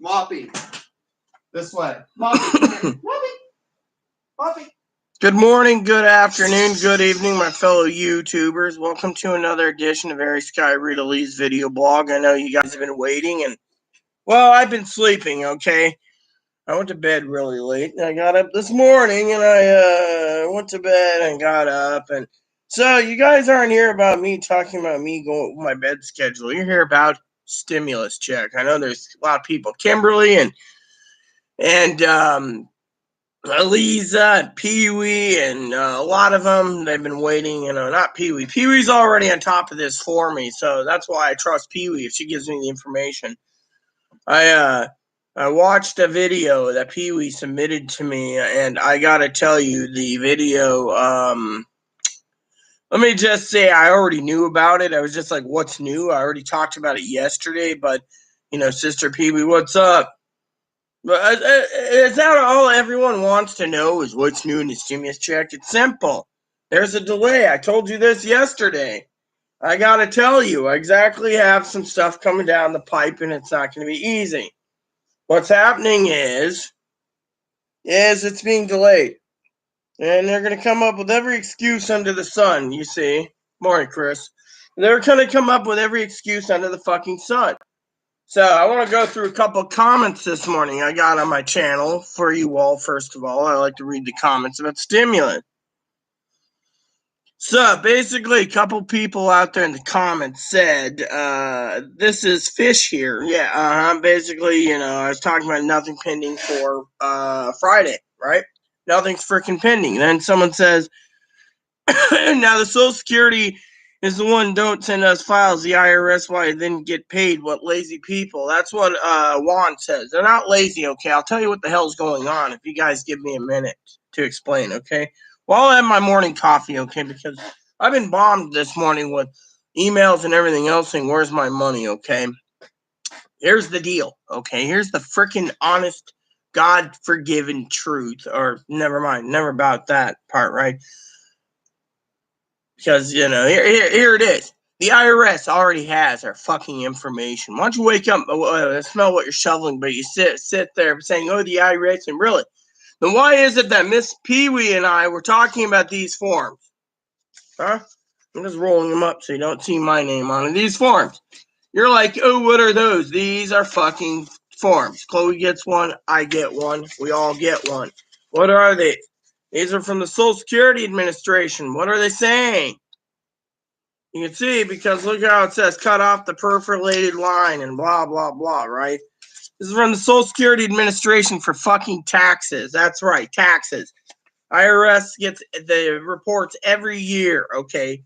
Moppy. This way. Moppy. Moppy. Good morning, good afternoon, good evening, my fellow YouTubers. Welcome to another edition of Airy Sky Rita Lee's video blog. I know you guys have been waiting, and, well, I've been sleeping, okay? I went to bed really late, and I got up this morning, and I went to bed and got up, and so you guys aren't here about me talking about me going with my bed schedule. You're here about stimulus check. I know there's a lot of people. Kimberly and Lisa and Pee-wee and a lot of them, they've been waiting, not Pee-wee. Pee-wee's already on top of this for me, so that's why I trust Pee-wee if she gives me the information. I watched a video that Pee-wee submitted to me, and I gotta tell you, the video, let me just say I already knew about it. I was just like, what's new? I already talked about it yesterday, but, Sister Pee-wee, what's up? But it's not all everyone wants to know is what's new in the stimulus check. It's simple. There's a delay. I told you this yesterday. I gotta tell you, I exactly have some stuff coming down the pipe, and it's not going to be easy. What's happening is it's being delayed, and they're going to come up with every excuse under the sun. You see, morning, Chris. They're going to come up with every excuse under the fucking sun. So I want to go through a couple of comments this morning I got on my channel for you all. First of all, I like to read the comments about stimulus. So basically, a couple people out there in the comments said, this is Fish here. Yeah, basically, I was talking about nothing pending for Friday, right? Nothing's freaking pending. Then someone says, now the Social Security is the one, don't send us files, the IRS, why then get paid, what lazy people. That's what Juan says. They're not lazy, okay? I'll tell you what the hell's going on if you guys give me a minute to explain, okay? Well, I'll have my morning coffee, okay? Because I've been bombed this morning with emails and everything else saying, where's my money, okay? Here's the deal, okay? Here's the freaking honest, God-forgiven truth. Or never mind, never about that part, right? Because, here it is. The IRS already has our fucking information. Why don't you wake up, smell what you're shoveling, but you sit there saying, oh, the IRS, and really, then why is it that Miss Pee-wee and I were talking about these forms? Huh? I'm just rolling them up so you don't see my name on it. These forms. You're like, oh, what are those? These are fucking forms. Chloe gets one. I get one. We all get one. What are they? These are from the Social Security Administration. What are they saying? You can see, because look how it says, cut off the perforated line and blah, blah, blah, right? This is from the Social Security Administration for fucking taxes. That's right, taxes. IRS gets the reports every year, okay?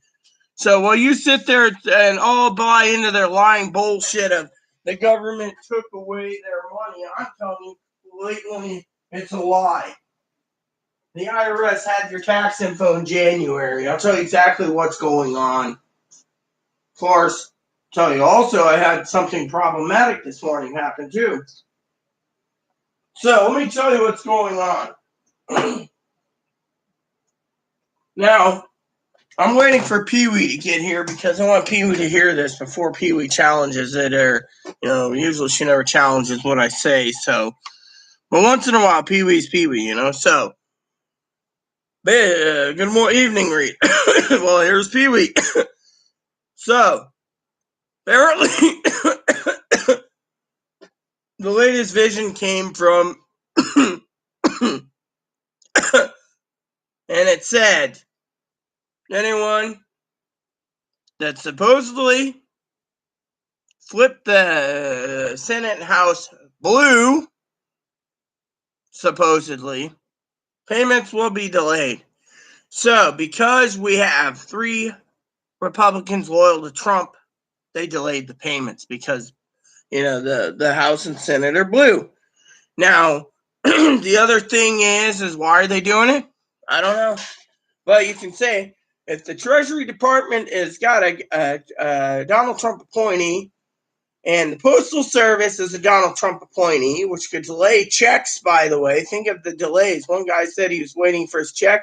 So while you sit there and all buy into their lying bullshit of the government took away their money, I'm telling you, blatantly, it's a lie. The IRS had your tax info in January. I'll tell you exactly what's going on. Of course, I'll tell you also I had something problematic this morning happen too. So let me tell you what's going on. Now, I'm waiting for Pee-wee to get here because I want Pee-wee to hear this before Pee-wee challenges it, or, usually she never challenges what I say, so. But once in a while, Pee-wee's Pee-wee, so. Good morning, evening, Reed. Well, here's Pee-wee. So, apparently, the latest vision came from, and it said, anyone that supposedly flipped the Senate and House blue, supposedly, payments will be delayed. So, because we have 3 Republicans loyal to Trump, they delayed the payments because, the House and Senate are blue. Now, the other thing is why are they doing it? I don't know. But you can say, if the Treasury Department has got a Donald Trump appointee, and the Postal Service is a Donald Trump appointee, which could delay checks, by the way. Think of the delays. One guy said he was waiting for his check.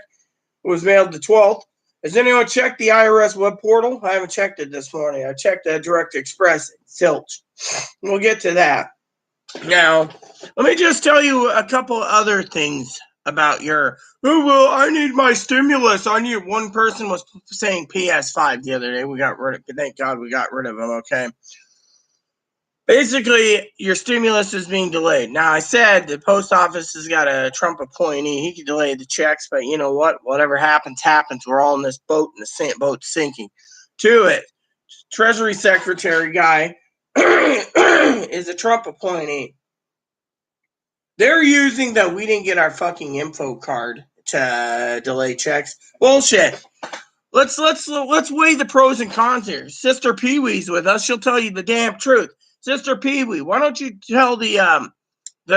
It was mailed the 12th. Has anyone checked the IRS web portal? I haven't checked it this morning. I checked Direct Express. Silch. We'll get to that. Now, let me just tell you a couple other things about your. Oh well, I need my stimulus. I need. One person was saying PS5 the other day. We got rid of. Thank God we got rid of them. Okay. Basically, your stimulus is being delayed. Now, I said the post office has got a Trump appointee. He can delay the checks, but you know what? Whatever happens, happens. We're all in this boat, and the boat's sinking. To it, Treasury Secretary guy is a Trump appointee. They're using that we didn't get our fucking info card to delay checks. Bullshit. Let's weigh the pros and cons here. Sister Pee Wee's with us. She'll tell you the damn truth. Sister Pee Wee, why don't you tell the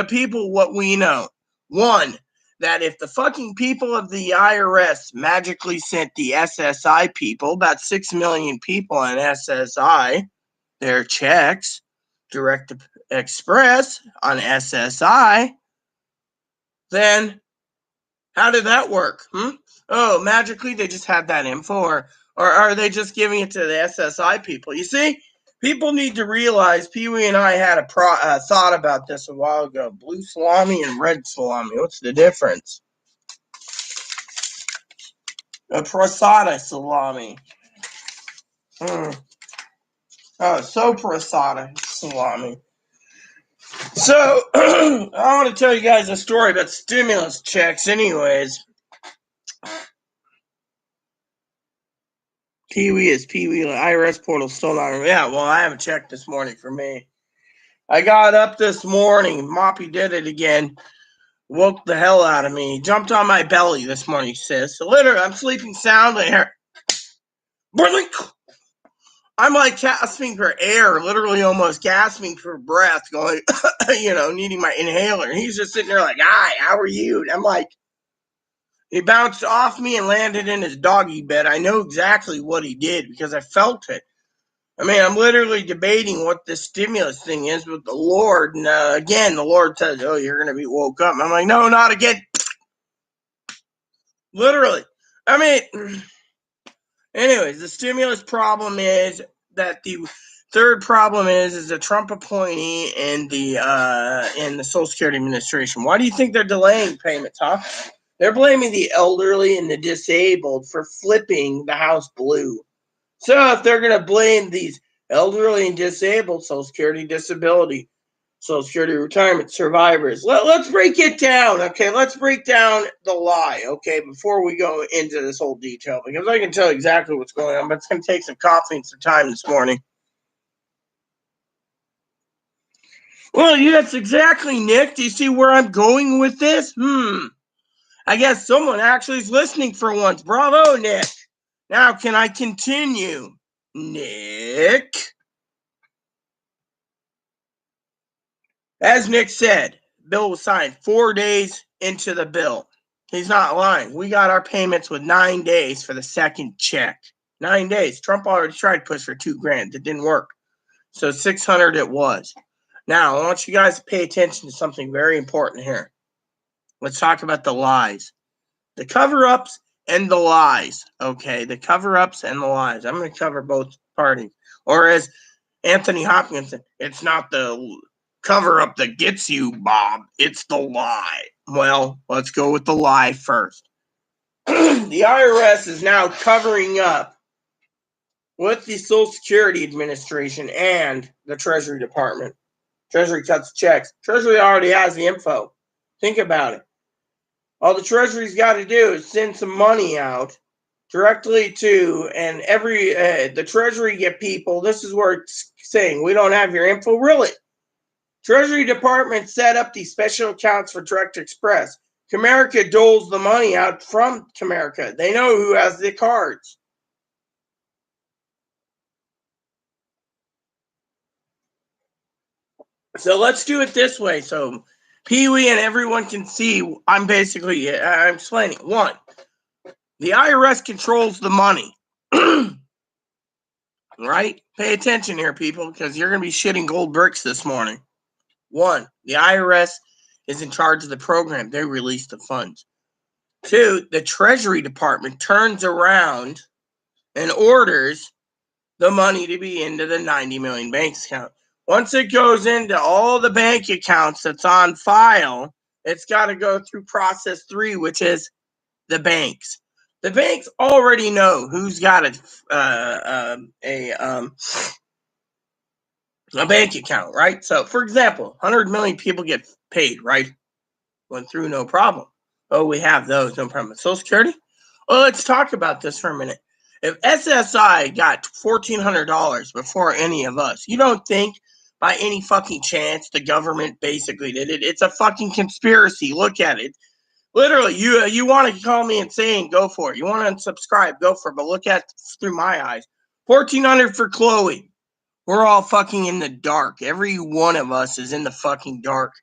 people what we know? One, that if the fucking people of the IRS magically sent the SSI people, about 6 million people on SSI, their checks, direct express on SSI, then how did that work? Oh, magically they just had that info, or are they just giving it to the SSI people? You see, people need to realize. Pee Wee and I had a thought about this a while ago. Blue salami and red salami. What's the difference? A prosciutto salami. Oh, so prosciutto salami. So I want to tell you guys a story about stimulus checks. Anyways. Pee Wee is Pee Wee. IRS portal still not. Yeah, well, I haven't checked this morning for me. I got up this morning. Moppy did it again. Woke the hell out of me. Jumped on my belly this morning, sis. So literally, I'm sleeping soundly here. I'm like gasping for air, literally almost gasping for breath, going, needing my inhaler. And he's just sitting there like, hi, how are you? And I'm like, he bounced off me and landed in his doggy bed. I know exactly what he did because I felt it. I mean, I'm literally debating what this stimulus thing is with the Lord. And again, the Lord says, oh, you're going to be woke up. And I'm like, no, not again. Literally. I mean, anyways, the stimulus problem is that the third problem is the Trump appointee and the Social Security Administration. Why do you think they're delaying payments, huh? They're blaming the elderly and the disabled for flipping the house blue. So if they're going to blame these elderly and disabled, Social Security disability, Social Security retirement survivors, let's break it down, okay? Let's break down the lie, okay, before we go into this whole detail, because I can tell exactly what's going on, but it's going to take some coffee and some time this morning. Well, yes, exactly, Nick. Do you see where I'm going with this? I guess someone actually is listening for once. Bravo, Nick. Now, can I continue? Nick? As Nick said, bill was signed 4 days into the bill. He's not lying. We got our payments with 9 days for the second check. 9 days. Trump already tried to push for $2,000. It didn't work. So 600 it was. Now, I want you guys to pay attention to something very important here. Let's talk about the lies. The cover-ups and the lies. Okay, the cover-ups and the lies. I'm going to cover both parties. Or as Anthony Hopkins said, it's not the cover-up that gets you, Bob. It's the lie. Well, let's go with the lie first. The IRS is now covering up with the Social Security Administration and the Treasury Department. Treasury cuts checks. Treasury already has the info. Think about it. All the Treasury's got to do is send some money out directly to, and the Treasury get people. This is where it's saying we don't have your info. Really? Treasury Department set up these special accounts for Direct Express. Comerica doles the money out from Comerica. They know who has the cards. So let's do it this way. So Pee Wee and everyone can see. I'm explaining. One, the IRS controls the money. Right? Pay attention here, people, because you're going to be shitting gold bricks this morning. One, the IRS is in charge of the program. They release the funds. Two, the Treasury Department turns around and orders the money to be into the 90 million bank account. Once it goes into all the bank accounts that's on file, it's got to go through process 3, which is the banks. The banks already know who's got a bank account, right? So, for example, 100 million people get paid, right? Went through no problem. Oh, we have those, no problem. Social Security? Well, let's talk about this for a minute. If SSI got $1,400 before any of us, you don't think by any fucking chance the government basically did it? It's a fucking conspiracy. Look at it. Literally, you want to call me insane, go for it. You want to unsubscribe, go for it. But look at through my eyes. 1,400 for Chloe. We're all fucking in the dark. Every one of us is in the fucking dark.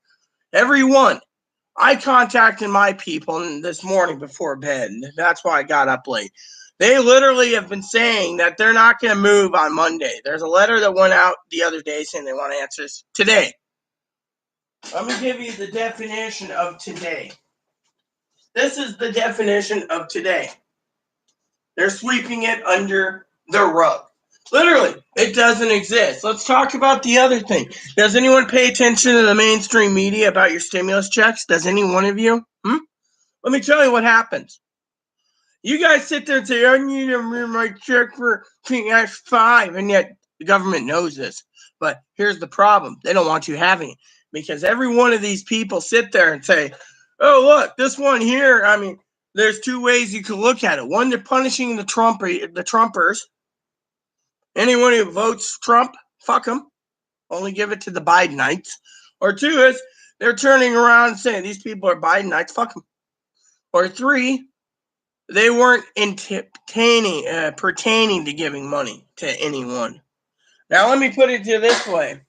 Every one. I contacted my people this morning before bed. That's why I got up late. They literally have been saying that they're not going to move on Monday. There's a letter that went out the other day saying they want answers today. Let me give you the definition of today. This is the definition of today. They're sweeping it under the rug. Literally, it doesn't exist. Let's talk about the other thing. Does anyone pay attention to the mainstream media about your stimulus checks? Does any one of you? Let me tell you what happens. You guys sit there and say, I need to read my check for X5, and yet the government knows this. But here's the problem. They don't want you having it because every one of these people sit there and say, oh, look, this one here, I mean, there's two ways you could look at it. One, they're punishing the Trumpers. Anyone who votes Trump, fuck them. Only give it to the Bidenites. Or two is they're turning around and saying these people are Bidenites, fuck them. Or three, they weren't pertaining to giving money to anyone. Now, let me put it this way.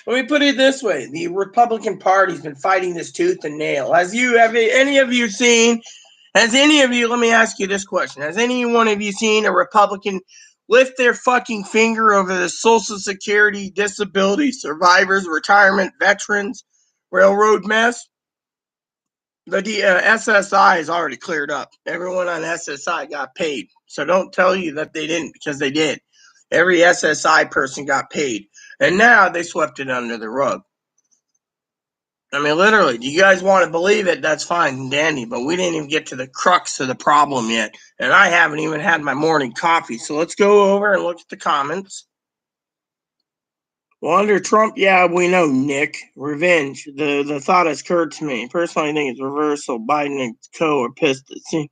The Republican Party's been fighting this tooth and nail. Let me ask you this question. Has any one of you seen a Republican lift their fucking finger over the Social Security, disability, survivors, retirement, veterans, railroad mess? The SSI is already cleared up. Everyone on SSI got paid. So don't tell you that they didn't, because they did. Every SSI person got paid. And now they swept it under the rug. I mean, literally, do you guys want to believe it? That's fine and dandy, but we didn't even get to the crux of the problem yet. And I haven't even had my morning coffee. So let's go over and look at the comments. Well, under Trump, yeah, we know, Nick. Revenge. The thought has occurred to me. Personally, I think it's reversal. Biden and co are pissed. See?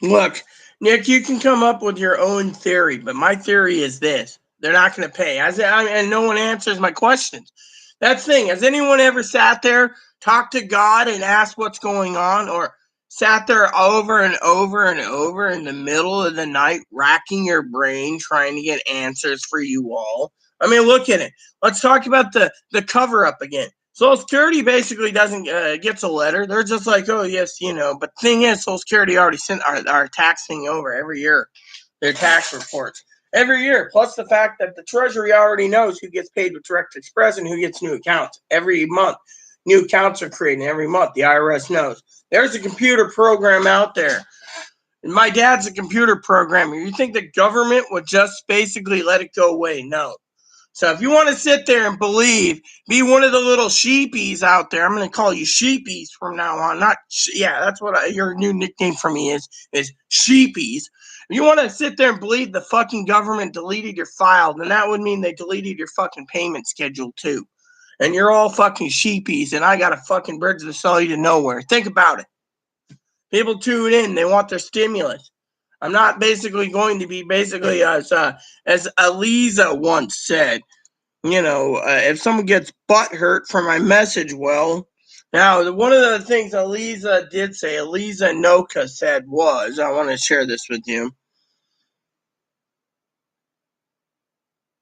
Look, Nick, you can come up with your own theory, but my theory is this. They're not going to pay. And no one answers my questions. That's the thing. Has anyone ever sat there, talked to God, and asked what's going on? Or sat there over and over and over in the middle of the night, racking your brain, trying to get answers for you all? I mean, look at it. Let's talk about the cover-up again. Social Security basically doesn't gets a letter. They're just like, oh, yes, you know. But the thing is, Social Security already sent our tax thing over every year, their tax reports. Every year, plus the fact that the Treasury already knows who gets paid with Direct Express and who gets new accounts. Every month, new accounts are created every month. The IRS knows. There's a computer program out there. And my dad's a computer programmer. You think the government would just basically let it go away? No. So if you want to sit there and believe, be one of the little sheepies out there. I'm going to call you sheepies from now on. That's what your new nickname for me is sheepies. If you want to sit there and believe the fucking government deleted your file, then that would mean they deleted your fucking payment schedule too. And you're all fucking sheepies, and I got a fucking bridge to sell you to nowhere. Think about it. People tune in. They want their stimulus. I'm not basically going to be as Aliza once said, if someone gets butthurt for my message, well, now one of the things Aliza did say, Aliza Noka said was, I want to share this with you.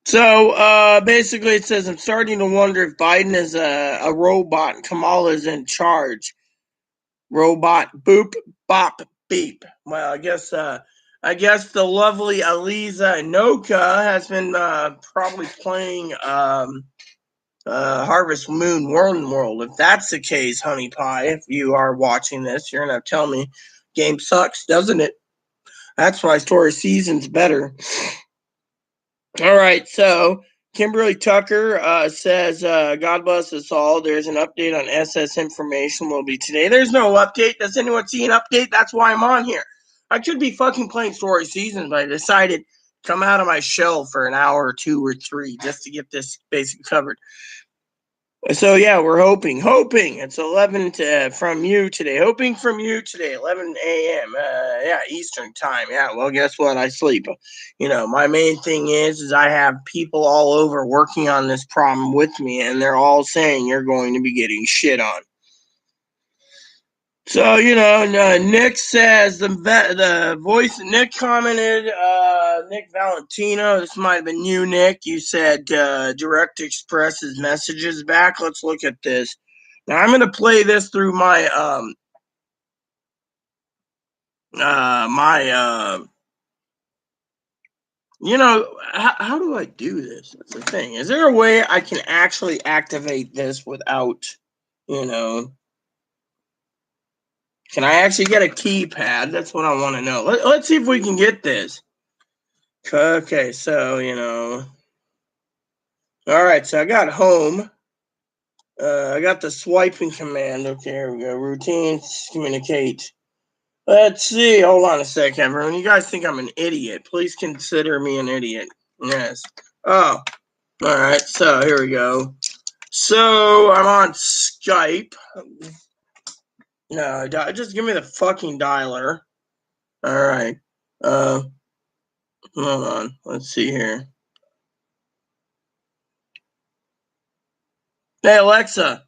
So basically it says, I'm starting to wonder if Biden is a robot and Kamala is in charge. Robot, boop, bop, beep. Well, I guess the lovely Aliza Noka has been probably playing Harvest Moon World. If that's the case, Honey Pie, if you are watching this, you're going to tell me game sucks, doesn't it? That's why story season's better. All right, so Kimberly Tucker says, God bless us all. There's an update on SS information will be today. There's no update. Does anyone see an update? That's why I'm on here. I could be fucking playing Story Seasons, but I decided to come out of my shell for an hour or 2 or 3 just to get this basic covered. So yeah, we're hoping. It's 11 from you today. Hoping from you today, 11 a.m. Yeah, Eastern time. Yeah, well, guess what? I sleep. My main thing is I have people all over working on this problem with me, and they're all saying you're going to be getting shit on. So, Nick says the voice, Nick commented, Nick Valentino, this might have been you, Nick. You said Direct Express's messages back. Let's look at this. Now, I'm going to play this through my, how do I do this? That's the thing. Is there a way I can actually activate this without, can I actually get a keypad? That's what I want to know. Let's see if we can get this. Okay, so, all right, so I got home. I got the swiping command. Okay, here we go. Routines, communicate. Let's see. Hold on a second, everyone. You guys think I'm an idiot. Please consider me an idiot. Yes. Oh, all right, so here we go. So I'm on Skype. No, just give me the fucking dialer. All right. Hold on. Let's see here. Hey, Alexa,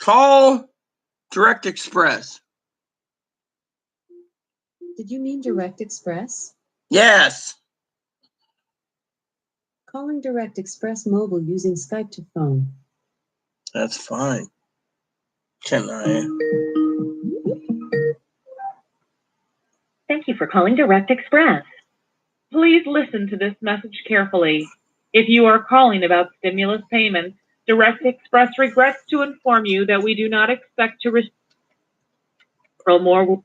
call Direct Express. Did you mean Direct Express? Yes. Calling Direct Express Mobile using Skype to phone. That's fine. Can I? Thank you for calling Direct Express. Please listen to this message carefully. If you are calling about stimulus payments, Direct Express regrets to inform you that we do not expect to receive more.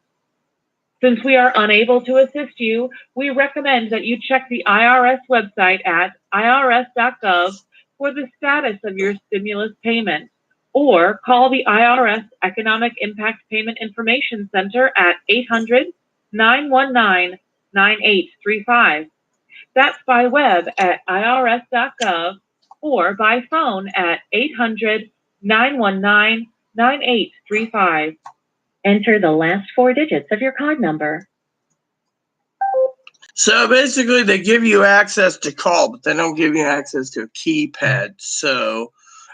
Since we are unable to assist you, we recommend that you check the IRS website at irs.gov for the status of your stimulus payment, or call the IRS Economic Impact Payment Information Center at 800-919-9835. That's by web at irs.gov or by phone at 800-919-9835. Enter the last 4 digits of your card number. So basically, they give you access to call, but they don't give you access to a keypad. So,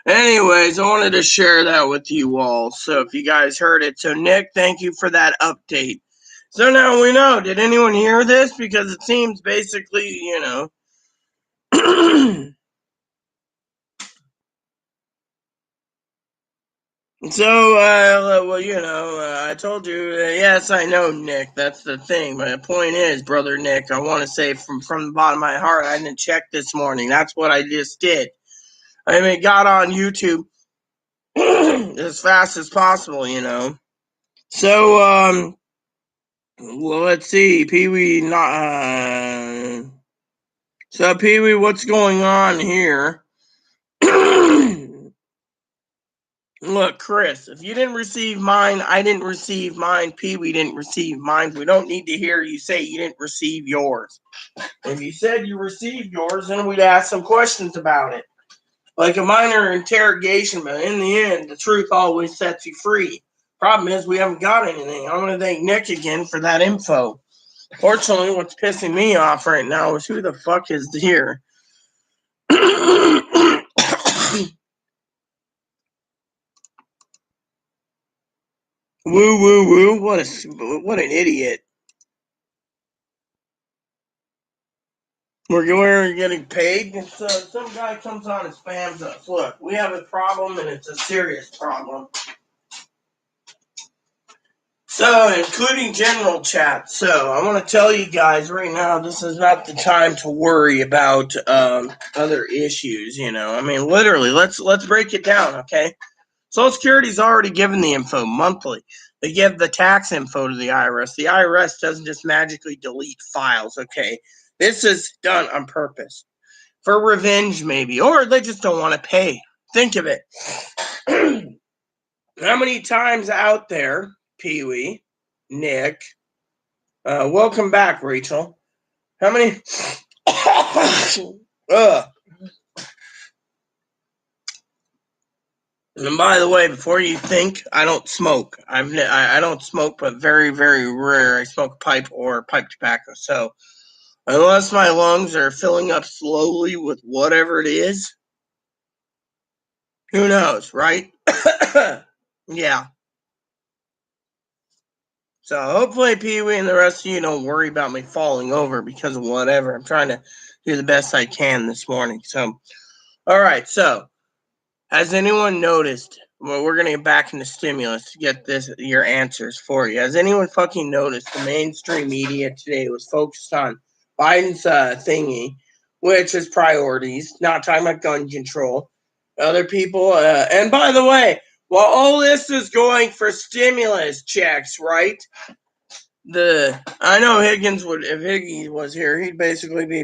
anyways, I wanted to share that with you all. So, if you guys heard it, so Nick, thank you for that update. So now we know. Did anyone hear this? Because it seems basically, So, I told you, yes, I know, Nick, that's the thing. But the point is, Brother Nick, I want to say from the bottom of my heart, I didn't check this morning. That's what I just did. I mean, got on YouTube as fast as possible, So, well, let's see, Pee-wee, so Pee-wee, what's going on here? Look, Chris, if you didn't receive mine, I didn't receive mine, Pee-wee didn't receive mine. We don't need to hear you say you didn't receive yours. If you said you received yours, then we'd ask some questions about it. Like a minor interrogation, but in the end, the truth always sets you free. Problem is, we haven't got anything. I want to thank Nick again for that info. Fortunately, what's pissing me off right now is who the fuck is here? Woo, woo, woo. What an idiot. We're getting paid. So some guy comes on and spams us. Look, we have a problem, and it's a serious problem. So, including general chat. So, I want to tell you guys right now, this is not the time to worry about other issues. I mean, literally, let's break it down, okay? Social Security's already given the info monthly. They give the tax info to the IRS. The IRS doesn't just magically delete files, okay? This is done on purpose. for revenge, maybe, or they just don't want to pay. Think of it. How many times out there, Pee-wee, Nick, welcome back, Rachel. How many? And by the way, before you think, I don't smoke. I don't smoke, but very, very rare. I smoke pipe or pipe tobacco. So unless my lungs are filling up slowly with whatever it is, who knows, right? Yeah. So hopefully Pee-wee and the rest of you don't worry about me falling over because of whatever. I'm trying to do the best I can this morning. So, all right. So, has anyone noticed? Well, we're gonna get back into stimulus to get your answers for you. Has anyone fucking noticed the mainstream media today was focused on Biden's thingy, which is priorities, not talking about gun control. Other people, and by the way, while all this is going for stimulus checks, right? I know Higgins would, if Higgy was here, he'd basically be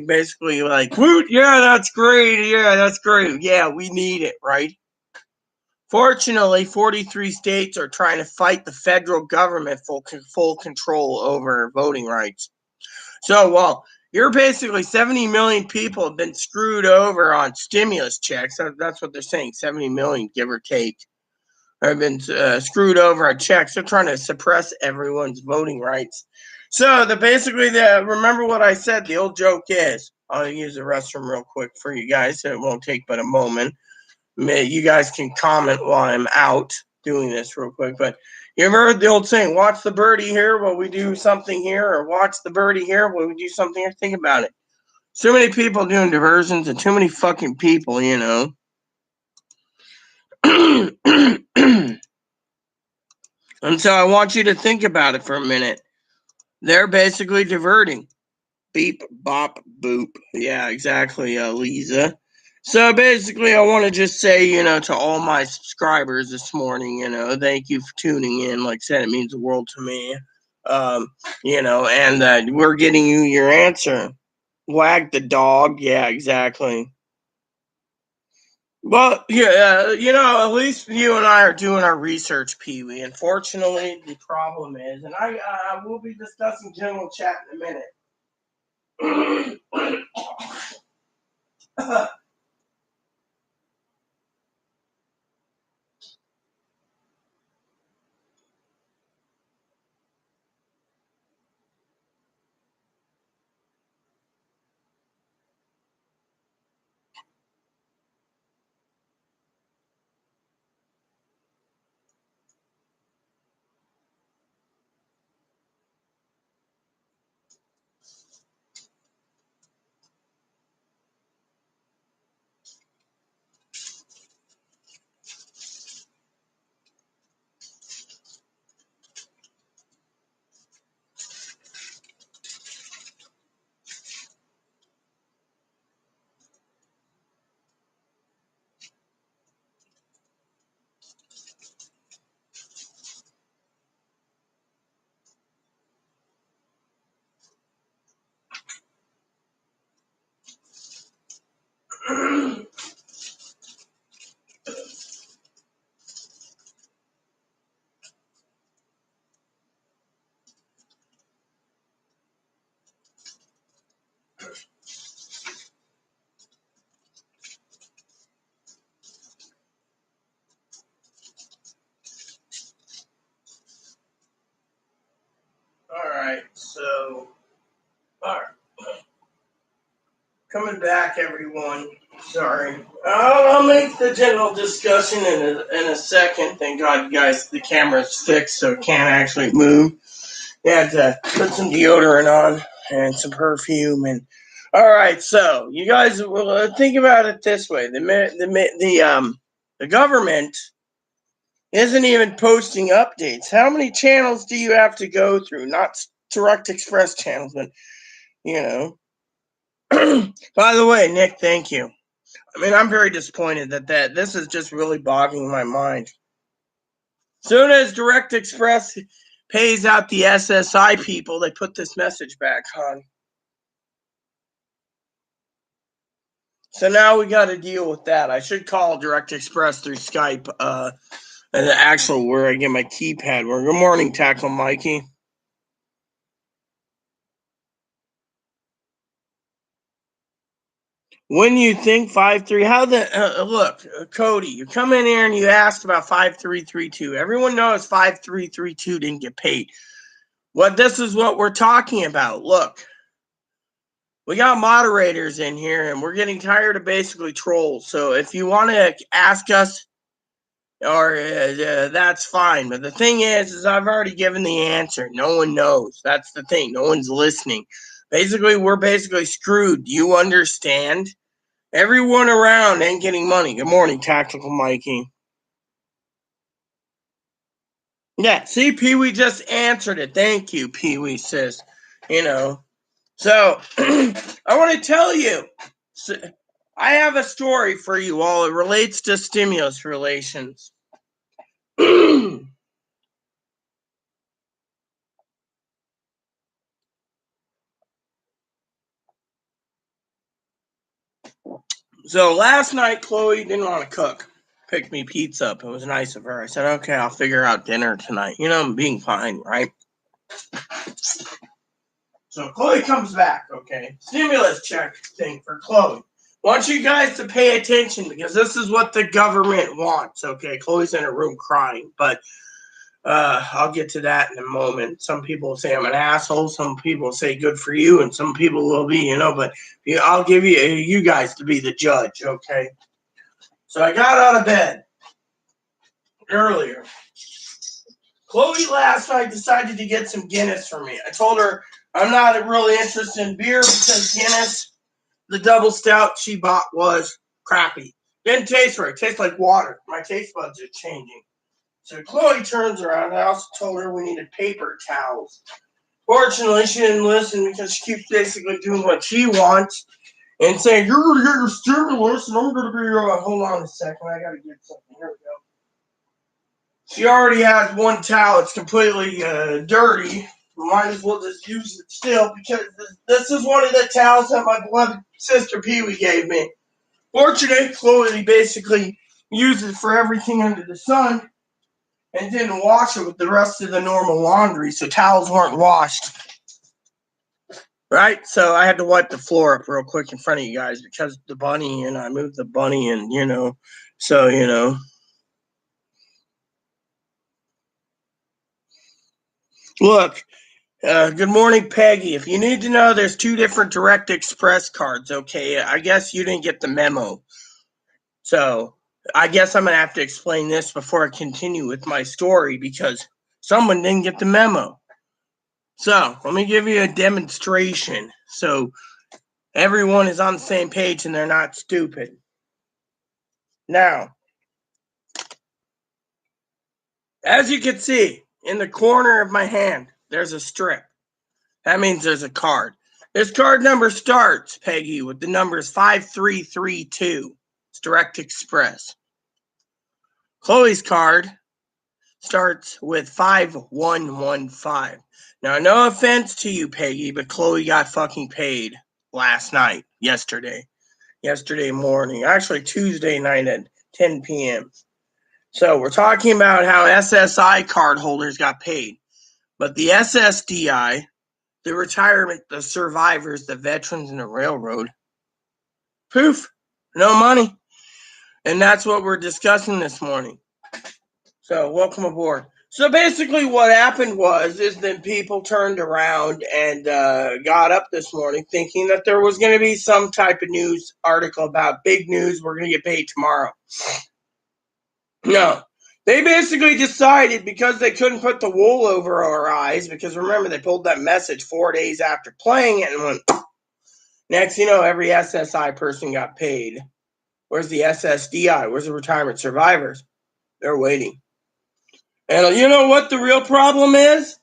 like, "Woot, yeah, that's great, yeah, we need it, right?" Fortunately, 43 states are trying to fight the federal government for full control over voting rights. So while you're basically 70 million people have been screwed over on stimulus checks, that's what they're saying, 70 million, give or take, have been screwed over on checks. They're trying to suppress everyone's voting rights. So remember what I said, the old joke is, I'll use the restroom real quick for you guys, so it won't take but a moment. You guys can comment while I'm out doing this real quick, but you ever heard the old saying, watch the birdie here while we do something here, or watch the birdie here while we do something here? Think about it. So many people doing diversions and too many fucking people, you know. And so I want you to think about it for a minute. They're basically diverting. Beep, bop, boop. Yeah, exactly, Lisa. So basically, I want to just say, to all my subscribers this morning, thank you for tuning in. Like I said, it means the world to me. And we're getting you your answer. Wag the dog. Yeah, exactly. Well, yeah, at least you and I are doing our research, Pee-wee. Unfortunately, the problem is, and I will be discussing general chat in a minute. All right, so, all right. Coming back, everyone. Sorry. I'll make the general discussion in a second. Thank God, you guys, the camera's fixed so it can't actually move. You had to put some deodorant on and some perfume. And all right, so you guys will think about it this way: the government isn't even posting updates. How many channels do you have to go through? Not direct express channels, but you know. By the way, Nick, thank you. I mean, I'm very disappointed that this is just really boggling my mind. Soon as Direct Express pays out the SSI people, they put this message back on. So now we got to deal with that. I should call Direct Express through Skype. And the actual where I get my keypad. Good morning, Tackle Mikey. When you think 5-3, how the look, Cody, you come in here and you asked about 5-3-3-2. Everyone knows 5-3-3-2 didn't get paid. This is what we're talking about. Look, we got moderators in here and we're getting tired of basically trolls. So if you want to ask us, or that's fine. But the thing is I've already given the answer. No one knows. That's the thing. No one's listening. Basically, we're basically screwed. Do you understand? Everyone around ain't getting money. Good morning, Tactical Mikey. Yeah, see, Pee-wee just answered it. Thank you, Pee-wee, sis. So, I want to tell you, I have a story for you all. It relates to stimulus relations. So last night, Chloe didn't want to cook. Picked me pizza up. It was nice of her. I said, okay, I'll figure out dinner tonight. I'm being fine, right? So Chloe comes back, okay? Stimulus check thing for Chloe. I want you guys to pay attention because this is what the government wants, okay? Chloe's in her room crying, but I'll get to that in a moment. Some people say I'm an asshole. Some people say good for you, and some people will be, but I'll give you guys to be the judge, okay? So I got out of bed earlier. Chloe last night decided to get some Guinness for me. I told her I'm not really interested in beer because Guinness, the double stout she bought, was crappy. Didn't taste right. It tastes like water. My taste buds are changing. So Chloe turns around. I also told her we needed paper towels. Fortunately, she didn't listen because she keeps basically doing what she wants and saying, you're going to get your stimulus and I'm going to be hold on a second. I got to get something. Here we go. She already has one towel. It's completely dirty. Might as well just use it still because this is one of the towels that my beloved sister Pee-wee gave me. Fortunately, Chloe basically used it for everything under the sun and didn't wash it with the rest of the normal laundry, so towels weren't washed. Right? So I had to wipe the floor up real quick in front of you guys because the bunny, and I moved the bunny and, so. Look, good morning, Peggy. If you need to know, there's 2 different Direct Express cards, okay? I guess you didn't get the memo. So I guess I'm going to have to explain this before I continue with my story because someone didn't get the memo. So let me give you a demonstration so everyone is on the same page and they're not stupid. Now, as you can see, in the corner of my hand, there's a strip. That means there's a card. This card number starts, Peggy, with the numbers 5332. It's Direct Express. Chloe's card starts with 5115. Now, no offense to you, Peggy, but Chloe got fucking paid last night, yesterday morning, actually Tuesday night at 10 p.m. So we're talking about how SSI card holders got paid. But the SSDI, the retirement, the survivors, the veterans, and the railroad, poof, no money. And that's what we're discussing this morning. So welcome aboard. So basically what happened is that people turned around and got up this morning thinking that there was going to be some type of news article about big news, we're going to get paid tomorrow. No. They basically decided because they couldn't put the wool over our eyes, because remember, they pulled that message 4 days after playing it and went, next you know, every SSI person got paid. Where's the SSDI? Where's the retirement survivors? They're waiting. And you know what the real problem is?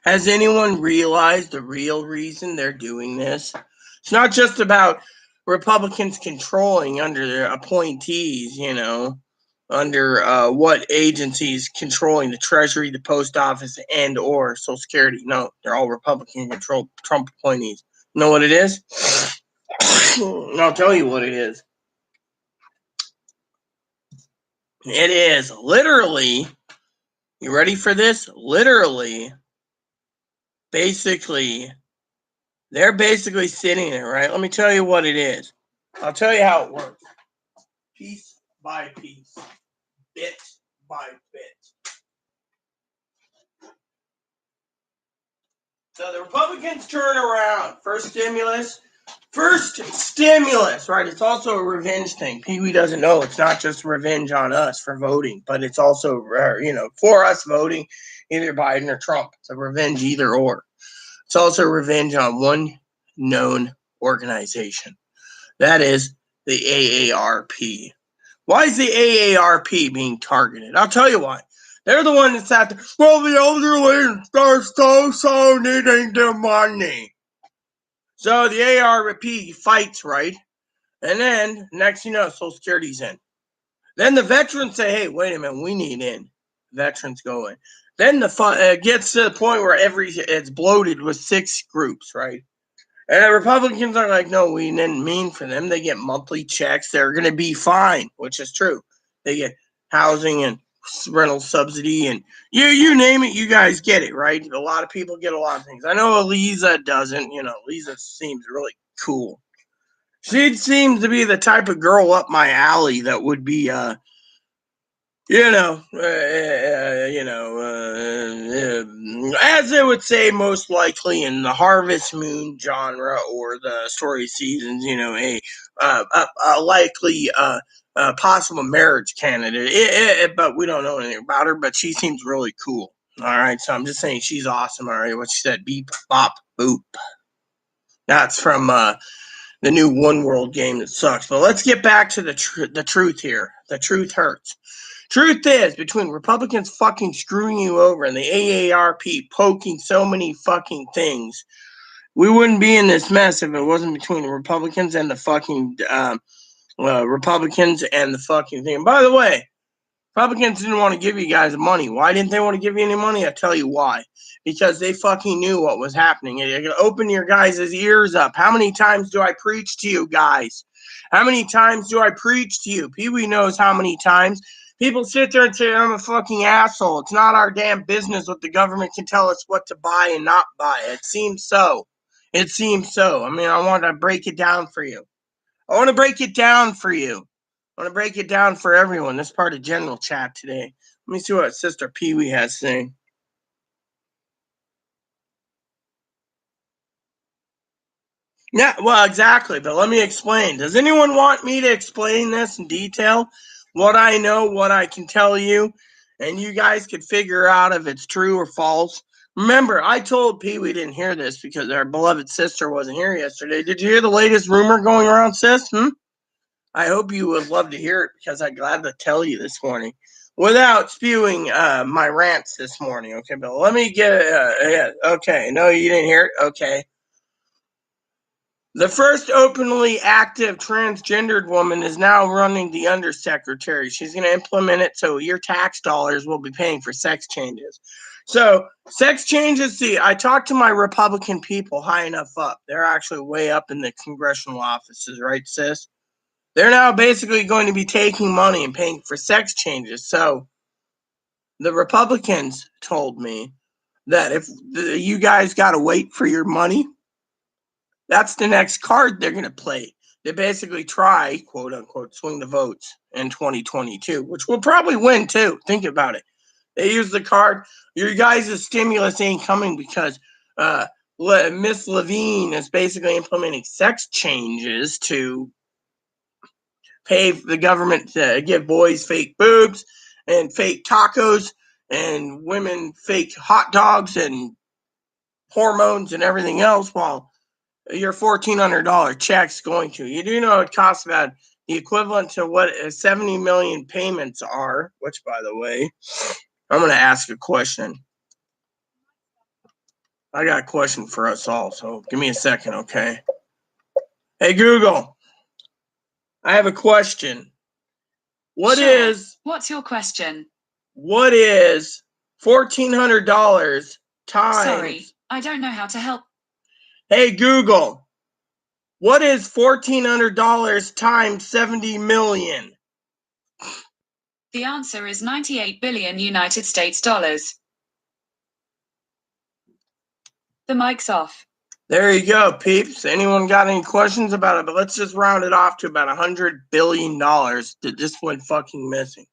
Has anyone realized the real reason they're doing this? It's not just about Republicans controlling under their appointees, under what agencies controlling the Treasury, the Post Office, and or Social Security. No, they're all Republican-controlled Trump appointees. You know what it is? I'll tell you what it is. It is literally, you ready for this? Literally, basically, they're basically sitting there, right? Let me tell you what it is. I'll tell you how it works. Piece by piece, bit by bit. So the Republicans turn around. First stimulus, right? It's also a revenge thing. Pee-wee doesn't know it's not just revenge on us for voting, but it's also, for us voting either Biden or Trump. It's a revenge either or. It's also revenge on one known organization. That is the AARP. Why is the AARP being targeted? I'll tell you why. They're the one that sat there, well, the elderly are so needing their money. So the AARP fights, right? And then, next you know, Social Security's in. Then the veterans say, hey, wait a minute, we need in. Veterans go in. Then it gets to the point where it's bloated with 6 groups, right? And the Republicans are like, no, we didn't mean for them. They get monthly checks. They're going to be fine, which is true. They get housing and rental subsidy and you name it, you guys get it, right? A lot of people get a lot of things. I know Eliza doesn't. Eliza seems really cool. She seems to be the type of girl up my alley that would be, as they would say, most likely in the Harvest Moon genre or the Story Seasons, a likely possible marriage candidate. But we don't know anything about her. But she seems really cool. All right, so I'm just saying she's awesome. All right, what she said, beep, bop, boop. That's from the new One World game that sucks. But let's get back to the truth here. The truth hurts. Truth is, between Republicans fucking screwing you over and the AARP poking so many fucking things, we wouldn't be in this mess if it wasn't between the Republicans and the fucking Republicans and the fucking thing. And by the way, Republicans didn't want to give you guys money. Why didn't they want to give you any money? I'll tell you why. Because they fucking knew what was happening. And you're going to open your guys' ears up. How many times do I preach to you guys? How many times do I preach to you? Pee-wee knows how many times. People sit there and say, I'm a fucking asshole. It's not our damn business what the government can tell us what to buy and not buy. It seems so. I mean, I want to break it down for you. I want to break it down for everyone. This part of general chat today. Let me see what Sister Pee-wee has to say. Yeah, well, exactly. But let me explain. Does anyone want me to explain this in detail? What I know, what I can tell you, and you guys could figure out if it's true or false. Remember, I told Pee-wee didn't hear this because our beloved sister wasn't here yesterday. Did you hear the latest rumor going around, sis? I hope you would love to hear it because I'm glad to tell you this morning without spewing my rants this morning. Okay, but let me get okay. No, you didn't hear it? Okay. The first openly active transgendered woman is now running the undersecretary. She's going to implement it so your tax dollars will be paying for sex changes. So sex changes, see, I talked to my Republican people high enough up. They're actually way up in the congressional offices, right, sis? They're now basically going to be taking money and paying for sex changes. So the Republicans told me that if you guys got to wait for your money, that's the next card they're going to play. They basically try, quote unquote, swing the votes in 2022, which will probably win too. Think about it. They use the card, your guys' stimulus ain't coming because Miss Levine is basically implementing sex changes to pay the government to give boys fake boobs and fake tacos and women fake hot dogs and hormones and everything else while your $1,400 check's going to. You do know it costs about the equivalent to what 70 million payments are, which, by the way, I'm going to ask a question. I got a question for us all, so give me a second, okay? Hey, Google, I have a question. What's your question? What is $1,400 times? Sorry, I don't know how to help. Hey, Google, What is $1,400 times 70 million? The answer is 98 billion United States dollars. The mic's off. There you go, peeps. Anyone got any questions about it? But let's just round it off to about $100 billion that just went fucking missing.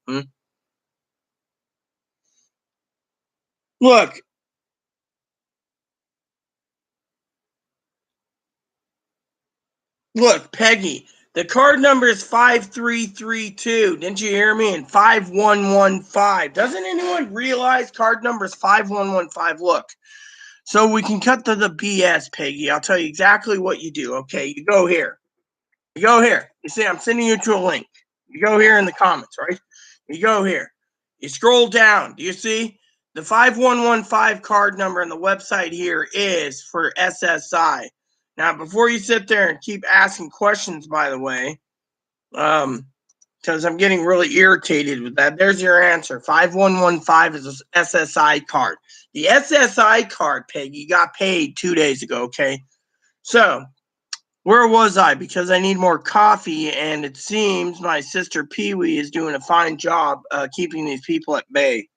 Look. Look, Peggy, the card number is 5332. Didn't you hear me? And 5115. Doesn't anyone realize card number is 5115? Look. So we can cut to the BS, Peggy. I'll tell you exactly what you do, okay? You go here. You go here. You see, I'm sending you to a link. You go here in the comments, right? You go here. You scroll down. Do you see? The 5115 card number on the website here is for SSI. Now, before you sit there and keep asking questions, by the way, because I'm getting really irritated with that, there's your answer. 5115 is an SSI card. The SSI card, Peggy, got paid 2 days ago, okay? So, where was I? Because I need more coffee, and it seems my sister Pee-wee is doing a fine job keeping these people at bay.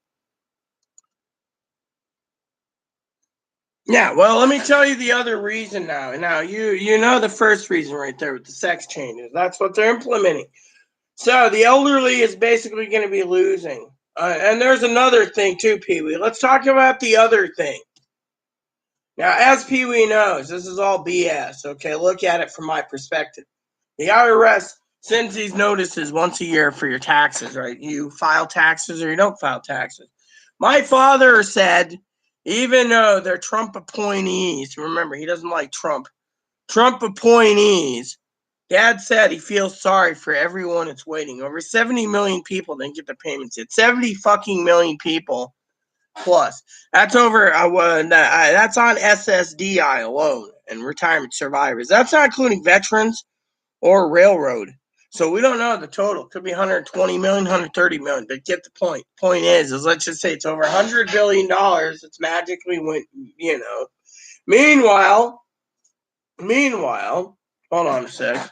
Yeah, well, let me tell you the other reason now. Now, you know the first reason right there with the sex changes. That's what they're implementing. So, the elderly is basically going to be losing. And there's another thing too, Pee-wee. Let's talk about the other thing. Now, as Pee-wee knows, this is all BS, okay? Look at it from my perspective. The IRS sends these notices once a year for your taxes, right? You file taxes or you don't file taxes. My father said, even though they're Trump appointees, remember, he doesn't like Trump appointees, Dad said he feels sorry for everyone that's waiting. Over 70 million people didn't get the payments yet. 70 fucking million people plus. That's over. That's on SSDI alone and retirement survivors. That's not including veterans or railroad. So we don't know the total. Could be 120 million, 130 million. But get the point. Point is let's just say it's over $100 billion. It's magically went. Meanwhile, hold on a sec.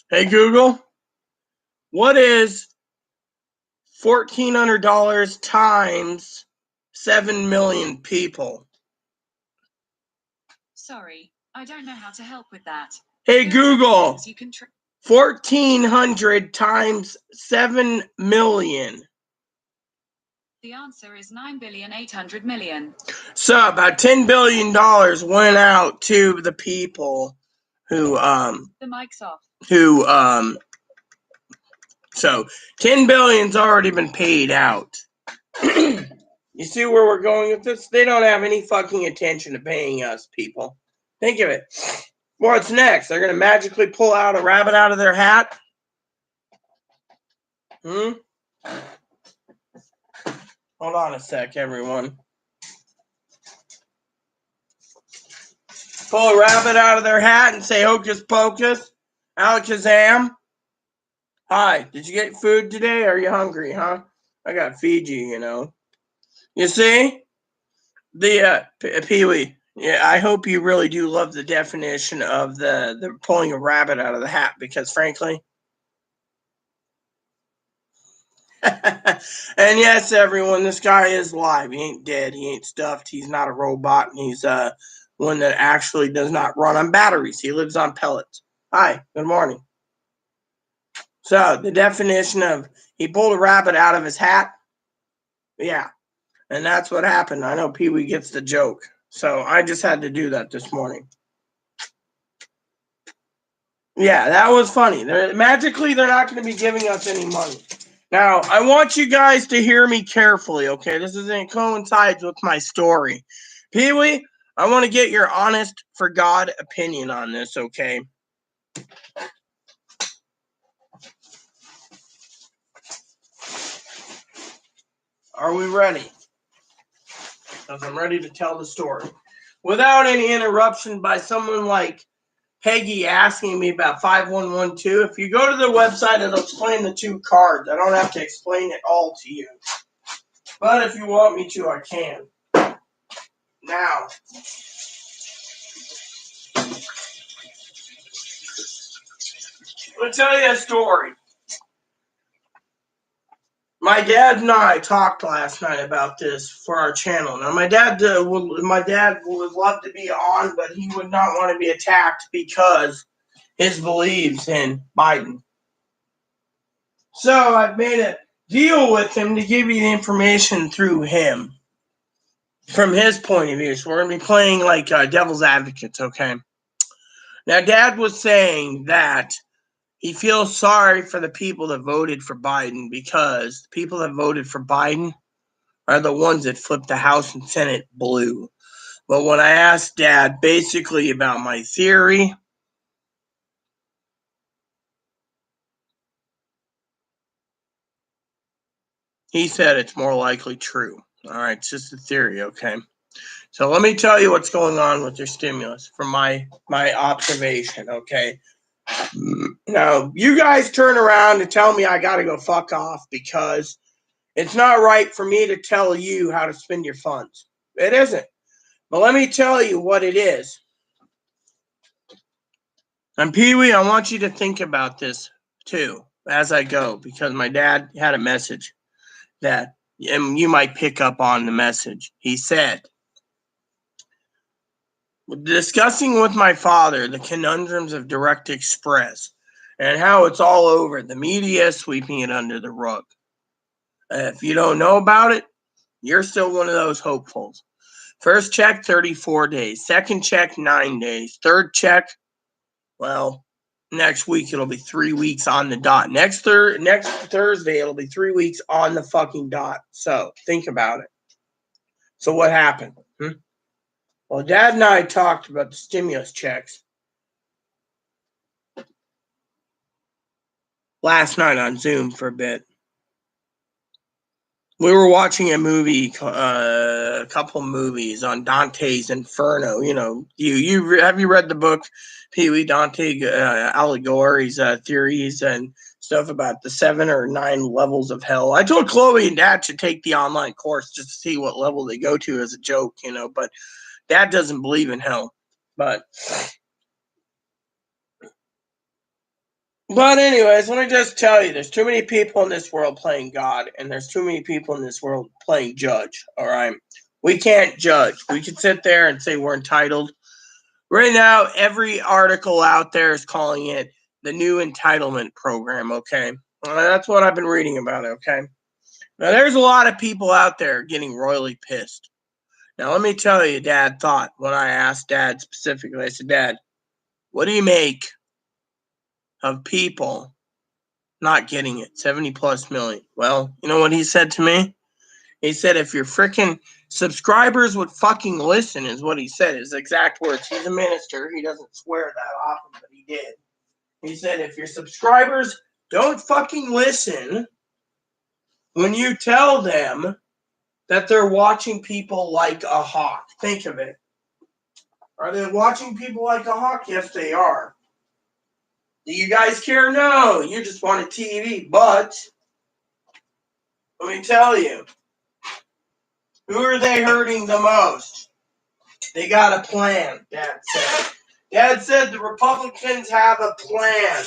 Hey, Google, what is $1,400 times 7 million people? Sorry, I don't know how to help with that. Hey, Google, you can 1,400 times 7 million. The answer is 9,800 million. So about $10 billion went out to the people who the mic's off. So 10 billion's already been paid out. You see where we're going with this? They don't have any fucking attention to paying us, people. Think of it. What's next? They're gonna magically pull out a rabbit out of their hat? Hold on a sec, everyone. Pull a rabbit out of their hat and say hocus pocus, alakazam. Hi, did you get food today? Are you hungry, huh? I gotta feed you, You see? The Pee-wee. Yeah, I hope you really do love the definition of the pulling a rabbit out of the hat, because frankly. And yes, everyone, this guy is live. He ain't dead. He ain't stuffed. He's not a robot. He's one that actually does not run on batteries. He lives on pellets. Hi, good morning. So the definition of he pulled a rabbit out of his hat. Yeah. And that's what happened. I know Pee-wee gets the joke. So I just had to do that this morning. Yeah, that was funny. Magically, they're not going to be giving us any money. Now, I want you guys to hear me carefully, okay? This isn't coincides with my story. Pee-wee, I want to get your honest, for God, opinion on this, okay? Are we ready? Because I'm ready to tell the story. Without any interruption by someone like Peggy asking me about 5112. If you go to the website, it'll explain the two cards. I don't have to explain it all to you. But if you want me to, I can. Now, I'll tell you a story. My dad and I talked last night about this for our channel. Now, my dad would love to be on, but he would not want to be attacked because his beliefs in Biden. So I've made a deal with him to give you the information through him, from his point of view. So we're going to be playing like devil's advocates, okay? Now, Dad was saying that he feels sorry for the people that voted for Biden because the people that voted for Biden are the ones that flipped the House and Senate blue. But when I asked Dad basically about my theory, he said it's more likely true. All right, it's just a theory, okay? So let me tell you what's going on with your stimulus from my observation, okay? Now, you guys turn around and tell me I got to go fuck off because it's not right for me to tell you how to spend your funds. It isn't. But let me tell you what it is. And Pee-wee, I want you to think about this too as I go because my dad had a message that, and you might pick up on the message. He said, discussing with my father the conundrums of direct express and how it's all over the media sweeping it under the rug. If you don't know about it, you're still one of those hopefuls. First check, 34 days. Second check, 9 days. Third check, well, next week it'll be 3 weeks on the dot. Next Thursday it'll be 3 weeks on the fucking dot. So think about it. So what happened? Well, Dad and I talked about the stimulus checks last night on Zoom for a bit. We were watching a movie, a couple movies on Dante's Inferno. You know, have you read the book, Pee-wee? Dante allegories, theories, and stuff about the 7 or 9 levels of hell. I told Chloe and Dad to take the online course just to see what level they go to as a joke, you know. But Dad doesn't believe in hell. But anyways, let me just tell you, there's too many people in this world playing God, and there's too many people in this world playing judge, all right? We can't judge. We can sit there and say we're entitled. Right now, every article out there is calling it the new entitlement program, okay? That's what I've been reading about, okay? Now, there's a lot of people out there getting royally pissed. Now, let me tell you, Dad thought, when I asked Dad specifically, I said, Dad, what do you make of people not getting it? 70 plus million. Well, you know what he said to me? He said, if your freaking subscribers would fucking listen, is what he said, his exact words. He's a minister. He doesn't swear that often, but he did. He said, if your subscribers don't fucking listen when you tell them that they're watching people like a hawk. Think of it. Are they watching people like a hawk? Yes, they are. Do you guys care? No, you just want a TV. But let me tell you, who are they hurting the most? They got a plan, Dad said. Dad said the Republicans have a plan.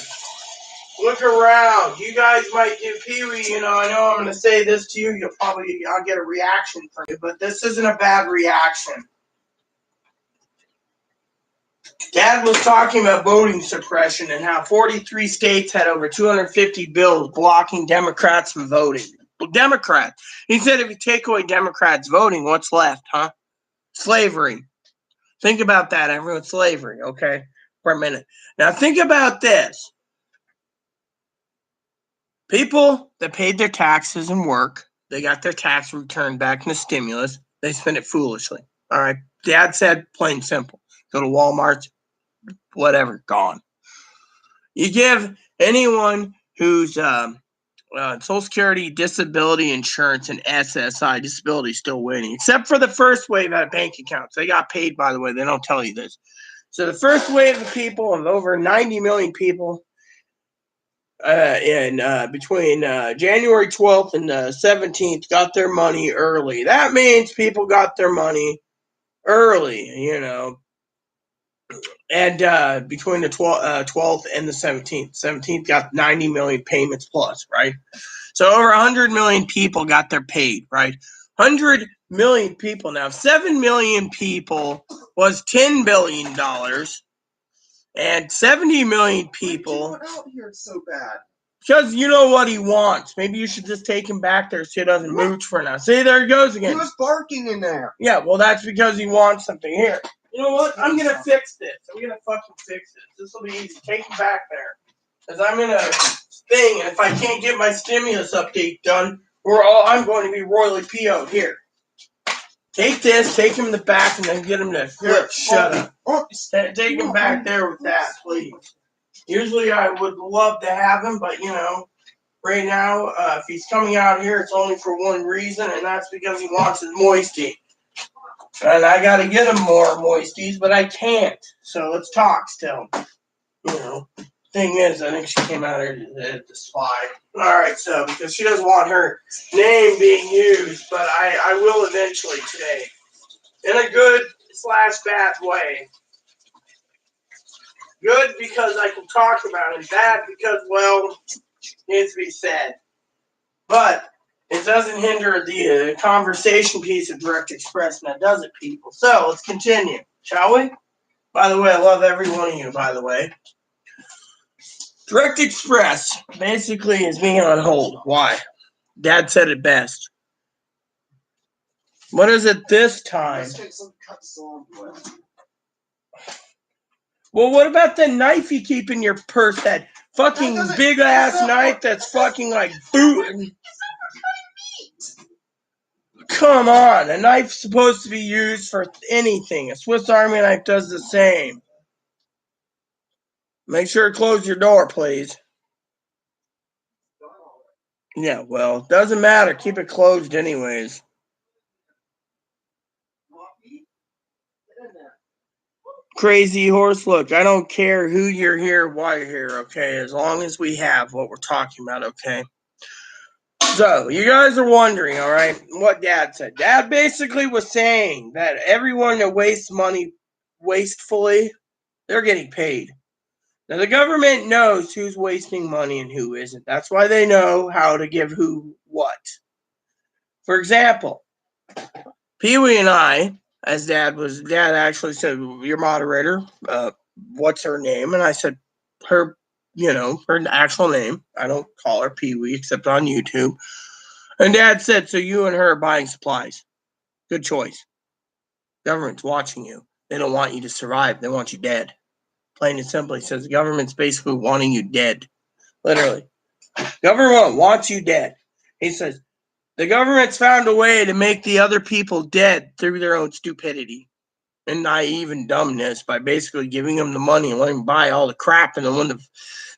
Look around. You guys might do Pee-wee. You know, I know I'm going to say this to you. I'll get a reaction from you, but this isn't a bad reaction. Dad was talking about voting suppression and how 43 states had over 250 bills blocking Democrats from voting. Democrats. He said if you take away Democrats voting, what's left, huh? Slavery. Think about that, everyone. Slavery, okay? For a minute. Now think about this. People that paid their taxes and work, they got their tax return back in the stimulus, they spent it foolishly. All right? Dad said plain simple. Go to Walmart, whatever, gone. You give anyone who's Social Security, disability insurance, and SSI, disability still waiting, except for the first wave out of bank accounts. They got paid, by the way. They don't tell you this. So the first wave of people, of over 90 million people, between January 12th and 17th, got their money early. That means people got their money early, and between the 12th and the 17th. 17th got 90 million payments plus, right? So over 100 million people got their paid, right? 100 million people. Now, 7 million people was $10 billion, and 70 million people. Why out here so bad? Because you know what he wants. Maybe you should just take him back there so he doesn't mooch for now. See, there he goes again. He was barking in there. Yeah, well, that's because he wants something. Here. You know what? I'm going to fix this. I'm going to fucking fix this. This will be easy. Take him back there. Because I'm in a thing, and if I can't get my stimulus update done, I'm going to be royally PO'd. Here. Take this, take him in the back, and then get him to shut up. Take him back there with that, please. Usually I would love to have him, but, right now, if he's coming out here, it's only for one reason, and that's because he wants his moisty. And I got to get him more moisties, but I can't. So let's talk still. Thing is, I think she came out here to spy. All right, so because she doesn't want her name being used, but I will eventually today. In a good/bad way. Good because I can talk about it. Bad because, well, needs to be said. But it doesn't hinder the conversation piece of Direct Express, now does it, people? So let's continue, shall we? By the way, I love every one of you, by the way. Direct Express basically is being on hold. Why? Dad said it best. What is it this time? Well, what about the knife you keep in your purse? That fucking big ass knife that's fucking like boot. Come on, a knife's supposed to be used for anything. A Swiss Army knife does the same. Make sure to close your door, please. Yeah, well, doesn't matter. Keep it closed anyways. Crazy horse, look, I don't care who you're here, why you're here, okay? As long as we have what we're talking about, okay? So, you guys are wondering, all right, what Dad said. Dad basically was saying that everyone that wastes money wastefully, they're getting paid. Now, the government knows who's wasting money and who isn't. That's why they know how to give who what. For example, Pee-wee and I, as Dad actually said, your moderator, what's her name? And I said, her actual name. I don't call her Pee-wee except on YouTube. And Dad said, so you and her are buying supplies. Good choice. Government's watching you. They don't want you to survive. They want you dead. Plain and simply says the government's basically wanting you dead. Literally. Government wants you dead. He says, the government's found a way to make the other people dead through their own stupidity and naive and dumbness by basically giving them the money and letting them buy all the crap, and then when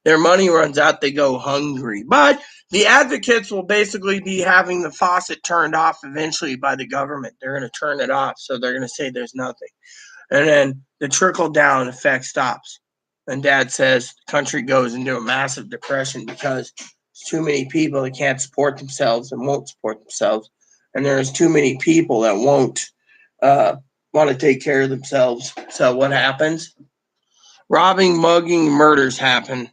their money runs out, they go hungry. But the advocates will basically be having the faucet turned off eventually by the government. They're going to turn it off, so they're going to say there's nothing. And then the trickle-down effect stops. And Dad says the country goes into a massive depression because there's too many people that can't support themselves and won't support themselves. And there's too many people that won't want to take care of themselves. So what happens? Robbing, mugging, murders happen.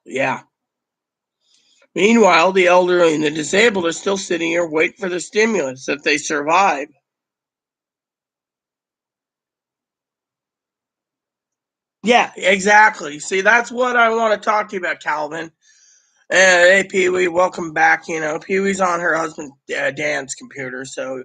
Yeah. Meanwhile, the elderly and the disabled are still sitting here waiting for the stimulus if they survive. Yeah, exactly. See, that's what I want to talk to you about, Calvin. Hey, Pee-wee, welcome back. Pee-wee's on her husband Dan's computer. So,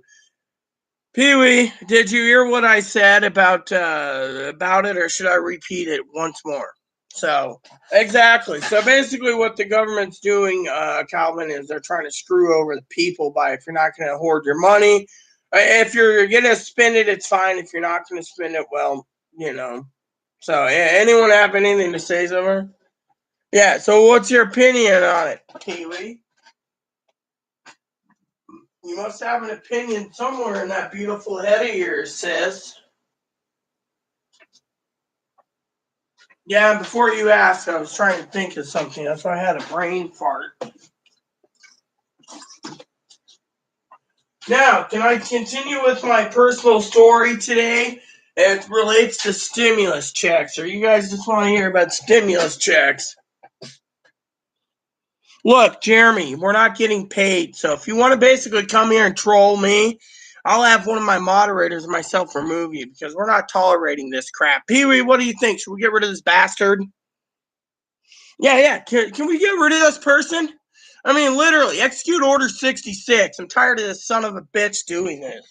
Pee-wee, did you hear what I said about it, or should I repeat it once more? So, exactly. So, basically what the government's doing, Calvin, is they're trying to screw over the people by, if you're not going to hoard your money, if you're going to spend it, it's fine. If you're not going to spend it, well, So, anyone have anything to say somewhere? Yeah, so what's your opinion on it, Pee-wee? You must have an opinion somewhere in that beautiful head of yours, sis. Yeah, before you asked, I was trying to think of something. That's why I had a brain fart. Now, can I continue with my personal story today? It relates to stimulus checks. Or you guys just want to hear about stimulus checks? Look, Jeremy, we're not getting paid. So if you want to basically come here and troll me, I'll have one of my moderators and myself remove you because we're not tolerating this crap. Pee-wee, what do you think? Should we get rid of this bastard? Yeah. Can we get rid of this person? I mean, literally, execute Order 66. I'm tired of this son of a bitch doing this.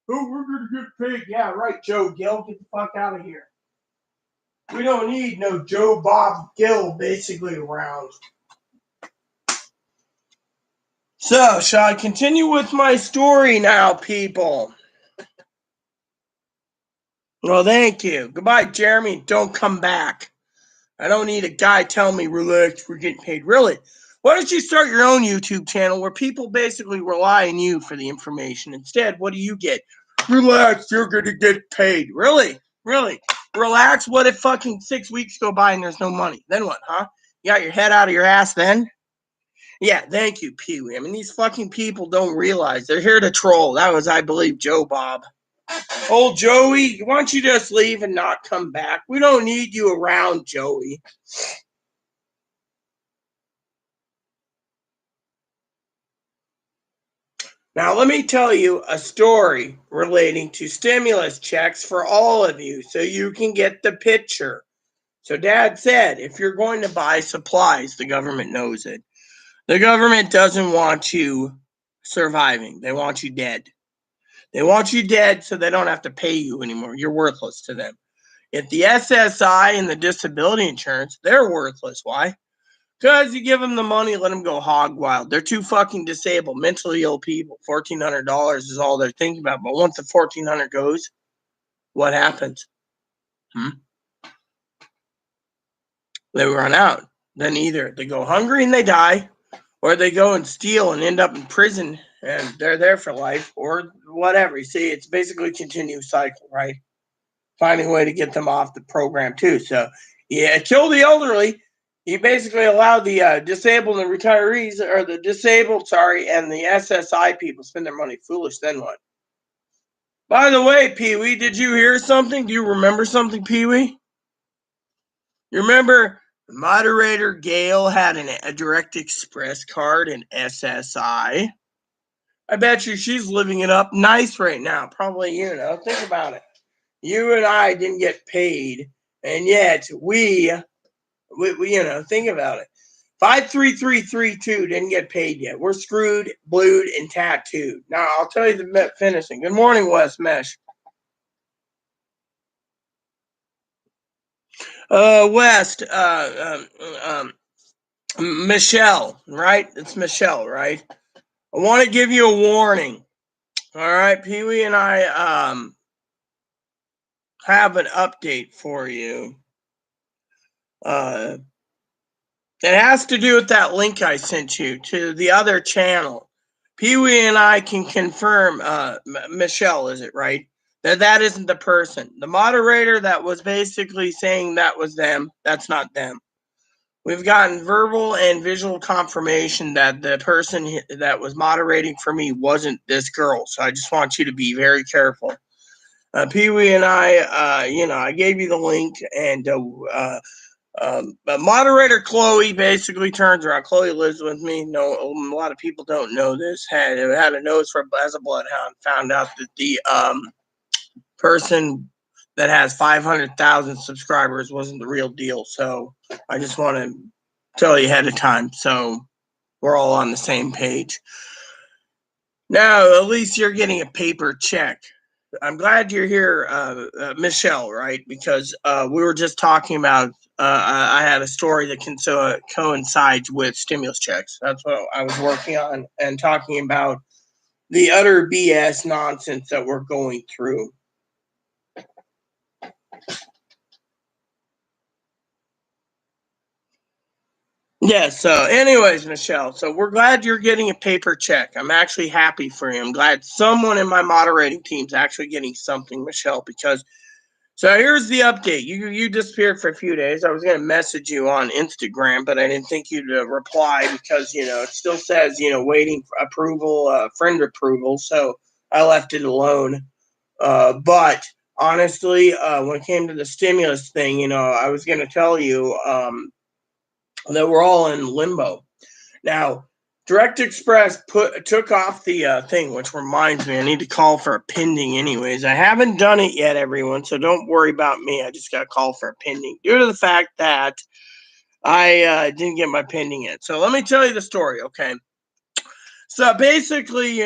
Oh, we're going to get paid. Yeah, right, Joe Gill. Get the fuck out of here. We don't need no Joe Bob Gill basically around. So, shall I continue with my story now, people? Well, thank you. Goodbye, Jeremy. Don't come back. I don't need a guy telling me, relax, we're getting paid. Really? Why don't you start your own YouTube channel where people basically rely on you for the information? Instead, what do you get? Relax, you're going to get paid. Really? Really? Relax? What if fucking 6 weeks go by and there's no money? Then what, huh? You got your head out of your ass then? Yeah, thank you, Pee-wee. I mean, these fucking people don't realize. They're here to troll. That was, I believe, Joe Bob. Old Joey, why don't you just leave and not come back? We don't need you around, Joey. Now, let me tell you a story relating to stimulus checks for all of you so you can get the picture. So Dad said, if you're going to buy supplies, the government knows it. The government doesn't want you surviving. They want you dead. They want you dead so they don't have to pay you anymore. You're worthless to them. If the SSI and the disability insurance, they're worthless. Why? Because you give them the money, let them go hog wild. They're too fucking disabled, mentally ill people. $1,400 is all they're thinking about. But once the $1,400 goes, what happens? They run out. Then either they go hungry and they die, or they go and steal and end up in prison and they're there for life, or whatever. You see, it's basically a continuous cycle, right? Finding a way to get them off the program too. So, yeah, kill the elderly. You basically allow the disabled and retirees, or the disabled, and the SSI people spend their money foolish. Then what? By the way, Pee-wee, did you hear something? Do you remember something, Pee-wee? You remember moderator Gail had a Direct Express card in SSI? I bet you she's living it up nice right now. Probably, think about it. You and I didn't get paid, and yet we think about it. 53332 didn't get paid yet. We're screwed, blued, and tattooed. Now, I'll tell you the finishing. Good morning, West Mesh. West, Michelle, right? It's Michelle, right? I want to give you a warning. All right, Pee-wee and I have an update for you. It has to do with that link I sent you to the other channel. Pee-wee and I can confirm, Michelle, is it right? That isn't the person. The moderator that was basically saying that was them, that's not them. We've gotten verbal and visual confirmation that the person that was moderating for me wasn't this girl. So I just want you to be very careful. Pee-wee and I gave you the link, and moderator Chloe basically turns around. Chloe lives with me. No, a lot of people don't know this. Had a nose for as a bloodhound. Found out that the person that has 500,000 subscribers wasn't the real deal. So I just want to tell you ahead of time, so we're all on the same page. Now, at least you're getting a paper check. I'm glad you're here, Michelle, right? Because we were just talking about, I had a story that coincides with stimulus checks. That's what I was working on, and talking about the utter BS nonsense that we're going through. Yeah, so anyways, Michelle, so we're glad you're getting a paper check. I'm actually happy for you. I'm glad someone in my moderating team's actually getting something, Michelle, because So here's the update. You disappeared for a few days. I was going to message you on Instagram, but I didn't think you'd reply because, it still says, waiting for approval, friend approval. So I left it alone. But honestly, when it came to the stimulus thing, I was going to tell you that we're all in limbo. Now, Direct Express took off the thing, which reminds me, I need to call for a pending anyways. I haven't done it yet, everyone, so don't worry about me. I just got to call for a pending due to the fact that I didn't get my pending yet. So let me tell you the story, okay? So basically,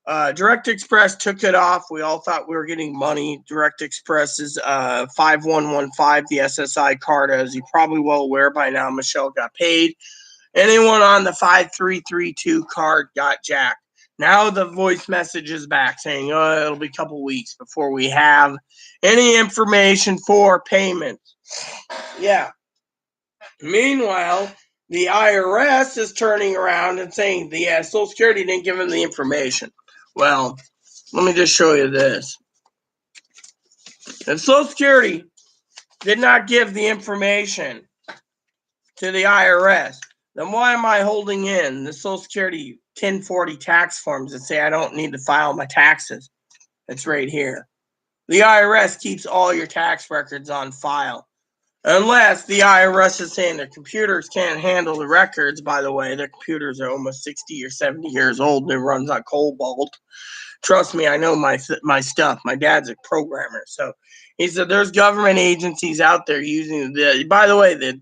Direct Express took it off. We all thought we were getting money. Direct Express's 5115, the SSI card, as you're probably well aware by now, Michelle got paid. Anyone on the 5332 card got jacked. Now the voice message is back saying, it'll be a couple weeks before we have any information for payments. Yeah. Meanwhile, the IRS is turning around and saying the Social Security didn't give them the information. Well, let me just show you this. If Social Security did not give the information to the IRS, then why am I holding in the Social Security 1040 tax forms that say I don't need to file my taxes? It's right here. The IRS keeps all your tax records on file. Unless the IRS is saying their computers can't handle the records. By the way, their computers are almost 60 or 70 years old. It runs on Cobalt. Trust me, I know my stuff. My dad's a programmer. So he said there's government agencies out there using by the way, the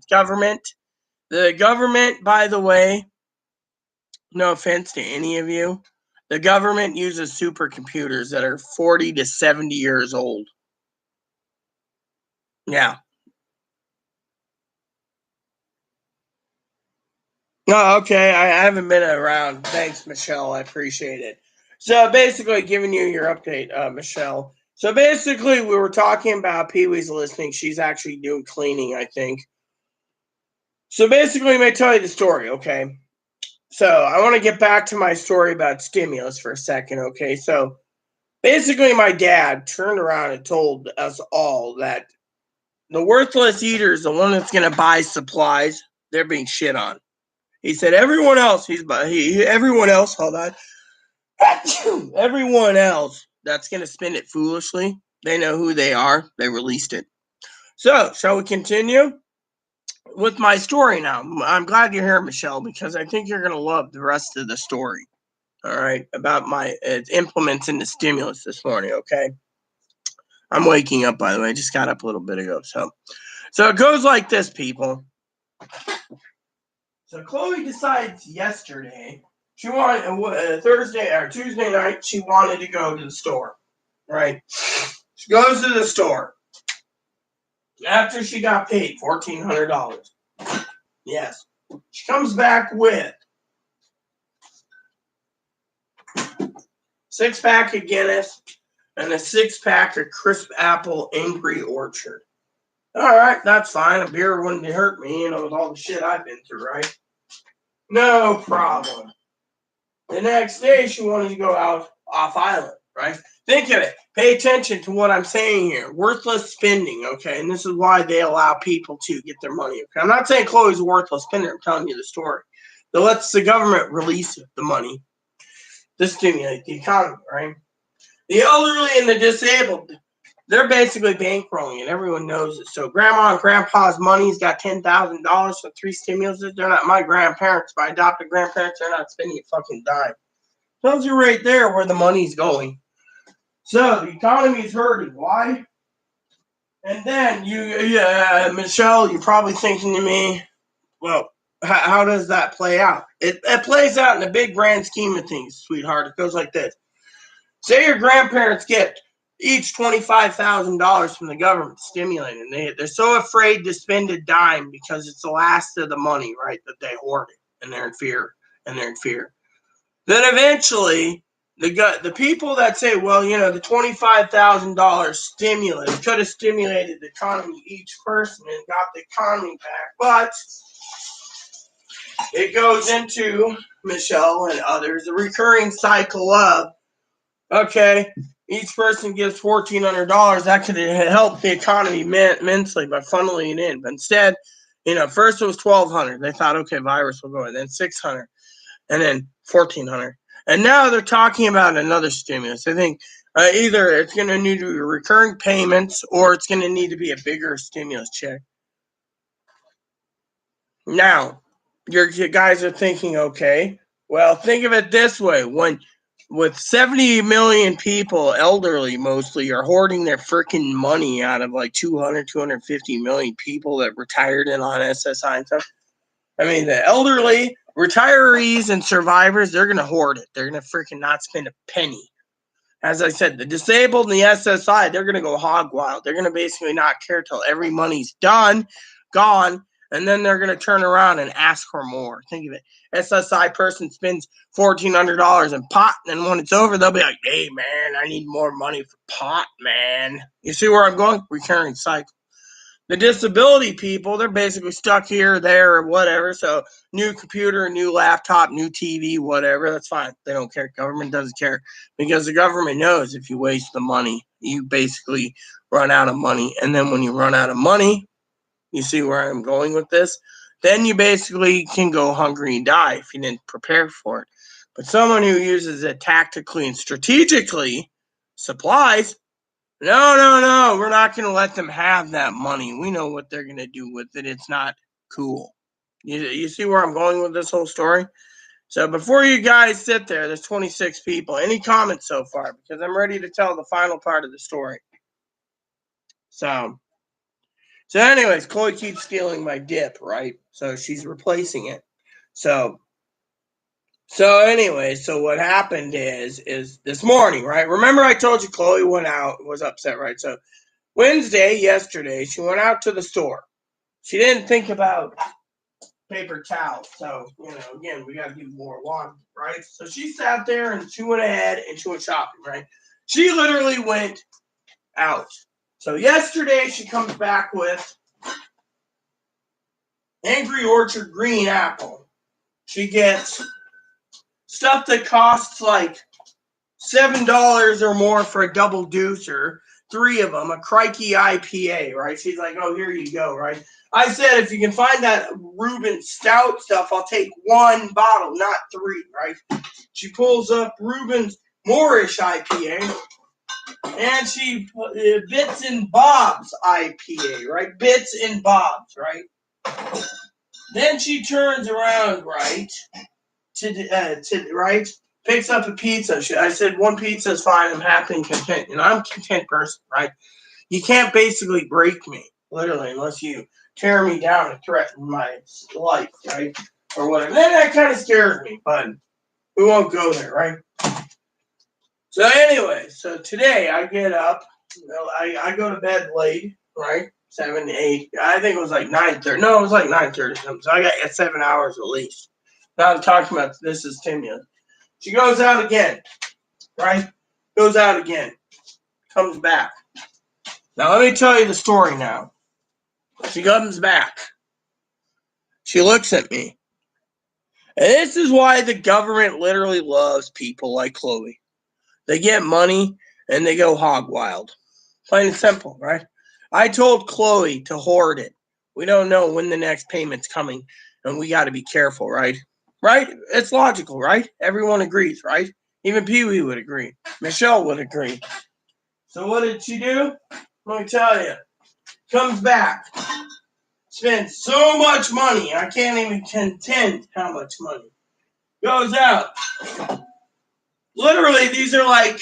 government, by the way, no offense to any of you, the government uses supercomputers that are 40 to 70 years old. Yeah. Oh, okay. I haven't been around. Thanks, Michelle. I appreciate it. So basically, giving you your update, Michelle. So basically, we were talking about Pee Wee's listening. She's actually doing cleaning, I think. So basically, let me tell you the story, okay? So I want to get back to my story about stimulus for a second, okay? So basically, my dad turned around and told us all that the worthless eaters, the one that's going to buy supplies, they're being shit on. He said everyone else, everyone else, hold on. Everyone else that's going to spend it foolishly, they know who they are. They released it. So, shall we continue with my story now? I'm glad you're here, Michelle, because I think you're going to love the rest of the story. All right, about my implements in the stimulus this morning, okay? I'm waking up, by the way. I just got up a little bit ago. So it goes like this, people. So Chloe decides yesterday she wanted Thursday or Tuesday night. She wanted to go to the store, right? She goes to the store after she got paid $1,400. Yes, she comes back with 6-pack of Guinness and a 6-pack of Crisp Apple Angry Orchard. All right, that's fine. A beer wouldn't hurt me, with all the shit I've been through, right? No problem. The next day, she wanted to go out off island, right? Think of it. Pay attention to what I'm saying here. Worthless spending, okay? And this is why they allow people to get their money, okay? I'm not saying Chloe's a worthless spender. I'm telling you the story. That lets the government release the money to stimulate the economy, right? The elderly and the disabled, they're basically bankrolling it. Everyone knows it. So grandma and grandpa's money's got $10,000 for 3 stimuluses. They're not my grandparents. My adopted grandparents, they're not spending a fucking dime. Tells you right there where the money's going. So the economy's hurting. Why? And then Michelle, you're probably thinking to me, well, how does that play out? It plays out in the big grand scheme of things, sweetheart. It goes like this. Say your grandparents get each $25,000 from the government stimulating. They're so afraid to spend a dime because it's the last of the money, right, that they hoard it, and they're in fear, Then eventually, the people that say, well, the $25,000 stimulus could have stimulated the economy, each person, and got the economy back, but it goes into, Michelle and others, the recurring cycle of, okay, each person gives $1,400. That could help the economy immensely by funneling it in. But instead, first it was $1,200. They thought, okay, virus will go in. Then $600, and then $1,400. And now they're talking about another stimulus. I think either it's going to need to be recurring payments or it's going to need to be a bigger stimulus check. Now, your guys are thinking, okay, well, think of it this way. With 70 million people, elderly mostly, are hoarding their freaking money out of like 250 million people that retired in on SSI and stuff. I mean, the elderly, retirees, and survivors, they're going to hoard it. They're going to freaking not spend a penny. As I said, the disabled and the SSI, they're going to go hog wild. They're going to basically not care till every money's gone, and then they're going to turn around and ask for more. Think of it. SSI person spends $1,400 in pot, and then when it's over, they'll be like, hey, man, I need more money for pot, man. You see where I'm going? Recurring cycle. The disability people, they're basically stuck here, there, or whatever. So new computer, new laptop, new TV, whatever. That's fine. They don't care. Government doesn't care because the government knows if you waste the money, you basically run out of money. And then when you run out of money, you see where I'm going with this? Then you basically can go hungry and die if you didn't prepare for it. But someone who uses it tactically and strategically, supplies, no, we're not going to let them have that money. We know what they're going to do with it. It's not cool. You see where I'm going with this whole story? So before you guys sit there, there's 26 people. Any comments so far? Because I'm ready to tell the final part of the story. So anyways, Chloe keeps stealing my dip, right? So she's replacing it. So anyways, so what happened is this morning, right? Remember I told you Chloe went out, was upset, right? So yesterday, she went out to the store. She didn't think about paper towels. So, again, we got to do more laundry, right? So she sat there and she went ahead and she went shopping, right? She literally went out. So yesterday, she comes back with Angry Orchard green apple. She gets stuff that costs like $7 or more for a double deucer. 3 of them, a Crikey IPA, right? She's like, oh, here you go, right? I said, if you can find that Reuben Stout stuff, I'll take 1 bottle, not 3, right? She pulls up Reuben's Moorish IPA, and she Bits and Bob's IPA, right? Bits and Bob's, right? Then she turns around, right, right? Picks up a pizza. I said, 1 pizza is fine. I'm happy and content. And I'm a content person, right? You can't basically break me, literally, unless you tear me down and threaten my life, right? Or whatever. Then that kind of scares me, but we won't go there, right? So anyway, so today I get up. I go to bed late, right? 7, 8. I think it was like 9:30. No, it was like 9:30 something. So I got 7 hours at least. Now I'm talking about this is Timia. She goes out again, right? Goes out again. Comes back. Now, let me tell you the story now. She comes back. She looks at me. And this is why the government literally loves people like Chloe. They get money and they go hog wild. Plain and simple, right? I told Chloe to hoard it. We don't know when the next payment's coming, and we got to be careful, right? Right? It's logical, right? Everyone agrees, right? Even Pee-wee would agree. Michelle would agree. So what did she do? Let me tell you. Comes back. Spends so much money. I can't even contend how much money. Goes out. Literally, these are like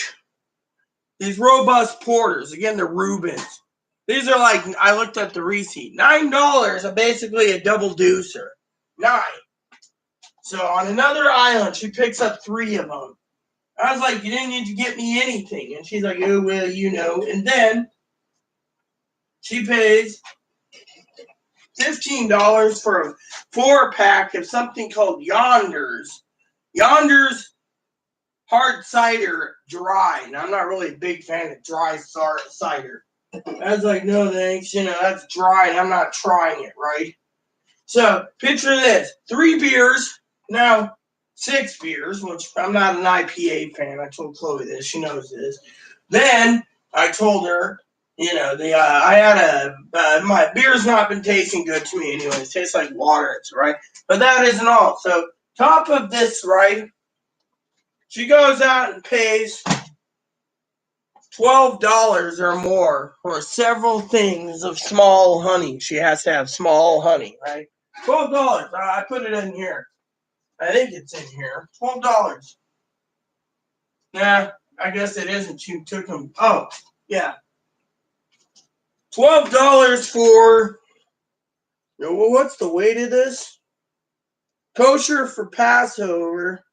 these robust porters. Again, they're Reubens. These are like, I looked at the receipt. $9 are basically a double deucer. 9. So on another island, she picks up 3 of them. I was like, you didn't need to get me anything. And she's like, oh, well, And then she pays $15 for a 4-pack of something called Yonder's. Yonder's hard cider dry. Now, I'm not really a big fan of dry cider. I was like, no thanks. That's dry and I'm not trying it, right? So, picture this. 3 beers. Now, 6 beers, which I'm not an IPA fan. I told Chloe this. She knows this. Then I told her, I had my beer's not been tasting good to me anyway. It tastes like water, right? But that isn't all. So top of this, right? She goes out and pays $12 or more for several things of small honey. She has to have small honey, right? $12. I put it in here. I think it's in here. $12. Nah, I guess it isn't. You took them. Oh, yeah. $12 for. Well, what's the weight of this? Kosher for Passover.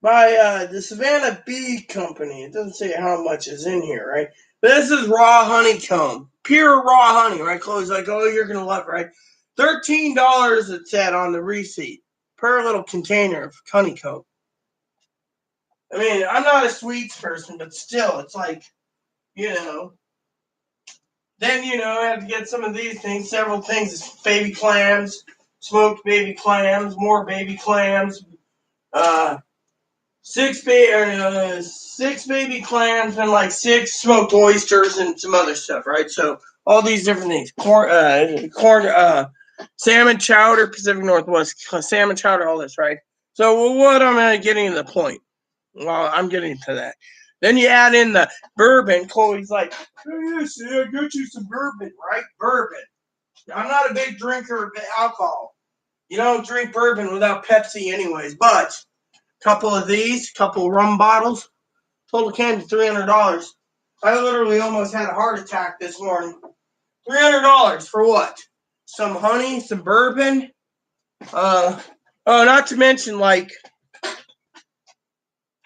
By the Savannah Bee Company. It doesn't say how much is in here, right? But this is raw honeycomb. Pure raw honey, right? Chloe's like, oh, you're going to love it, right? $13 it said on the receipt per little container of honeycomb. I mean, I'm not a sweets person, but still, it's like, Then, I have to get some of these things, several things. Baby clams, smoked baby clams, more baby clams, six baby clams, and like 6 smoked oysters and some other stuff, right? So all these different things. Salmon chowder, Pacific Northwest, salmon chowder, all this, right? So what am I getting to the point? Well, I'm getting to that. Then you add in the bourbon. Chloe's like, oh, yes, I got you some bourbon, right? Bourbon. I'm not a big drinker of alcohol. You don't drink bourbon without Pepsi anyways, but a couple of these, couple rum bottles, total came to $300. I literally almost had a heart attack this morning. $300 for what? Some honey, some bourbon. Not to mention, like,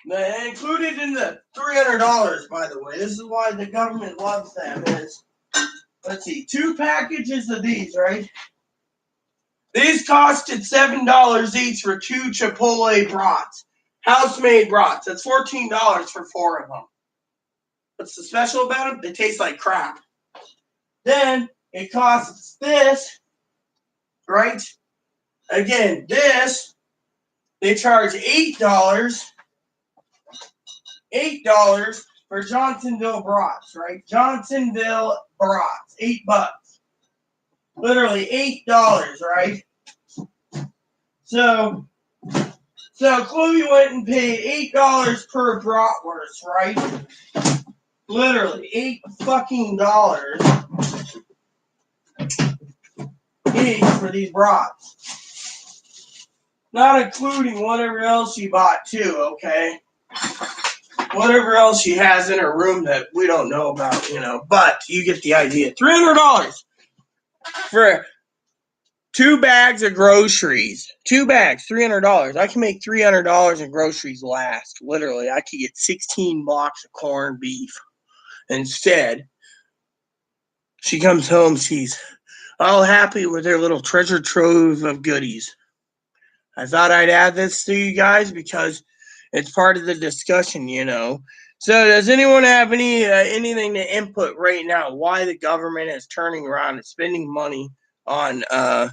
included in the $300, by the way, this is why the government loves them, is, let's see, 2 packages of these, right? These costed $7 each for 2 Chipotle brats. House-made brats. That's $14 for 4 of them. What's the special about them? They taste like crap. Then, it costs this, right? Again, this, they charge $8 for Johnsonville brats, right? Johnsonville brats, $8. Literally $8, right? So Chloe went and paid $8 per bratwurst, right? Literally $8 each for these brats. Not including whatever else she bought too, okay? Whatever else she has in her room that we don't know about, but you get the idea. $300 for 2 bags of groceries. 2 bags, $300. I can make $300 in groceries last. Literally, I could get 16 blocks of corned beef. Instead, she comes home, she's all happy with her little treasure trove of goodies. I thought I'd add this to you guys because it's part of the discussion, So does anyone have anything to input right now? Why the government is turning around and spending money on, why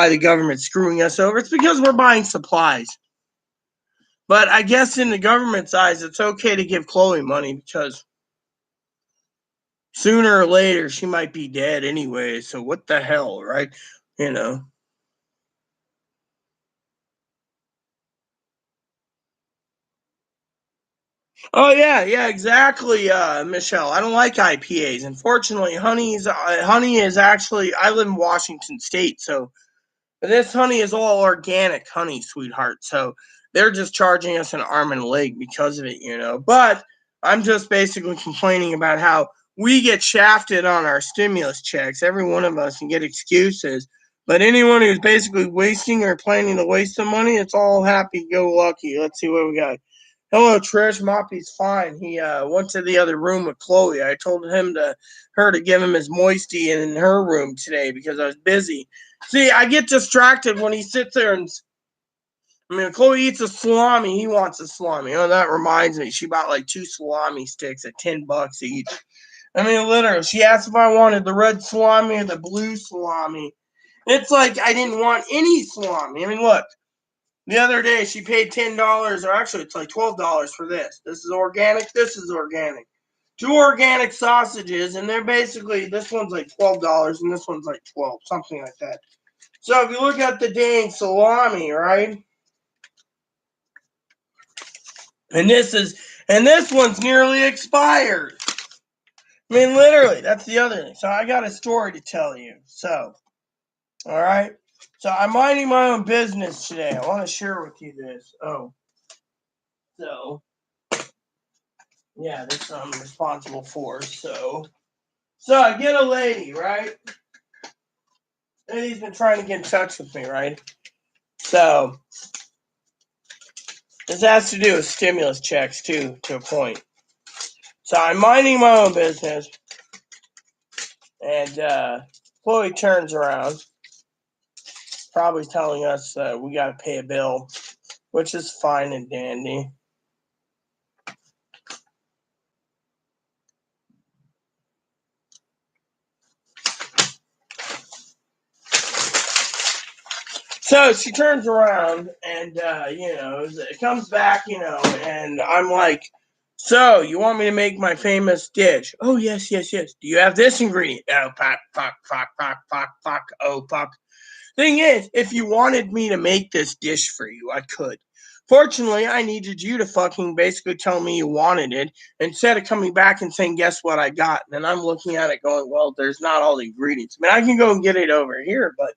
the government's screwing us over? It's because we're buying supplies. But I guess in the government's eyes, it's okay to give Chloe money because sooner or later she might be dead anyway. So what the hell, right? Oh yeah, exactly, Michelle. I don't like IPAs. Unfortunately, honey is actually. I live in Washington State, so this honey is all organic honey, sweetheart. So they're just charging us an arm and a leg because of it, But I'm just basically complaining about how we get shafted on our stimulus checks, every one of us, and get excuses. But anyone who's basically wasting or planning to waste some money, it's all happy-go-lucky. Let's see what we got. Hello, Trish. Moppy's fine. He went to the other room with Chloe. I told her to give him his moisty in her room today because I was busy. See, I get distracted when he sits there and, Chloe eats a salami. He wants a salami. Oh, that reminds me. She bought like 2 salami sticks at $10 each. Literally, she asked if I wanted the red salami or the blue salami. It's like I didn't want any salami. Look. The other day, she paid $10, or actually, it's like $12 for this. This is organic. This is organic. 2 organic sausages, and they're basically, this one's like $12, and this one's like $12, something like that. So if you look at the dang salami, right? And this one's nearly expired. I mean, literally, that's the other thing. So I got a story to tell you. So, all right. So I'm minding my own business today. I want to share with you this. Oh, so yeah, this I'm responsible for. So I get a lady, right? Lady's been trying to get in touch with me, right? So this has to do with stimulus checks too, to a point. So I'm minding my own business, and Chloe turns around, probably telling us we got to pay a bill, which is fine and dandy. So she turns around and, it comes back, and I'm like, so you want me to make my famous dish? Oh, yes. Do you have this ingredient? Oh, fuck. Oh, fuck. Thing is, if you wanted me to make this dish for you, I could. Fortunately, I needed you to fucking basically tell me you wanted it instead of coming back and saying, guess what I got? And I'm looking at it going, well, there's not all the ingredients. I mean, I can go and get it over here, but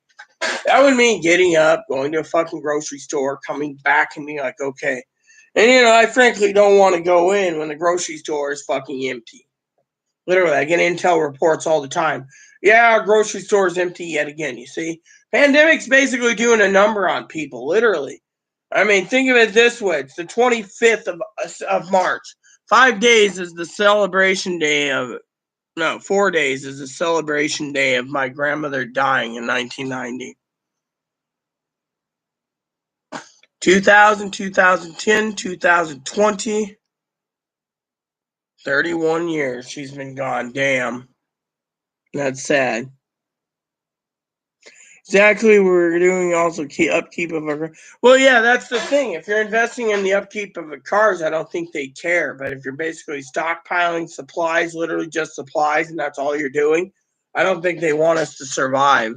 that would mean getting up, going to a fucking grocery store, coming back and being like, okay. And, I frankly don't want to go in when the grocery store is fucking empty. Literally, I get intel reports all the time. Yeah, our grocery store is empty yet again, you see? Pandemic's basically doing a number on people, literally. I mean, think of it this way. It's the 25th of March. 5 days is the celebration day of... No, 4 days is the celebration day of my grandmother dying in 1990. 2000, 2010, 2020, 31 years she's been gone. Damn. That's sad. Exactly, we're doing also upkeep of our... Well, yeah, that's the thing. If you're investing in the upkeep of the cars, I don't think they care. But if you're basically stockpiling supplies, literally just supplies, and that's all you're doing, I don't think they want us to survive.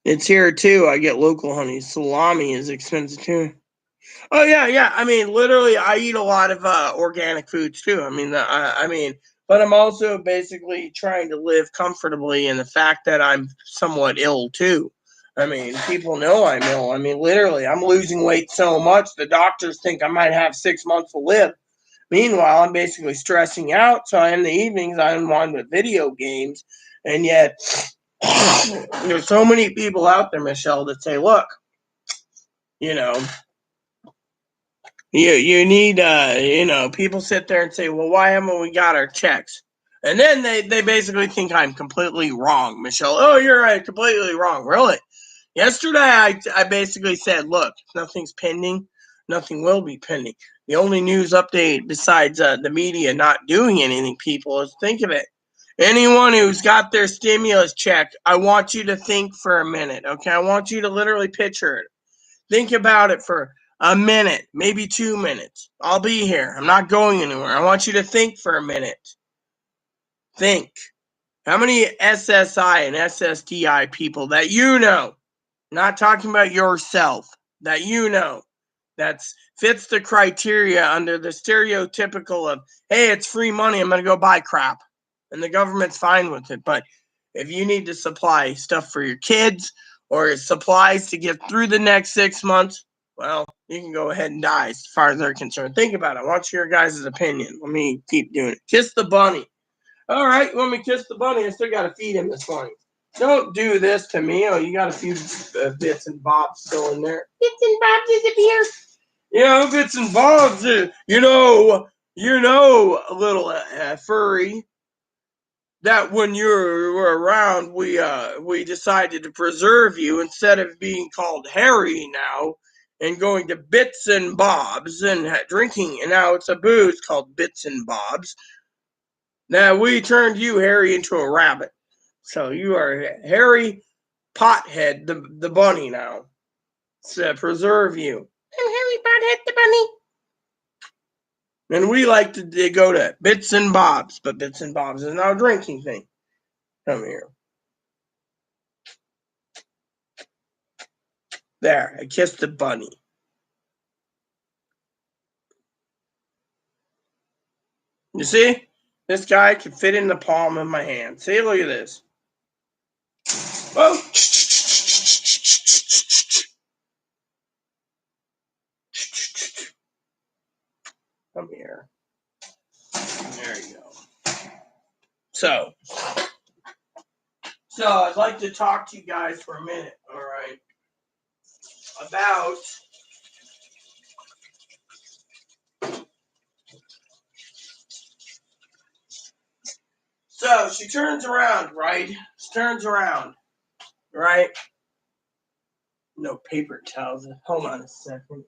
It's here, too. I get local honey. Salami is expensive, too. Oh, yeah. I mean, literally, I eat a lot of organic foods, too. But I'm also basically trying to live comfortably in the fact that I'm somewhat ill, too. I mean, people know I'm ill. I mean, literally, I'm losing weight so much, the doctors think I might have 6 months to live. Meanwhile, I'm basically stressing out, so in the evenings, I unwind with video games, and yet... there's so many people out there, Michelle, that say, look, you need, people sit there and say, well, why haven't we got our checks? And then they basically think I'm completely wrong, Michelle. Oh, you're right, completely wrong. Really? Yesterday, I basically said, look, nothing's pending. Nothing will be pending. The only news update besides the media not doing anything, people, is think of it. Anyone who's got their stimulus check, I want you to think for a minute, okay? I want you to literally picture it. Think about it for a minute, maybe 2 minutes. I'll be here. I'm not going anywhere. I want you to think for a minute. Think. How many SSI and SSDI people that you know, not talking about yourself, that you know, that fits the criteria under the stereotypical of, hey, it's free money, I'm going to go buy crap. And the government's fine with it. But if you need to supply stuff for your kids or supplies to get through the next 6 months, well, you can go ahead and die as far as they're concerned. Think about it. I want your guys' opinion. Let me keep doing it. Kiss the bunny. All right, you want me to kiss the bunny? I still got to feed him this morning. Don't do this to me. Oh, you got a few bits and bobs still in there. Bits and bobs disappear. Bits and bobs. Little furry, that when you were around, we decided to preserve you instead of being called Harry now and going to Bits and Bobs and drinking. And now it's a booze called Bits and Bobs. Now we turned you, Harry, into a rabbit. So you are Harry Pothead, the bunny now. to preserve you. I'm Harry Potter the bunny. And we like to go to Bits and Bob's, but Bits and Bob's is not a drinking thing. Come here. There, I kissed the bunny. You see? This guy can fit in the palm of my hand. See, look at this. Oh! Come here. There you go. So I'd like to talk to you guys for a minute, all right, about so she turns around, right? She turns around, right? No paper towels. Hold on a second.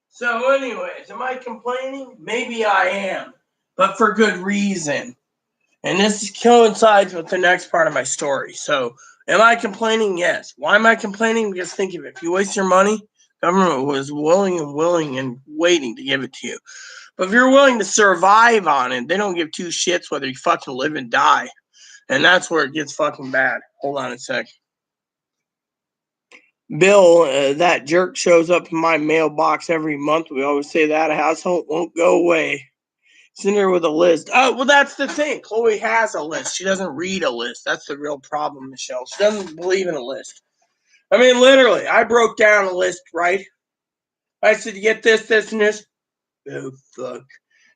So anyways, am I complaining? Maybe I am, but for good reason. And this coincides with the next part of my story. So am I complaining? Yes. Why am I complaining? Because think of it. If you waste your money, government was willing and waiting to give it to you. But if you're willing to survive on it, they don't give two shits whether you fucking live and die. And that's where it gets fucking bad. Hold on a sec. Bill, that jerk shows up in my mailbox every month. We always say that. A household won't go away. It's in there with a list. Oh, well, that's the thing. Chloe has a list. She doesn't read a list. That's the real problem, Michelle. She doesn't believe in a list. I mean, literally, I broke down a list, right? I said, you get this, this, and this. Oh, fuck.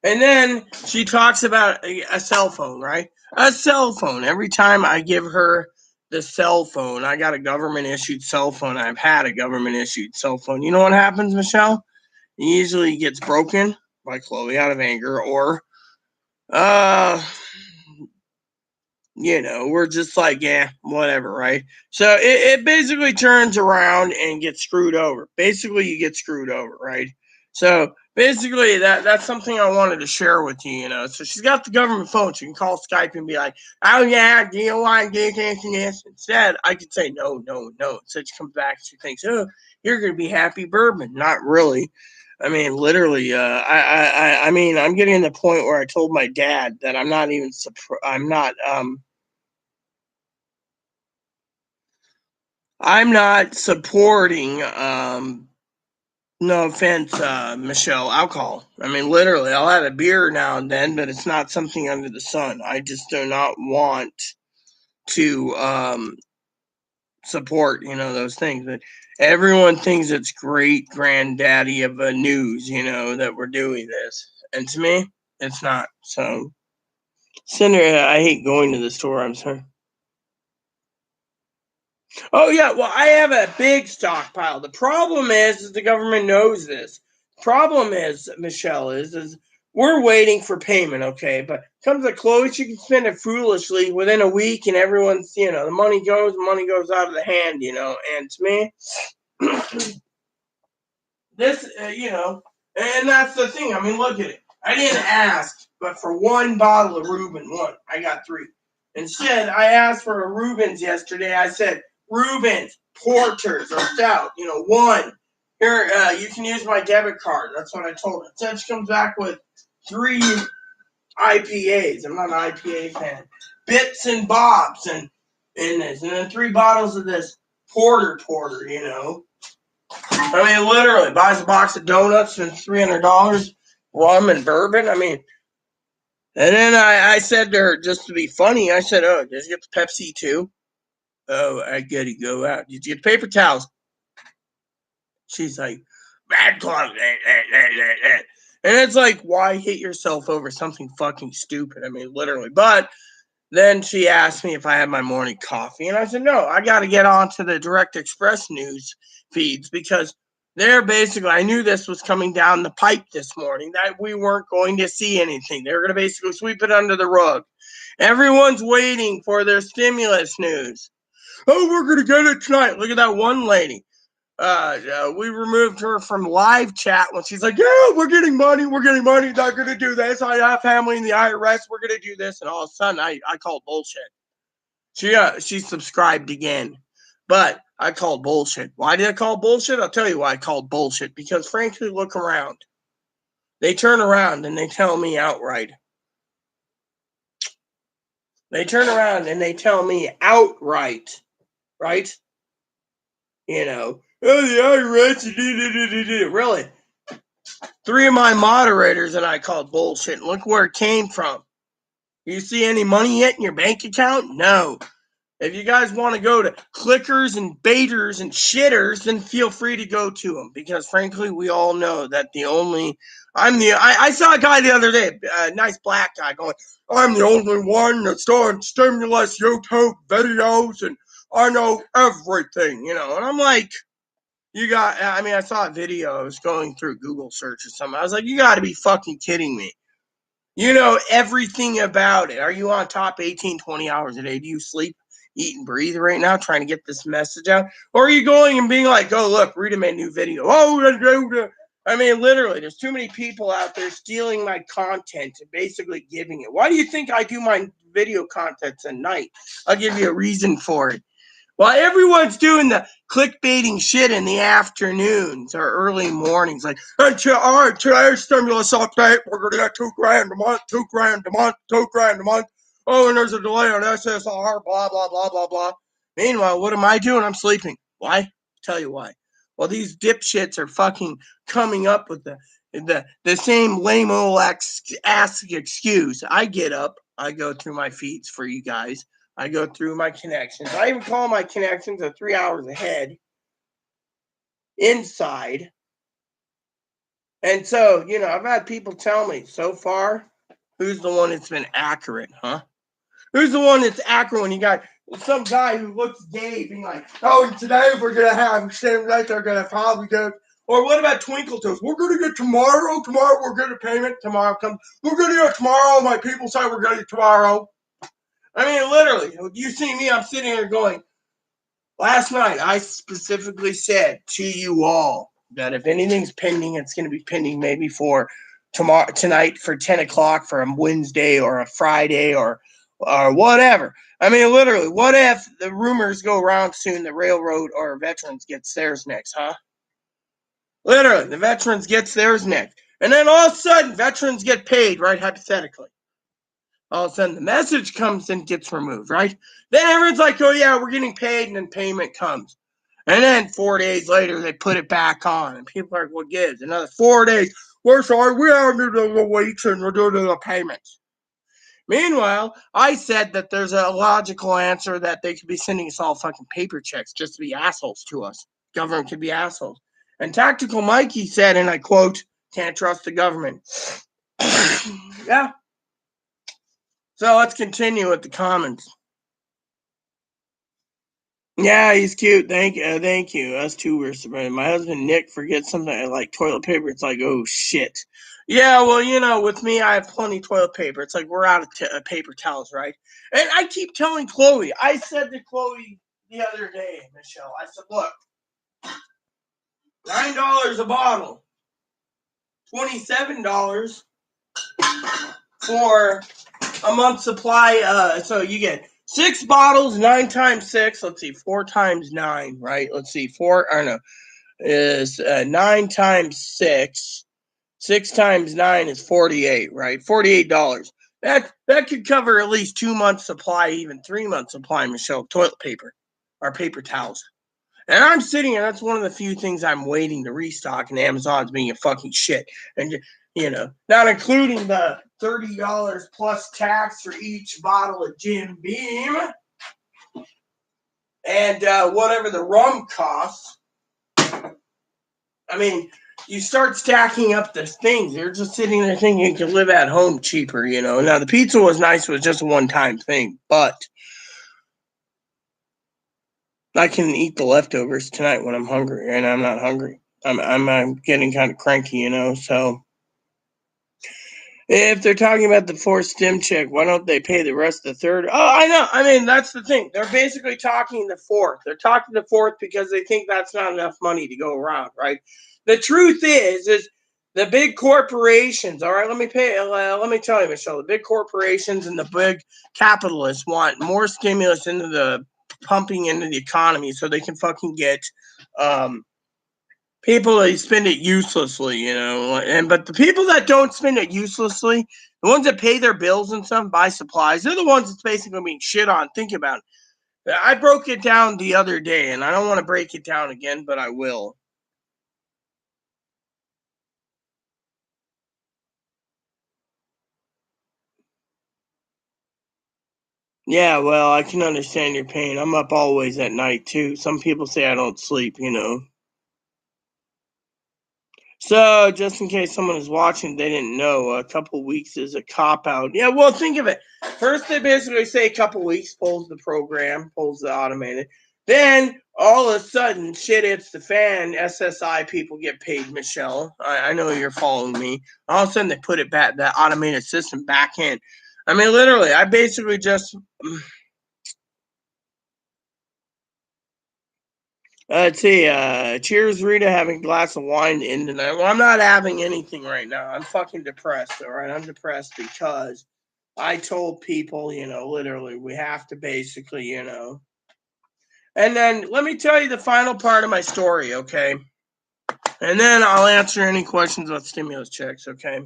And then she talks about a cell phone, right? A cell phone. Every time I give her the cell phone, I got a government-issued cell phone. I've had a government-issued cell phone. You know what happens, Michelle? It usually gets broken by Chloe out of anger, or, we're just like, yeah, whatever, right? So it basically turns around and gets screwed over. Basically, you get screwed over, right? So basically, that's something I wanted to share with you, So she's got the government phone. She can call Skype and be like, oh, yeah, do you want this, this, and this? Instead, I could say, no. Instead, she comes back, she thinks, oh, you're going to be happy bourbon. Not really. I mean, literally, I mean, I'm getting to the point where I told my dad that I'm not even, I'm not supporting, no offense, Michelle, alcohol. I mean, literally, I'll have a beer now and then, but it's not something under the sun. I just do not want to support, those things. But everyone thinks it's great granddaddy of news, that we're doing this. And to me, it's not. So, Cinder, I hate going to the store. I'm sorry. Oh, yeah. Well, I have a big stockpile. The problem is the government knows this. The problem is, Michelle, is we're waiting for payment, okay? But comes to Chloe, she can spend it foolishly within a week, and everyone's, the money goes out of the hand, And to me, this, and that's the thing. I mean, look at it. I didn't ask, but for one bottle of Reuben, I got 3. Instead, I asked for a Reuben's yesterday. I said, Reuben's, porters, or stout, 1. Here, you can use my debit card. That's what I told her. Instead, she comes back with 3 IPAs. I'm not an IPA fan. Bits and Bobs and this. And then 3 bottles of this porter, I mean, literally, buys a box of donuts and $300, rum and bourbon. I mean, and then I said to her, just to be funny, I said, oh, did you get the Pepsi too? Oh, I gotta go out. Did you get paper towels? She's like, bad clothes. And it's like, why hit yourself over something fucking stupid? I mean, literally. But then she asked me if I had my morning coffee. And I said, no, I got to get onto the Direct Express news feeds because they're basically, I knew this was coming down the pipe this morning, that we weren't going to see anything. They were going to basically sweep it under the rug. Everyone's waiting for their stimulus news. Oh, we're going to get it tonight. Look at that one lady. We removed her from live chat when she's like, yeah, we're getting money, they're going to do this, I have family in the IRS, we're going to do this, and all of a sudden, I called bullshit. She subscribed again, but I called bullshit. Why did I call bullshit? I'll tell you why I called bullshit, because frankly, look around. They turn around and they tell me outright. They turn around and they tell me outright, right? You know, oh, the IRS, really? 3 of my moderators and I called bullshit. And look where it came from. You see any money yet in your bank account? No. If you guys want to go to clickers and baiters and shitters, then feel free to go to them. Because frankly, we all know that I saw a guy the other day, a nice black guy going, I'm the only one that's doing stimulus YouTube videos and I know everything, you know. And I'm like, I saw a video. I was going through Google search or something. I was like, you got to be fucking kidding me. You know everything about it. Are you on top 18, 20 hours a day? Do you sleep, eat, and breathe right now trying to get this message out? Or are you going and being like, oh, look, Rita made a new video. I mean, literally, there's too many people out there stealing my content and basically giving it. Why do you think I do my video content at night? I'll give you a reason for it. While everyone's doing the clickbaiting shit in the afternoons or early mornings, like, all right, today's stimulus update, we're going to get $2,000 a month, $2,000 a month, $2,000 a month. Oh, and there's a delay on SSR, blah, blah, blah, blah, blah. Meanwhile, what am I doing? I'm sleeping. Why? I'll tell you why. Well, these dipshits are fucking coming up with the same lame old ass excuse. I get up, I go through my feeds for you guys. I go through my connections. I even call my connections at 3 hours ahead inside. And so, you know, I've had people tell me so far, who's the one that's been accurate, huh? Who's the one that's accurate when you got some guy who looks gay being like, oh, today we're going to have same night they're going to probably go. Or what about Twinkle Toes? We're going to get tomorrow we're going to payment. Tomorrow comes. We're going to get tomorrow. My people say we're going to get tomorrow. I mean, literally, you see me, I'm sitting here going, last night I specifically said to you all that if anything's pending, it's going to be pending maybe for tonight for 10 o'clock for a Wednesday or a Friday or whatever. I mean, literally, what if the rumors go around soon the railroad or veterans gets theirs next, huh? Literally, the veterans gets theirs next. And then all of a sudden, veterans get paid, right, hypothetically. All of a sudden the message comes and gets removed, right? Then everyone's like, oh yeah, we're getting paid, and then payment comes. And then 4 days later, they put it back on. And people are like, what gives? Another 4 days, we're sorry, we haven't done the weeks and we're doing the payments. Meanwhile, I said that there's a logical answer that they could be sending us all fucking paper checks just to be assholes to us. Government could be assholes. And Tactical Mikey said, and I quote, can't trust the government. Yeah. So let's continue with the comments. Yeah, he's cute. Thank you. Us too. We're surprised. My husband Nick forgets something like toilet paper. It's like, oh shit. Yeah, well, you know, with me, I have plenty of toilet paper. It's like we're out of paper towels, right? And I keep telling Chloe. I said to Chloe the other day, Michelle. I said, look, $9 a bottle, $27 for a month's supply. So you get 6 bottles, 9 times 6. Let's see, 4 times 9, right? Let's see, 9 times 6. 6 times 9 is 48, right? $48. That could cover at least 2 months' supply, even 3 months' supply, Michelle, toilet paper or paper towels. And I'm sitting here, that's one of the few things I'm waiting to restock, and Amazon's being a fucking shit. And, you know, not including the $30 plus tax for each bottle of Jim Beam and whatever the rum costs. I mean, you start stacking up the things. You're just sitting there thinking you can live at home cheaper, you know. Now, the pizza was nice. It was just a one-time thing, but I can eat the leftovers tonight when I'm hungry, and I'm not hungry. I'm getting kind of cranky, you know, so If they're talking about the fourth stim check, why don't they pay the rest of the third? Oh, I know. I mean, that's the thing. They're basically talking the fourth. They're talking the fourth because they think that's not enough money to go around, right? The truth is the big corporations. All right, let me tell you, Michelle. The big corporations and the big capitalists want more stimulus into the pumping into the economy so they can fucking get people that spend it uselessly, but the people that don't spend it uselessly, the ones that pay their bills and stuff, buy supplies, they're the ones that's basically being shit on. Think about it. I broke it down the other day, and I don't want to break it down again, but I will. Yeah, well, I can understand your pain. I'm up always at night, too. Some people say I don't sleep, So, just in case someone is watching, they didn't know, a couple weeks is a cop-out. Yeah, well, think of it. First, they basically say a couple weeks, pulls the program, pulls the automated. Then, all of a sudden, shit hits the fan. SSI people get paid, Michelle. I know you're following me. All of a sudden, they put it back, that automated system back in. I mean, literally, I basically just... Let's see. Cheers, Rita, having a glass of wine in tonight. Well, I'm not having anything right now. I'm fucking depressed, all right? I'm depressed because I told people, literally, we have to basically, And then let me tell you the final part of my story, okay? And then I'll answer any questions about stimulus checks, okay?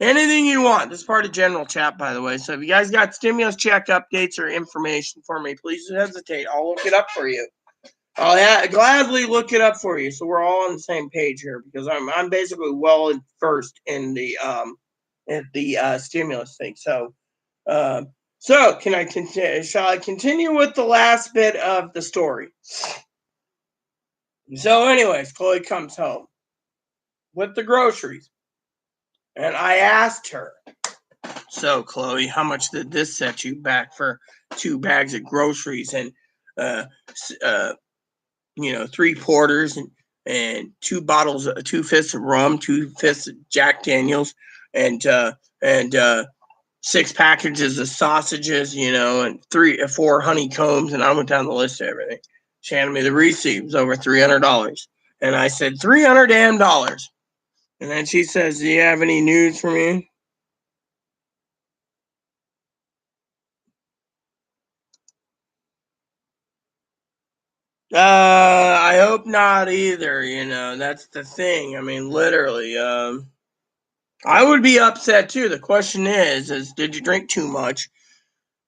Anything you want. This is part of general chat, by the way. So if you guys got stimulus check updates or information for me, please don't hesitate. I'll look it up for you. I'll gladly look it up for you, so we're all on the same page here because I'm basically well versed in the stimulus thing. So can I continue? Shall I continue with the last bit of the story? So, anyways, Chloe comes home with the groceries, and I asked her, "So, Chloe, how much did this set you back for 2 bags of groceries and 3 porters and 2 bottles, 2 fifths of rum, 2 fifths of Jack Daniels, and 6 packages of sausages, and 3 or 4 honeycombs." And I went down the list of everything. She handed me the receipt. It was over $300. And I said, $300 damn dollars. And then she says, "Do you have any news for me?" I hope not either, that's the thing. I mean, literally, I would be upset too. The question is did you drink too much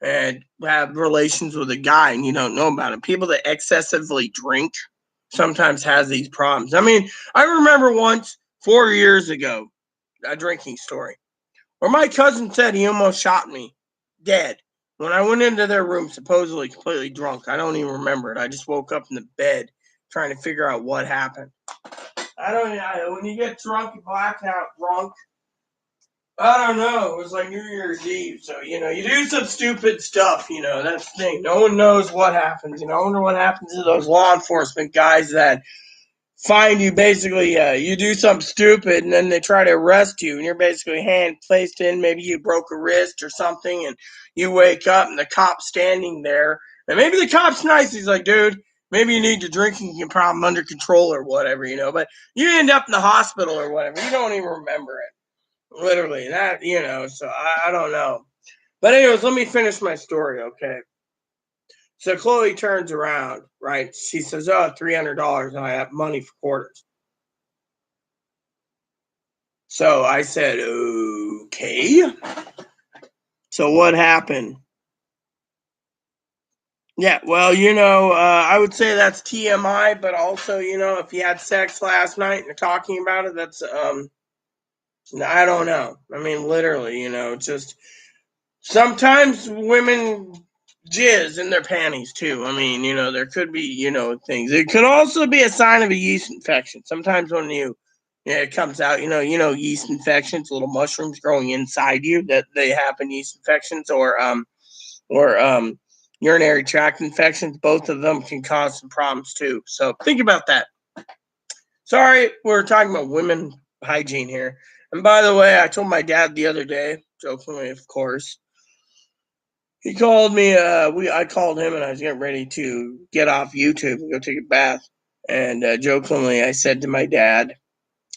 and have relations with a guy and you don't know about it? People that excessively drink sometimes has these problems. I mean, I remember once 4 years ago, a drinking story where my cousin said he almost shot me dead when I went into their room, supposedly completely drunk. I don't even remember it. I just woke up in the bed trying to figure out what happened. I don't know. When you get drunk, you black out drunk. I don't know. It was like New Year's Eve. So, you do some stupid stuff, that's the thing. No one knows what happens. I wonder what happens to those law enforcement guys that find you basically, you do something stupid and then they try to arrest you and you're basically hand placed in, maybe you broke a wrist or something and you wake up and the cop's standing there. And maybe the cop's nice. He's like, "Dude, maybe you need your drinking problem under control or whatever, but you end up in the hospital or whatever. You don't even remember it. Literally, that, so I don't know. But anyways, let me finish my story, okay? So Chloe turns around, right? She says, "Oh, $300, and I have money for quarters." So I said, "Okay. So what happened?" Yeah, well, I would say that's TMI, but also, if you had sex last night and you're talking about it, that's, I don't know. I mean, literally, just sometimes women jizz in their panties too. I mean, there could be, things. It could also be a sign of a yeast infection. Sometimes when it comes out, yeast infections, little mushrooms growing inside you that they happen, yeast infections or urinary tract infections. Both of them can cause some problems too. So think about that. Sorry, we're talking about women hygiene here. And by the way, I told my dad the other day, jokingly, of course. He called me. I called him, and I was getting ready to get off YouTube and go take a bath. And jokingly, I said to my dad,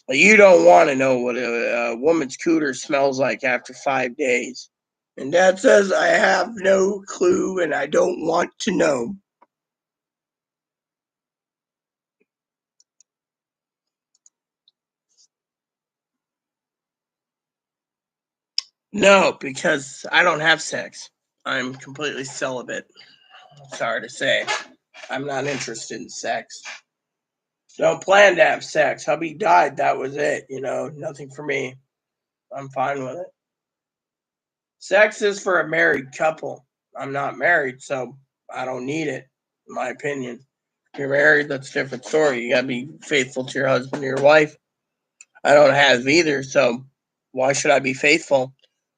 "You don't want to know what a woman's cooter smells like after 5 days." And Dad says, "I have no clue, and I don't want to know." No, because I don't have sex. I'm completely celibate. Sorry to say. I'm not interested in sex. Don't plan to have sex. Hubby died. That was it. Nothing for me. I'm fine with it. Sex is for a married couple. I'm not married, so I don't need it, in my opinion. If you're married, that's a different story. You gotta be faithful to your husband or your wife. I don't have either, so why should I be faithful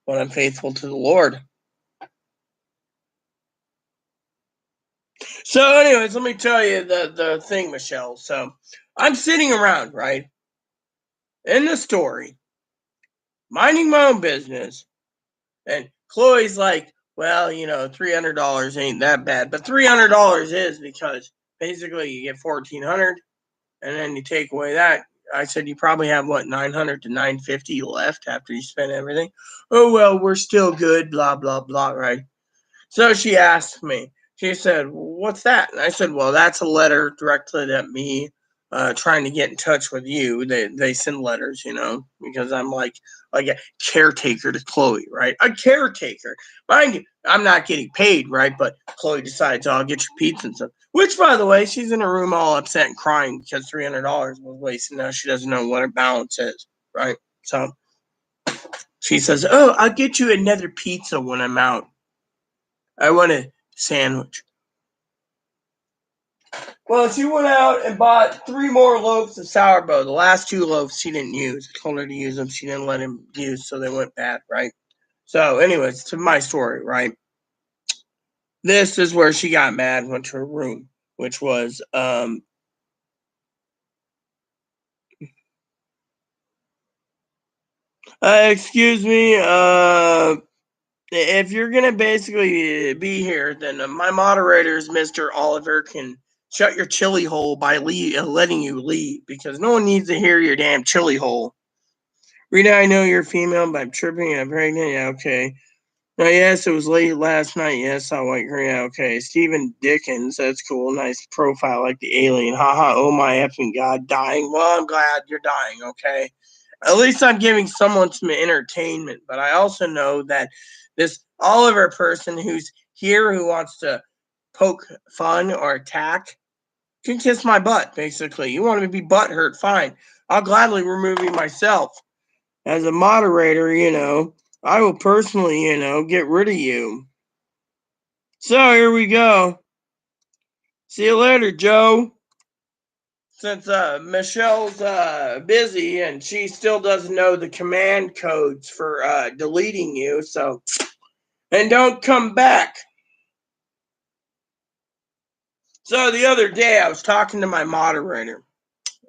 when I'm faithful to the Lord? So, anyways, let me tell you the thing, Michelle. So, I'm sitting around, right, in the story, minding my own business, and Chloe's like, well, $300 ain't that bad, but $300 is because basically you get $1,400, and then you take away that. I said you probably have what, 900 to 950 left after you spend everything. Oh well, we're still good. Blah blah blah. Right. So she asked me. She said, "What's that?" And I said, "Well, that's a letter directed at me, trying to get in touch with you. They send letters, because I'm like a caretaker to Chloe, right? A caretaker. Mind you, I'm not getting paid, right? But Chloe decides, I'll get your pizza and stuff. Which, by the way, she's in her room all upset and crying because $300 was wasted. Now she doesn't know what her balance is, right? So she says, "Oh, I'll get you another pizza when I'm out. I want a sandwich." Well, she went out and bought 3 more loaves of sourdough. The last 2 loaves she didn't use. I told her to use them. She didn't let him use, so they went bad, right? So, anyways, to my story, right? This is where she got mad, went to her room, which was, excuse me, if you're going to basically be here, then my moderators, Mr. Oliver, can shut your chili hole by letting you leave, because no one needs to hear your damn chili hole. Rita, I know you're female, but I'm tripping. I'm pregnant. Yeah, okay. No, yes, it was late last night. Yes, I white green. Yeah, okay. Stephen Dickens. That's cool. Nice profile, like the alien. Haha. Oh my effing god, dying. Well, I'm glad you're dying. Okay. At least I'm giving someone some entertainment. But I also know that this Oliver person who's here, who wants to poke fun or attack, can kiss my butt. Basically, you want me to be butthurt? Fine. I'll gladly remove you myself. As a moderator, I will personally, get rid of you. So here we go. See you later, Joe. Since Michelle's busy and she still doesn't know the command codes for deleting you, so, and don't come back. So the other day I was talking to my moderator.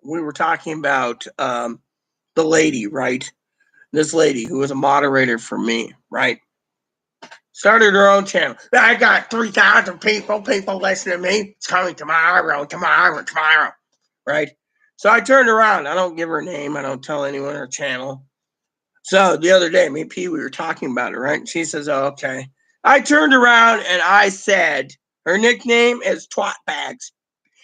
We were talking about the lady, right? This lady who was a moderator for me, right? Started her own channel. I got 3,000 people listening to me. It's coming tomorrow, right? So I turned around. I don't give her a name. I don't tell anyone her channel. So the other day, me and P, we were talking about it, right? And she says, "Oh, okay." I turned around and I said, her nickname is Twat Bags.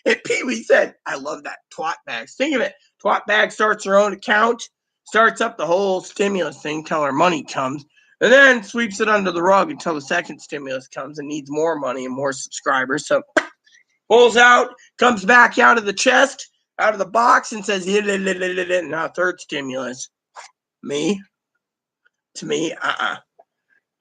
And Pee Wee said, "I love that, Twat Bags." Think of it. Twat Bags starts her own account, starts up the whole stimulus thing till her money comes, and then sweeps it under the rug until the second stimulus comes and needs more money and more subscribers. So pulls out, comes back out of the chest, out of the box, and says, "Now third stimulus." Me? To me,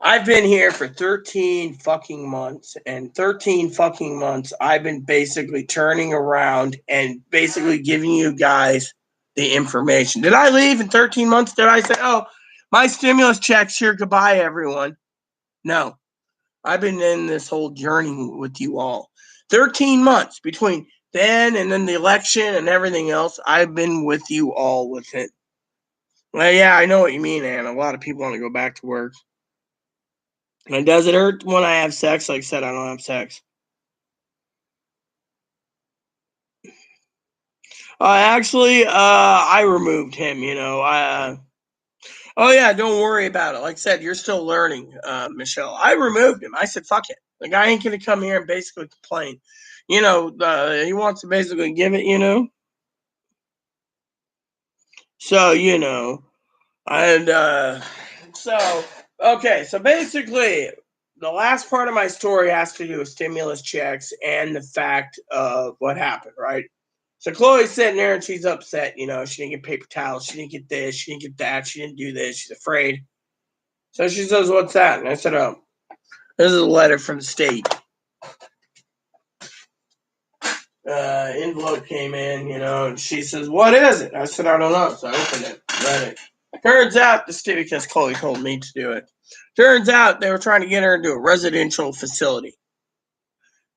I've been here for 13 fucking months, and 13 fucking months I've been basically turning around and basically giving you guys the information. Did I leave in 13 months? Did I say, "Oh, my stimulus check's here, goodbye, everyone"? No. I've been in this whole journey with you all. 13 months between then and then the election and everything else. I've been with you all with it. Well, yeah, I know what you mean, Ann. A lot of people want to go back to work. And does it hurt when I have sex? Like I said, I don't have sex. Actually, I removed him, oh, yeah, don't worry about it. Like I said, you're still learning, Michelle. I removed him. I said, fuck it. The guy ain't going to come here and basically complain. He wants to basically give it. So, and okay, so basically, the last part of my story has to do with stimulus checks and the fact of what happened, right? So Chloe's sitting there and she's upset, she didn't get paper towels, she didn't get this, she didn't get that, she didn't do this, she's afraid. So she says, "What's that?" And I said, "Oh, this is a letter from the state." Envelope came in, and she says, "What is it?" I said, "I don't know." So I opened it, read it. Turns out the state, because Chloe told me to do it. Turns out they were trying to get her into a residential facility.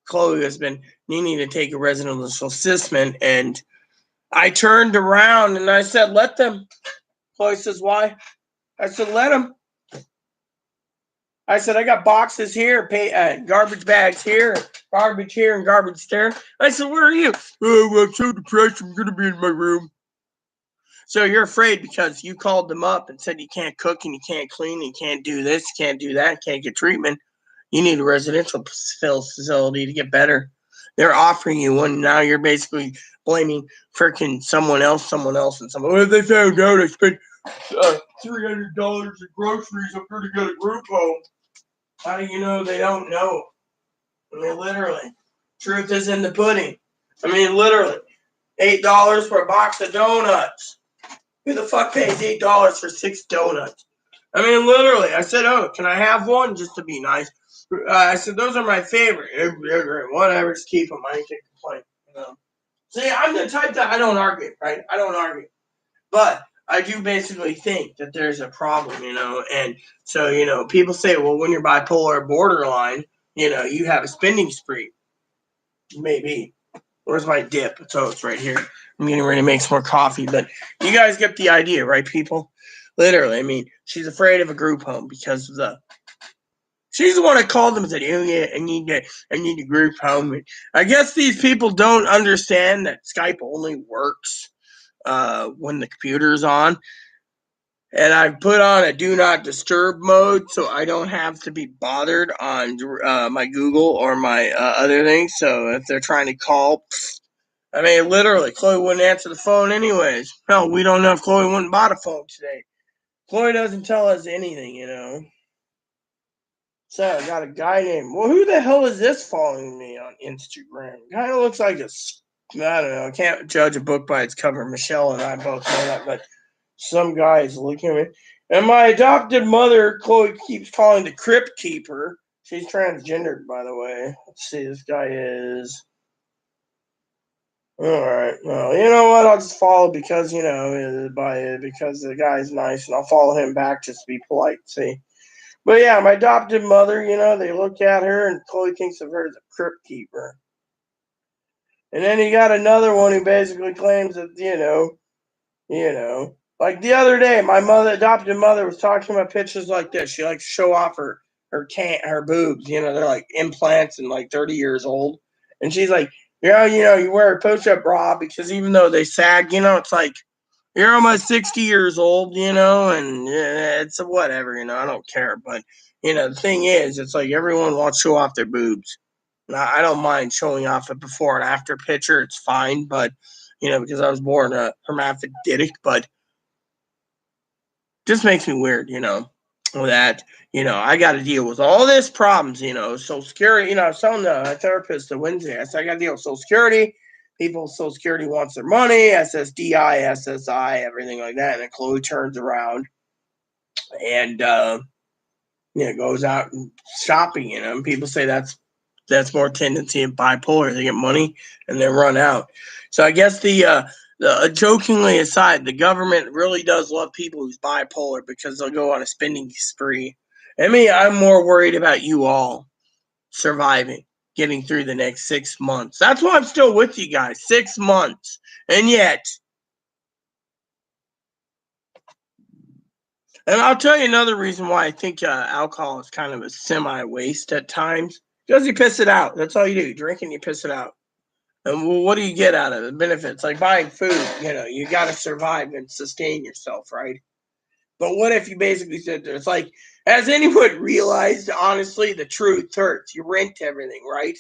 Chloe has been needing to take a residential assessment, and I turned around and I said, "Let them." Chloe says, "Why?" I said, "Let them." I said, "I got boxes here, garbage bags here, garbage here, and garbage there." I said, "Where are you?" "Oh, I'm so depressed, I'm going to be in my room." So you're afraid because you called them up and said you can't cook and you can't clean and you can't do this, you can't do that, can't get treatment. You need a residential facility to get better. They're offering you one. Now you're basically blaming freaking someone else, and someone. Well, they found out I spent $300 in groceries. I'm going to get a group home. How do you know they don't know? I mean, literally. Truth is in the pudding. I mean, literally. $8 for a box of donuts. Who the fuck pays $8 for 6 donuts? I mean, literally. I said, "Oh, can I have one?" Just to be nice. I said, "Those are my favorite." Whatever, just keep them. I ain't gonna complain. See, I'm the type that I don't argue, right? I don't argue. But I do basically think that there's a problem, and so, people say, well, when you're bipolar or borderline, you have a spending spree. Maybe. Where's my dip? So it's right here. I'm getting ready to make some more coffee, but you guys get the idea, right, people? Literally, I mean, she's afraid of a group home because of she's the one that called them and said, "Oh yeah, I need a group home." And I guess these people don't understand that Skype only works when the computer's on. And I put on a do not disturb mode so I don't have to be bothered on my Google or my other things. So if they're trying to call, I mean, literally, Chloe wouldn't answer the phone anyways. Hell, we don't know if Chloe wouldn't bought a phone today. Chloe doesn't tell us anything. So I got a guy named, well, who the hell is this following me on Instagram? Kind of looks like I don't know. I can't judge a book by its cover. Michelle and I both know that, but some guy is looking at me. And my adopted mother, Chloe, keeps calling the Crypt Keeper. She's transgendered, by the way. Let's see, this guy is. All right. Well, you know what? I'll just follow because because the guy's nice, and I'll follow him back just to be polite. See. But yeah, my adopted mother, they look at her, and Chloe thinks of her as a Crypt Keeper. And then you got another one who basically claims that like the other day, my adopted mother was talking about pictures like this. She likes to show off her boobs. They're like implants and like 30 years old. And she's like, you wear a push-up bra because even though they sag, it's like you're almost 60 years old, and it's whatever, I don't care. But the thing is, it's like everyone wants to show off their boobs. Now, I don't mind showing off a before and after picture. It's fine, but because I was born hermaphroditic, but just makes me weird, that, I got to deal with all this problems, Social Security, I was telling the therapist the Wednesday, I said, I got to deal with Social Security. People with Social Security wants their money, SSDI, SSI, everything like that. And then Chloe turns around and, goes out and shopping, and people say that's more tendency of bipolar. They get money and then run out. So I guess jokingly aside, the government really does love people who's bipolar because they'll go on a spending spree. I'm more worried about you all surviving, getting through the next 6 months. That's why I'm still with you guys. 6 months. And yet, And I'll tell you another reason why I think alcohol is kind of a semi-waste at times. Because you piss it out. That's all you do. You drink and you piss it out. And what do you get out of it? Benefits. Like buying food, you got to survive and sustain yourself, right? But what if you basically said it's like, has anyone realized, honestly, the truth hurts? You rent everything, right?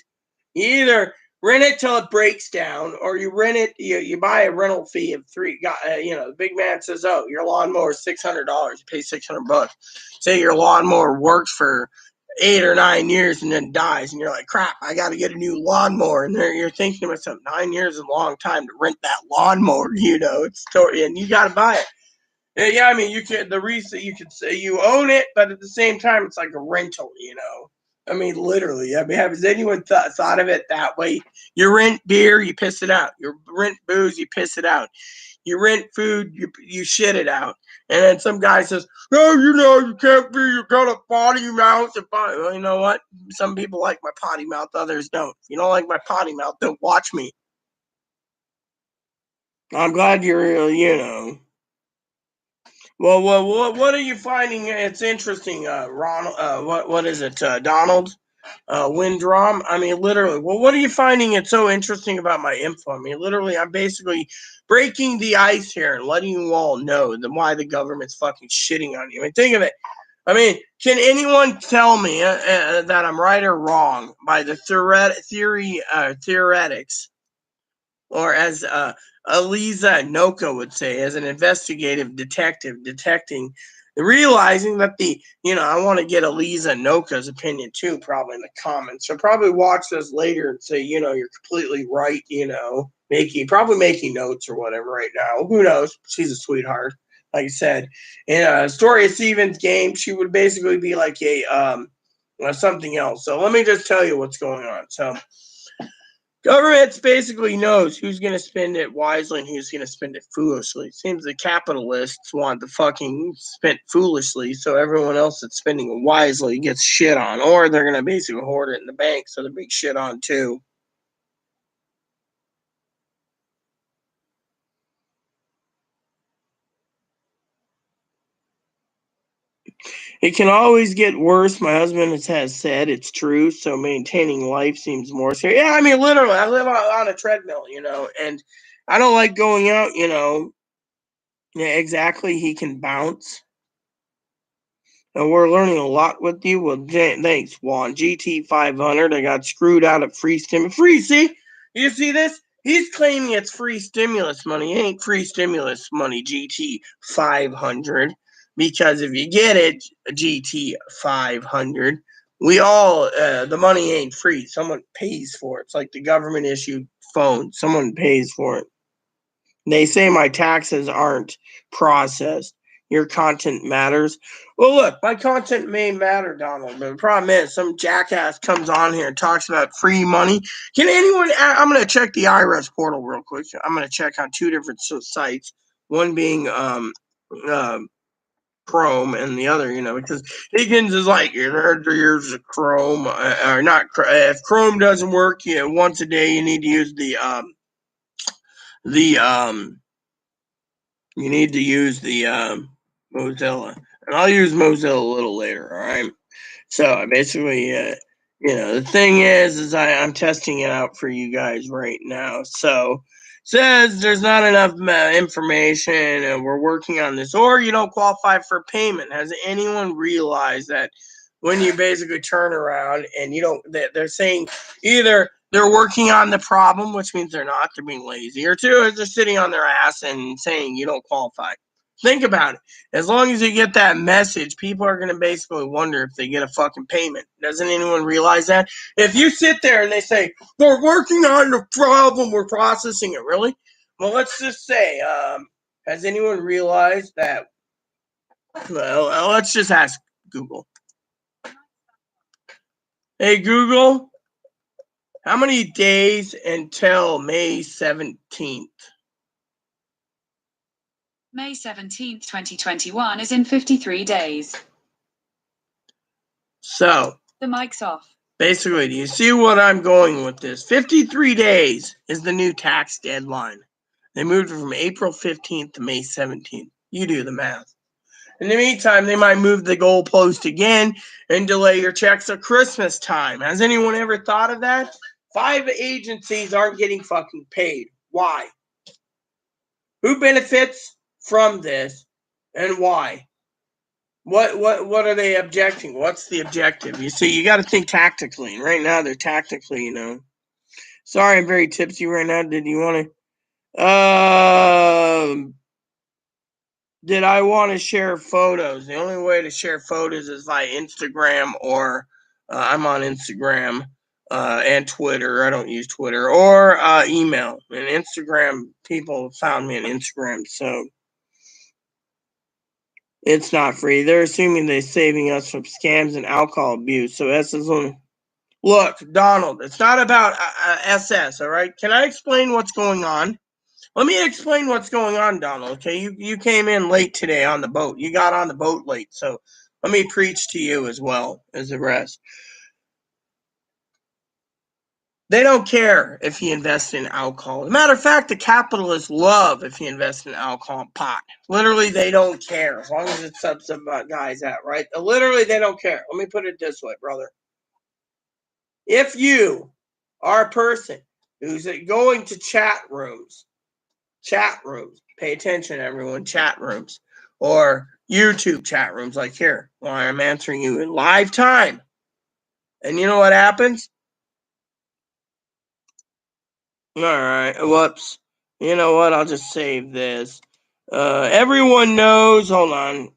You either rent it till it breaks down, or you rent it. You buy a rental fee of $3. The big man says, "Oh, your lawnmower is $600. You pay $600. Say your lawnmower works for 8 or 9 years and then dies, and you're like, crap, I got to get a new lawnmower. And you're thinking to myself, 9 years is a long time to rent that lawnmower. And you got to buy it. Yeah, I mean, the reason you could say you own it, but at the same time, it's like a rental, I mean, literally. I mean, has anyone thought of it that way? You rent beer, you piss it out. You rent booze, you piss it out. You rent food, you shit it out. And then some guy says, "Oh, you can't be. You got a potty mouth." Well, you know what? Some people like my potty mouth, others don't. If you don't like my potty mouth, don't watch me. I'm glad you're. Well, what are you finding? It's interesting, Ronald. What is it, Donald? Windrom. I mean, literally. Well, what are you finding it's so interesting about my info? I mean, literally, I'm basically breaking the ice here and letting you all know why the government's fucking shitting on you. I mean, think of it. I mean, can anyone tell me that I'm right or wrong by the theoretics, or as Eliza Noka would say, as an investigative detective detecting, realizing that I want to get Eliza Noka's opinion too, probably in the comments. So probably watch this later and say, you're completely right, making notes or whatever right now. Who knows? She's a sweetheart. Like I said, in a Story of Stephen's game, she would basically be like a something else. So let me just tell you what's going on. So government basically knows who's going to spend it wisely and who's going to spend it foolishly. It seems the capitalists want the fucking spent foolishly, so everyone else that's spending it wisely gets shit on, or they're going to basically hoard it in the bank, so they're being shit on too. It can always get worse. My husband has said it's true, so maintaining life seems more serious. Yeah, I mean, literally, I live on a treadmill, and I don't like going out, Yeah, exactly. He can bounce. And we're learning a lot with you. Well, thanks, Juan. GT 500. I got screwed out of free stimulus. See? You see this? He's claiming it's free stimulus money. It ain't free stimulus money, GT 500. Because if you get it, GT 500, we all, the money ain't free. Someone pays for it. It's like the government issued phone. Someone pays for it. They say my taxes aren't processed. Your content matters. Well, look, my content may matter, Donald, but the problem is some jackass comes on here and talks about free money. Can anyone? I'm going to check the IRS portal real quick. I'm going to check on two different sites. One being Chrome, and the other, because Higgins is like, here's a Chrome, or not. If Chrome doesn't work, once a day you need to use you need to use the Mozilla. And I'll use Mozilla a little later, all right? So basically, the thing is I'm testing it out for you guys right now. So says there's not enough information and we're working on this, or you don't qualify for payment. Has anyone realized that when you basically turn around and they're saying either they're working on the problem, which means they're being lazy, or two, they're sitting on their ass and saying you don't qualify. Think about it. As long as you get that message, people are going to basically wonder if they get a fucking payment. Doesn't anyone realize that? If you sit there and they say, we're working on the problem, we're processing it, really? Well, let's just say, has anyone realized that? Well, let's just ask Google. Hey, Google, how many days until May 17th? May 17th, 2021 is in 53 days. So, the mic's off. Basically, do you see what I'm going with this? 53 days is the new tax deadline. They moved it from April 15th to May 17th. You do the math. In the meantime, they might move the goalpost again and delay your checks till Christmas time. Has anyone ever thought of that? 5 agencies aren't getting fucking paid. Why? Who benefits from this and why? What are they objecting? What's the objective? You see, you got to think tactically. And right now, they're tactically, Sorry, I'm very tipsy right now. Did you want to? Did I want to share photos? The only way to share photos is via Instagram, or I'm on Instagram and Twitter. I don't use Twitter, or email. And Instagram, people found me on Instagram, so it's not free. They're assuming they're saving us from scams and alcohol abuse. So this is only. Look, Donald, it's not about SS, all right? Can I explain what's going on? Let me explain what's going on, Donald, okay? You came in late today on the boat. You got on the boat late, so let me preach to you as well as the rest. They don't care if you invest in alcohol. As a matter of fact, the capitalists love if you invest in alcohol and pot. Literally, they don't care as long as it subs some guys out, right? Literally, they don't care. Let me put it this way, brother. If you are a person who's going to chat rooms, pay attention, everyone, chat rooms, or YouTube chat rooms like here, while I'm answering you in live time. And you know what happens? All right, whoops. You know what? I'll just save this. Everyone knows, hold on.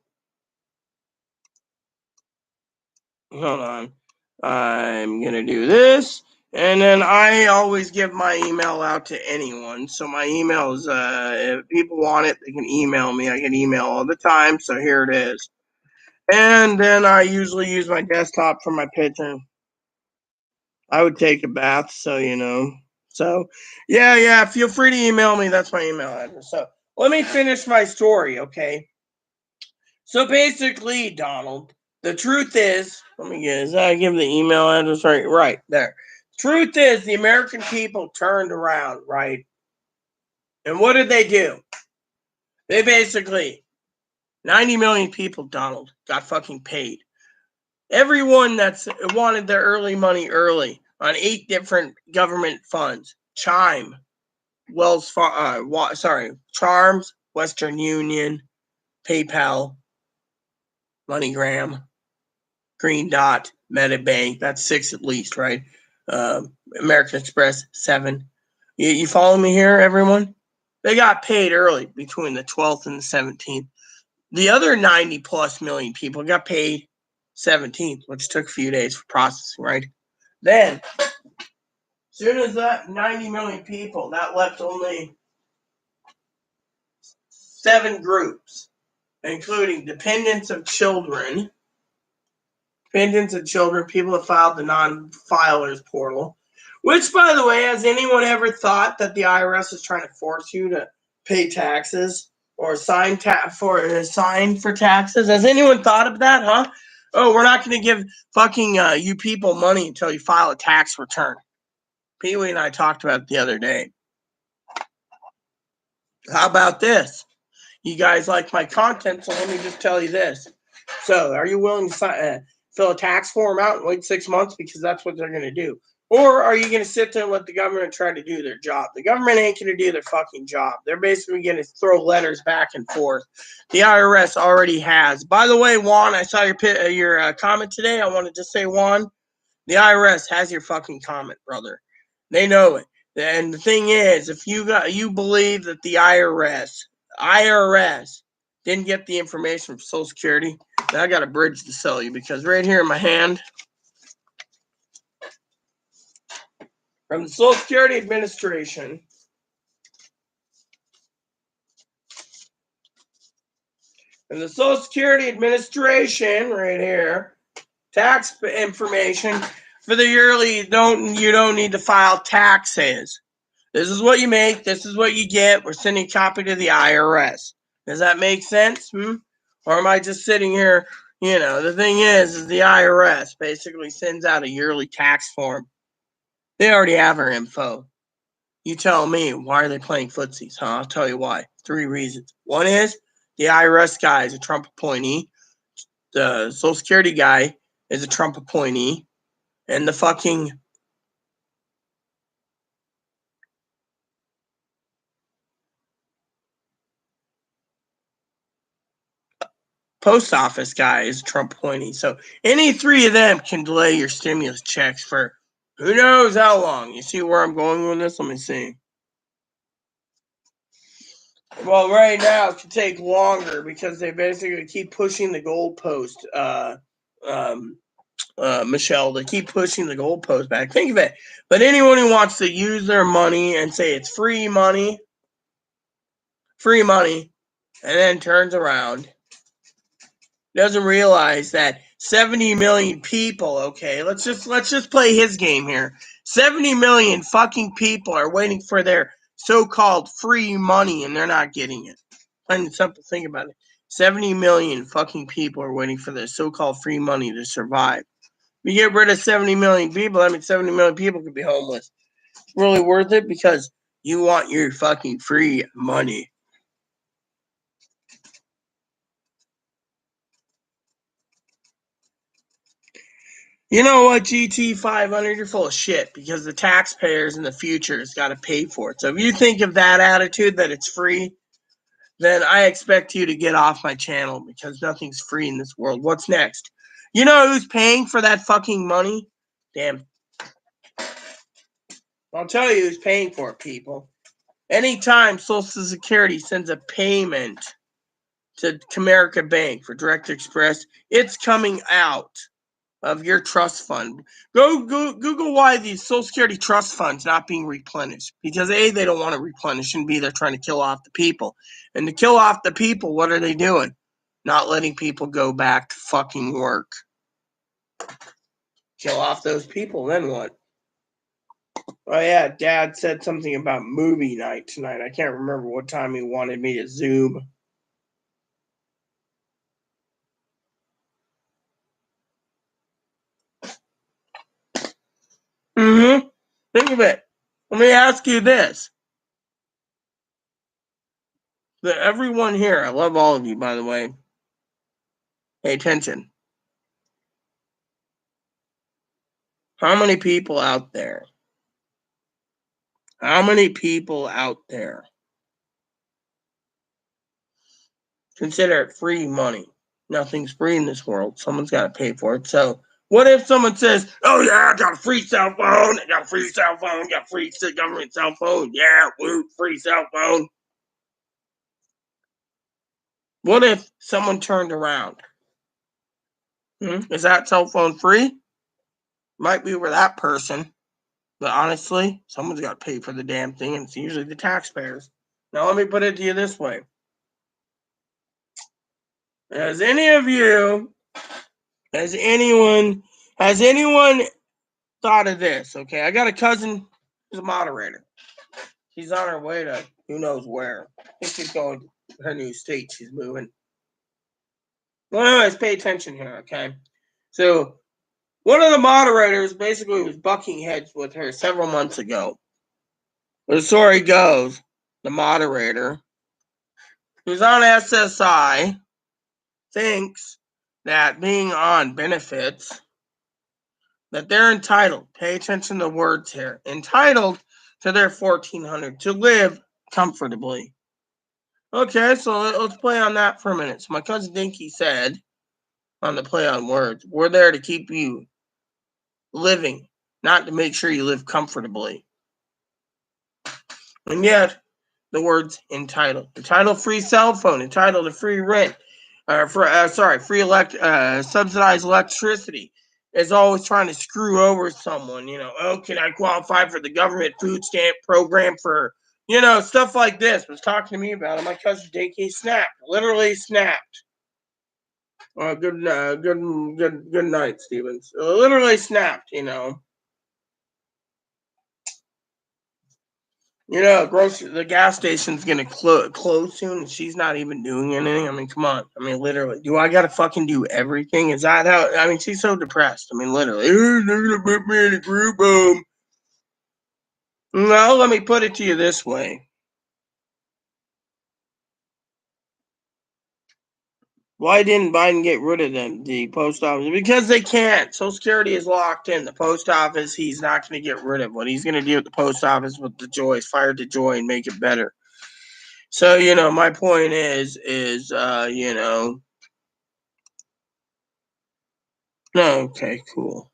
I'm going to do this. And then I always give my email out to anyone. So my email is, if people want it, they can email me. I get email all the time. So here it is. And then I usually use my desktop for my picture. I would take a bath, so So, yeah, feel free to email me. That's my email address. So let me finish my story, okay? So basically, Donald, the truth is, I give the email address right there. Truth is, the American people turned around, right? And what did they do? They basically, 90 million people, Donald, got fucking paid. Everyone that's wanted their early money early on 8 different government funds, Charms, Western Union, PayPal, MoneyGram, Green Dot, MetaBank, that's 6 at least, right? American Express, 7. You follow me here, everyone? They got paid early between the 12th and the 17th. The other 90 plus million people got paid 17th, which took a few days for processing, right? Then, as soon as that 90 million people, that left only 7 groups, including dependents of children, people that filed the non-filers portal, which, by the way, has anyone ever thought that the IRS is trying to force you to pay taxes or sign for taxes? Has anyone thought of that, huh? Oh, we're not going to give fucking you people money until you file a tax return. Pee-wee and I talked about it the other day. How about this? You guys like my content, so let me just tell you this. So, are you willing to fill a tax form out and wait 6 months because that's what they're going to do? Or are you going to sit there and let the government try to do their job? The government ain't going to do their fucking job. They're basically going to throw letters back and forth. The IRS already has. By the way, Juan, I saw your comment today. I wanted to say, Juan, the IRS has your fucking comment, brother. They know it. And the thing is, if you believe that the IRS didn't get the information from Social Security, then I got a bridge to sell you, because right here in my hand, from the Social Security Administration, right here, tax information for the yearly. You don't need to file taxes. This is what you make. This is what you get. We're sending a copy to the IRS. Does that make sense? Or am I just sitting here? The thing is the IRS basically sends out a yearly tax form. They already have our info. You tell me, why are they playing footsies, huh? I'll tell you why. 3 reasons. One is The IRS guy is a Trump appointee. The Social Security guy is a Trump appointee. And the fucking post office guy is a Trump appointee. So any three of them can delay your stimulus checks for who knows how long. You see where I'm going with this? Let me see. Well, right now it could take longer because they basically keep pushing the goalpost. Michelle, they keep pushing the goalpost back. Think of it. But anyone who wants to use their money and say it's free money, and then turns around, doesn't realize that 70 million people, okay, let's just play his game here. 70 million fucking people are waiting for their so-called free money and they're not getting it. Plain and simple, think about it. 70 million fucking people are waiting for their so-called free money to survive. If you get rid of 70 million people, I mean 70 million people could be homeless. It's really worth it because you want your fucking free money. You know what, GT500, you're full of shit because the taxpayers in the future has got to pay for it. So if you think of that attitude that it's free, then I expect you to get off my channel because nothing's free in this world. What's next? You know who's paying for that fucking money? Damn. I'll tell you who's paying for it, people. Anytime Social Security sends a payment to Comerica Bank for Direct Express, it's coming out of your trust fund. Go Google why these Social Security trust funds not being replenished. Because A, they don't want to replenish, and B, they're trying to kill off the people. And to kill off the people, what are they doing? Not letting people go back to fucking work. Kill off those people, then what? Oh yeah, Dad said something about movie night tonight. I can't remember what time he wanted me to Zoom. Think of it. Let me ask you this. Everyone here, I love all of you, by the way. Pay attention. How many people out there? Consider it free money? Nothing's free in this world. Someone's got to pay for it. So what if someone says, oh yeah, I got a free cell phone, got a free government cell phone. Yeah, woo, free cell phone. What if someone turned around? Is that cell phone free? Might be for that person. But honestly, someone's got to pay for the damn thing, and it's usually the taxpayers. Now, let me put it to you this way. Has anyone thought of this? Okay, I got a cousin who's a moderator. She's on her way to who knows where. I think she's going to her new state. She's moving. Well, anyways, pay attention here, okay? So, one of the moderators basically was bucking heads with her several months ago. The story goes, the moderator, who's on SSI, thinks that being on benefits, that they're entitled, pay attention to words here, entitled to their $1,400 to live comfortably. Okay, so let's play on that for a minute. So my cousin Dinky said, on the play on words, we're there to keep you living, not to make sure you live comfortably. And yet, the words entitled. Entitled free cell phone, entitled to free rent, subsidized electricity, is always trying to screw over someone. Oh, can I qualify for the government food stamp program for, stuff like this? Was talking to me about it. My cousin Dinky snapped, literally snapped. Good night, Stevens. Literally snapped, the gas station's gonna close soon, and she's not even doing anything. I mean, come on. I mean, literally, do I gotta fucking do everything? Is that how? I mean, she's so depressed. I mean, literally, they're gonna put me in a group home. No, let me put it to you this way. Why didn't Biden get rid of them, the post office? Because they can't. Social Security is locked in. The post office, he's not going to get rid of. What he's going to do with the post office with the joy is fire the joy and make it better. So, my point is, okay, cool.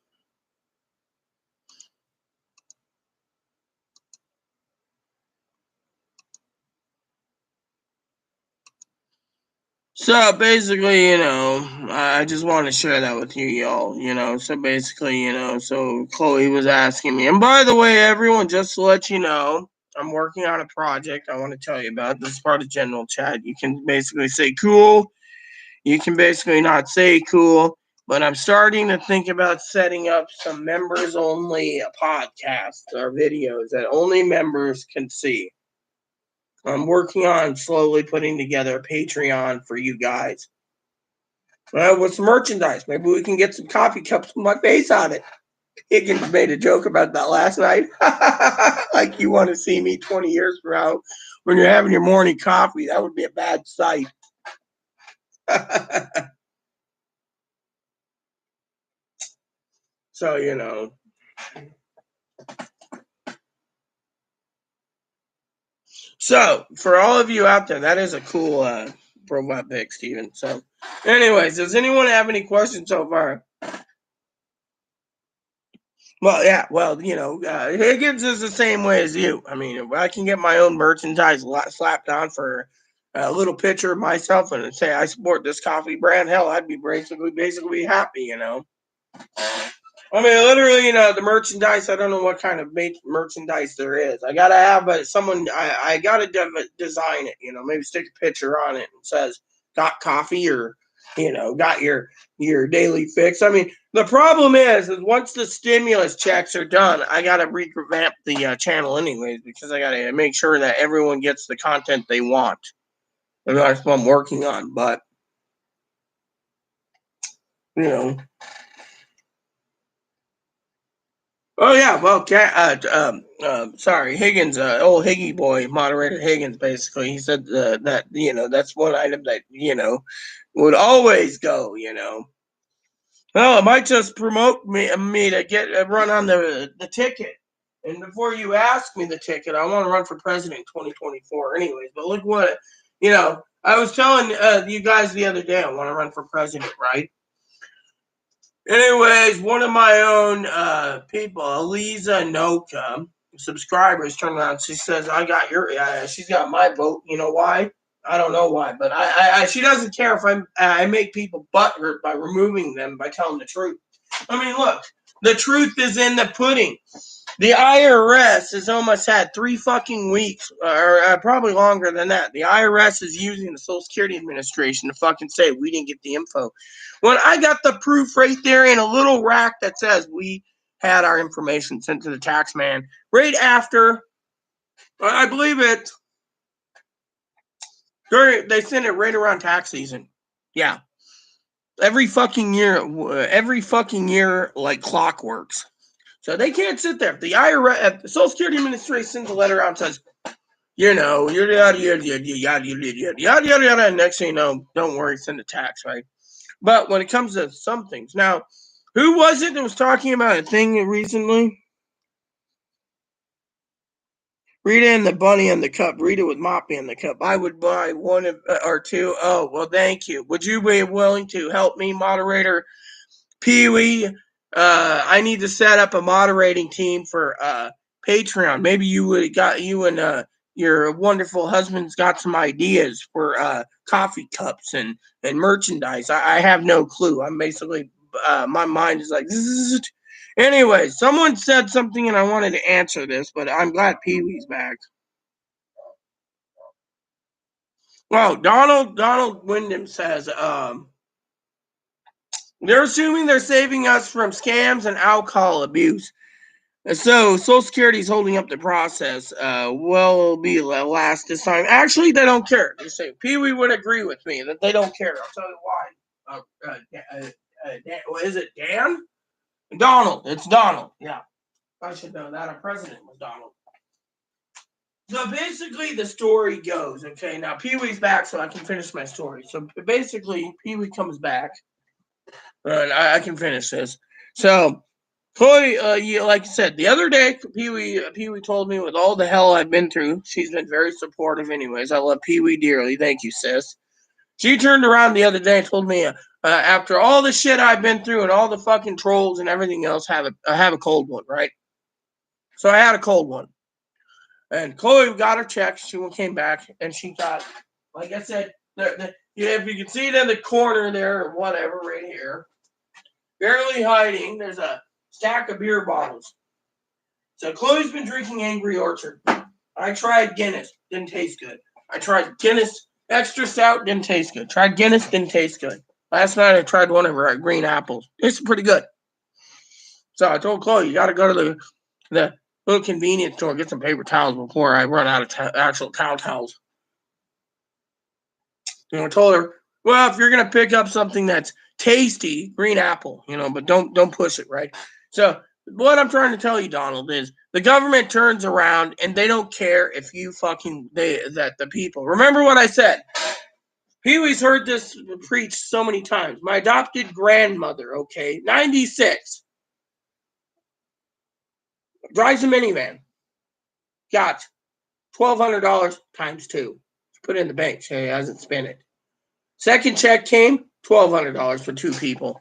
So basically, I just want to share that with you, y'all. So basically, so Chloe was asking me, and by the way, everyone, just to let you know, I'm working on a project I want to tell you about. This is part of general chat. You can basically say cool. You can basically not say cool, but I'm starting to think about setting up some members only podcasts or videos that only members can see. I'm working on slowly putting together a Patreon for you guys. With some merchandise. Maybe we can get some coffee cups with my face on it. Higgins made a joke about that last night. Like you want to see me 20 years from now when you're having your morning coffee. That would be a bad sight. So, So, for all of you out there, that is a cool profile pic, Steven. So, anyways, does anyone have any questions so far? Well, yeah, Higgins is the same way as you. I mean, if I can get my own merchandise slapped on for a little picture of myself and say I support this coffee brand, hell, I'd be basically happy, I mean, literally, the merchandise, I don't know what kind of merchandise there is. I got to have someone, I got to design it, maybe stick a picture on it and says, got coffee or, got your daily fix. I mean, the problem is once the stimulus checks are done, I got to revamp the channel anyways, because I got to make sure that everyone gets the content they want. And that's what I'm working on, but, Oh yeah, well, sorry, Higgins, old Higgy boy, moderator Higgins, basically, he said that that's one item that would always go. Well, it might just promote me to get run on the ticket. And before you ask me the ticket, I want to run for president in 2024, anyways. But look what I was telling you guys the other day. I want to run for president, right? Anyways, one of my own people, Eliza Noka, subscribers, turned around. She says, "I got your." She's got my vote. You know why? I don't know why, but she doesn't care if I make people butthurt by removing them by telling the truth. I mean, look, the truth is in the pudding. The IRS has almost had 3 fucking weeks, or probably longer than that. The IRS is using the Social Security Administration to fucking say we didn't get the info. When I got the proof right there in a little rack that says we had our information sent to the tax man right after, I believe it, they sent it right around tax season. Yeah. Every fucking year, like clockworks. So they can't sit there. If the IRS, if the Social Security Administration sends a letter out and says, you're yada, yada, and next thing you know, don't worry, send a tax, right? But when it comes to some things, now, who was it that was talking about a thing recently? Rita and the bunny in the cup. Rita with Moppy in the cup. I would buy one or two. Oh, well, thank you. Would you be willing to help me, moderator Pee-wee? I need to set up a moderating team for Patreon. Maybe you and your wonderful husband's got some ideas for coffee cups and merchandise. I have no clue. I'm basically my mind is like zzz. Anyway, someone said something and I wanted to answer this, but I'm glad Pee-wee's back. Well, Donald Wyndham says they're assuming they're saving us from scams and alcohol abuse. So Social Security is holding up the process. Will be last this time. Actually, they don't care. They say Pee-wee would agree with me that they don't care. I'll tell you why. Is it Dan? Donald. It's Donald. Yeah, I should know that. Our president was Donald. So basically, the story goes, okay, now Pee-wee's back, so I can finish my story. So basically, Pee-wee comes back, and I can finish this. So, Chloe, like I said, the other day, Pee-wee told me with all the hell I've been through, she's been very supportive anyways. I love Pee-wee dearly. Thank you, sis. She turned around the other day and told me, after all the shit I've been through and all the fucking trolls and everything else, I have a cold one, right? So I had a cold one. And Chloe got her check. She came back, and she got, like I said, if you can see it in the corner there or whatever right here, barely hiding, there's a stack of beer bottles. So Chloe's been drinking Angry Orchard. I tried Guinness. Didn't taste good. I tried Guinness Extra Stout. Didn't taste good. Tried Guinness. Didn't taste good. Last night I tried one of her green apples. It's pretty good. So I told Chloe, you got to go to the little convenience store, get some paper towels before I run out of actual towels. I told her, well, if you're gonna pick up something that's tasty, green apple, but don't push it, right? So what I'm trying to tell you, Donald, is the government turns around and they don't care if you that the people. Remember what I said. Pee-wee's heard this preached so many times. My adopted grandmother, 96, drives a minivan. Got $1,200 times 2. Put it in the bank. She hasn't spent it. Second check came, $1,200 for 2 people.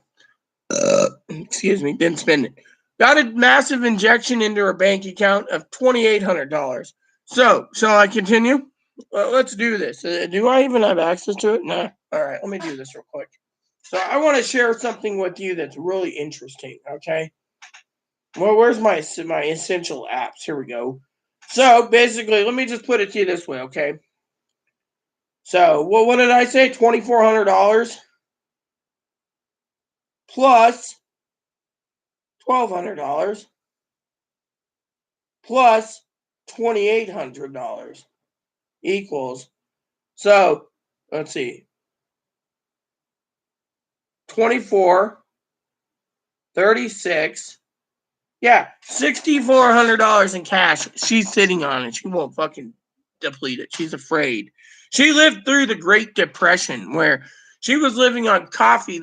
Excuse me, didn't spend it. Got a massive injection into her bank account of $2,800. So, shall I continue? Let's do this. Do I even have access to it? No. All right, let me do this real quick. So, I want to share something with you that's really interesting, okay? Well, where's my essential apps? Here we go. So, basically, let me just put it to you this way, okay? So, what did I say? $2,400 plus $1,200 plus $2,800 equals, so let's see, 24, 36, yeah, $6,400 in cash. She's sitting on it. She won't fucking deplete it. She's afraid. She lived through the Great Depression where she was living on coffee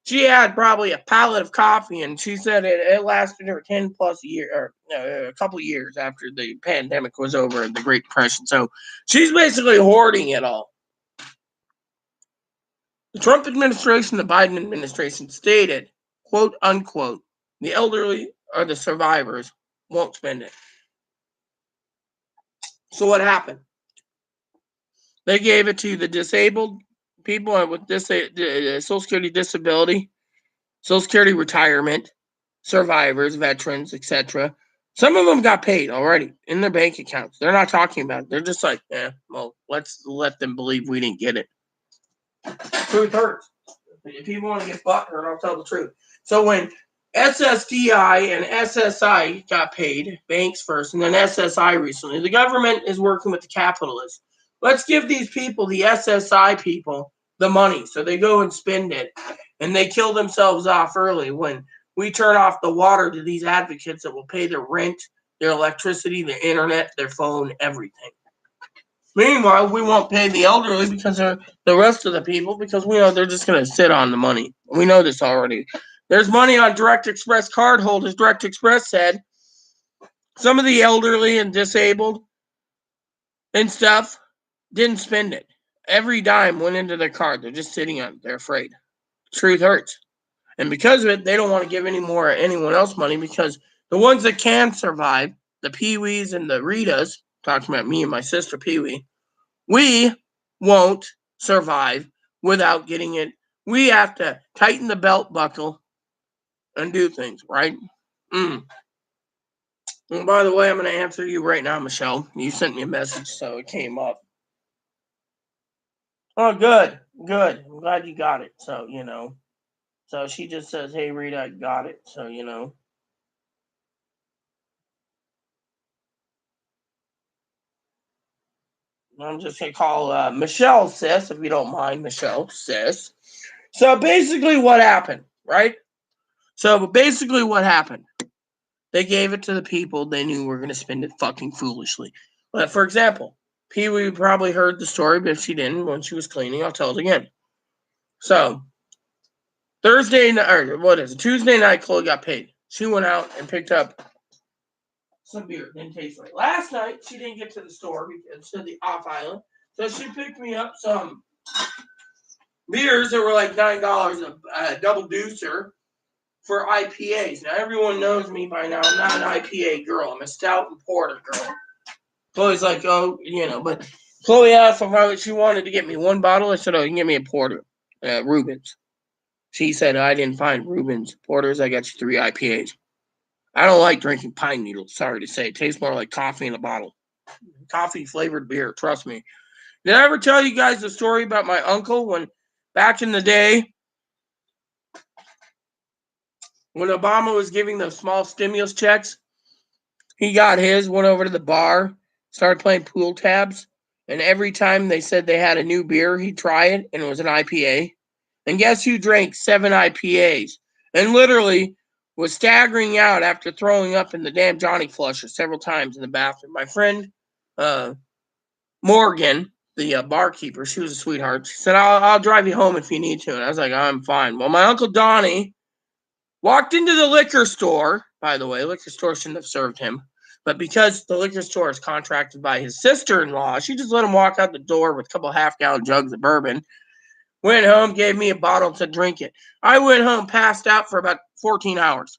she had probably a pallet of coffee, and she said it lasted her 10 plus years, or a couple years after the pandemic was over and the Great Depression. So she's basically hoarding it all. The Trump administration, the Biden administration stated, quote unquote, the elderly or the survivors won't spend it. So what happened? They gave it to the disabled people with Social Security disability, Social Security retirement, survivors, veterans, etc. Some of them got paid already in their bank accounts. They're not talking about it. They're just like, well, let's let them believe we didn't get it. Truth hurts. If people want to get butthurt, I'll tell the truth. So when SSDI and SSI got paid, banks first, and then SSI recently, the government is working with the capitalists. Let's give these people, the SSI people, the money so they go and spend it, and they kill themselves off early when we turn off the water to these advocates that will pay their rent, their electricity, their internet, their phone, everything. Meanwhile, we won't pay the elderly because of the rest of the people, because we know they're just going to sit on the money. We know this already. There's money on Direct Express card holders. Direct Express said some of the elderly and disabled and stuff didn't spend it. Every dime went into their card. They're just sitting on it. They're afraid. Truth hurts. And because of it, they don't want to give any more anyone else money, because the ones that can survive, the Pee-wees and the Ritas, talking about me and my sister Pee-wee, we won't survive without getting it. We have to tighten the belt buckle and do things, right? And by the way, I'm going to answer you right now, Michelle. You sent me a message, so it came up. Oh, good. I'm glad you got it. So, So she just says, hey, Rita, I got it. So, I'm just going to call Michelle sis, if you don't mind, Michelle sis. So basically what happened, right? So basically what happened? They gave it to the people they knew were going to spend it fucking foolishly. But for example, Pee-wee probably heard the story, but if she didn't, when she was cleaning, I'll tell it again. So, Tuesday night, Chloe got paid. She went out and picked up some beer. Didn't taste right. Last night, she didn't get to the store because to the off island. So she picked me up some beers that were like $9 a double deucer for IPAs. Now, everyone knows me by now. I'm not an IPA girl. I'm a stout and porter girl. Chloe's like, oh, but Chloe asked if she wanted to get me one bottle. I said, oh, you can get me a porter, Rubens. She said, I didn't find Rubens porters. I got you 3 IPAs. I don't like drinking pine needles. Sorry to say. It tastes more like coffee in a bottle. Coffee flavored beer. Trust me. Did I ever tell you guys the story about my uncle when back in the day when Obama was giving those small stimulus checks? He got his, went over to the bar, started playing pool tabs, and every time they said they had a new beer, he'd try it, and it was an IPA. And guess who drank 7 IPAs? And literally was staggering out after throwing up in the damn Johnny Flusher several times in the bathroom. My friend Morgan, the barkeeper, she was a sweetheart. She said, I'll drive you home if you need to. And I was like, I'm fine. Well, my Uncle Donnie walked into the liquor store. By the way, liquor store shouldn't have served him. But because the liquor store is contracted by his sister-in-law, she just let him walk out the door with a couple half-gallon jugs of bourbon. Went home, gave me a bottle to drink it. I went home, passed out for about 14 hours.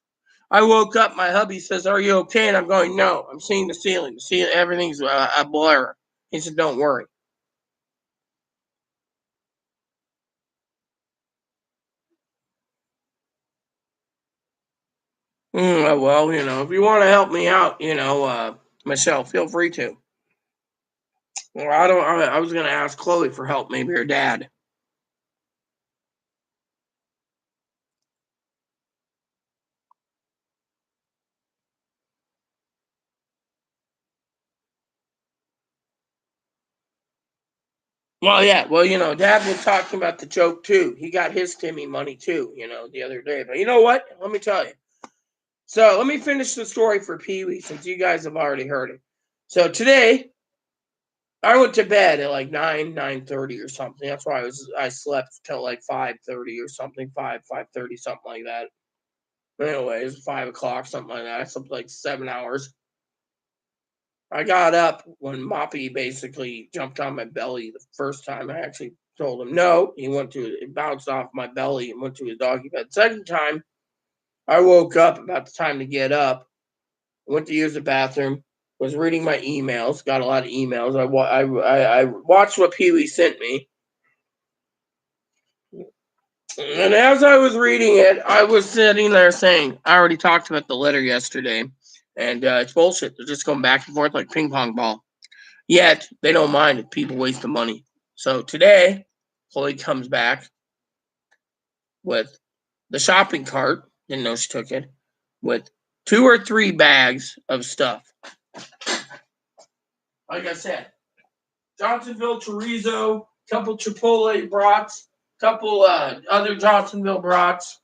I woke up, my hubby says, are you okay? And I'm going, no, I'm seeing the ceiling. The ceiling, everything's a blur. He said, don't worry. Well, if you want to help me out, Michelle, feel free to. Well, I was going to ask Chloe for help, maybe her dad. Well, yeah. Well, Dad was talking about the joke, too. He got his Timmy money, too, the other day. But you know what? Let me tell you. So let me finish the story for Pee-wee since you guys have already heard it. So today, I went to bed at like 9:30 or something. That's why I slept till like 5:30 or something, 5:30, something like that. Anyways, 5 o'clock, something like that. I slept like 7 hours. I got up when Moppy basically jumped on my belly the first time. I actually told him no. It bounced off my belly and went to his doggy bed. Second time, I woke up about the time to get up, went to use the bathroom, was reading my emails, got a lot of emails. I watched what Pee-wee sent me. And as I was reading it, I was sitting there saying, I already talked about the letter yesterday, and it's bullshit. They're just going back and forth like ping pong ball. Yet, they don't mind if people waste the money. So today, Chloe comes back with the shopping cart, didn't know she took it, with 2 or 3 bags of stuff. Like I said, Johnsonville chorizo, couple Chipotle brats, couple other Johnsonville brats,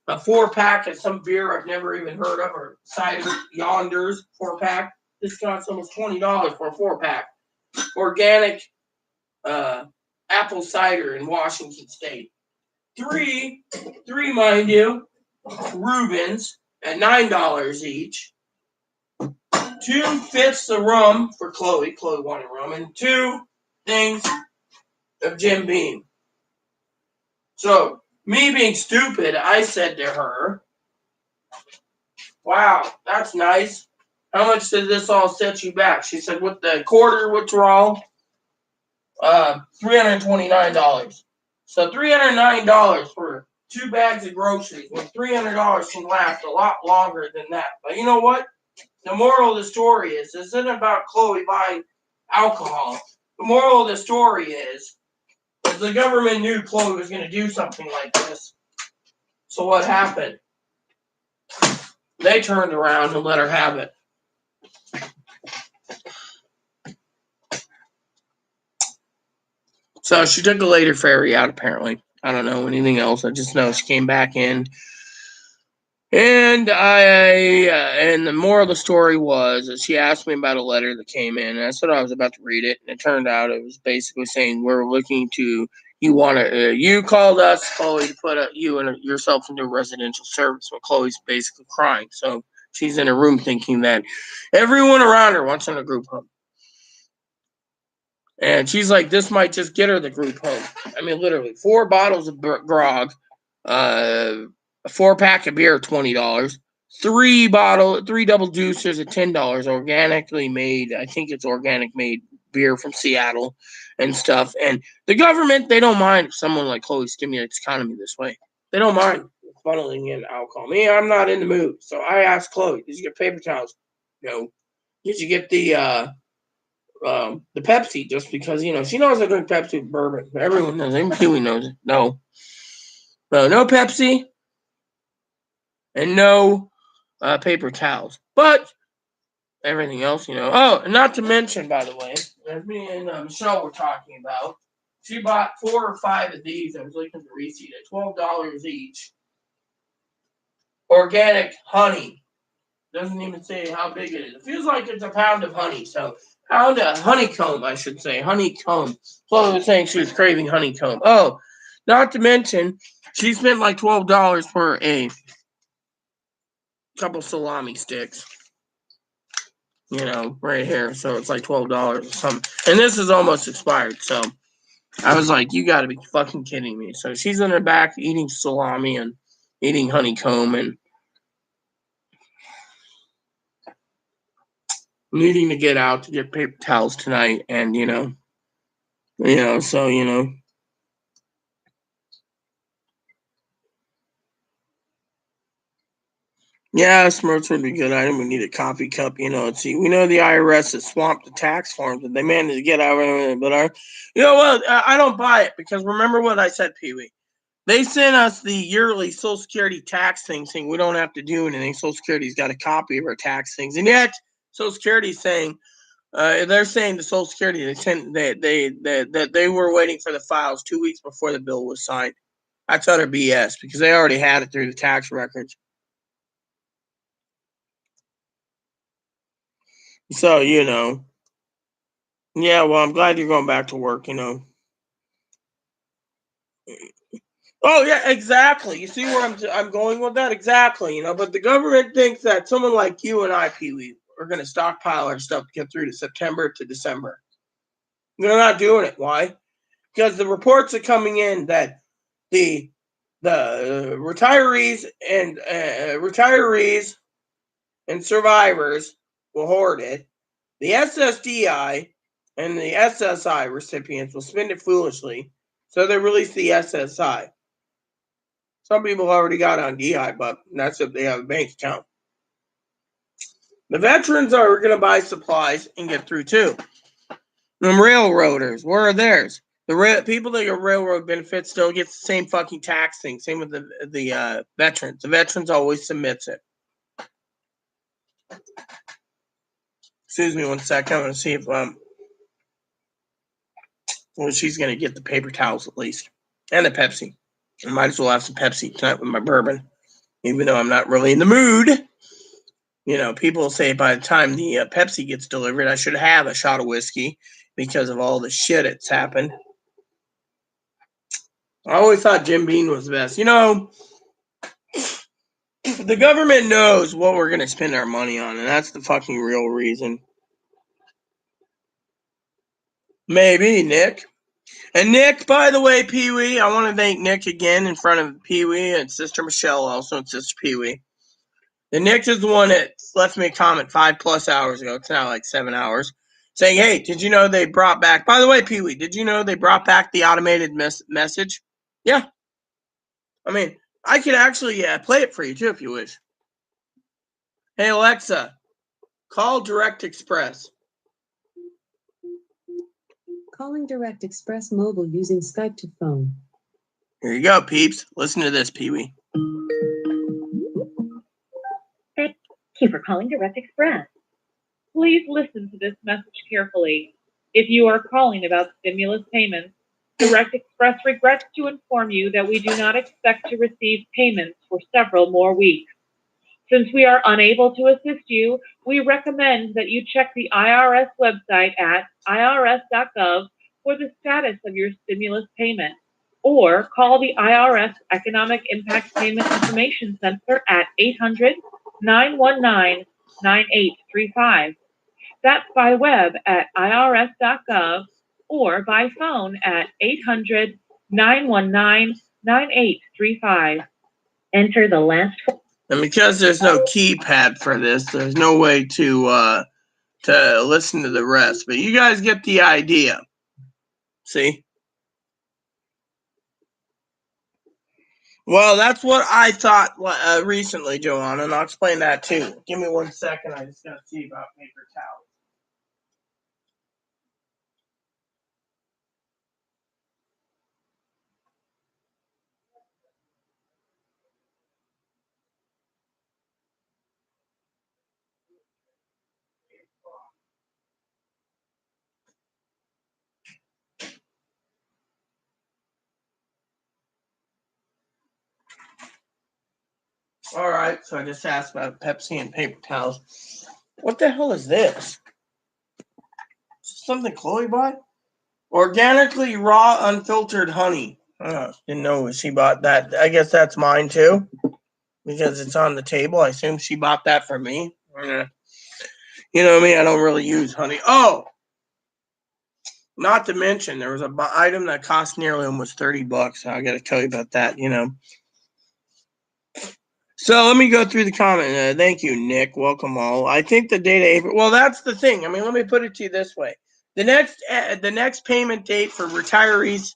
a 4-pack of some beer I've never even heard of, or cider Yonders 4-pack. This costs almost $20 for a 4-pack. Organic apple cider in Washington State. 3, mind you, Rubens at $9 each. 2 fifths of rum for Chloe. Chloe wanted rum, and 2 things of Jim Beam. So, me being stupid, I said to her, wow, that's nice. How much did this all set you back? She said, with the quarter withdrawal, $329. So $309 for 2 bags of groceries, when $300 can last a lot longer than that. But you know what? The moral of the story is, this isn't about Chloe buying alcohol. The moral of the story is the government knew Chloe was going to do something like this. So what happened? They turned around and let her have it. So she took a later ferry out, apparently. I don't know anything else. I just know she came back in. And and the moral of the story was that she asked me about a letter that came in, and I said I was about to read it, and it turned out it was basically saying we're looking to you called us, Chloe, to put you and yourself into residential service. But Chloe's basically crying, so she's in a room thinking that everyone around her wants her in a group home, and she's like, this might just get her the group home. I mean, literally 4 bottles of grog, a 4-pack of beer, $20. 3 double juicers at $10, organically made. I think it's organic made beer from Seattle and stuff. And the government, they don't mind if someone like Chloe stimulates the economy this way. They don't mind funneling in alcohol. Me, I'm not in the mood. So I asked Chloe, did you get paper towels? No. Did you get the Pepsi? Just because, she knows I drink Pepsi with bourbon. Everyone knows. Even Huey knows it. No. No Pepsi and no paper towels. But everything else, Oh, and not to mention, by the way, as me and Michelle were talking about, she bought 4 or 5 of these. I was looking at the receipt at $12 each. Organic honey. Doesn't even say how big it is. It feels like it's a pound of honey. So, pound of honeycomb, I should say. Honeycomb. Chloe was saying she was craving honeycomb. Oh, not to mention, she spent like $12 for a couple salami sticks. Right here. So it's like $12 or something. And this is almost expired. So I was like, you got to be fucking kidding me. So she's in her back eating salami and eating honeycomb and needing to get out to get paper towels tonight. And, so, yeah, Smurfs would be a good item. We need a coffee cup, Let's see, we know the IRS has swamped the tax forms that they managed to get out of it, but I don't buy it because remember what I said, Pee Wee. They sent us the yearly Social Security tax thing saying we don't have to do anything. Social Security's got a copy of our tax things, and yet Social Security's saying they're saying to Social Security that they were waiting for the files 2 weeks before the bill was signed. That's utter BS because they already had it through the tax records. So, yeah, well, I'm glad you're going back to work, Oh, yeah, exactly. You see where I'm going with that? Exactly, but the government thinks that someone like you and I, Pee Wee, are going to stockpile our stuff to get through to September to December. They're not doing it. Why? Because the reports are coming in that the retirees and survivors will hoard it. The SSDI and the SSI recipients will spend it foolishly, so they release the SSI. Some people already got on DI, but that's if they have a bank account. The veterans are going to buy supplies and get through too. The railroaders, where are theirs? The people that get railroad benefits still get the same fucking tax thing. Same with the veterans. The veterans always submits it. Excuse me 1 second. I'm going to see if she's going to get the paper towels at least. And the Pepsi. I might as well have some Pepsi tonight with my bourbon. Even though I'm not really in the mood. People say by the time the Pepsi gets delivered, I should have a shot of whiskey because of all the shit that's happened. I always thought Jim Beam was the best. The government knows what we're going to spend our money on, and that's the fucking real reason. Maybe, Nick. And Nick, by the way, Pee Wee, I want to thank Nick again in front of Pee Wee and Sister Michelle, also, and Sister Pee Wee. And Nick is the one that left me a comment 5+ hours ago. It's now like 7 hours. Saying, hey, did you know they brought back... By the way, Pee Wee, did you know they brought back the automated message? Yeah. I mean, I could actually play it for you, too, if you wish. Hey, Alexa, call Direct Express. Calling Direct Express Mobile using Skype to phone. Here you go, peeps. Listen to this, Pee Wee. Thank you for calling Direct Express. Please listen to this message carefully. If you are calling about stimulus payments, Direct Express regrets to inform you that we do not expect to receive payments for several more weeks. Since we are unable to assist you, we recommend that you check the IRS website at irs.gov for the status of your stimulus payment, or call the IRS Economic Impact Payment Information Center at 800-919-9835. That's by web at irs.gov or by phone at 800-919-9835. Enter the last. And because there's no keypad for this, there's no way to listen to the rest. But you guys get the idea. See? Well, that's what I thought recently, Joanna, and I'll explain that too. Give me 1 second. I just got to see about paper towels. All right, so I just asked about Pepsi and paper towels. What the hell is this? Something Chloe bought? Organically raw, unfiltered honey. Didn't know she bought that. I guess that's mine too, because it's on the table. I assume she bought that for me. You know me, I don't really use honey. Oh, not to mention, there was an item that cost nearly almost $30. I got to tell you about that, So let me go through the comment. Thank you, Nick. Welcome all. I think the date of April. Well, that's the thing. I mean, let me put it to you this way: the next payment date for retirees,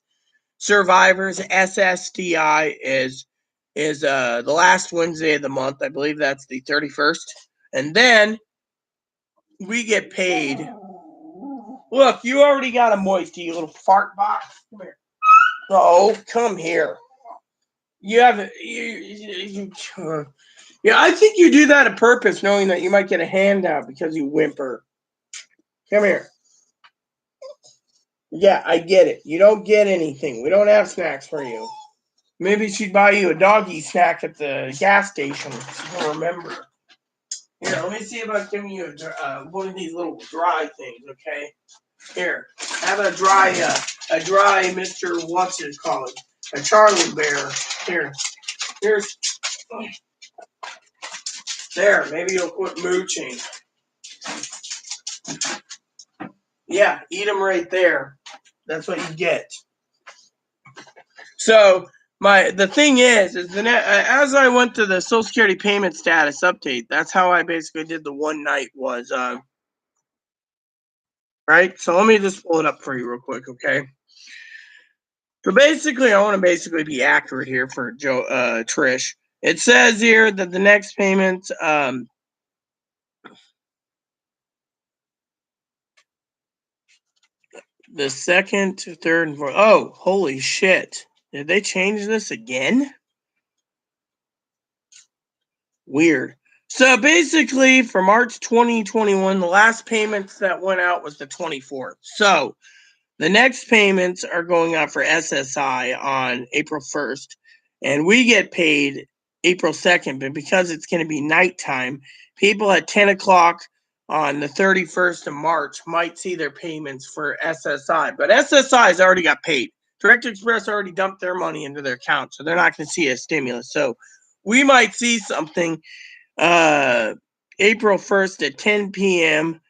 survivors, SSDI is the last Wednesday of the month. I believe that's the 31st, and then we get paid. Look, you already got a moisty, you little fart box. Come here. Oh, come here. You have yeah, I think you do that on purpose, knowing that you might get a handout because you whimper. Come here. Yeah, I get it. You don't get anything. We don't have snacks for you. Maybe she'd buy you a doggy snack at the gas station. You don't remember. Here, let me see if I can give you one of these little dry things, okay? Here, have a dry Mr. What's it called? A Charlie Bear. Here's. There, maybe you'll quit mooching. Yeah, eat them right there. That's what you get. So the thing is as I went to the Social Security payment status update, that's how I basically did the one night was right. So let me just pull it up for you real quick, okay? So basically, I want to be accurate here for Trish. It says here that the next payment the second, third, and fourth. Oh, holy shit. Did they change this again? Weird. So basically, for March 2021, the last payments that went out was the 24th. So the next payments are going out for SSI on April 1st, and we get paid April 2nd. But because it's going to be nighttime, people at 10 o'clock on the 31st of March might see their payments for SSI. But SSI has already got paid. Direct Express already dumped their money into their account, so they're not going to see a stimulus. So we might see something April 1st at 10 p.m.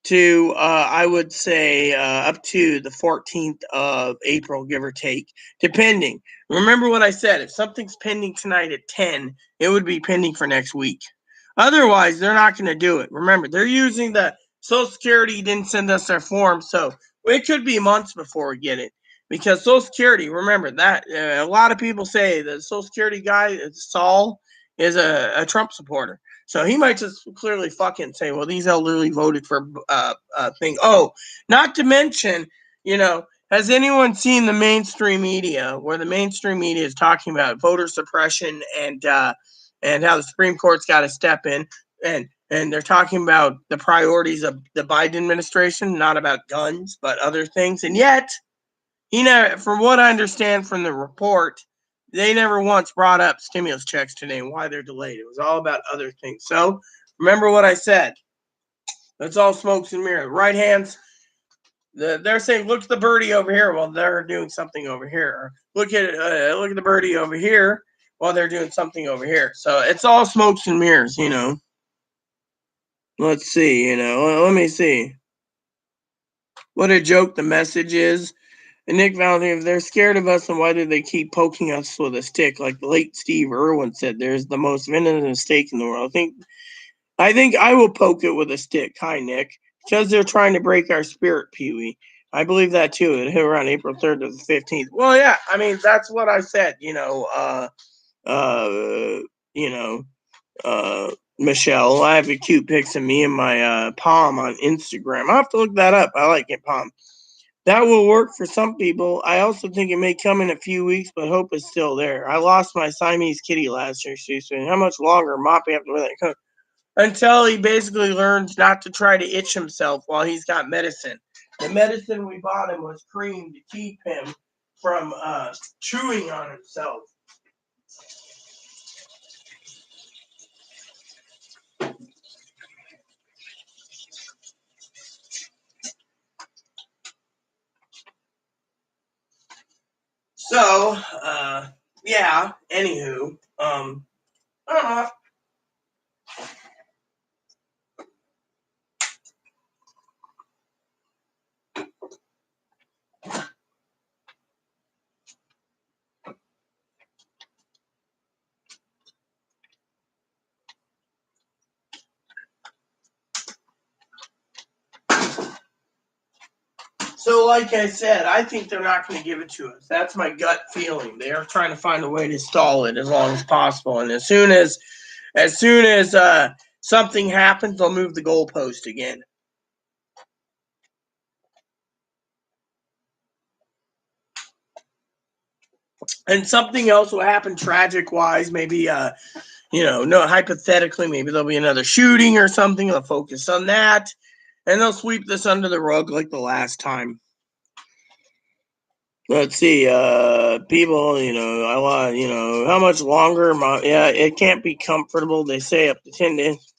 to, I would say, up to the 14th of April, give or take, depending. Remember what I said. If something's pending tonight at 10, it would be pending for next week. Otherwise, they're not going to do it. Remember, they're using the Social Security didn't send us their form, so it could be months before we get it. Because Social Security, remember, that a lot of people say the Social Security guy, Saul, is a Trump supporter. So he might just clearly fucking say, well, these elderly voted for thing. Oh, not to mention, has anyone seen the mainstream media where the mainstream media is talking about voter suppression and how the Supreme Court's got to step in and they're talking about the priorities of the Biden administration, not about guns, but other things. And yet, from what I understand from the report, they never once brought up stimulus checks today and why they're delayed. It was all about other things. So remember what I said. That's all smokes and mirrors. Right hands, they're saying, look at the birdie over here while they're doing something over here. Or look at the birdie over here while they're doing something over here. So it's all smokes and mirrors, you know. Let's see, you know. Let me see. What a joke the message is. And Nick Valley, if they're scared of us, then why do they keep poking us with a stick? Like the late Steve Irwin said, there's the most venomous stake in the world. I think I will poke it with a stick. Hi, Nick. Because they're trying to break our spirit, Pee-wee. I believe that too. It hit around April 3rd to the 15th. Well, yeah, I mean, that's what I said, you know, you know, Michelle. I have a cute pics of me and my palm on Instagram. I'll have to look that up. I like it, palm. That will work for some people. I also think it may come in a few weeks, but hope is still there. I lost my Siamese kitty last year, she's saying. How much longer Moppy have to wear that? Until he basically learns not to try to itch himself while he's got medicine. The medicine we bought him was cream to keep him from chewing on himself. So, yeah, anywho, I don't know. So, like I said, I think they're not going to give it to us. That's my gut feeling. They are trying to find a way to stall it as long as possible. And as soon as something happens, they'll move the goalpost again. And something else will happen tragic-wise. Maybe, no, hypothetically, maybe there'll be another shooting or something. They'll focus on that. And they'll sweep this under the rug like the last time. Let's see, people, how much longer? Yeah, it can't be comfortable. They say up to 10 days.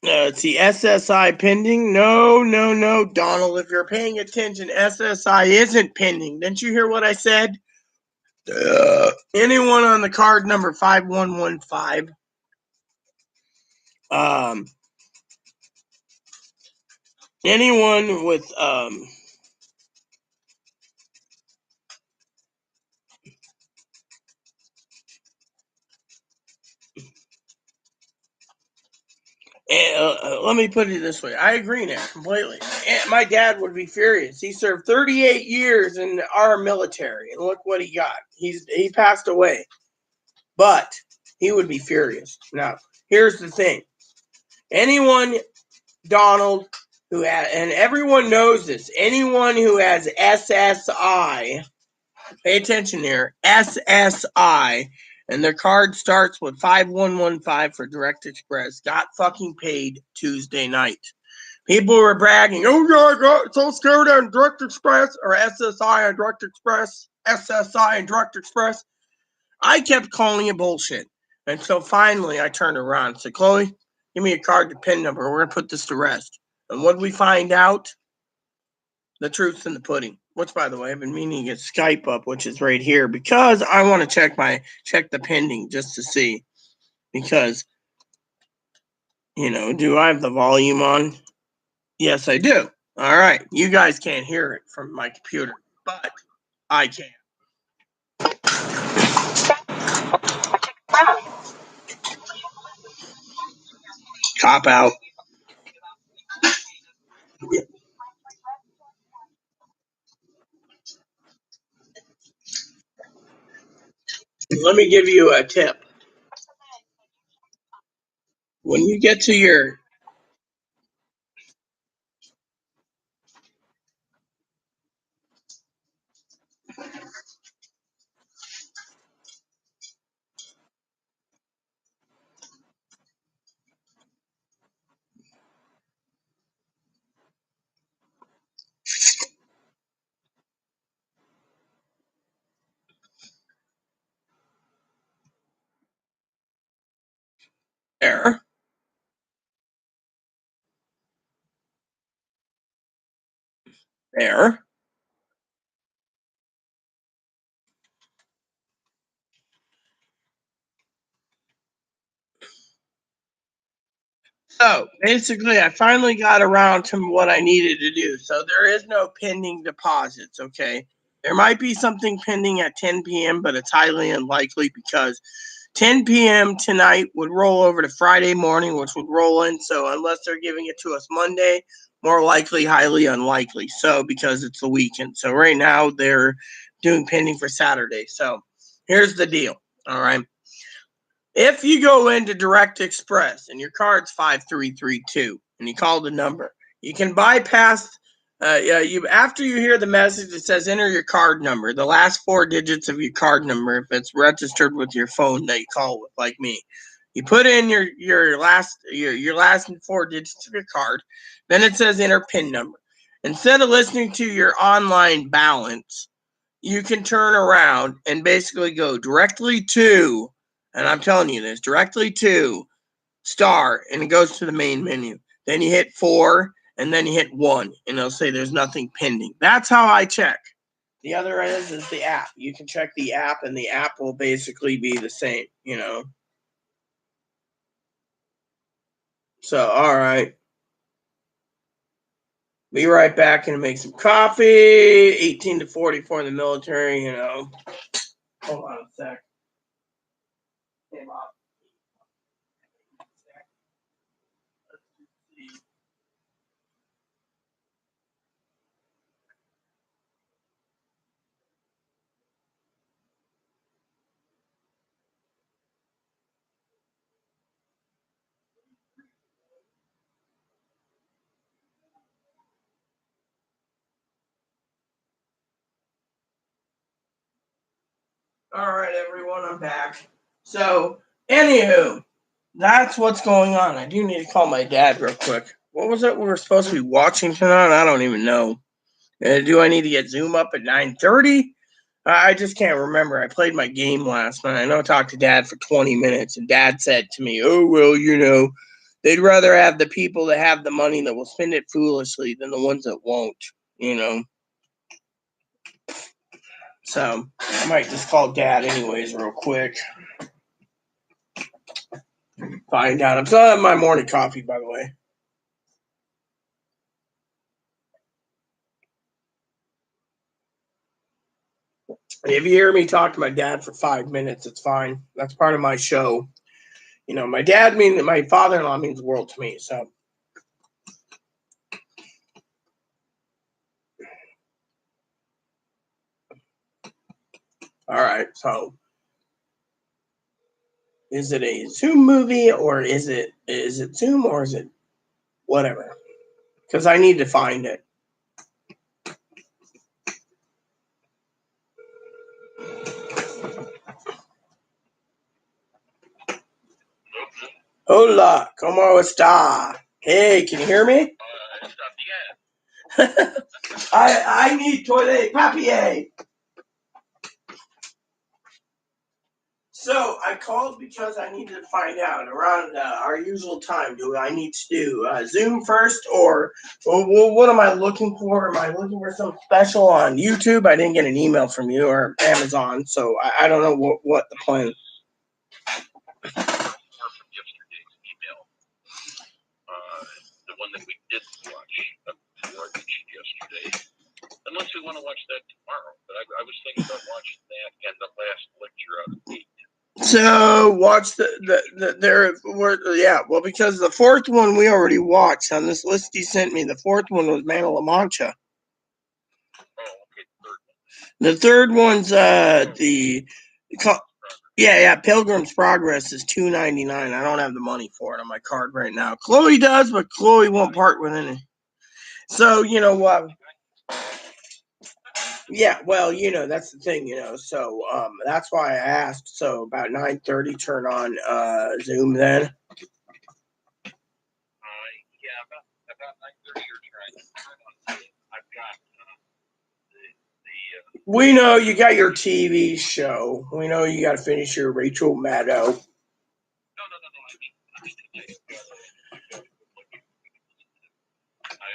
Let's see, SSI pending? No, Donald, if you're paying attention, SSI isn't pending. Didn't you hear what I said? Anyone on the card number 5115? Anyone with let me put it this way. I agree now completely. And my dad would be furious. He served 38 years in our military, and look what he got. He passed away, but he would be furious. Now, here's the thing. Anyone, Donald, and everyone knows this, anyone who has SSI, pay attention here, SSI, and their card starts with 5115 for Direct Express, got fucking paid Tuesday night. People were bragging, oh yeah, I got so scared on Direct Express, or SSI on Direct Express, SSI and Direct Express. I kept calling it bullshit. And so finally I turned around and said, Chloe, give me a card to PIN number. We're going to put this to rest. And what did we find out? The truth's in the pudding. Which, by the way, I've been meaning to get Skype up, which is right here, because I want to check the pending just to see. Because, do I have the volume on? Yes, I do. All right. You guys can't hear it from my computer, but I can. Cop out. Let me give you a tip. When you get to your There. There. So basically, I finally got around to what I needed to do. So there is no pending deposits, okay? There might be something pending at 10 p.m., but it's highly unlikely because 10 p.m. tonight would roll over to Friday morning, which would roll in. So unless they're giving it to us Monday, more likely, highly unlikely. So because it's the weekend. So right now they're doing pending for Saturday. So here's the deal, all right? If you go into Direct Express and your card's 5332 and you call the number, you can bypass. After you hear the message that says enter your card number, the last 4 digits of your card number, if it's registered with your phone that you call with, like me, you put in your last 4 digits of your card. Then it says enter PIN number. Instead of listening to your online balance, you can turn around and basically go directly to, and I'm telling you this, directly to star, and it goes to the main menu. Then you hit 4, and then you hit 1, and it'll say there's nothing pending. That's how I check. The other is the app. You can check the app, and the app will basically be the same, you know. So, all right. Be right back and make some coffee. 18 to 44 in the military, you know. Hold on a sec. Hey, Bob. All right, everyone, I'm back. So, anywho, that's what's going on. I do need to call my dad real quick. What was it we were supposed to be watching tonight? I don't even know. Do I need to get Zoom up at 9:30? I just can't remember. I played my game last night. I know I talked to Dad for 20 minutes, and Dad said to me, oh, well, you know, they'd rather have the people that have the money that will spend it foolishly than the ones that won't, you know. So I might just call Dad anyways real quick. Find out. I'm still having my morning coffee, by the way. If you hear me talk to my dad for 5 minutes, it's fine. That's part of my show. You know, my father-in-law means the world to me. So, all right. So, is it a Zoom movie or is it Zoom or is it whatever? Because I need to find it. Hola, ¿cómo está? Hey, can you hear me? I need toilet papier. So I called because I needed to find out around our usual time. Do I need to do Zoom first, or what am I looking for? Am I looking for something special on YouTube? I didn't get an email from you or Amazon, so I don't know what the plan. The one that we did watch, before I mentioned yesterday. Unless we want to watch that tomorrow, but I was thinking about watching that and the last lecture out of 8. So watch well, because the fourth one we already watched on this list he sent me. The fourth one was Man of La Mancha. Oh, okay, the third one's Pilgrim's Progress is $2.99. I don't have the money for it on my card right now. Chloe does, but Chloe won't part with it. So you know what? Yeah, well, you know, that's the thing, you know. So that's why I asked. So about 9:30, turn on Zoom then. Yeah, about 9:30 or turn on Zoom. I've got we know you got your TV show. We know you got to finish your Rachel Maddow. No. I mean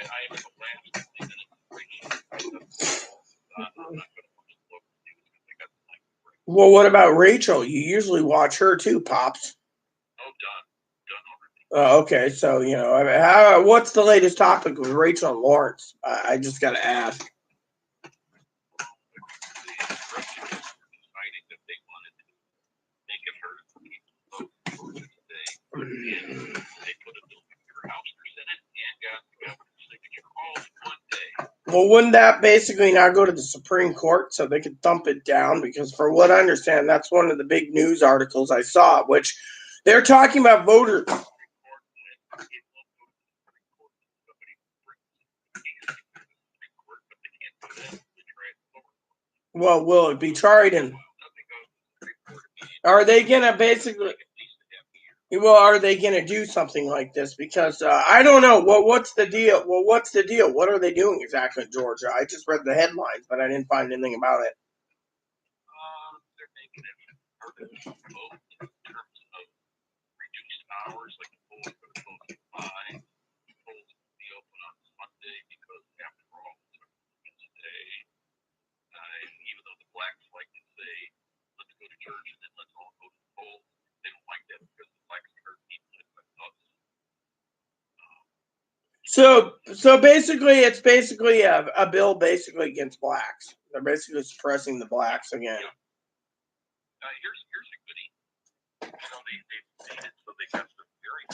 I am in the last 20 minutes break. I'm not going to watch the local news because I got the night break. Well, what about Rachel? You usually watch her too, Pops. Oh, done already. Okay, so I mean, what's the latest topic with Rachel and Lawrence? I just got to ask. The Express deciding that they wanted to make it hurt for people to vote for today. And they put a bill through House or Senate and got the governor's signature all in one day. Well, wouldn't that basically now go to the Supreme Court so they could thump it down? Because for what I understand, that's one of the big news articles I saw, which they're talking about voters. Well, will it be tried in? Are they gonna basically? Well, are they gonna do something like this? Because I don't know. Well, what's the deal? Well, what's the deal? What are they doing exactly in Georgia? I just read the headlines, but I didn't find anything about it. They're making it harder to vote in terms of reduced hours, like the polls are closed at 5. Polls will be open on Sunday because, after all, it's a day. And even though the blacks like to say, let's go to church and then let's all go to the polls, they don't like that because the blacks hurt people and us. So basically, it's basically a bill basically against blacks. They're basically suppressing the blacks again. Here's a goodie. They've made it so they got some very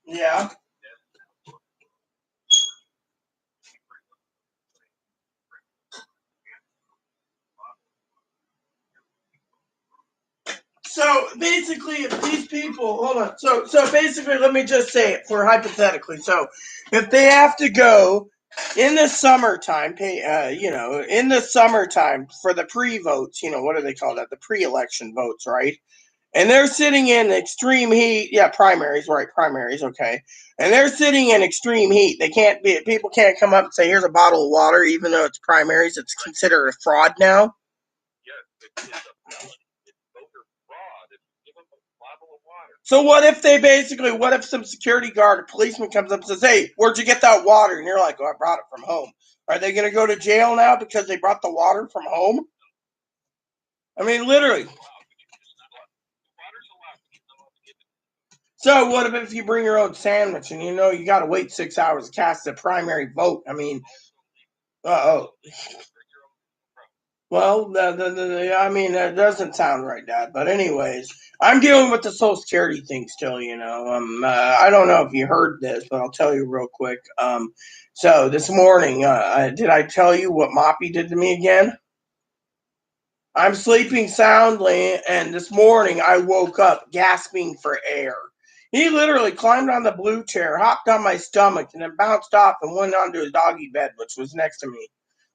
Yeah. So basically, if these people, hold on. So basically, let me just say it for hypothetically. So if they have to go in the summertime, in the summertime for the pre-votes, what do they call that? The pre-election votes, right? And they're sitting in extreme heat. Yeah, primaries, right? Primaries, okay. And they're sitting in extreme heat. People can't come up and say, "Here's a bottle of water," even though it's primaries. It's considered a fraud now. Yeah, it's a felony. It's voter fraud. If you give them a bottle of water. So what if some security guard or policeman comes up and says, "Hey, where'd you get that water?" And you're like, "Oh, I brought it from home." Are they going to go to jail now because they brought the water from home? I mean, literally. So what if you bring your own sandwich and you got to wait 6 hours to cast the primary vote? I mean, well, I mean, that doesn't sound right, Dad. But anyways, I'm dealing with the Social Security thing still. I don't know if you heard this, but I'll tell you real quick. So this morning, did I tell you what Moppy did to me again? I'm sleeping soundly, and this morning I woke up gasping for air. He literally climbed on the blue chair, hopped on my stomach, and then bounced off and went onto his doggy bed, which was next to me.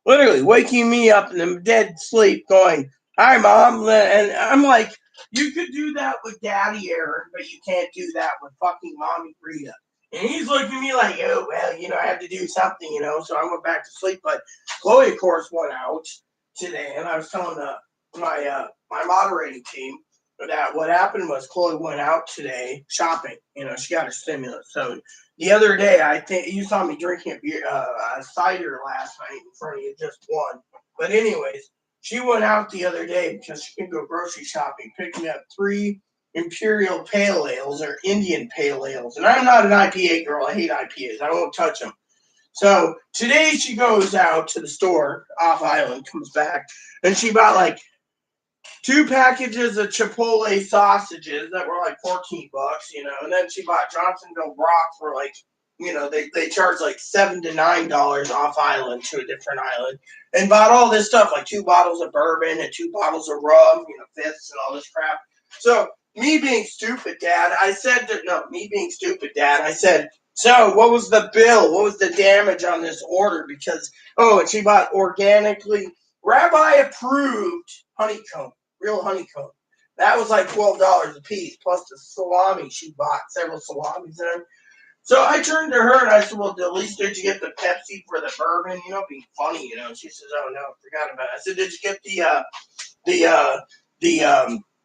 Literally waking me up in a dead sleep going, "Hi, Mom." And I'm like, you could do that with Daddy Aaron, but you can't do that with fucking Mommy Rita. And he's looking at me like, "Oh, well, I have to do something, so I went back to sleep." But Chloe, of course, went out today, and I was telling my moderating team that what happened was Chloe went out today shopping. She got her stimulus. So the other day, I think you saw me drinking a cider last night in front of you, just one. But anyways, she went out the other day because she could go grocery shopping, picking up 3 Imperial Pale Ales or Indian Pale Ales. And I'm not an IPA girl. I hate IPAs. I won't touch them. So today she goes out to the store off island, comes back, and she bought like 2 packages of Chipotle sausages that were like $14, and then she bought Johnsonville broth for like, they charge like $7 to $9 off island to a different island, and bought all this stuff like 2 bottles of bourbon and 2 bottles of rum, fifths and all this crap. So me being stupid, Dad, I said, so what was the bill? What was the damage on this order? Because, and she bought organically rabbi approved honeycomb. Real honeycomb. That was like $12 a piece, plus the salami she bought, several salamis there. So I turned to her and I said, well, at least did you get the Pepsi for the bourbon? Being funny, She says, oh, no, I forgot about it. I said, did you get the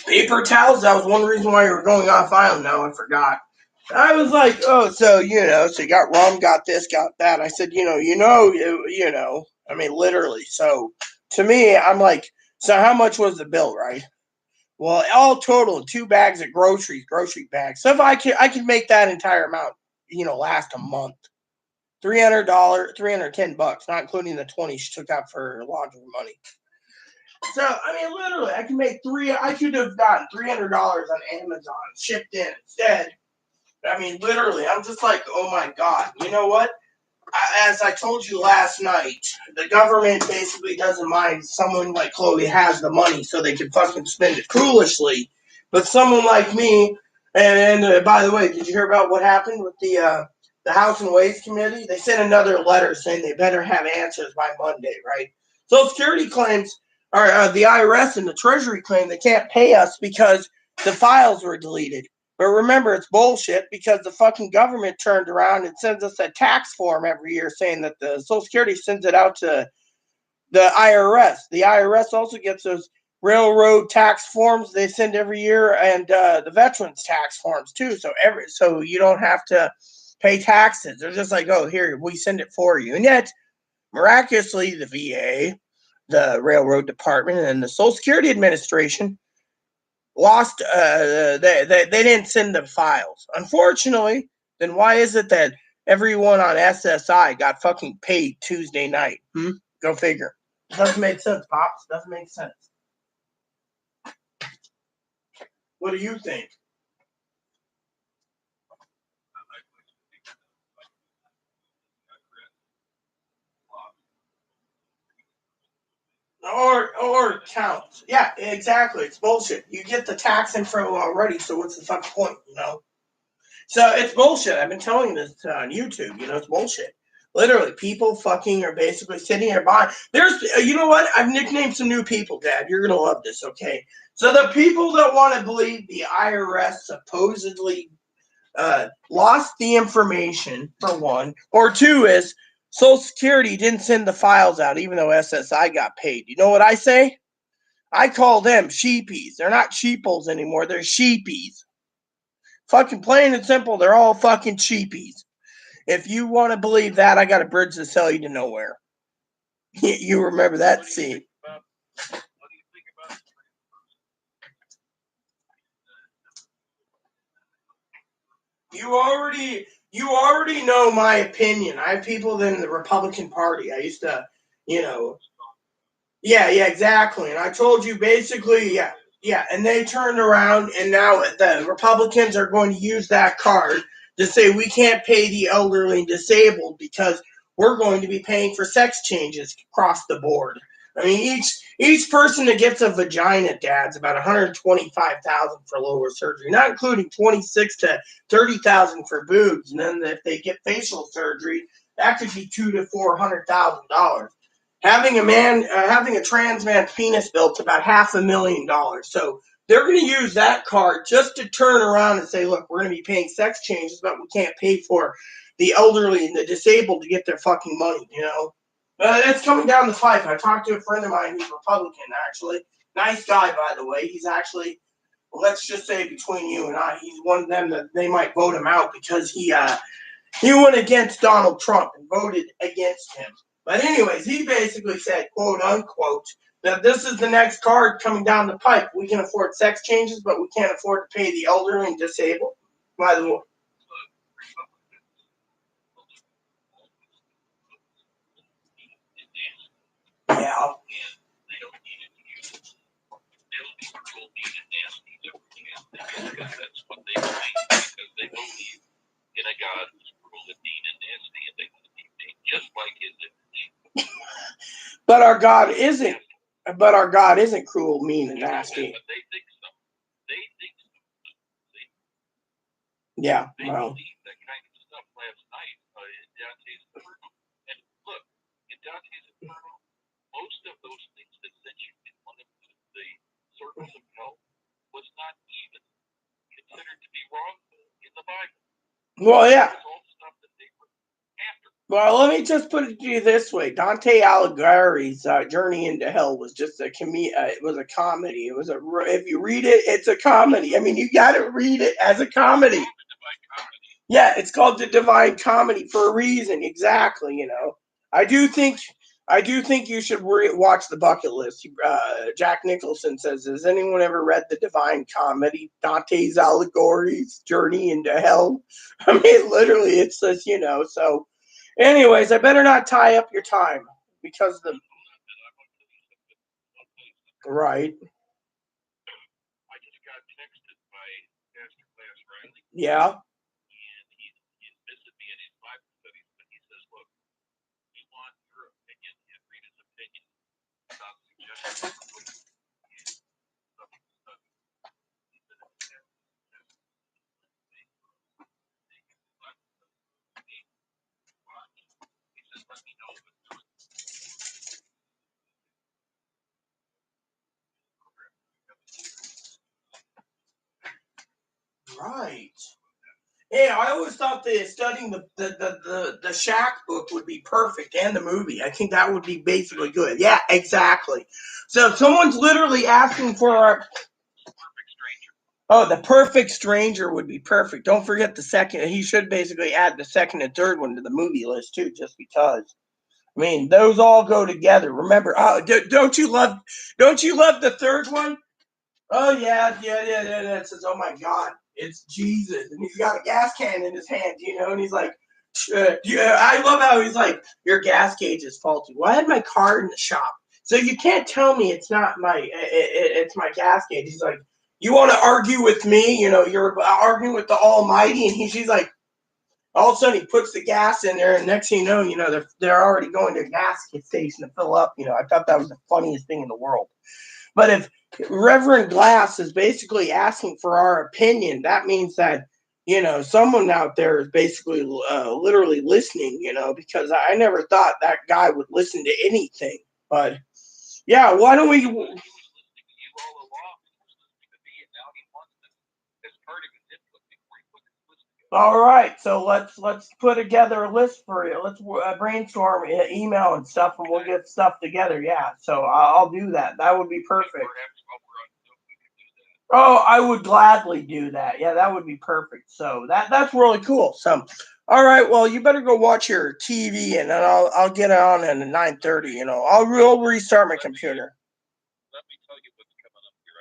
paper towels? That was one reason why you were going off island. No, I forgot. I was like, oh, so you got rum, got this, got that. I said, I mean, literally. So to me, I'm like, so how much was the bill, right? Well, all total, 2 bags of grocery bags. So if I can make that entire amount, last a month. $300, $310, not including the 20 she took out for laundry money. So, I mean, literally, I could have gotten $300 on Amazon shipped in instead. I mean, literally, I'm just like, oh my God. You know what? As I told you last night, the government basically doesn't mind someone like Chloe has the money so they can fucking spend it foolishly. But someone like me, and by the way, did you hear about what happened with the House and Ways Committee? They sent another letter saying they better have answers by Monday, right? Social Security claims, or the IRS and the Treasury claim they can't pay us because the files were deleted. But remember, it's bullshit because the fucking government turned around and sends us a tax form every year saying that the Social Security sends it out to the IRS. The IRS also gets those railroad tax forms they send every year and the veterans tax forms too. So you don't have to pay taxes. They're just like, oh, here, we send it for you. And yet, miraculously, the VA, the Railroad Department, and the Social Security Administration lost they didn't send the files, unfortunately. Then why is it that everyone on SSI got fucking paid Tuesday night? Go figure. Doesn't make sense, Pops. Doesn't make sense. What do you think? Or counts. Yeah, exactly. It's bullshit. You get the tax info already, so what's the fucking point, So it's bullshit. I've been telling you this on YouTube. It's bullshit. Literally, people fucking are basically sitting there buying. There's, you know what? I've nicknamed some new people, Dad. You're going to love this, okay? So the people that want to believe the IRS supposedly lost the information, for one, or two is Social Security didn't send the files out even though SSI got paid. You know what I say? I call them sheepies. They're not sheeples anymore. They're sheepies. Fucking plain and simple, they're all fucking cheapies. If you want to believe that, I got a bridge to sell you to nowhere. You remember that scene. You already know my opinion. I have people in the Republican Party. I used to, yeah, exactly. And I told you basically, yeah. And they turned around, and now the Republicans are going to use that card to say we can't pay the elderly and disabled because we're going to be paying for sex changes across the board. I mean, each person that gets a vagina, Dad's about $125,000 for lower surgery, not including 26 to 30,000 for boobs. And then if they get facial surgery, that could be $200,000 to $400,000. Having a trans man's penis built is about $500,000. So they're going to use that card just to turn around and say, look, we're going to be paying sex changes, but we can't pay for the elderly and the disabled to get their fucking money, It's coming down the pipe. I talked to a friend of mine who's Republican, actually. Nice guy, by the way. He's actually, let's just say between you and I, he's one of them that they might vote him out because he went against Donald Trump and voted against him. But anyways, he basically said, quote unquote, that this is the next card coming down the pipe. We can afford sex changes, but we can't afford to pay the elderly and disabled. By the way. Yeah. That's what they believe because they believe in a God who's cruel and mean and nasty, and they want to be made just like his image. But our God isn't. But our God isn't cruel, mean, and nasty. But they think so. They think so. Yeah. They believe that kind of stuff last night in Dante's Inferno. And look, in Dante's Inferno, most of those things that sent you in one of the circles of hell was not even considered to be wrongful in the Bible. Well, yeah. It's all stuff that they were after. Well, let me just put it to you this way: Dante Alighieri's Journey into Hell was just it was a comedy. It was if you read it, it's a comedy. I mean, you got to read it as a comedy. The Divine Comedy. Yeah, it's called the Divine Comedy for a reason. Exactly. You know, I do think you should watch the Bucket List. Jack Nicholson says, "Has anyone ever read the Divine Comedy? Dante's Allegory's Journey into Hell." I mean, literally, it's just so. Anyways, I better not tie up your time because right. I just got texted by Pastor Glass Riley, Yeah. and he's visited me in his Bible studies, but he says, look, we want your opinion and Rita's opinion about suggestions for movies and stuff to study. He said, if you have watch, he says, let me know. Right. Yeah, I always thought that studying the Shack book would be perfect and the movie. I think that would be basically good. Yeah, exactly. So someone's literally asking for our Perfect Stranger. Oh, the Perfect Stranger would be perfect. Don't forget the second. He should basically add the second and third one to the movie list too, just because. I mean, those all go together. Remember, don't you love the third one? Oh yeah. It says, "Oh my God, it's Jesus," and he's got a gas can in his hand, and he's like, yeah. I love how he's like, "Your gas gauge is faulty." Well, I had my car in the shop, so you can't tell me it's not it's my gas gauge. He's like, "You want to argue with me? You're arguing with the Almighty," and she's like. All of a sudden, he puts the gas in there, and next thing you know, they're already going to a gas station to fill up. I thought that was the funniest thing in the world. But if Reverend Glass is basically asking for our opinion, that means that someone out there is basically literally listening. Because I never thought that guy would listen to anything. But yeah, why don't we? He was listening to you all along. He was listening to me, and now he wants this part of his input before he puts his list together. All right, so let's put together a list for you. Let's brainstorm, email and stuff, and we'll get stuff together. Yeah, so I'll do that. That would be perfect. Perhaps while we're on Zoom, we could do that. Oh, I would gladly do that. Yeah, that would be perfect. So that's really cool. So, all right, well, you better go watch your TV, and then I'll get on at 9:30. I'll restart my computer. Let me tell you what's coming up here.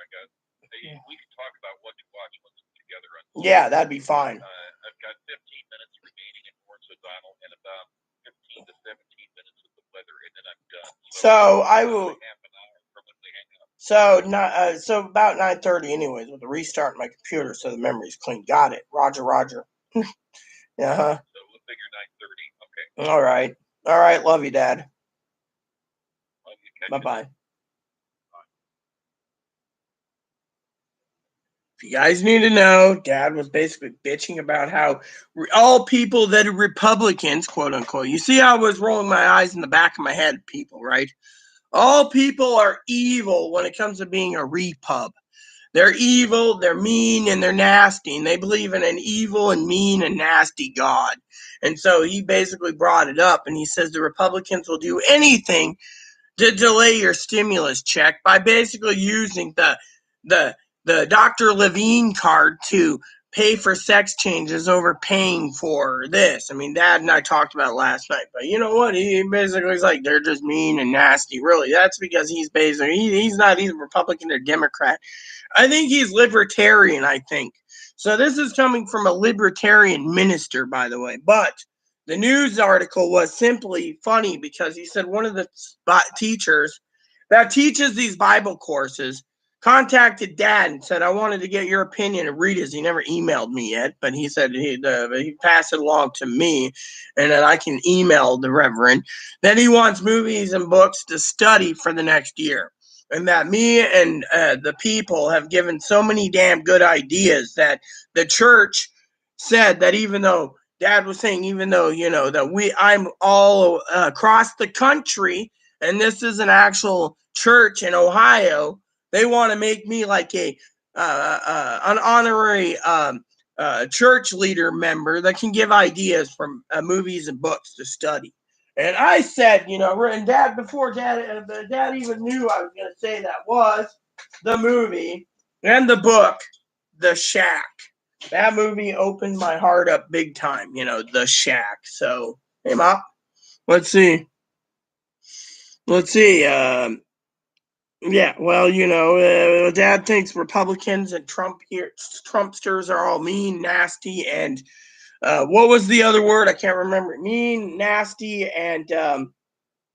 We can talk about what to watch once we're together. Yeah, that'd be fine. I've got 15 minutes remaining in Lawrence O'Donnell and about 15 to 17 minutes with the weather, and then I'm done. So I will. Half an hour from when we hang up. So about 9:30, anyways, with the restart my computer, so the memory's clean. Got it. Roger. So we'll figure 9:30. Okay. All right. Love you, Dad. Love you. Bye-bye. If you guys need to know, Dad was basically bitching about how all people that are Republicans, quote unquote, you see how I was rolling my eyes in the back of my head, people, right? All people are evil when it comes to being a repub. They're evil, they're mean, and they're nasty, and they believe in an evil and mean and nasty God. And so he basically brought it up, and he says the Republicans will do anything to delay your stimulus check by basically using the Dr. Levine card to pay for sex changes over paying for this. I mean, Dad and I talked about it last night, but you know what? He basically is like, they're just mean and nasty. Really, that's because he's basically, he's not either Republican or Democrat. I think he's libertarian, I think. So this is coming from a libertarian minister, by the way. But the news article was simply funny because he said one of the teachers that teaches these Bible courses contacted Dad and said, "I wanted to get your opinion and read his." He never emailed me yet, but he said he passed it along to me, and that I can email the Reverend that he wants movies and books to study for the next year. And that me and the people have given so many damn good ideas that the church said that even though Dad was saying, even though, that I'm all across the country and this is an actual church in Ohio, they want to make me like an honorary church leader member that can give ideas from movies and books to study. And I said, and Dad, before Dad even knew I was going to say that, was the movie and the book, The Shack. That movie opened my heart up big time, The Shack. So, hey, Mom, let's see. Yeah, well, Dad thinks Republicans and Trumpsters are all mean, nasty, and what was the other word? I can't remember. Mean, nasty, and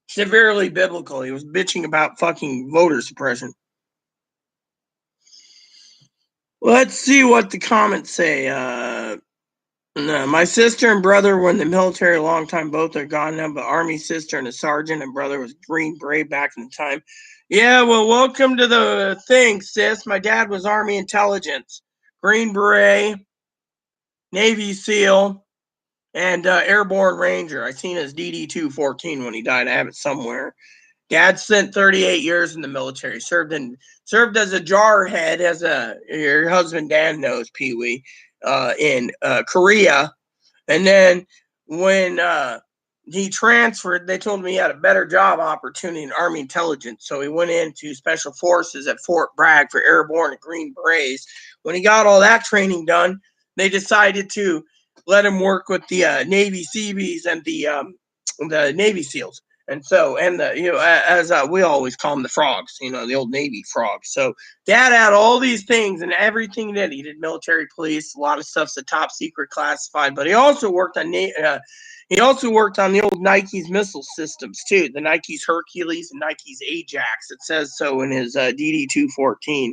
severely biblical. He was bitching about fucking voter suppression. Let's see what the comments say. No, my sister and brother were in the military a long time. Both are gone now, but Army sister and a sergeant and brother was Green Beret back in the time. Yeah, well, welcome to the thing, sis. My dad was Army intelligence, Green Beret, Navy SEAL, and Airborne Ranger. I seen his DD-214 when he died. I have it somewhere. Dad spent 38 years in the military. Served as a jarhead, as your husband Dan knows, Pee Wee, in Korea. And then when he transferred, they told him he had a better job opportunity in Army intelligence. So he went into Special Forces at Fort Bragg for Airborne and Green Berets. When he got all that training done, they decided to let him work with the Navy Seabees and the Navy SEALs. And so, as we always call them, the frogs, the old Navy frogs. So Dad had all these things and everything that he did, military police, a lot of stuff's a top secret classified, but he also worked on the old Nike's missile systems too, the Nike's Hercules and Nike's Ajax. It says so in his DD-214.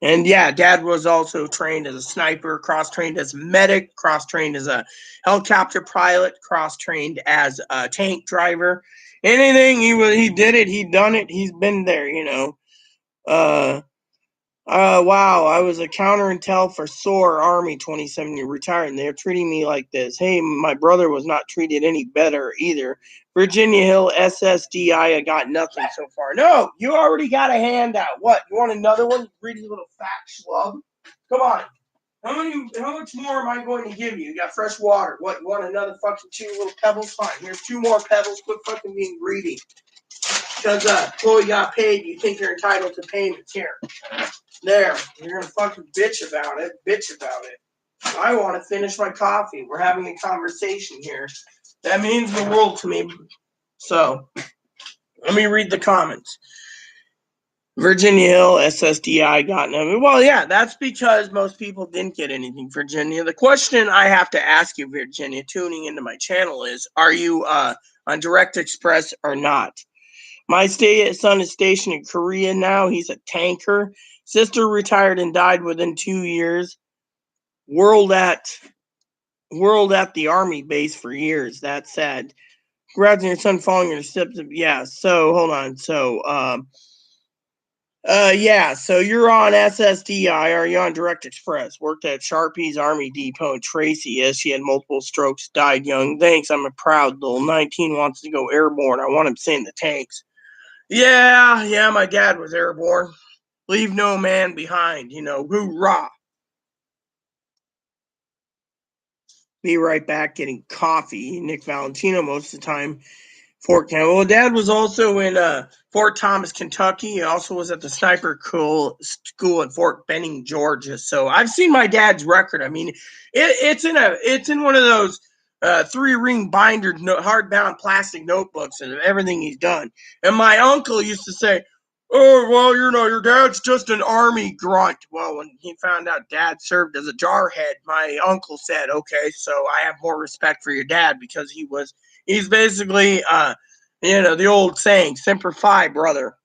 And yeah, Dad was also trained as a sniper, cross-trained as a medic, cross-trained as a helicopter pilot, cross-trained as a tank driver. Anything he did it, he done it, he's been there, Wow, I was a counter-intel for SOAR Army 2070, retired, and they're treating me like this. Hey, my brother was not treated any better either. Virginia Hill SSDI, I got nothing so far. No, you already got a handout. What, you want another one? You greedy little fat schlub. Come on. How much more am I going to give you? You got fresh water. What, you want another fucking 2 little pebbles? Fine, here's 2 more pebbles. Quit fucking being greedy. Because Chloe got paid, you think you're entitled to payments. Here. There, you're gonna fucking bitch about it. I want to finish my coffee. We're having a conversation here. That means the world to me. So, let me read the comments. Virginia Hill, SSDI got no. Well, yeah, that's because most people didn't get anything, Virginia. The question I have to ask you, Virginia, tuning into my channel is, are you on Direct Express or not? My son is stationed in Korea now. He's a tanker. Sister retired and died within 2 years. World at the Army base for years. That's sad. Congrats on your son following your steps. Yeah. So hold on. So yeah. So you're on SSDI. Are you on Direct Express? Worked at Sharpie's Army Depot in Tracy. Yes, she had multiple strokes. Died young. Thanks. I'm a proud little 19 wants to go airborne. I want him to in the tanks. Yeah, my dad was airborne. Leave no man behind, hoorah. Be right back getting coffee. Nick Valentino most of the time. Fort Campbell. Well, Dad was also in Fort Thomas, Kentucky. He also was at the sniper school at Fort Benning, Georgia. So I've seen my dad's record. I mean, it's in one of those 3-ring binder, hardbound plastic notebooks of everything he's done. And my uncle used to say, "Oh, well, your dad's just an Army grunt." Well, when he found out Dad served as a jarhead, my uncle said, "Okay, so I have more respect for your dad because he's basically, the old saying, Semper Fi, brother."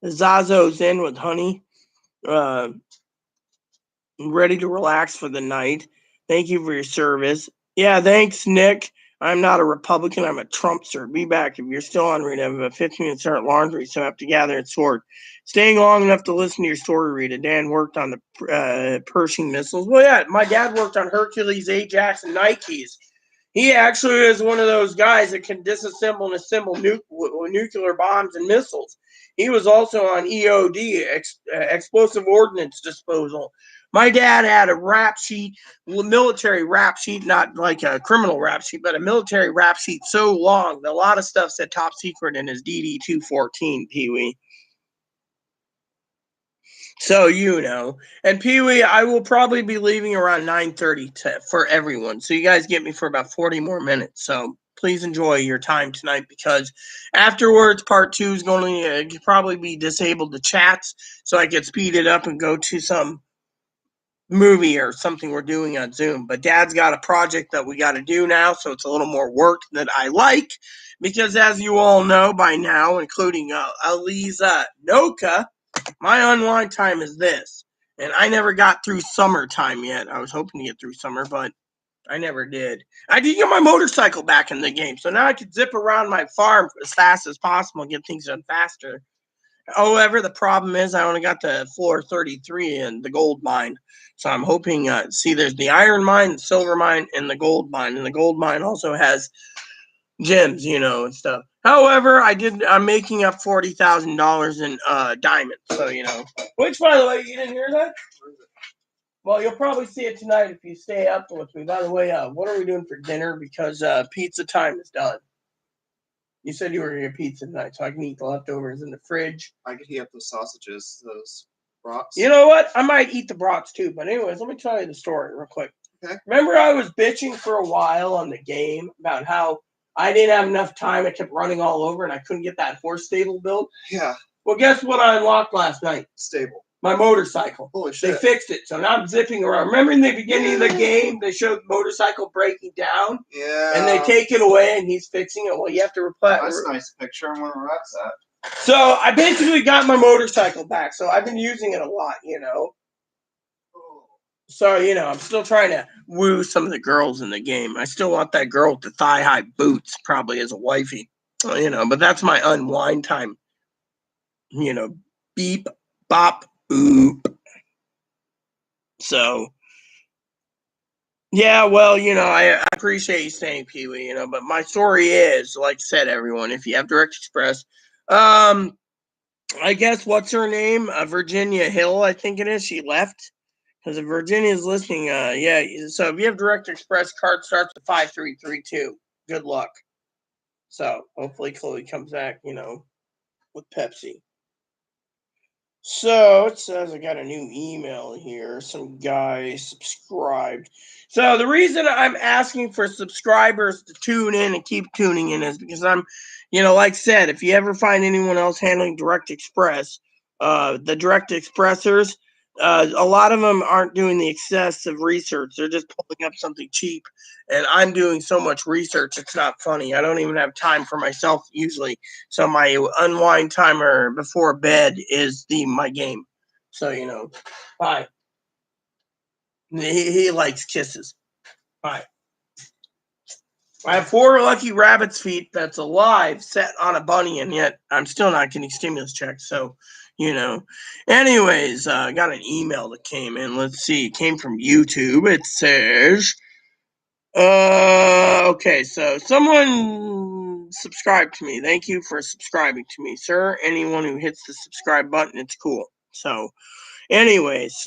Zazo's in with honey, ready to relax for the night. Thank you for your service. Yeah, thanks, Nick. I'm not a Republican. I'm a Trumpster. Be back if you're still on. Rita. I have a 15-minute start laundry, so I have to gather and sort. Staying long enough to listen to your story, Rita. Dan worked on the Pershing missiles. Well, yeah, my dad worked on Hercules, Ajax, and Nikes. He actually is one of those guys that can disassemble and assemble nuclear bombs and missiles. He was also on EOD, explosive ordnance disposal. My dad had a rap sheet, military rap sheet, not like a criminal rap sheet, but a military rap sheet so long that a lot of stuff said top secret in his DD-214, Pee-wee. So, and Pee-wee, I will probably be leaving around 9:30 for everyone. So you guys get me for about 40 more minutes. So please enjoy your time tonight, because afterwards, part 2 is going to probably be disabled to chats, so I can speed it up and go to some movie or something we're doing on Zoom. But Dad's got a project that we got to do now, so it's a little more work that I like, because as you all know by now, including Aliza Noka, my unwind time is this. And I never got through summertime yet. I was hoping to get through summer, but I never did. I did get my motorcycle back in the game, so now I can zip around my farm as fast as possible and get things done faster. However, the problem is I only got to floor 33 in the gold mine. So I'm hoping, there's the iron mine, the silver mine, and the gold mine. And the gold mine also has gems, and stuff. However, I'm making up $40,000 in diamonds. So, which, by the way, you didn't hear that? Well, you'll probably see it tonight if you stay up with me. By the way, what are we doing for dinner? Because pizza time is done. You said you were going to get pizza tonight, so I can eat the leftovers in the fridge. I could heat up those sausages, those brats. You know what? I might eat the brats too. But anyways, let me tell you the story real quick. Okay. Remember I was bitching for a while on the game about how I didn't have enough time. I kept running all over and I couldn't get that horse stable built. Yeah. Well, guess what I unlocked last night? Stable. My motorcycle. Holy shit. They fixed it. So now I'm zipping around. Remember in the beginning of the game, they showed the motorcycle breaking down? Yeah. And they take it away and he's fixing it. Well, you have to replace. That's a nice picture. I wonder where that's at. So I basically got my motorcycle back. So I've been using it a lot, So, I'm still trying to woo some of the girls in the game. I still want that girl with the thigh-high boots, probably as a wifey. But that's my unwind time. Beep, bop, boop. So, yeah, well, I appreciate you saying, Pee-wee, but my story is, like I said, everyone, if you have Direct Express, I guess, what's her name? Virginia Hill, I think it is. She left. Because if Virginia's listening, yeah. So if you have Direct Express, card starts with 5332. Good luck. So hopefully Chloe comes back, with Pepsi. So it says I got a new email here. Some guy subscribed. So the reason I'm asking for subscribers to tune in and keep tuning in is because I'm, like I said, if you ever find anyone else handling Direct Express, the Direct Expressers, a lot of them aren't doing the excessive research. They're just pulling up something cheap. And I'm doing so much research, it's not funny. I don't even have time for myself usually. So my unwind timer before bed is my game. So, bye. He likes kisses. Bye. I have 4 lucky rabbit's feet that's alive, set on a bunny, and yet I'm still not getting stimulus checks. So, Anyways, I got an email that came in. Let's see. It came from YouTube. It says, okay, so someone subscribed to me. Thank you for subscribing to me, sir. Anyone who hits the subscribe button, it's cool. So, anyways,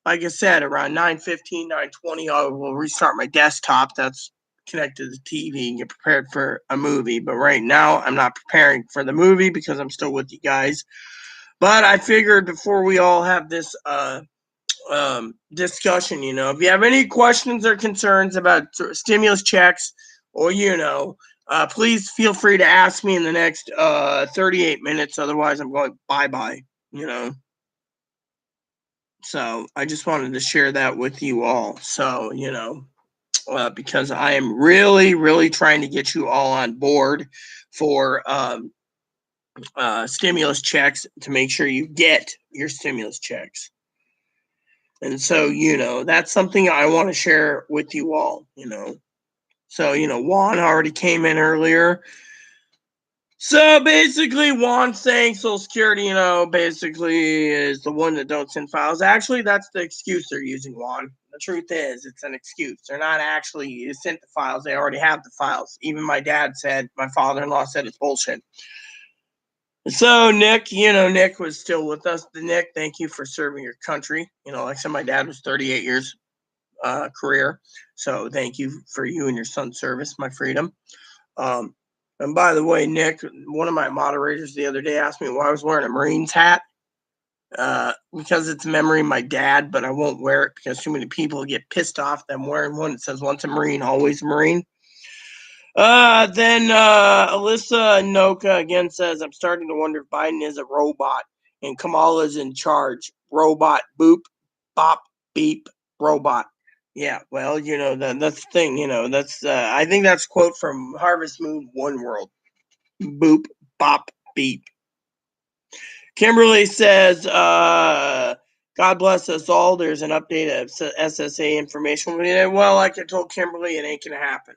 like I said, around 9:15, 9:20, I will restart my desktop. That's connected to the TV and get prepared for a movie. But right now, I'm not preparing for the movie because I'm still with you guys. But I figured before we all have this discussion, if you have any questions or concerns about stimulus checks or, please feel free to ask me in the next 38 minutes. Otherwise, I'm going bye-bye, So I just wanted to share that with you all. So, because I am really, really trying to get you all on board for stimulus checks to make sure you get your stimulus checks. And so, that's something I want to share with you all, So, Juan already came in earlier. So basically, Juan saying Social Security, basically is the one that don't send files. Actually, that's the excuse they're using, Juan. The truth is, it's an excuse. They're not actually sent the files. They already have the files. Even my father-in-law said it's bullshit. So Nick, Nick was still with us. Nick, thank you for serving your country. Like I said, my dad was 38 years career. So thank you for you and your son's service, my freedom. And by the way, Nick, one of my moderators the other day asked me why I was wearing a Marines hat. Because it's memory my dad, but I won't wear it because too many people get pissed off that I'm wearing one that says once a Marine, always a Marine. Then Alyssa Noka again says, I'm starting to wonder if Biden is a robot and Kamala's in charge. Robot, boop, bop, beep, robot. Yeah, well, that's the thing, that's, I think that's a quote from Harvest Moon One World. Boop, bop, beep. Kimberly says, God bless us all. There's an update of SSA information. Well, like I told Kimberly, it ain't going to happen.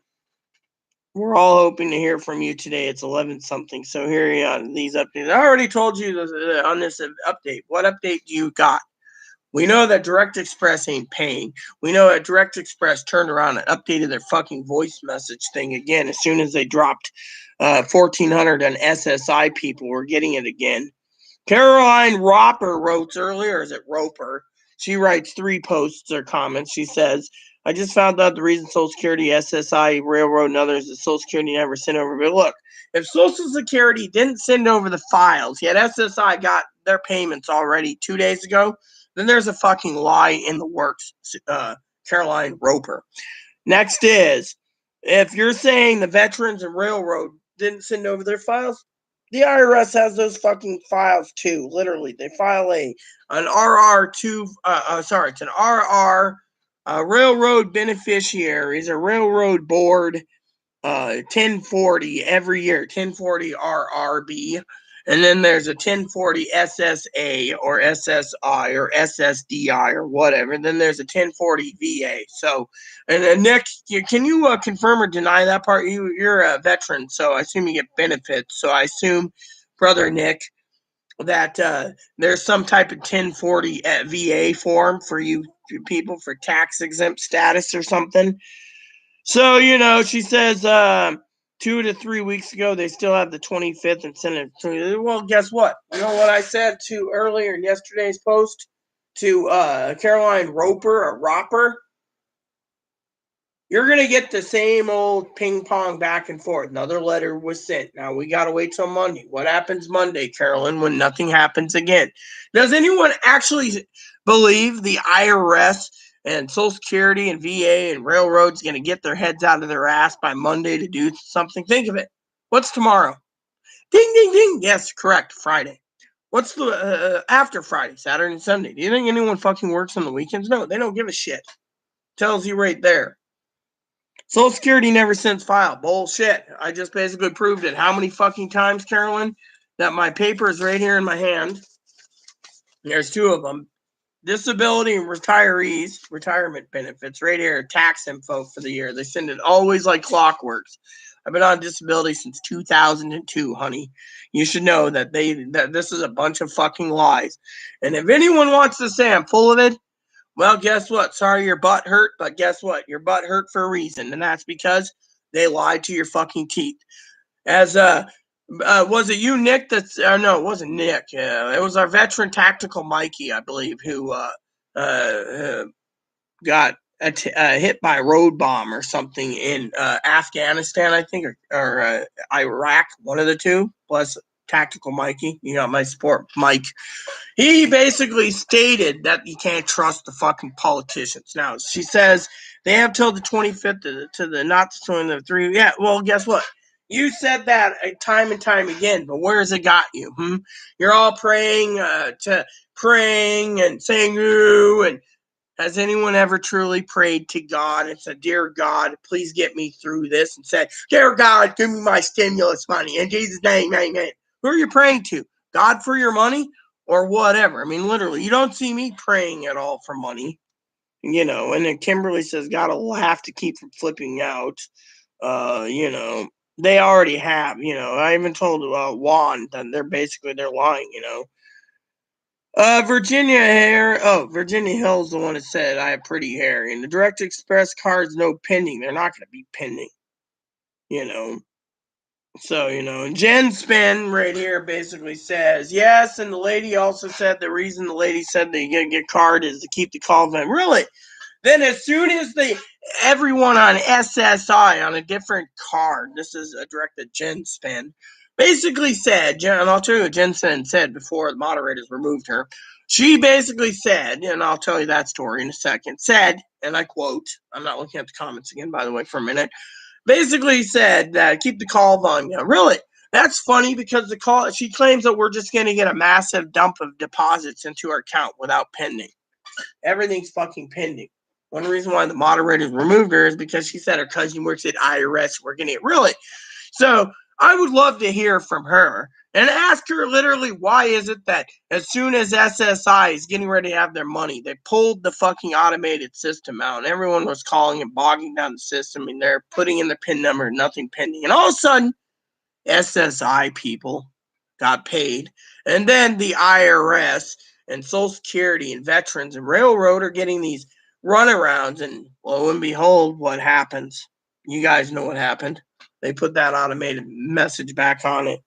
We're all hoping to hear from you today. It's 11 something. So here you are, these updates. I already told you on this update. What update do you got? We know that Direct Express ain't paying. We know that Direct Express turned around and updated their fucking voice message thing again as soon as they dropped 1,400 on SSI people. We're getting it again. Caroline Roper wrote earlier, or is it Roper? She writes 3 posts or comments. She says, I just found out the reason Social Security, SSI, Railroad, and others that Social Security never sent over. But look, if Social Security didn't send over the files, yet SSI got their payments already 2 days ago, then there's a fucking lie in the works, Caroline Roper. Next is, if you're saying the veterans and railroad didn't send over their files, the IRS has those fucking files too. Literally, they file an RR2. It's an RR, railroad beneficiaries, a railroad board, 1040 every year. 1040 RRB, and then there's a 1040 SSA or SSI or SSDI or whatever. And then there's a 1040 VA. So, and Nick, can you confirm or deny that part? You're a veteran, so I assume you get benefits. So I assume, brother Nick, that there's some type of 1040 VA form for you people for tax exempt status or something. So, she says 2 to 3 weeks ago, they still have the 25th incentive. Well, guess what? You know what I said to earlier in yesterday's post to Caroline Roper or Roper? You're going to get the same old ping pong back and forth. Another letter was sent. Now we got to wait till Monday. What happens Monday, Carolyn, when nothing happens again? Does anyone actually believe the IRS and Social Security and VA and railroads going to get their heads out of their ass by Monday to do something? Think of it. What's tomorrow? Ding, ding, ding. Yes, correct. Friday. What's the after Friday, Saturday and Sunday? Do you think anyone fucking works on the weekends? No, they don't give a shit. Tells you right there. Social Security never sends file. Bullshit. I just basically proved it. How many fucking times, Carolyn, that my paper is right here in my hand. There's 2 of them. Disability and retirees, retirement benefits, right here, tax info for the year. They send it always like clockworks. I've been on disability since 2002, honey. You should know that this is a bunch of fucking lies. And if anyone wants to say I'm full of it, well, guess what? Sorry your butt hurt, but guess what? Your butt hurt for a reason, and that's because they lied to your fucking teeth. As was it you, Nick? No, it wasn't Nick. It was our veteran tactical Mikey, I believe, who got hit by a road bomb or something in Afghanistan, I think, or Iraq, one of the two. Plus, tactical Mikey, you got my support, Mike. He basically stated that you can't trust the fucking politicians. Now, she says they have till the 25th to the not to 23. Yeah, well, guess what? You said that time and time again, but where's it got you? You're all praying and saying, ooh, and has anyone ever truly prayed to God and said, Dear God, please get me through this, and said, Dear God, give me my stimulus money in Jesus' name, amen. Who are you praying to? God for your money? Or whatever. I mean, literally, you don't see me praying at all for money, and then Kimberly says, God will have to keep from flipping out. They already have, I even told Juan that they're lying, Virginia hair. Oh, Virginia Hill's the one that said I have pretty hair. And the Direct Express cards, no pending. They're not going to be pending, So, and Jen Spin right here basically says, yes, and the lady also said the reason the lady said that you're going to get card is to keep the call van. Really? Then as soon as everyone on SSI on a different card, this is a directed Jen Spin, basically said, and I'll tell you what Jen Spin said before the moderators removed her. She basically said, and I'll tell you that story in a second, said, and I quote, I'm not looking at the comments again, by the way, for a minute, basically said that keep the call volume down. Really? That's funny because she claims that we're just going to get a massive dump of deposits into our account without pending. Everything's fucking pending. One reason why the moderators removed her is because she said her cousin works at IRS. We're going to get really. So I would love to hear from her and ask her literally why is it that as soon as SSI is getting ready to have their money, they pulled the fucking automated system out and everyone was calling and bogging down the system and they're putting in the PIN number, nothing pending. And all of a sudden, SSI people got paid. And then the IRS and Social Security and veterans and railroad are getting these runarounds. And lo and behold, what happens? You guys know what happened. They put that automated message back on it.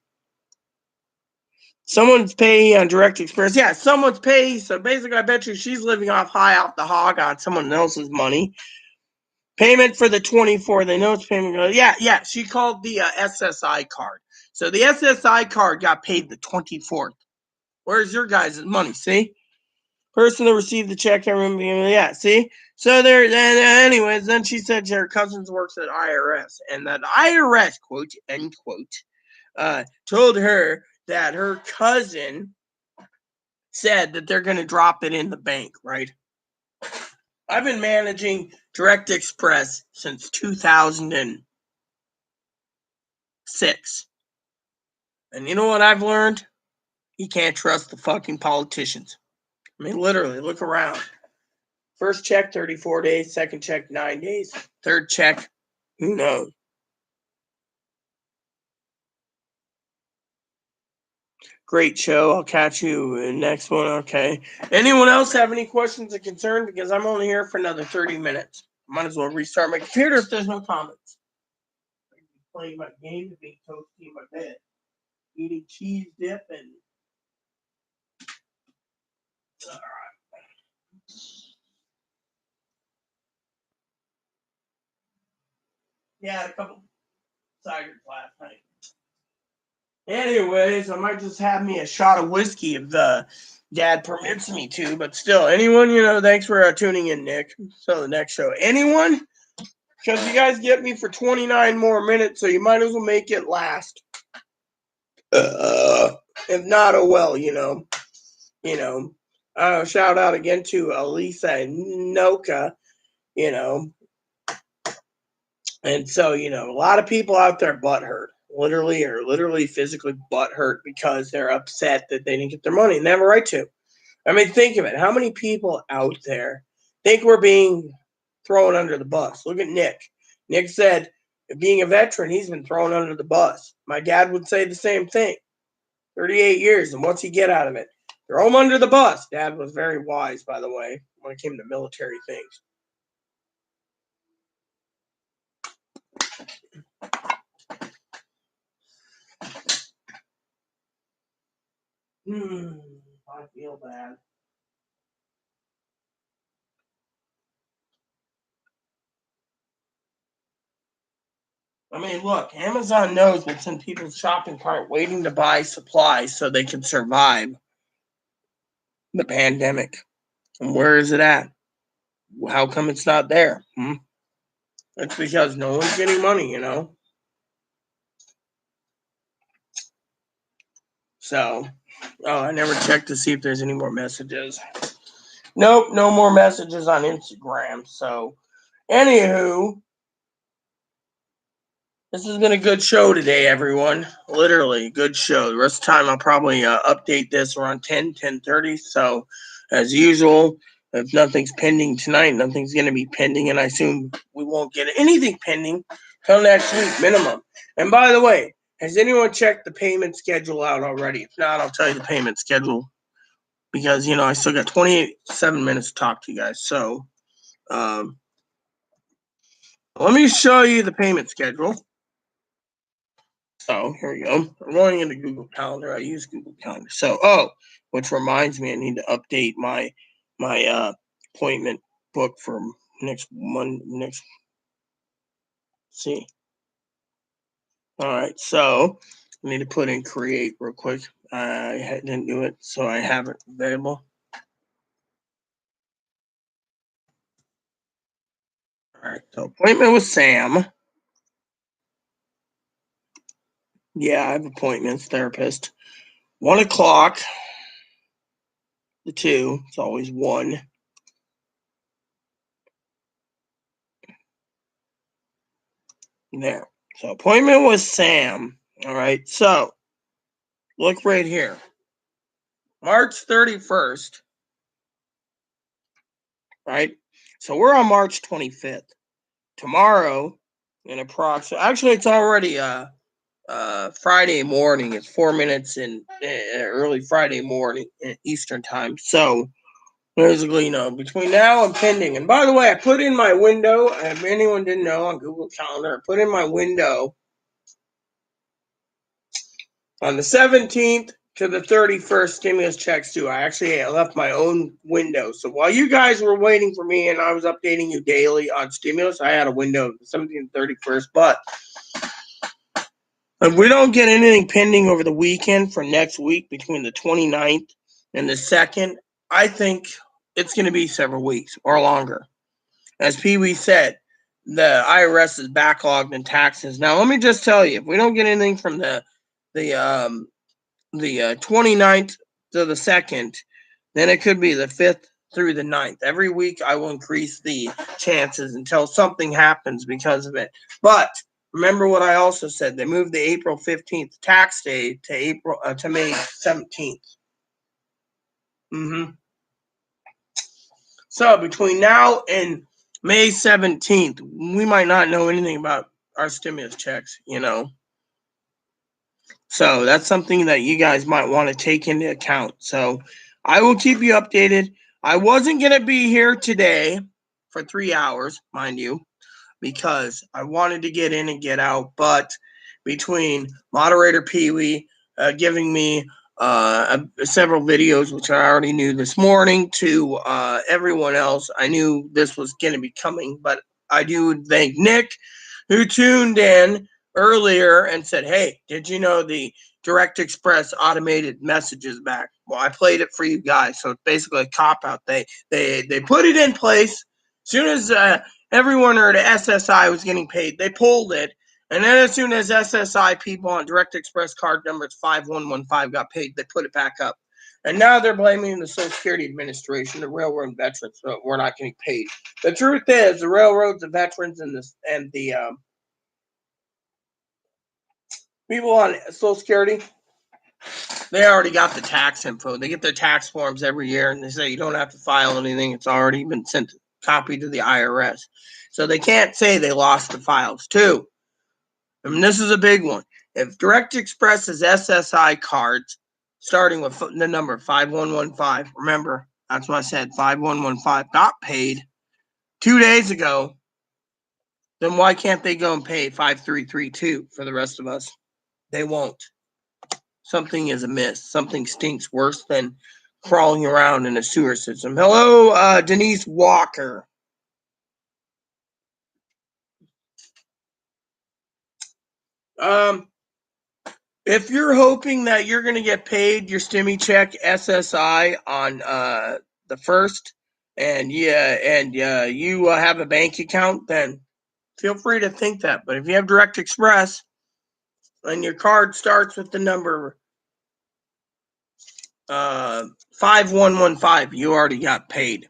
Someone's pay on Direct Express. Yeah, someone's pay. So basically, I bet you she's living off the hog on someone else's money. Payment for the 24. They know it's payment. Yeah. She called the SSI card. So the SSI card got paid the 24th. Where's your guys' money? See? Person that received the check, I remember. Yeah, see? So anyways, then she said her cousin works at IRS. And that IRS, quote, end quote, told her that her cousin said that they're going to drop it in the bank, right? I've been managing Direct Express since 2006. And you know what I've learned? You can't trust the fucking politicians. I mean, literally, look around. First check, 34 days. Second check, 9 days. Third check, who knows? Great show. I'll catch you in the next one. Okay. Anyone else have any questions or concerns? Because I'm only here for another 30 minutes. Might as well restart my computer if there's no comments. Playing my game, being toasty in my bed, eating cheese dip and. All right. Yeah, a couple ciders last night. Anyways, I might just have me a shot of whiskey if Dad permits me to. But still, anyone, thanks for tuning in, Nick. So the next show, anyone? Because you guys get me for 29 more minutes, so you might as well make it last. If not, oh well, shout out again to Elisa and Noka, And so, a lot of people out there butthurt, literally physically butthurt because they're upset that they didn't get their money and they have a right to. I mean, think of it. How many people out there think we're being thrown under the bus? Look at Nick. Nick said, being a veteran, he's been thrown under the bus. My dad would say the same thing. 38 years, and what's he get out of it? Throw him under the bus. Dad was very wise, by the way, when it came to military things. I feel bad. I mean, look, Amazon knows what's in people's shopping cart waiting to buy supplies so they can survive the pandemic. And where is it at? How come it's not there? It's because no one's getting money, So, I never checked to see if there's any more messages. Nope, no more messages on Instagram. So, anywho, this has been a good show today, everyone. Literally, a good show. The rest of the time, I'll probably update this around 10:30. So, as usual, if nothing's pending tonight, nothing's going to be pending. And I assume we won't get anything pending till next week, minimum. And by the way, has anyone checked the payment schedule out already? If not, I'll tell you the payment schedule. Because, I still got 27 minutes to talk to you guys. So, let me show you the payment schedule. So here we go. I'm going into Google Calendar. I use Google Calendar. So, which reminds me, I need to update my appointment book for next month. See. All right. So I need to put in create real quick. I didn't do it, so I have it available. All right. So appointment with Sam. Yeah, I have appointments. Therapist. 1 o'clock. The 2. It's always 1. There. So appointment with Sam. All right. So look right here. March 31st. Right. So we're on March 25th. Tomorrow, in approximately, actually, it's already Friday morning. It's 4 minutes in early Friday morning Eastern time. So basically, between now and pending. And by the way, I put in my window. If anyone didn't know, on Google Calendar, I put in my window on the 17th to the 31st stimulus checks too. I actually left my own window. So while you guys were waiting for me and I was updating you daily on stimulus, I had a window, the 17th to 31st. But if we don't get anything pending over the weekend for next week between the 29th and the 2nd, I think it's going to be several weeks or longer. As Pee Wee said, the IRS is backlogged in taxes. Now, let me just tell you, if we don't get anything from the 29th to the 2nd, then it could be the 5th through the 9th. Every week I will increase the chances until something happens because of it. But remember what I also said. They moved the April 15th tax day to May 17th. So between now and May 17th, we might not know anything about our stimulus checks, So that's something that you guys might want to take into account. So I will keep you updated. I wasn't going to be here today for 3 hours, mind you, because I wanted to get in and get out. But between moderator Pee Wee giving me several videos, which I already knew this morning, to everyone else, I knew this was going to be coming. But I do thank Nick, who tuned in earlier and said, hey, did you know the Direct Express automated messages back? Well, I played it for you guys, so it's basically a cop-out. They put it in place. As soon as everyone heard SSI was getting paid, they pulled it. And then as soon as SSI people on Direct Express card numbers 5115 got paid, they put it back up. And now they're blaming the Social Security Administration, the railroad veterans, so we're not getting paid. The truth is, the railroads, the veterans, and the people on Social Security, they already got the tax info. They get their tax forms every year, and they say you don't have to file anything. It's already been sent, copied to the IRS. So they can't say they lost the files, too. I mean, this is a big one. If Direct Express is SSI cards, starting with the number 5115, remember, that's what I said, 5115, got paid 2 days ago, then why can't they go and pay 5332 for the rest of us? They won't. Something is amiss. Something stinks worse than crawling around in a sewer system. Hello, Denise Walker. If you're hoping that you're going to get paid your stimmy check SSI on the 1st, and you have a bank account, then feel free to think that. But if you have Direct Express and your card starts with the number 5115, you already got paid.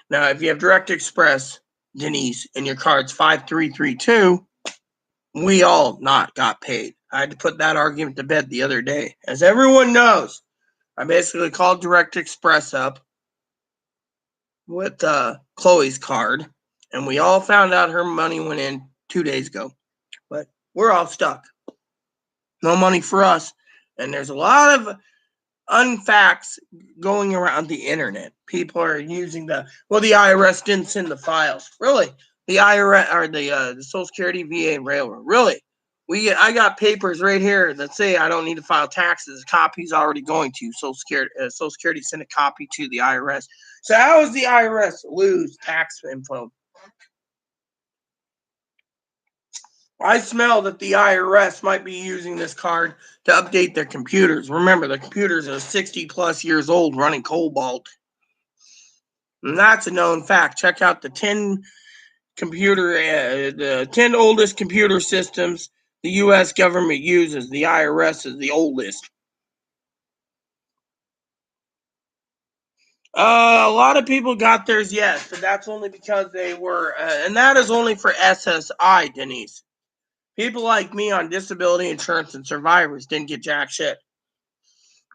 Now, if you have Direct Express, Denise, and your card's 5332, we all not got paid. I had to put that argument to bed the other day. As everyone knows, I basically called Direct Express up with Chloe's card, and we all found out her money went in 2 days ago. But we're all stuck. No money for us. And there's a lot of unfacts going around the internet. People are using the IRS didn't send the files. Really? The IRS or the Social Security, VA, Railroad. Really? I got papers right here that say I don't need to file taxes. A copy's already going to Social Security. Social Security sent a copy to the IRS. So how does the IRS lose tax info? I smell that the IRS might be using this card to update their computers. Remember, the computers are 60 plus years old running Cobalt. And that's a known fact. Check out the 10 oldest computer systems the U.S. government uses. The IRS is the oldest. A lot of people got theirs, yes, but that's only because they were, and that is only for SSI, Denise. People like me on disability insurance and survivors didn't get jack shit.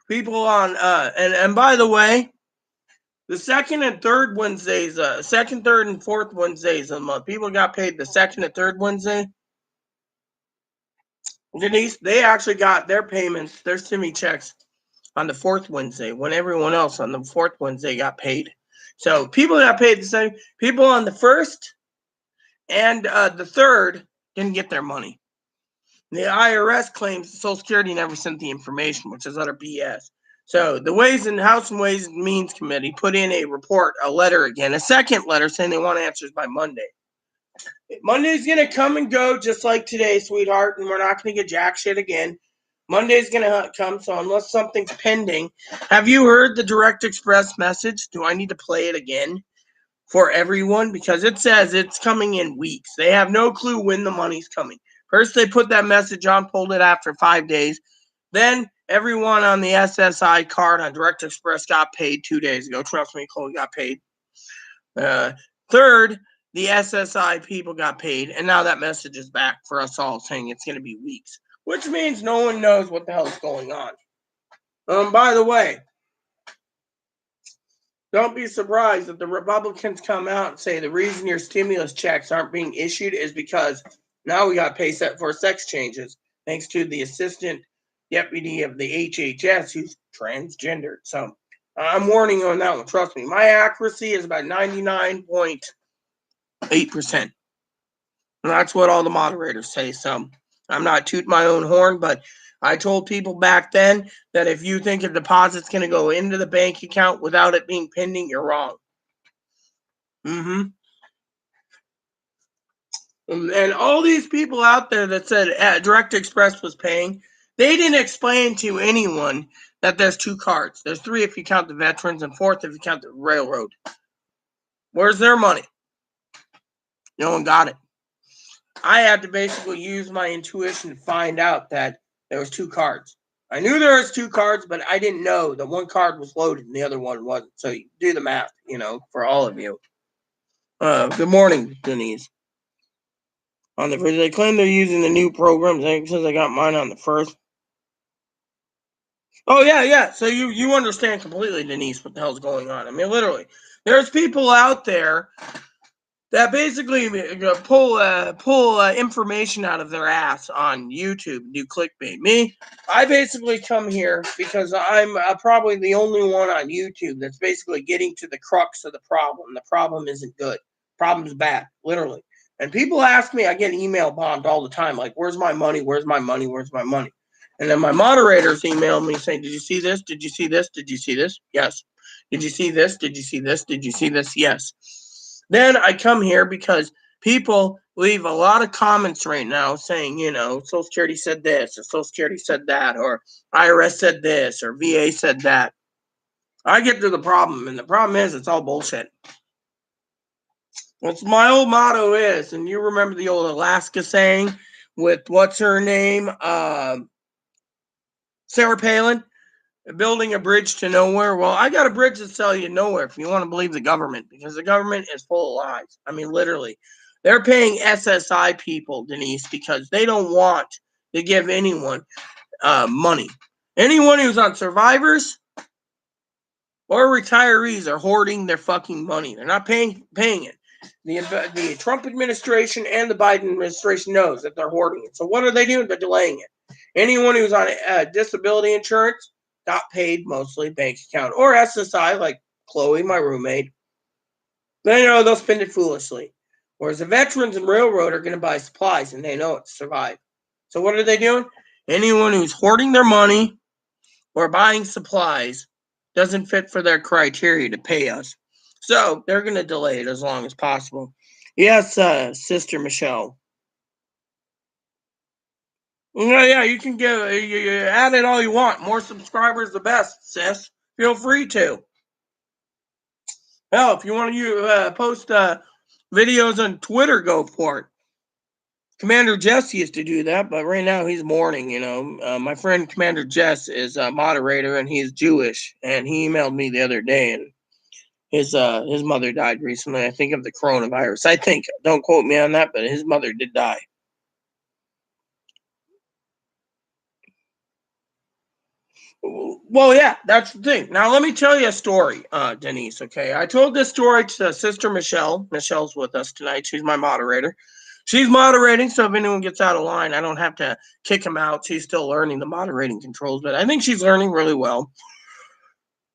People on, and by the way, the second, third, and fourth Wednesdays of the month, people got paid the second and third Wednesday. Denise, they actually got their payments, their stimmy checks on the fourth Wednesday when everyone else on the fourth Wednesday got paid. So people got paid the same. People on the first and the third didn't get their money. The IRS claims Social Security never sent the information, which is utter BS. So the House and Ways and Means Committee put in a second letter saying they want answers by Monday. Monday's going to come and go just like today, sweetheart, and we're not going to get jack shit again. Monday's going to come, so unless something's pending. Have you heard the Direct Express message? Do I need to play it again for everyone? Because it says it's coming in weeks. They have no clue when the money's coming. First, they put that message on, pulled it after 5 days. Then, everyone on the SSI card on Direct Express got paid 2 days ago. Trust me, Chloe got paid. Third, the SSI people got paid, and now that message is back for us all saying it's going to be weeks, which means no one knows what the hell is going on. By the way, don't be surprised if the Republicans come out and say the reason your stimulus checks aren't being issued is because now we got pay set for sex changes, thanks to the assistant deputy of the HHS who's transgendered. So I'm warning you on that one. Trust me, my accuracy is about 99.8%. And that's what all the moderators say. So I'm not tooting my own horn, but I told people back then that if you think a deposit's going to go into the bank account without it being pending, you're wrong. And all these people out there that said Direct Express was paying, they didn't explain to anyone that there's 2 cards. There's 3 if you count the veterans and 4th if you count the railroad. Where's their money? No one got it. I had to basically use my intuition to find out that there was 2 cards. I knew there was 2 cards, but I didn't know that one card was loaded and the other one wasn't. So you do the math, for all of you. Good morning, Denise. On the first, they claim they're using the new programs because I got mine on the first. Oh, yeah. So you understand completely, Denise, what the hell's going on. I mean, literally, there's people out there that basically pull information out of their ass on YouTube, do clickbait. Me, I basically come here because I'm probably the only one on YouTube that's basically getting to the crux of the problem. The problem isn't good. The problem's bad, literally. And people ask me, I get email bombed all the time, like, where's my money? Where's my money? Where's my money? And then my moderators email me saying, did you see this? Did you see this? Did you see this? Yes. Did you see this? Did you see this? Did you see this? Yes. Then I come here because people leave a lot of comments right now saying, Social Security said this, or Social Security said that, or IRS said this, or VA said that. I get to the problem, and the problem is it's all bullshit. What's my old motto is, and you remember the old Alaska saying with what's her name, Sarah Palin, building a bridge to nowhere. Well, I got a bridge to sell you nowhere if you want to believe the government, because the government is full of lies. I mean, literally, they're paying SSI people, Denise, because they don't want to give anyone money. Anyone who's on survivors or retirees are hoarding their fucking money. They're not paying it. The Trump administration and the Biden administration knows that they're hoarding it. So what are they doing? They're delaying it. Anyone who's on disability insurance got paid mostly bank account or SSI, like Chloe, my roommate. They know they'll spend it foolishly. Whereas the veterans and railroad are going to buy supplies and they know it to survive. So what are they doing? Anyone who's hoarding their money or buying supplies doesn't fit for their criteria to pay us. So they're going to delay it as long as possible. Yes, Sister Michelle. Yeah, you can you add it all you want. More subscribers, the best, sis. Feel free to. Hell, if you want to post videos on Twitter, go for it. Commander Jess used to do that, but right now he's mourning, my friend Commander Jess is a moderator, and he's Jewish, and he emailed me the other day, and his mother died recently, I think of the coronavirus. I think, don't quote me on that, but his mother did die. Well, yeah, that's the thing. Now, let me tell you a story, Denise, okay? I told this story to Sister Michelle. Michelle's with us tonight. She's my moderator. She's moderating, so if anyone gets out of line, I don't have to kick him out. She's still learning the moderating controls, but I think she's learning really well.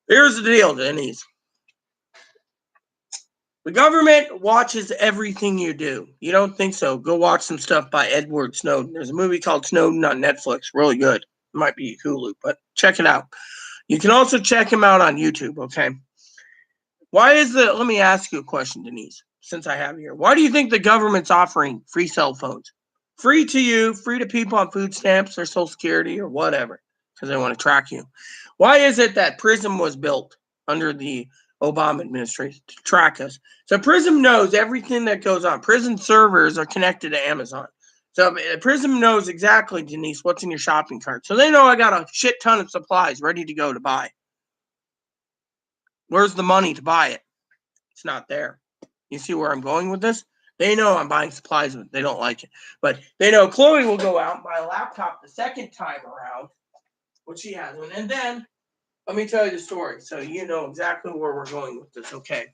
Here's the deal, Denise. The government watches everything you do. You don't think so? Go watch some stuff by Edward Snowden. There's a movie called Snowden on Netflix. Really good. It might be Hulu, but check it out. You can also check him out on YouTube, okay? Let me ask you a question, Denise, since I have you here. Why do you think the government's offering free cell phones? Free to you, free to people on food stamps or Social Security or whatever, because they want to track you. Why is it that PRISM was built under the Obama administration to track us? So PRISM knows everything that goes on. PRISM servers are connected to Amazon. So PRISM knows exactly, Denise, what's in your shopping cart. So they know I got a shit ton of supplies ready to go to buy. Where's the money to buy it? It's not there. You see where I'm going with this? They know I'm buying supplies, but they don't like it. But they know Chloe will go out and buy a laptop the second time around, which she has one. And then, let me tell you the story so you know exactly where we're going with this, okay?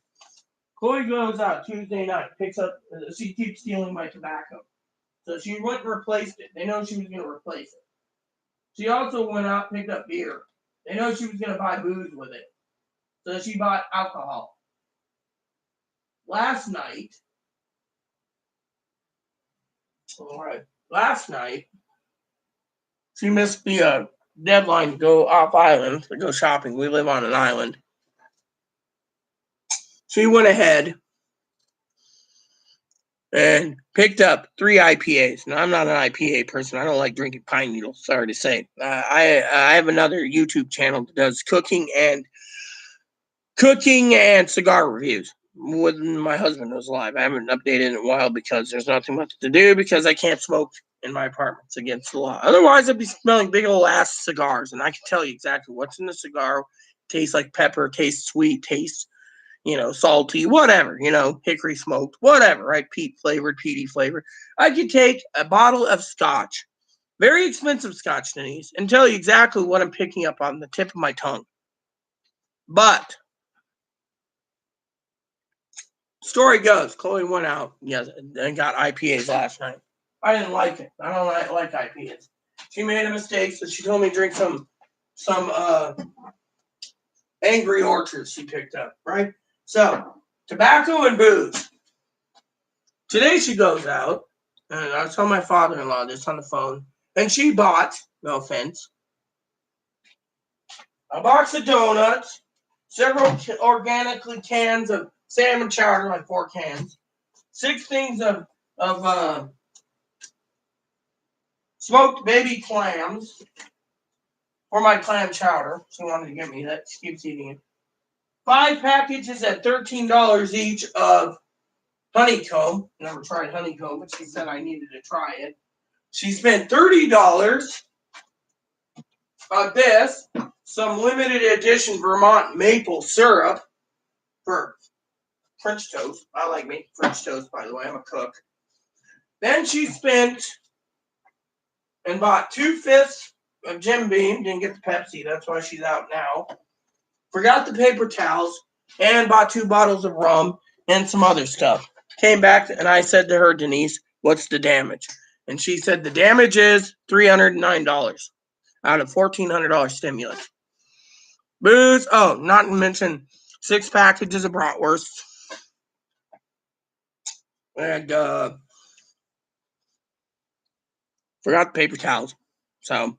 Chloe goes out Tuesday night, picks up, she keeps stealing my tobacco. So she went and replaced it. They know she was going to replace it. She also went out and picked up beer. They know she was going to buy booze with it. So she bought alcohol. Last night, she missed the deadline to go off island, to go shopping. We live on an island. She went ahead and picked up 3 IPAs. Now, I'm not an IPA person. I don't like drinking pine needles, sorry to say. I have another YouTube channel that does cooking and cigar reviews when my husband was alive. I haven't updated in a while because there's nothing much to do because I can't smoke in my apartment. It's against the law. Otherwise, I'd be smelling big old ass cigars, and I can tell you exactly what's in the cigar. Tastes like pepper, tastes sweet, tastes, salty, whatever, hickory smoked, whatever, right? Peaty flavored. I could take a bottle of scotch, very expensive scotch, Denise, and tell you exactly what I'm picking up on the tip of my tongue. But story goes, Chloe went out and got IPAs last night. I didn't like it. I don't like IPAs. She made a mistake, so she told me to drink some Angry Orchard she picked up, right? So, tobacco and booze. Today she goes out, and I was telling my father-in-law this on the phone, and she bought, no offense, a box of donuts, several organically cans of salmon chowder, like 4 cans, 6 things of smoked baby clams for my clam chowder. She wanted to get me that. She keeps eating it. 5 packages at $13 each of honeycomb. Never tried honeycomb, but she said I needed to try it. She spent $30 on this, some limited edition Vermont maple syrup for French toast. I like making French toast, by the way. I'm a cook. Then she spent and bought 2/5 of Jim Beam. Didn't get the Pepsi. That's why she's out now. Forgot the paper towels and bought 2 bottles of rum and some other stuff. Came back and I said to her, Denise, what's the damage? And she said the damage is $309 out of $1,400 stimulus. Booze, not to mention 6 packages of bratwurst. And Forgot the paper towels. So,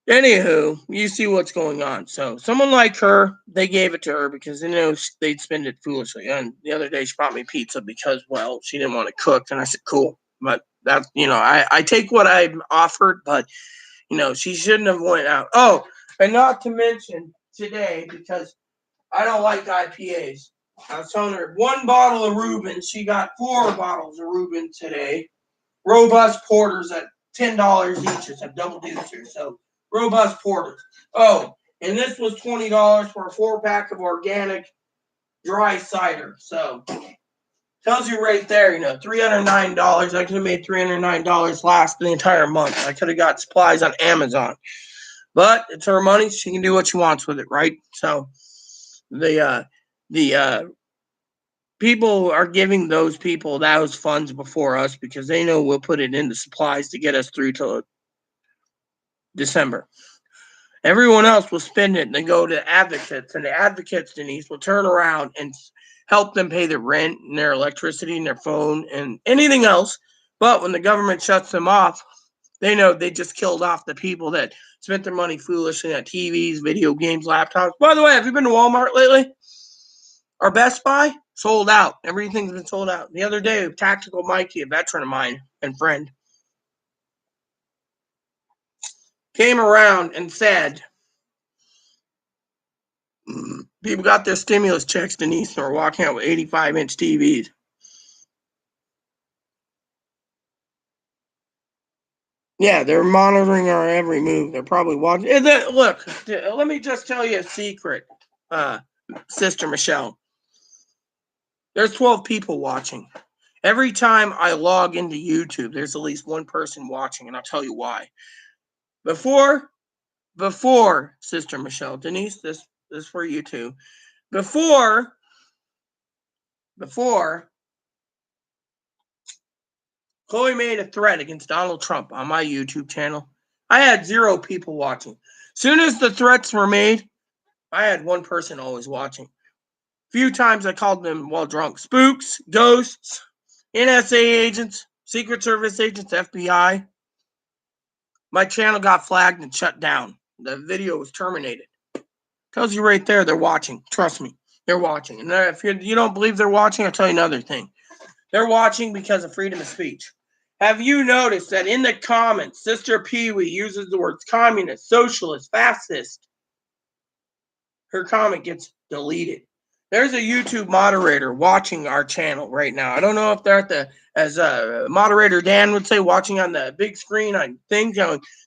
anywho, you see what's going on. So, someone like her, they gave it to her because they know they'd spend it foolishly. And the other day, she brought me pizza because, well, she didn't want it cooked. And I said, cool. But that's, I take what I'm offered, but, she shouldn't have went out. Oh, and not to mention today, because I don't like IPAs. I was telling her 1 bottle of Reuben. She got 4 bottles of Reuben today. Robust porters at $10 each. It's a double deuce here. So robust porters. Oh, and this was $20 for a 4-pack of organic dry cider. So tells you right there, $309. I could have made $309 last the entire month. I could have got supplies on Amazon. But it's her money. She can do what she wants with it, right? So the people are giving those people those funds before us because they know we'll put it into supplies to get us through till December. Everyone else will spend it and then go to advocates, and the advocates, Denise, will turn around and help them pay their rent and their electricity and their phone and anything else. But when the government shuts them off, they know they just killed off the people that spent their money foolishly on TVs, video games, laptops. By the way, have you been to Walmart lately? Or Best Buy? Sold out. Everything's been sold out. The other day, Tactical Mikey, a veteran of mine and friend, came around and said, people got their stimulus checks, Denise, and are walking out with 85-inch TVs. Yeah, they're monitoring our every move. They're probably watching. Look, let me just tell you a secret, Sister Michelle. There's 12 people watching. Every time I log into YouTube, there's at least one person watching, and I'll tell you why. Before, Sister Michelle, Denise, this is for you too. Before Chloe made a threat against Donald Trump on my YouTube channel, I had 0 people watching. Soon as the threats were made, I had one person always watching. Few times I called them while drunk. Spooks, ghosts, NSA agents, Secret Service agents, FBI. My channel got flagged and shut down. The video was terminated. Tells you right there they're watching. Trust me, they're watching. And if you don't believe they're watching, I'll tell you another thing. They're watching because of freedom of speech. Have you noticed that in the comments, Sister Pee-wee uses the words communist, socialist, fascist? Her comment gets deleted. There's a YouTube moderator watching our channel right now. I don't know if they're at as moderator Dan would say, watching on the big screen on things.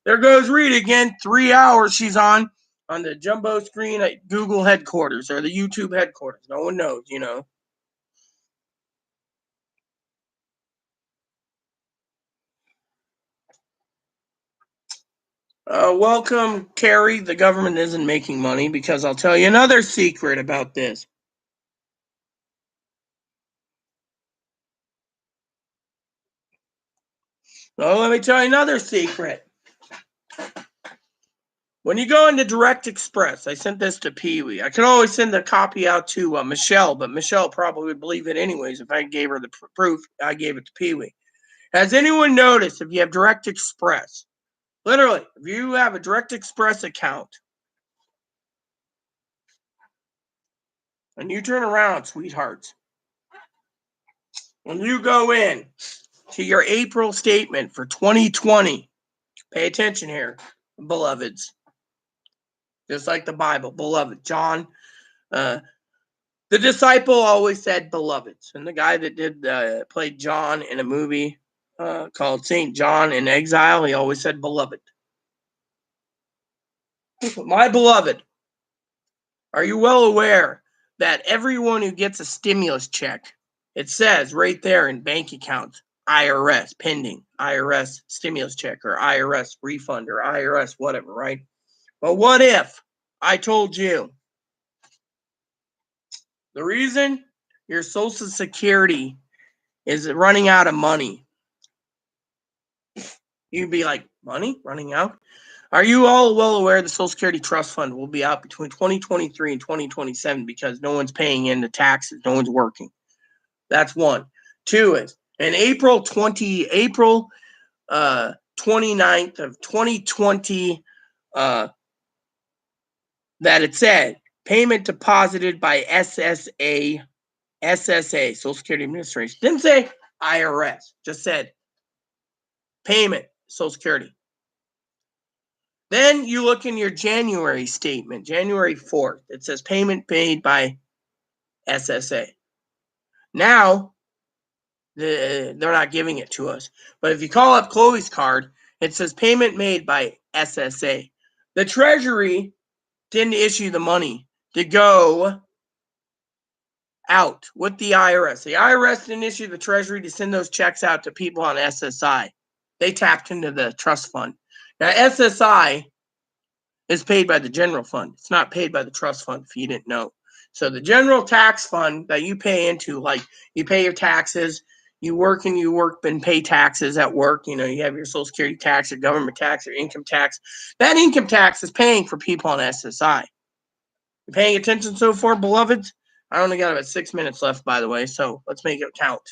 There goes Rita again. 3 hours she's on the jumbo screen at Google headquarters or the YouTube headquarters. No one knows, Welcome, Carrie. The government isn't making money because I'll tell you another secret about this. Well, let me tell you another secret. When you go into Direct Express, I sent this to Pee-wee. I could always send a copy out to Michelle, but Michelle probably would believe it anyways if I gave her the proof. I gave it to Pee-wee. Has anyone noticed if you have Direct Express, literally, if you have a Direct Express account, and you turn around, sweethearts, when you go in to your April statement for 2020, pay attention here, beloveds. Just like the Bible, beloved. John, the disciple always said beloveds. And the guy that played John in a movie called St. John in Exile, he always said beloved. My beloved, are you well aware that everyone who gets a stimulus check, it says right there in bank accounts, IRS pending, IRS stimulus check, or IRS refund, or IRS whatever, right? But what if I told you the reason your Social Security is running out of money? You'd be like, money running out? Are you all well aware the Social Security Trust Fund will be out between 2023 and 2027 because no one's paying in the taxes, no one's working? That's one. Two is in April 29th of 2020 that it said payment deposited by SSA, Social Security Administration. Didn't say IRS, just said payment, Social Security. Then you look in your January statement, January 4th. It says payment paid by SSA. Now, they're not giving it to us. But if you call up Chloe's card, it says payment made by SSA. The Treasury didn't issue the money to go out with the IRS. The IRS didn't issue the Treasury to send those checks out to people on SSI. They tapped into the trust fund. Now, SSI is paid by the general fund. It's not paid by the trust fund, if you didn't know. So the general tax fund that you pay into, like you pay your taxes, you work and pay taxes at work. You know, you have your Social Security tax, your government tax, your income tax. That income tax is paying for people on SSI. You paying attention so far, beloveds? I only got about 6 minutes left, by the way, so let's make it count.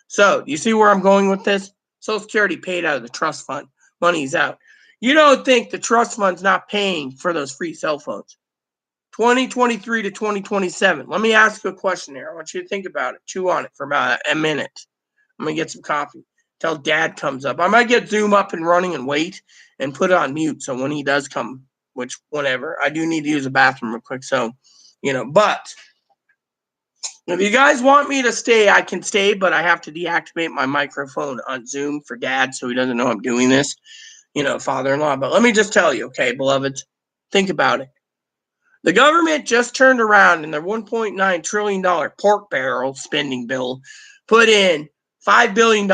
So, you see where I'm going with this? Social Security paid out of the trust fund. Money's out. You don't think the trust fund's not paying for those free cell phones. 2023 to 2027. Let me ask you a question here. I want you to think about it. Chew on it for about a minute. I'm going to get some coffee. Till Dad comes up. I might get Zoom up and running and wait and put it on mute. So when he does come, which whenever, I do need to use the bathroom real quick. So, but if you guys want me to stay, I can stay, but I have to deactivate my microphone on Zoom for Dad so he doesn't know I'm doing this. Father-in-law. But let me just tell you, okay, beloveds, think about it. The government just turned around in their $1.9 trillion pork barrel spending bill, put in $5 billion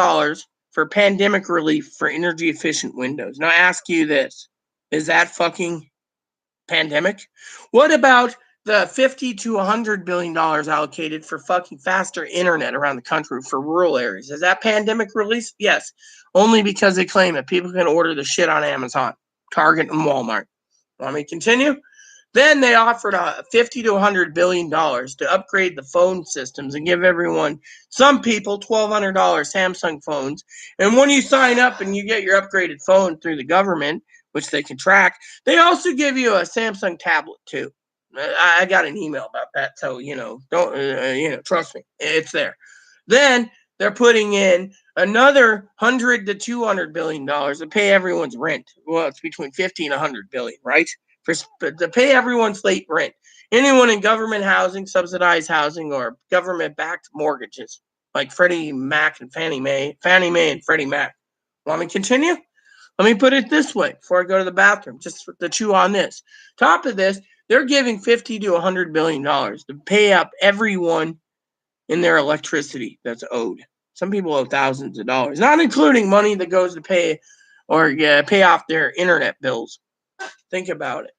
for pandemic relief for energy efficient windows. Now I ask you this, is that fucking pandemic? What about the $50 to $100 billion allocated for fucking faster internet around the country for rural areas? Is that pandemic relief? Yes. Only because they claim that people can order the shit on Amazon, Target, and Walmart. Want me to continue? Then they offered $50 to $100 billion to upgrade the phone systems and give everyone, some people, $1,200 Samsung phones. And when you sign up and you get your upgraded phone through the government, which they can track, they also give you a Samsung tablet too. I got an email about that, so don't trust me, it's there. Then they're putting in another $100 to $200 billion to pay everyone's rent. Well, it's between 50 and 100 billion, right? To pay everyone's late rent. Anyone in government housing, subsidized housing, or government-backed mortgages, like Freddie Mac and Fannie Mae and Freddie Mac. Want me to continue? Let me put it this way before I go to the bathroom, just to chew on this. Top of this, they're giving $50 to $100 billion to pay up everyone in their electricity that's owed. Some people owe thousands of dollars, not including money that goes to pay off their internet bills. Think about it.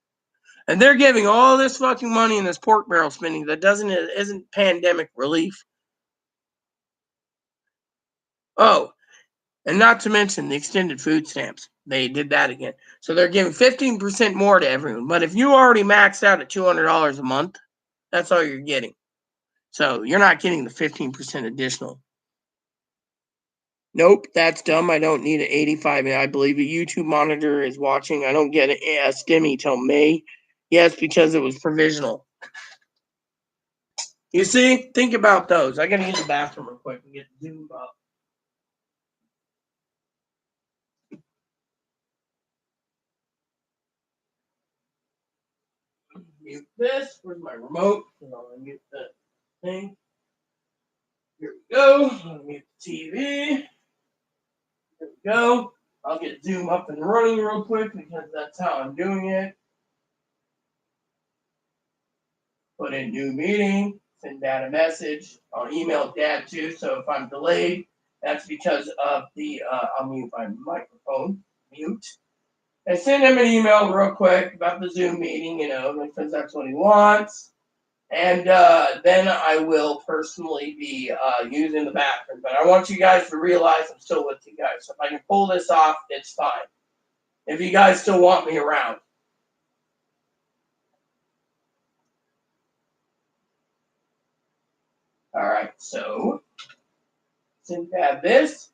And they're giving all this fucking money in this pork barrel spending that isn't pandemic relief. Oh, and not to mention the extended food stamps. They did that again. So they're giving 15% more to everyone. But if you already maxed out at $200 a month, that's all you're getting. So you're not getting the 15% additional. Nope, that's dumb. I don't need an 85. I believe a YouTube monitor is watching. I don't get a stimmy till May. Yes, because it was provisional. You see? Think about those. I gotta use the bathroom real quick and get zoomed up. Mute this. Where's my remote? I'll mute the thing. Here we go. I'll mute the TV. There we go. I'll get Zoom up and running real quick because that's how I'm doing it. Put in new meeting. Send Dad a message. I'll email Dad too. So if I'm delayed, that's because of the. I'll mute my microphone. Mute. And send him an email real quick about the Zoom meeting, because that's what he wants. And then I will personally be using the bathroom. But I want you guys to realize I'm still with you guys. So if I can pull this off, it's fine. If you guys still want me around. All right, so since I have this,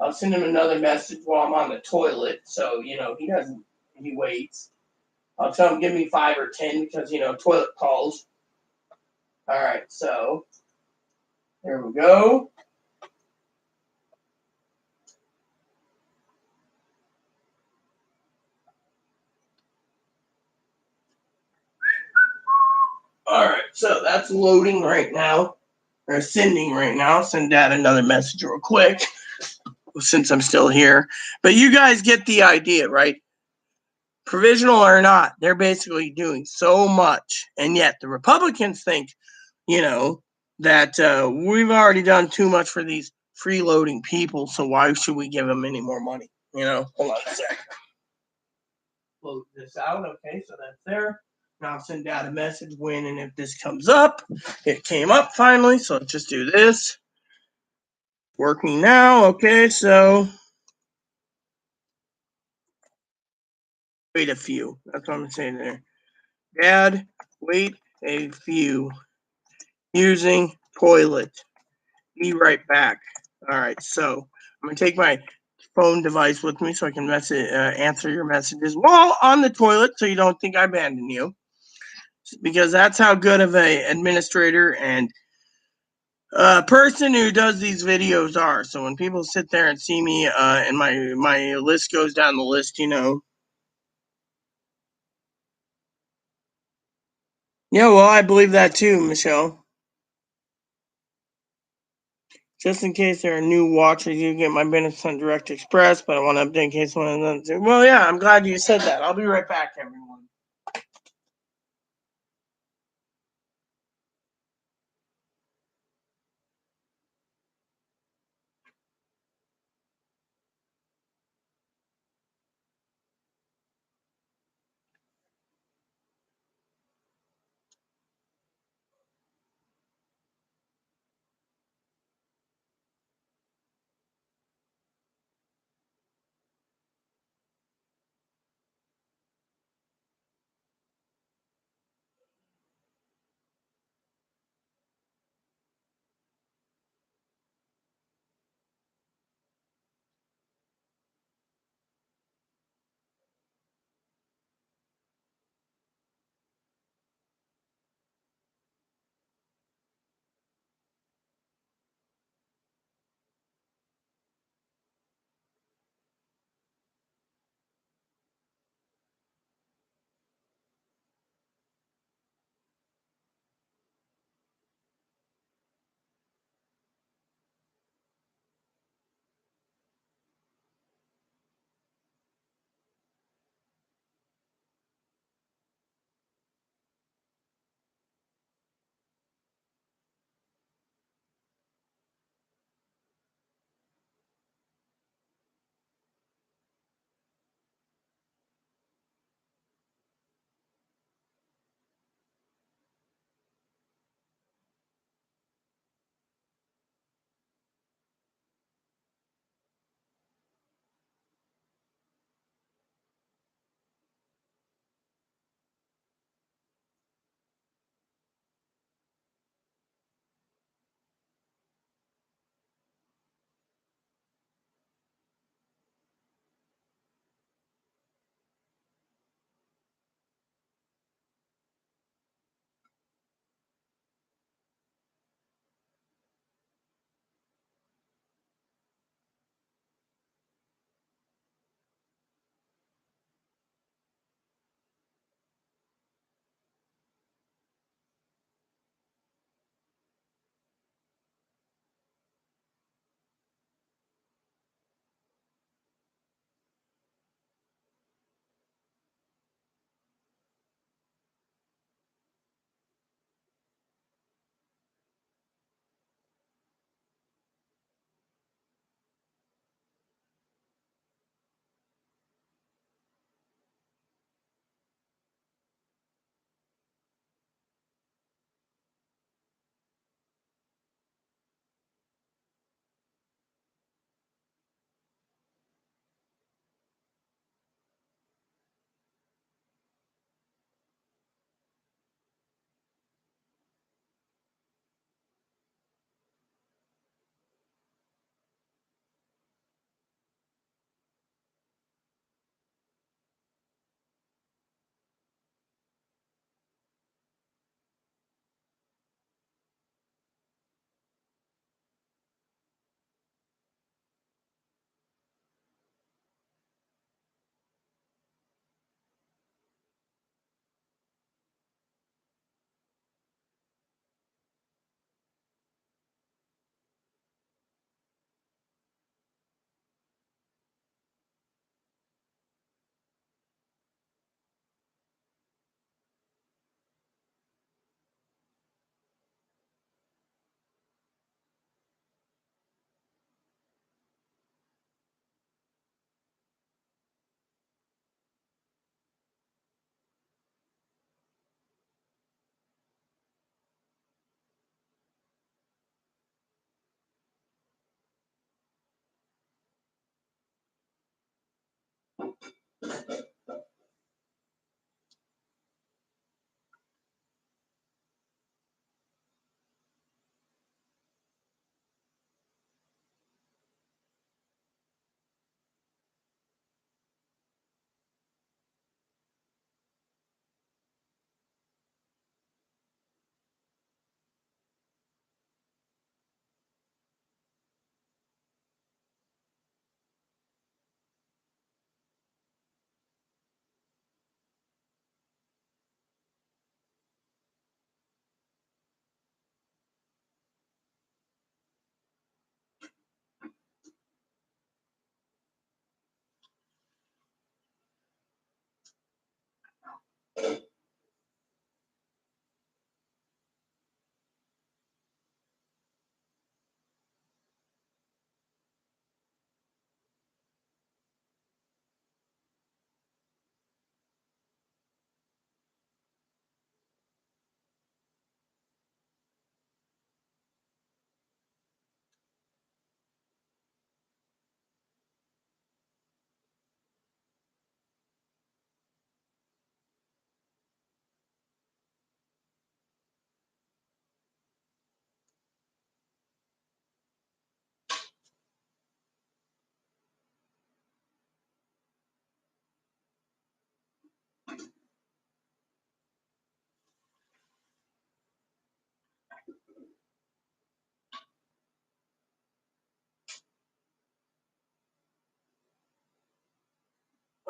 I'll send him another message while I'm on the toilet, so he waits. I'll tell him give me 5 or 10 because toilet calls. All right, so there we go. All right, so that's loading right now, or sending right now. Send Dad another message real quick since I'm still here. But you guys get the idea, right? Provisional or not, they're basically doing so much, and yet the Republicans think, that we've already done too much for these freeloading people, so why should we give them any more money? Hold on a sec. Load this out, okay, so that's there. Now I'll send out a message when and if this comes up. It came up finally, so let's just do this. Working now, okay, so wait a few. That's what I'm saying there. Dad, wait a few. Using toilet. Be right back. All right, so I'm gonna take my phone device with me so I can answer your messages while on the toilet, so you don't think I abandoned you, because that's how good of a administrator and person who does these videos are. So when people sit there and see me, and my list goes down the list, Yeah, well, I believe that too, Michelle. Just in case there are new watchers, you get my benefits on Direct Express, but I want to update in case one of them. Well, yeah, I'm glad you said that. I'll be right back, everyone.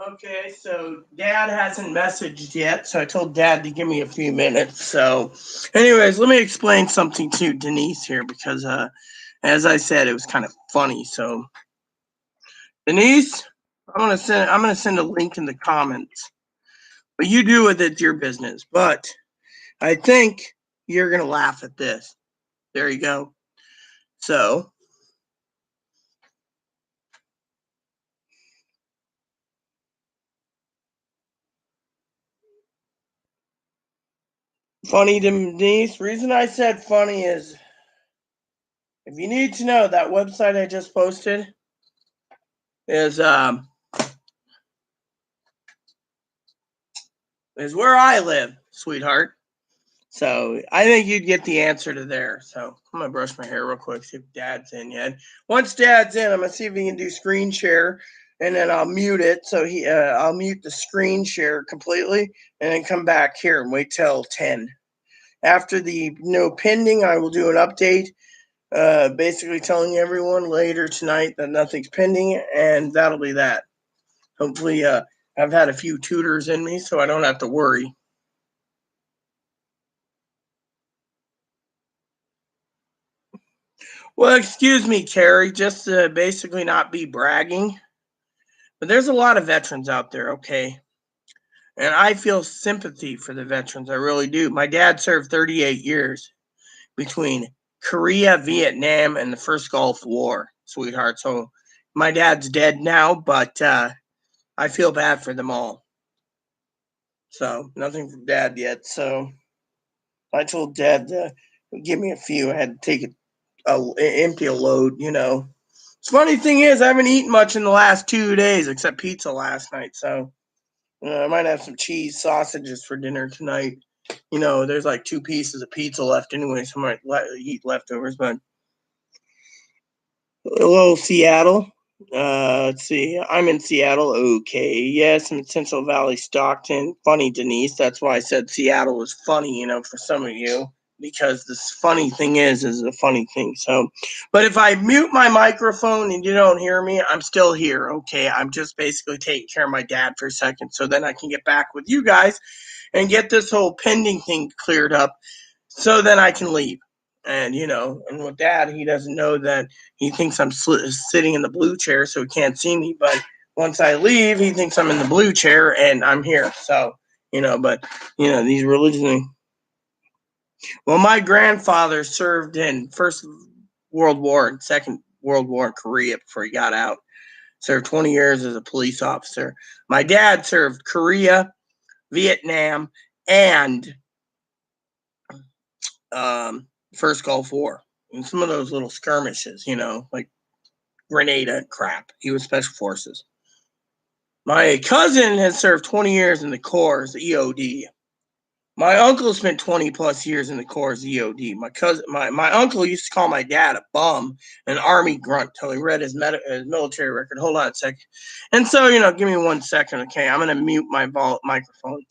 Okay, so Dad hasn't messaged yet, so I told Dad to give me a few minutes. So, anyways, let me explain something to Denise here because, as I said, it was kind of funny. So, Denise, I'm gonna send a link in the comments. But you do with it your business. But I think you're gonna laugh at this. There you go. So, funny to Denise. Reason I said funny is if you need to know, that website I just posted is where I live, sweetheart. So I think you'd get the answer to there. So I'm gonna brush my hair real quick, see if Dad's in yet. Once Dad's in, I'm gonna see if he can do screen share, and then I'll mute it. So I'll mute the screen share completely, and then come back here and wait till 10. After the no pending, I will do an update, basically telling everyone later tonight that nothing's pending, and that'll be that. Hopefully, I've had a few tutors in me, so I don't have to worry. Well, excuse me, Carrie, just to basically not be bragging, but there's a lot of veterans out there, okay? And I feel sympathy for the veterans. I really do. My dad served 38 years between Korea, Vietnam, and the first Gulf War, sweetheart. So my dad's dead now, but I feel bad for them all. So nothing from Dad yet. So I told Dad to give me a few. I had to take it empty a load, you know. Funny thing is, I haven't eaten much in the last 2 days except pizza last night. So I might have some cheese sausages for dinner tonight. You know, there's like 2 pieces of pizza left anyway, so I might eat leftovers. But hello, Seattle. Let's see. I'm in Seattle. Okay. Yes, I'm in Central Valley, Stockton. Funny, Denise. That's why I said Seattle was funny, you know, for some of you. Because this funny thing is a funny thing. So, but if I mute my microphone and you don't hear me, I'm still here. Okay. I'm just basically taking care of my dad for a second. So then I can get back with you guys and get this whole pending thing cleared up. So then I can leave. And, you know, and with Dad, he doesn't know that he thinks I'm sitting in the blue chair, so he can't see me. But once I leave, he thinks I'm in the blue chair and I'm here. So, you know, but, you know, these religions. Well, my grandfather served in First World War and Second World War in Korea before he got out. Served 20 years as a police officer. My dad served Korea, Vietnam, and First Gulf War. And some of those little skirmishes, you know, like Grenada crap. He was Special Forces. My cousin has served 20 years in the Corps as EOD. My uncle spent 20 plus years in the Corps as EOD. My uncle used to call my dad a bum, an army grunt, till he read his military record. Hold on a second. And so, give me 1 second, okay? I'm going to mute my microphone.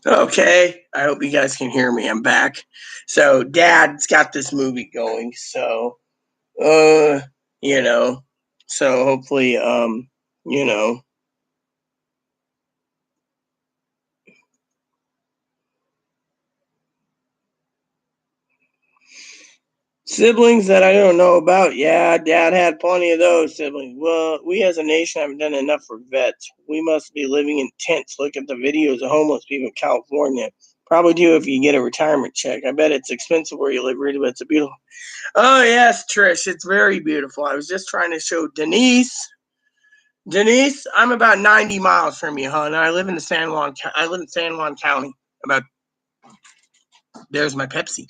Okay, I hope you guys can hear me. I'm back. So, Dad's got this movie going. So, you know, so hopefully, you know, siblings that I don't know about. Yeah, Dad had plenty of those siblings. Well, we as a nation haven't done enough for vets. We must be living in tents. Look at the videos of homeless people in California. Probably do if you get a retirement check. I bet it's expensive where you live, really, but it's a beautiful. Oh yes, Trish, it's very beautiful. I was just trying to show Denise. Denise, I'm about 90 miles from you, hon. I live in San Juan County. About there's my Pepsi.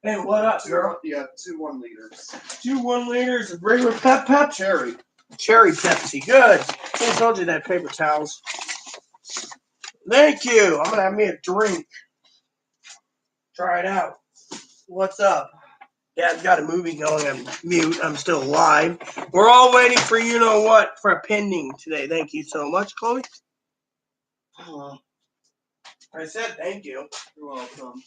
Hey, what up, girl? Yeah, 2 1-liters. 2 1-liters of regular pep. Cherry. Cherry Pepsi. Good. I told you that, paper towels. Thank you. I'm gonna have me a drink. Try it out. What's up? Dad's got a movie going. I'm mute. I'm still alive. We're all waiting for you know what for a pending today. Thank you so much, Chloe. I said thank you. You're welcome.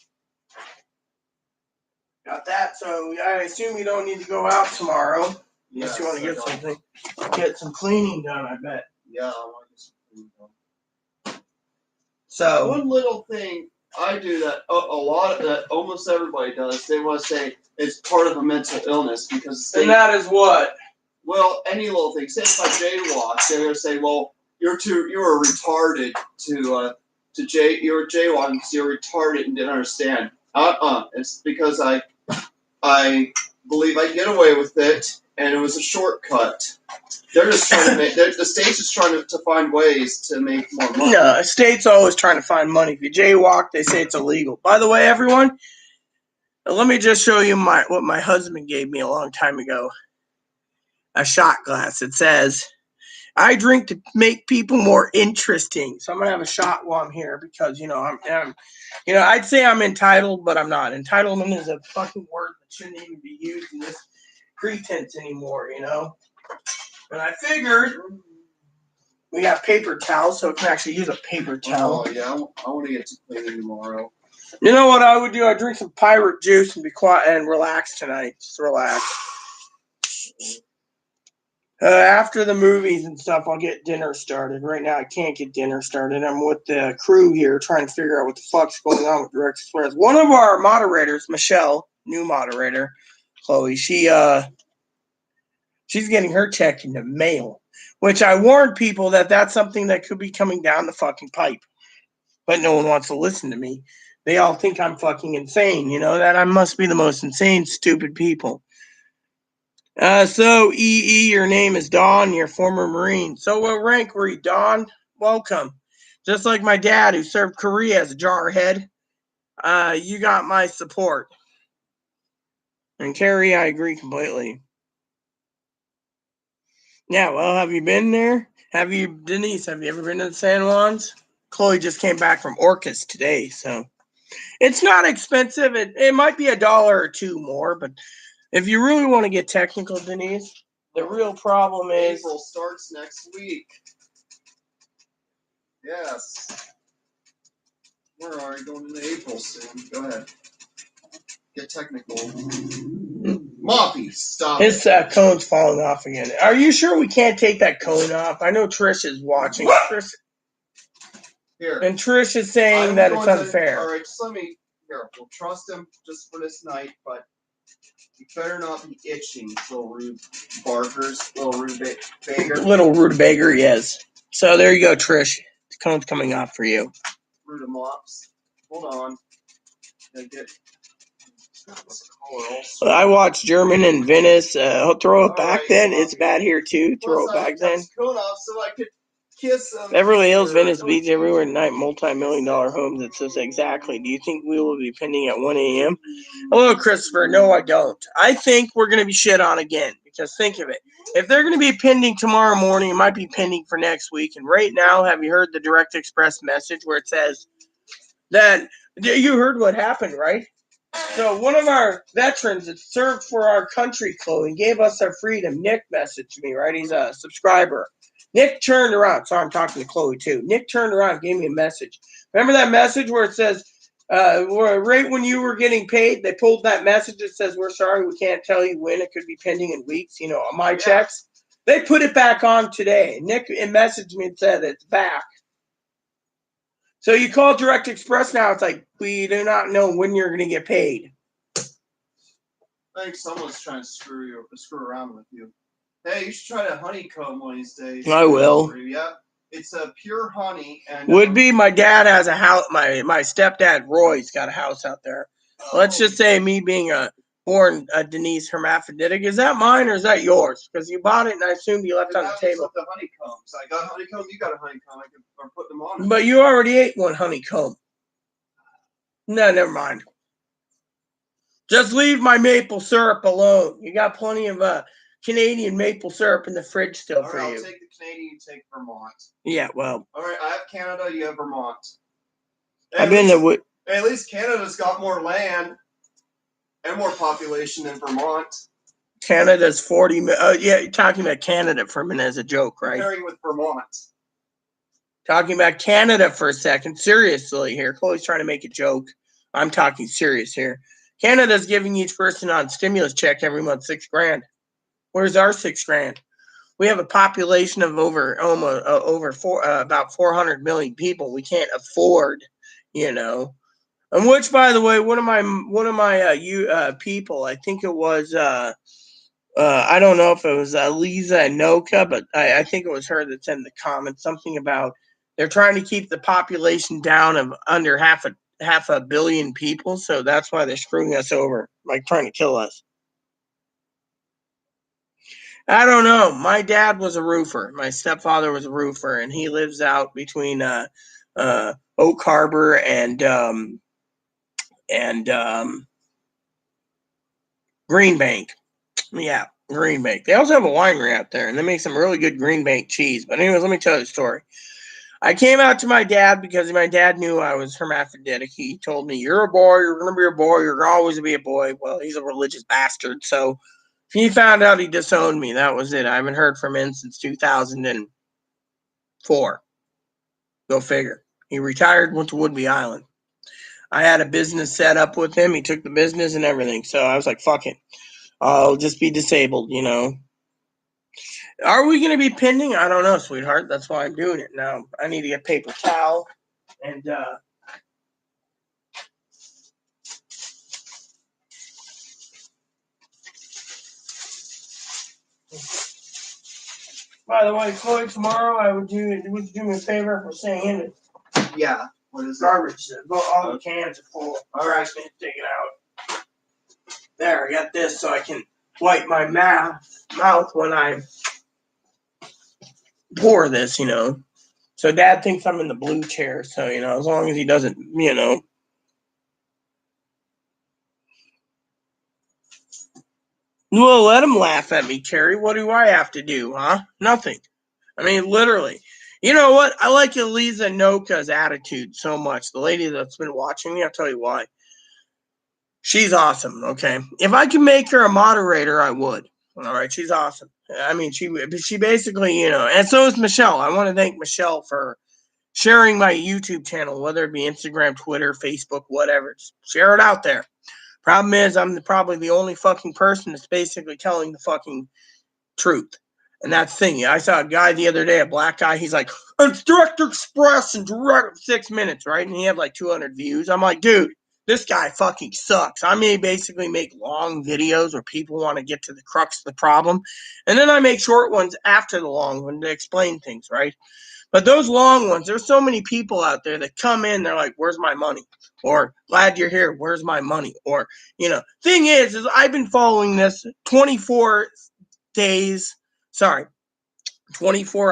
Got that. So I assume you don't need to go out tomorrow. Unless you want to get something. Get some cleaning done, I bet. Yeah, I want to get some cleaning done. So One little thing I do that a lot of that almost everybody does. They want to say it's part of a mental illness because and that is what? well, any little thing. Say if I jaywalk, they're gonna say, "Well, you were retarded you were jaywalking because you're retarded and didn't understand." It's because I believe I get away with it, and it was a shortcut. They're just trying to make. The state's just trying to find ways to make more money. No, a state's always trying to find money. If you jaywalk, they say it's illegal. By the way, everyone, let me just show you what my husband gave me a long time ago. A shot glass. It says, "I drink to make people more interesting." So I'm gonna have a shot while I'm here because I'd say I'm entitled, but I'm not. Entitlement is a fucking word that shouldn't even be used in this pretense anymore. And I figured we got paper towels, so we can actually use a paper towel. Oh yeah, I want to get to cleaning tomorrow. You know what I would do? I'd drink some pirate juice and be quiet and relax tonight. Just relax. After the movies and stuff, I'll get dinner started. Right now, I can't get dinner started. I'm with the crew here trying to figure out what the fuck's going on with Direct Express. One of our moderators, Michelle, new moderator, Chloe, she's getting her check in the mail, which I warned people that that's something that could be coming down the fucking pipe. But no one wants to listen to me. They all think I'm fucking insane, that I must be the most insane, stupid people. So, EE, your name is Don, you're a former Marine. So what rank were you, Don? Welcome. Just like my dad who served Korea as a jarhead, you got my support. And Carrie, I agree completely. Yeah, well, have you been there? Denise, have you ever been to the San Juans? Chloe just came back from Orcas today, so it's not expensive. It might be $1 or $2 more, but if you really want to get technical, Denise, the real problem is April starts next week. Yes. We're already going into April soon. Go ahead. Get technical. Moppy, stop. His cone's falling off again. Are you sure we can't take that cone off? I know Trish is watching. Trish, Here. and Trish is saying that it's unfair. All right, just let me. Here, we'll trust him just for this night, but you better not be itching, little rude barkers, little rude beggar. Little rude beggar, yes. So there you go, Trish. The cone's coming off for you. Rude mops. Hold on. I watched German in Venice. Throw it back right, then. It's bad here too. Throw it back then. Cone off so I could kiss him. Beverly Hills, Venice Beach, everywhere at night, multi-million-dollar homes. It says exactly. Do you think we will be pending at 1 a.m.? Hello, Christopher. No, I don't. I think we're going to be shit on again because think of it. If they're going to be pending tomorrow morning, it might be pending for next week. And right now, have you heard the Direct Express message where it says that you heard what happened, right? So one of our veterans that served for our country, Chloe, gave us our freedom. Nick messaged me, right? He's a subscriber. Nick turned around. Sorry, I'm talking to Chloe too. Nick turned around and gave me a message. Remember that message where it says, right when you were getting paid, they pulled that message that says, "We're sorry, we can't tell you when. It could be pending in weeks." On my checks. They put it back on today. Nick messaged me and said it's back. So you call Direct Express now. It's like, we do not know when you're going to get paid. I think someone's trying to screw around with you. Hey, you should try to honeycomb one of these days. I will. Yeah, it's a pure honey. And would be my dad has a house. My stepdad Roy's got a house out there. Let's just say me being born Denise hermaphroditic. Is that mine or is that yours? Because you bought it and I assumed you left it on the table. The honeycombs. I got a honeycomb. You got a honeycomb. I can put them on. But you already ate one honeycomb. No, never mind. Just leave my maple syrup alone. You got plenty of Canadian maple syrup in the fridge still for you. I'll take the Canadian, you take Vermont. Yeah, well. All right, I have Canada, you have Vermont. Hey, at least Canada's got more land. And more population than Vermont. Canada's 40 million. Yeah, you're talking about Canada for a minute as a joke, right? Comparing with Vermont. Talking about Canada for a second. Seriously here. Chloe's trying to make a joke. I'm talking serious here. Canada's giving each person on stimulus check every month $6,000. Where's our $6,000? We have a population of about 400 million people. We can't afford, And which, by the way, one of my people, I think it was I don't know if it was Lisa Anoka, but I think it was her that said in the comments something about they're trying to keep the population down of under half a billion people, so that's why they're screwing us over, like trying to kill us. I don't know. My dad was a roofer. My stepfather was a roofer, and he lives out between Oak Harbor and Green Bank. Yeah, Green Bank. They also have a winery out there, and they make some really good Green Bank cheese. But anyways, let me tell you the story. I came out to my dad because my dad knew I was hermaphroditic. He told me, "You're a boy. You're going to be a boy. You're going to always be a boy." Well, he's a religious bastard, so if he found out, he disowned me. That was it. I haven't heard from him since 2004. Go figure. He retired, went to Woodby Island. I had a business set up with him. He took the business and everything. So I was like, fuck it. I'll just be disabled, Are we going to be pending? I don't know, sweetheart. That's why I'm doing it now. I need to get paper towel and, by the way, Chloe, tomorrow would you do me a favor for saying it? Yeah. What is Garbage. All the cans are full. All right, take it out. There, I got this so I can wipe my mouth when I pour this, So Dad thinks I'm in the blue chair, so, as long as he doesn't, Well, let him laugh at me, Carrie. What do I have to do, huh? Nothing. I mean, literally. You know what? I like Elisa Noka's attitude so much. The lady that's been watching me, I'll tell you why. She's awesome, okay? If I could make her a moderator, I would. All right, she's awesome. I mean, she basically, and so is Michelle. I want to thank Michelle for sharing my YouTube channel, whether it be Instagram, Twitter, Facebook, whatever. Just share it out there. Problem is, I'm probably the only fucking person that's basically telling the fucking truth. And that's the thing. I saw a guy the other day, a black guy. He's like, it's Direct Express in 6 minutes, right? And he had like 200 views. I'm like, dude, this guy fucking sucks. I may basically make long videos where people want to get to the crux of the problem. And then I make short ones after the long one to explain things, right? But those long ones, there's so many people out there that come in, they're like, where's my money? Or, glad you're here, where's my money? Or, thing is I've been following this 24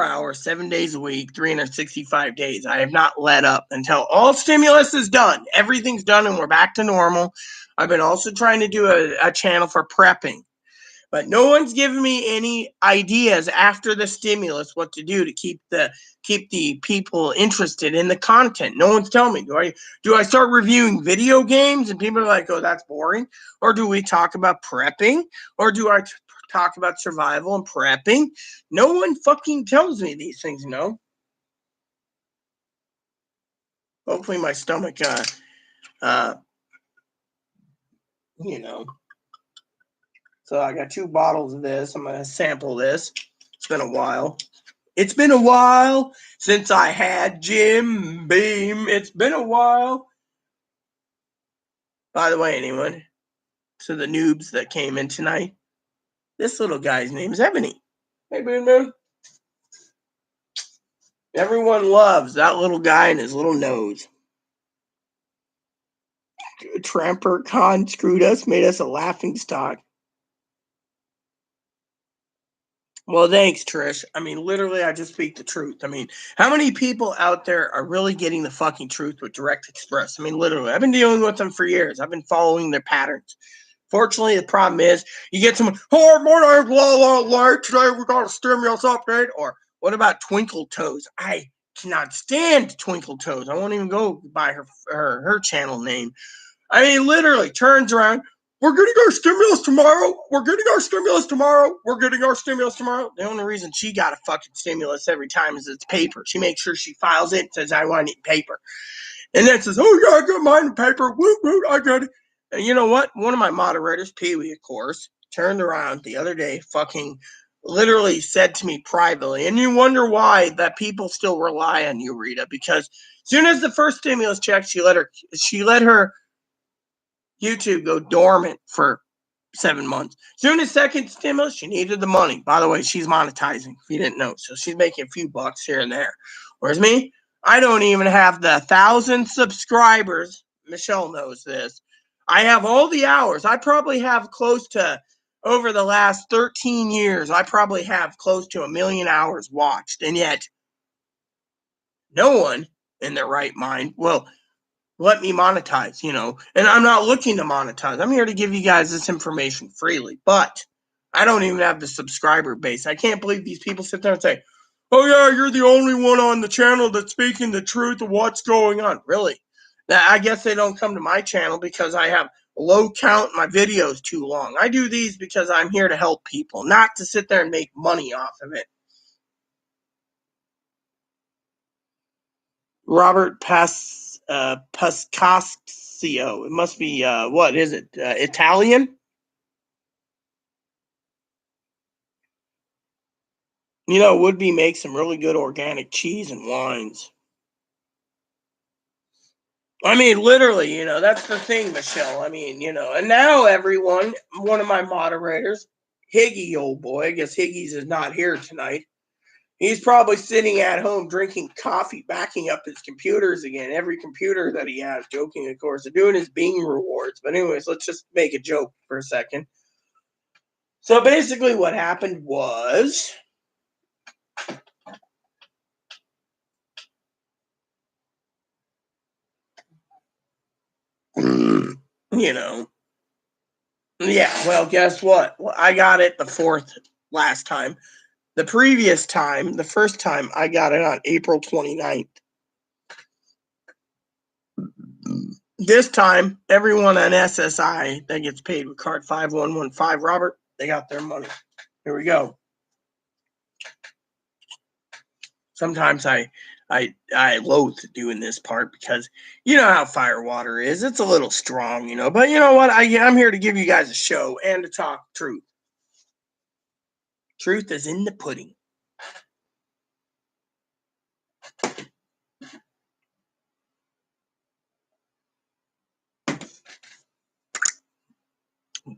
hours, 7 days a week, 365 days. I have not let up until all stimulus is done. Everything's done and we're back to normal. I've been also trying to do a channel for prepping. But no one's given me any ideas after the stimulus what to do to keep the people interested in the content. No one's telling me. Do I start reviewing video games and people are like, oh, that's boring? Or do we talk about prepping? Or do I talk about survival and prepping? No one fucking tells me these things, Hopefully my stomach, So I got 2 bottles of this. I'm going to sample this. It's been a while. It's been a while since I had Jim Beam. It's been a while. By the way, anyone, to the noobs that came in tonight, this little guy's name is Ebony. Hey, Boom Boom. Everyone loves that little guy and his little nose. Tramper Khan screwed us, made us a laughing stock. Well, thanks, Trish. I mean, literally, I just speak the truth. I mean, how many people out there are really getting the fucking truth with Direct Express? I mean, literally, I've been dealing with them for years. I've been following their patterns. Fortunately, the problem is you get someone, oh, my name's La today we got a stimulus update. Or what about Twinkle Toes? I cannot stand Twinkle Toes. I won't even go by her channel name. I mean, literally turns around. We're getting our stimulus tomorrow. We're getting our stimulus tomorrow. We're getting our stimulus tomorrow. The only reason she got a fucking stimulus every time is it's paper. She makes sure she files it and says, I want it in paper. And then says, oh, yeah, I got mine in paper. Woot, woot, I got it. And you know what? One of my moderators, Pee-wee, of course, turned around the other day, fucking literally said to me privately, and you wonder why that people still rely on you, Rita, because as soon as the first stimulus check, she let her YouTube go dormant for 7 months. Soon as second stimulus, she needed the money. By the way, she's monetizing, if you didn't know. So she's making a few bucks here and there. Whereas me, I don't even have the 1,000 subscribers. Michelle knows this. I have all the hours. I probably have close to, over the last 13 years, I probably have close to 1 million hours watched. And yet, no one in their right mind will let me monetize, and I'm not looking to monetize. I'm here to give you guys this information freely, but I don't even have the subscriber base. I can't believe these people sit there and say, oh yeah, you're the only one on the channel that's speaking the truth of what's going on. Really? I guess they don't come to my channel because I have a low count, my videos too long. I do these because I'm here to help people, not to sit there and make money off of it. Robert Pascasio. It must be, what is it? Italian? Would-be makes some really good organic cheese and wines. I mean, literally, that's the thing, Michelle. I mean, and now everyone, one of my moderators, Higgy, old boy, I guess Higgy's is not here tonight. He's probably sitting at home drinking coffee, backing up his computers again. Every computer that he has, joking, of course, doing his Bing rewards. But anyways, let's just make a joke for a second. So basically what happened was, yeah, well, guess what? Well, I got it the fourth last time. The previous time, the first time, I got it on April 29th. This time, everyone on SSI that gets paid with card 5115, Robert, they got their money. Here we go. Sometimes I loathe doing this part because you know how firewater is. It's a little strong, But you know what? I'm here to give you guys a show and to talk truth. Truth is in the pudding.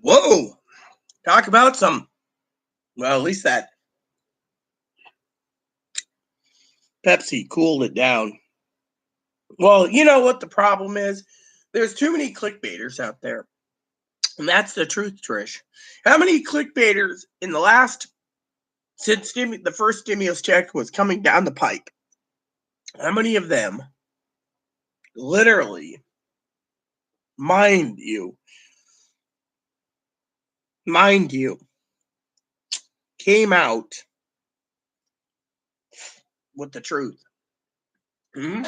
Whoa! Talk about some. Well, at least that Pepsi cooled it down. Well, you know what the problem is? There's too many clickbaiters out there. And that's the truth, Trish. How many clickbaiters in the last, since the first stimulus check was coming down the pipe, how many of them literally, mind you, came out with the truth? I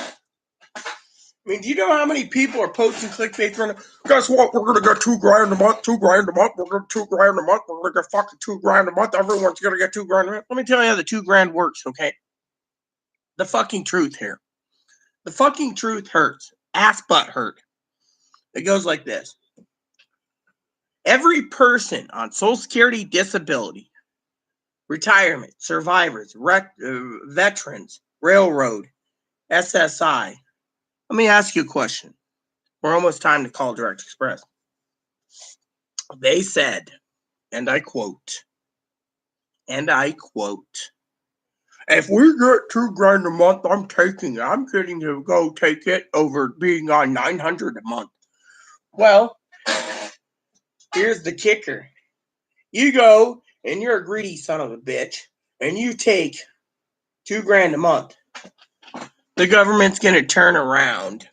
mean, do you know how many people are posting clickbait? Guess what? We're gonna get $2,000 a month. $2,000 a month. We're gonna get $2,000 a month. We're gonna get fucking $2,000 a month. Everyone's gonna get $2,000 a month. Let me tell you how the $2,000 works, okay? The fucking truth here. The fucking truth hurts. Ass butt hurt. It goes like this. Every person on Social Security, disability, retirement, survivors, veterans, railroad, SSI. Let me ask you a question. We're almost time to call Direct Express. They said, and I quote, if we get $2,000 a month, I'm taking it. I'm getting to go take it over being on $900 a month. Well, here's the kicker. You go and you're a greedy son of a bitch, and you take $2,000 a month. The government's going to turn around.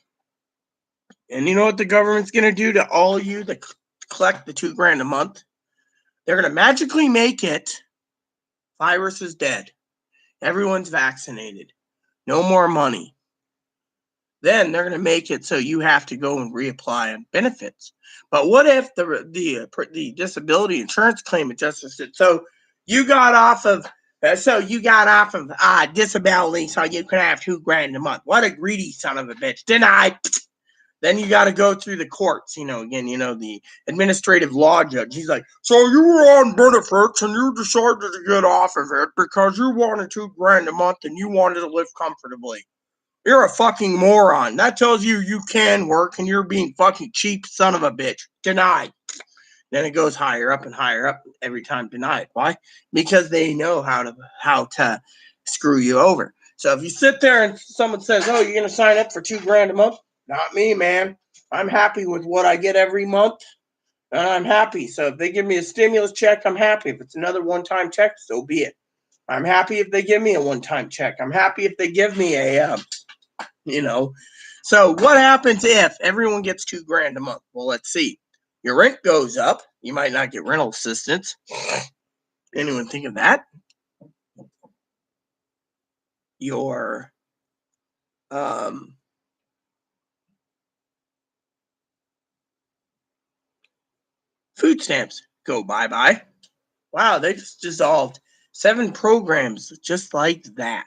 And you know what the government's going to do to all of you that collect the $2,000 a month? They're going to magically make it virus is dead. Everyone's vaccinated. No more money. then they're going to make it so you have to go and reapply on benefits. But what if the disability insurance claim adjuster said, so you got off of disability so you can have $2,000 a month? What a greedy son of a bitch. Denied. Then you got to go through the courts, the administrative law judge. He's like, so you were on benefits and you decided to get off of it because you wanted $2,000 a month and you wanted to live comfortably. You're a fucking moron. That tells you you can work and you're being fucking cheap son of a bitch. Denied. Then it goes higher up and higher up every time denied. Why? Because they know how to screw you over. So if you sit there and someone says, oh, you're going to sign up for $2,000 a month? Not me, man. I'm happy with what I get every month, and I'm happy. So if they give me a stimulus check, I'm happy. If it's another one-time check, so be it. I'm happy if they give me a one-time check. I'm happy if they give me a, So what happens if everyone gets $2,000 a month? Well, let's see. Your rent goes up. You might not get rental assistance. Anyone think of that? Your food stamps go bye-bye. Wow, they just dissolved 7 programs just like that.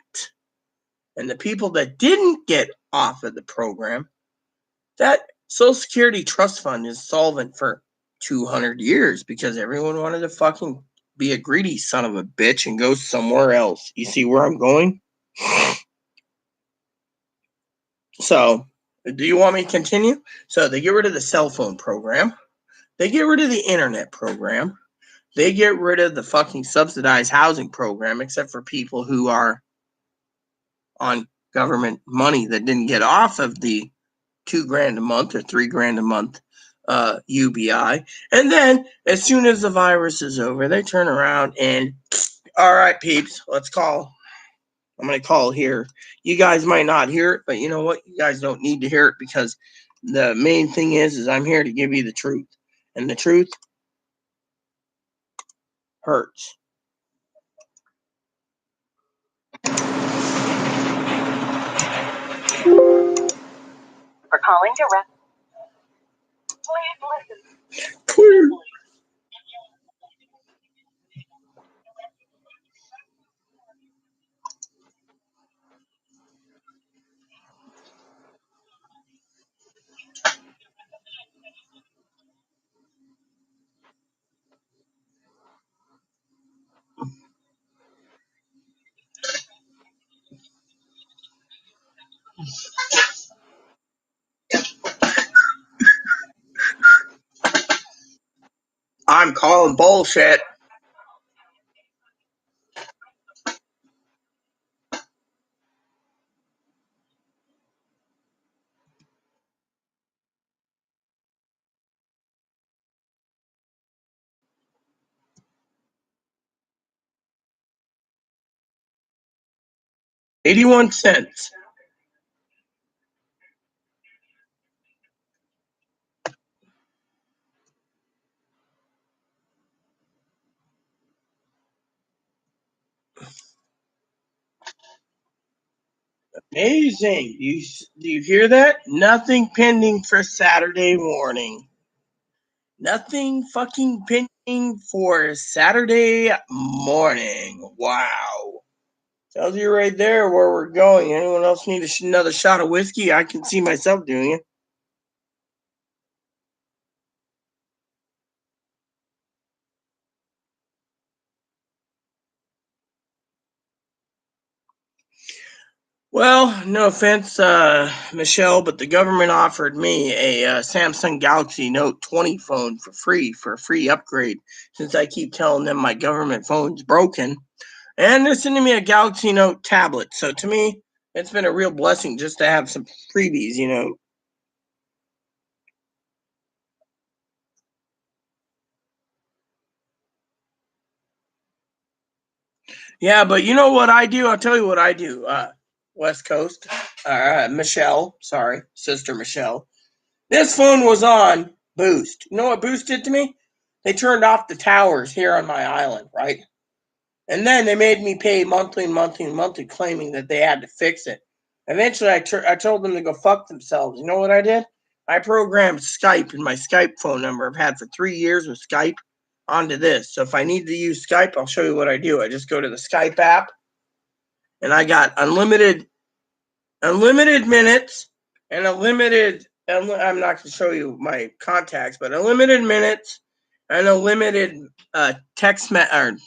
And the people that didn't get off of the program, that Social Security Trust Fund is solvent for 200 years because everyone wanted to fucking be a greedy son of a bitch and go somewhere else. You see where I'm going? So, do you want me to continue? So, they get rid of the cell phone program. They get rid of the internet program. They get rid of the fucking subsidized housing program, except for people who are on government money that didn't get off of the $2,000 a month or $3,000 a month UBI. And then as soon as the virus is over, they turn around and, all right, peeps, let's call. I'm going to call here. You guys might not hear it, but you know what? You guys don't need to hear it because the main thing is I'm here to give you the truth. And the truth hurts. For calling direct, please listen. Please. I'm calling bullshit. $0.81. Amazing. Do you hear that? Nothing pending for Saturday morning. Nothing fucking pending for Saturday morning. Wow. Tells you right there where we're going. Anyone else need another shot of whiskey? I can see myself doing it. Well, no offense, Michelle, but the government offered me a Samsung Galaxy Note 20 phone for a free upgrade, since I keep telling them my government phone's broken. And they're sending me a Galaxy Note tablet. So to me, it's been a real blessing just to have some freebies, Yeah, but you know what I do? I'll tell you what I do. West Coast, Michelle, sorry, sister Michelle. This phone was on Boost. You know what Boost did to me? They turned off the towers here on my island, right? And then they made me pay monthly, claiming that they had to fix it. Eventually, I told them to go fuck themselves. You know what I did? I programmed Skype in my Skype phone number I've had for 3 years with Skype onto this. So if I need to use Skype, I'll show you what I do. I just go to the Skype app, and I got unlimited minutes and I'm not going to show you my contacts, but unlimited minutes and unlimited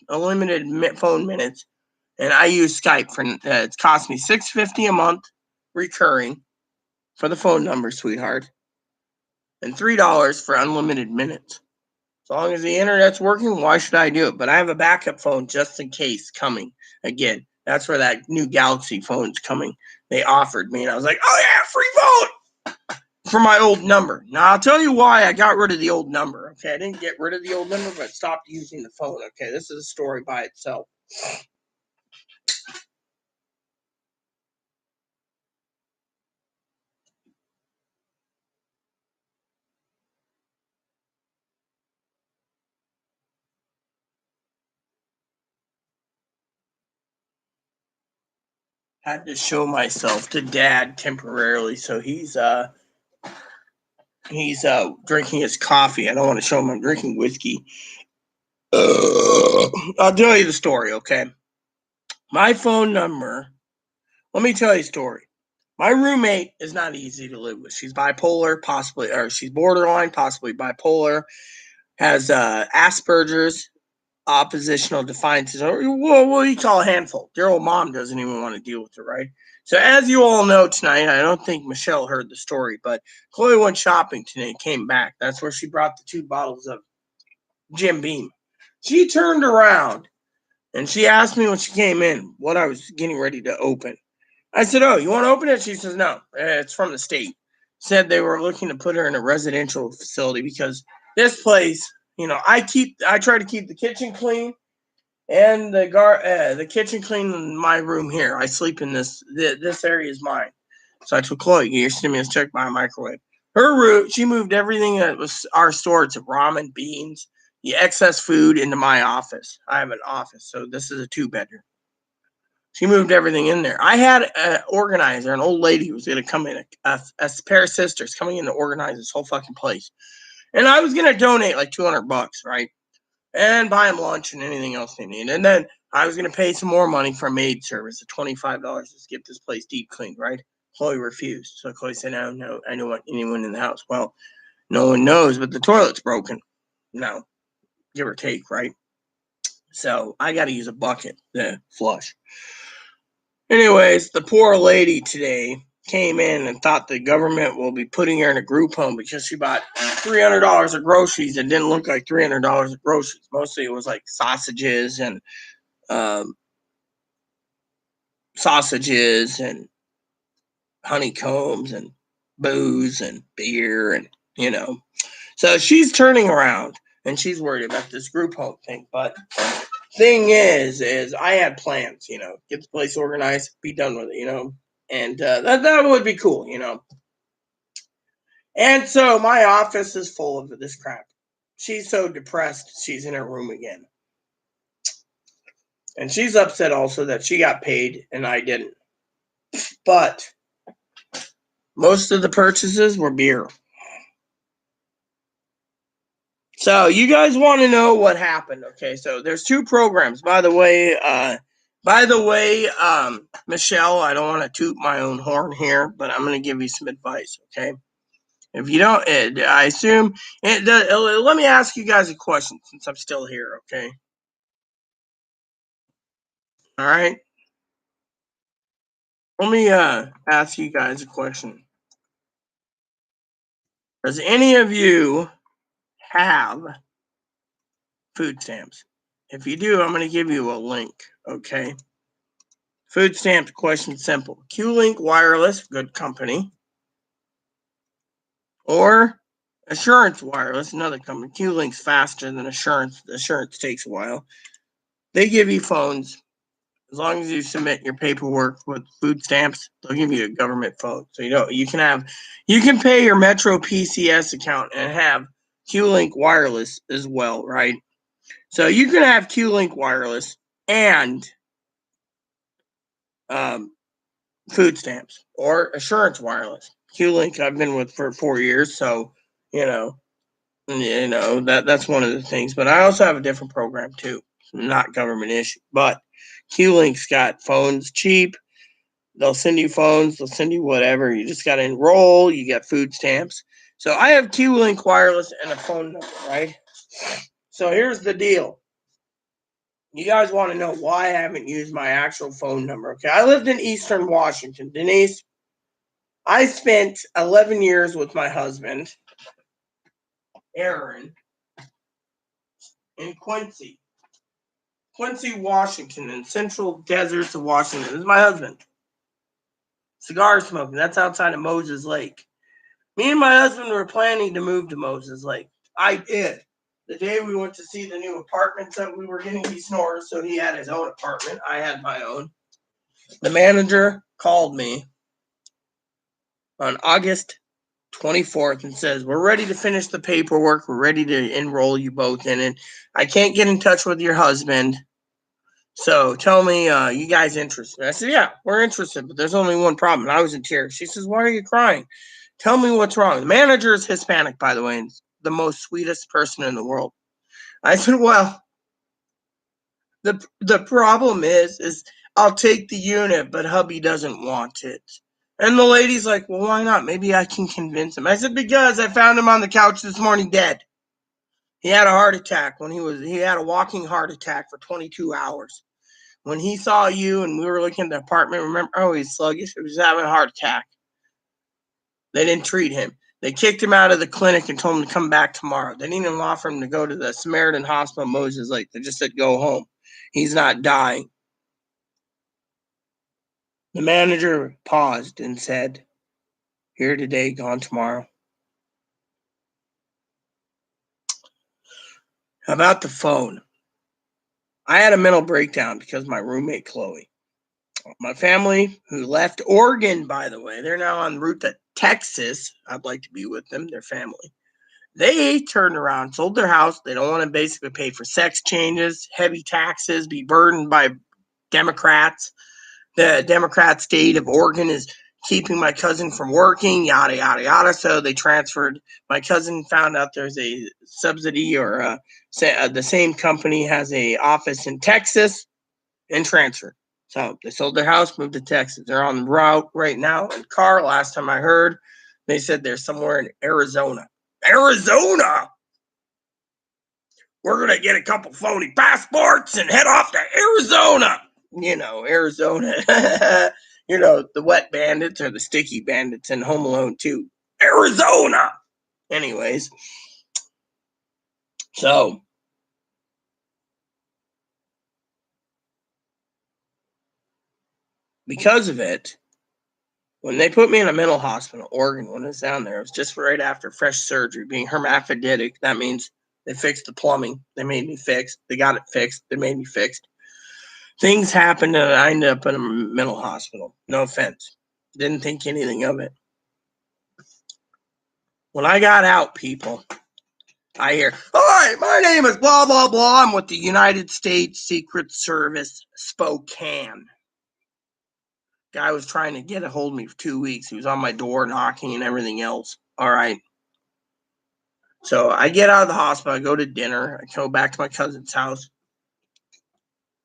unlimited phone minutes. And I use Skype for it's cost me $6.50 a month recurring for the phone number, sweetheart, and $3 for unlimited minutes. As long as the internet's working, why should I do it? But I have a backup phone just in case coming. Again, that's where that new Galaxy phone's coming. They offered me, and I was like, oh yeah, free phone for my old number. Now, I'll tell you why I got rid of the old number. Okay, I didn't get rid of the old number, but stopped using the phone. Okay, this is a story by itself. Had to show myself to Dad temporarily, so he's drinking his coffee. I don't want to show him I'm drinking whiskey. I'll tell you the story, okay? My phone number. Let me tell you a story. My roommate is not easy to live with. She's bipolar, possibly, or she's borderline, possibly bipolar. Has Asperger's, oppositional defiance, or what do you call a handful? Their old mom doesn't even want to deal with her, right? So as you all know tonight, I don't think Michelle heard the story, but Chloe went shopping today and came back. That's where she brought the 2 bottles of Jim Beam. She turned around and she asked me when she came in what I was getting ready to open. I said, oh, you want to open it? She says, no, it's from the state. Said they were looking to put her in a residential facility because this place, I try to keep the kitchen clean and the kitchen clean in my room here. I sleep in this area is mine. So I told Chloe, get your stimulus check by a microwave. Her room, she moved everything that was our storage of ramen, beans, the excess food into my office. I have an office, so this is a 2-bedroom. She moved everything in there. I had an organizer, an old lady who was going to come in, a pair of sisters coming in to organize this whole fucking place. And I was going to donate like $200, right? And buy them lunch and anything else they need. And then I was going to pay some more money for a maid service, of $25 to get this place deep cleaned, right? Chloe refused. So Chloe said, no, I don't want anyone in the house. Well, no one knows, but the toilet's broken. No, give or take, right? So I got to use a bucket to flush. Anyways, the poor lady today came in and thought the government will be putting her in a group home because she bought $300 of groceries and didn't look like $300 of groceries. Mostly it was like sausages and honeycombs and booze and beer and So she's turning around and she's worried about this group home thing. But thing is I had plans, get the place organized, be done with it, and that would be cool, And so my office is full of this crap. She's so depressed, she's in her room again. And she's upset also that she got paid and I didn't. But most of the purchases were beer. So you guys want to know what happened, okay? So there's 2 programs. By the way, Michelle, I don't want to toot my own horn here, but I'm going to give you some advice, okay? If you don't, I assume, let me ask you guys a question since I'm still here, okay? All right? Let me ask you guys a question. Does any of you have food stamps? If you do, I'm going to give you a link, okay? Food stamps, question simple. Q-Link Wireless, good company. Or Assurance Wireless, another company. Q-Link's faster than Assurance. Assurance takes a while. They give you phones. As long as you submit your paperwork with food stamps, they'll give you a government phone. So you can pay your Metro PCS account and have Q-Link Wireless as well, right? So you can have Q-Link Wireless and food stamps or Assurance Wireless. Q-Link I've been with for 4 years, so that's one of the things. But I also have a different program too, not government issue. But Q-Link's got phones cheap. They'll send you phones. They'll send you whatever. You just got to enroll. You get food stamps. So I have Q-Link Wireless and a phone number, right? So here's the deal. You guys want to know why I haven't used my actual phone number, okay? I lived in Eastern Washington. Denise, I spent 11 years with my husband, Aaron, in Quincy, Washington, in central deserts of Washington. This is my husband. Cigar smoking. That's outside of Moses Lake. Me and my husband were planning to move to Moses Lake. I did. The day we went to see the new apartments that we were getting, he snores, so he had his own apartment. I had my own. The manager called me on August 24th and says, we're ready to finish the paperwork. We're ready to enroll you both in it. I can't get in touch with your husband. So tell me, you guys interested? I said, yeah, we're interested, but there's only one problem. And I was in tears. She says, why are you crying? Tell me what's wrong. The manager is Hispanic, by the way, and the most sweetest person in the world. I said, well, the problem is I'll take the unit, but hubby doesn't want it. And the lady's like, well, why not? Maybe I can convince him. I said, because I found him on the couch this morning dead. He had a heart attack he had a walking heart attack for 22 hours. When he saw you and we were looking at the apartment, remember, he's sluggish. He was having a heart attack. They didn't treat him. They kicked him out of the clinic and told him to come back tomorrow. They didn't even offer him to go to the Samaritan Hospital, Moses Lake. They just said, go home. He's not dying. The manager paused and said, here today, gone tomorrow. About the phone. I had a mental breakdown because my roommate, Chloe. My family, who left Oregon, by the way, they're now en route to Texas. I'd like to be with them, their family. They turned around, sold their house. They don't want to basically pay for sex changes, heavy taxes, be burdened by Democrats. The Democrat state of Oregon is keeping my cousin from working, yada, yada, yada. So they transferred. My cousin found out there's a subsidy or the same company has an office in Texas and transferred. So they sold their house, moved to Texas. They're on the route right now in car. Last time I heard, they said they're somewhere in Arizona. Arizona! We're going to get a couple phony passports and head off to Arizona. Arizona. The wet bandits or the sticky bandits in Home Alone 2. Arizona! Anyways. So. Because of it, when they put me in a mental hospital, Oregon, when I was down there, it was just right after fresh surgery, being hermaphroditic. That means they fixed the plumbing. They made me fixed. They got it fixed. They made me fixed. Things happened and I ended up in a mental hospital. No offense. Didn't think anything of it. When I got out, people, I hear, hi, my name is blah, blah, blah. I'm with the United States Secret Service, Spokane. Guy was trying to get a hold of me for 2 weeks. He was on my door knocking and everything else. All right. So I get out of the hospital. I go to dinner. I go back to my cousin's house.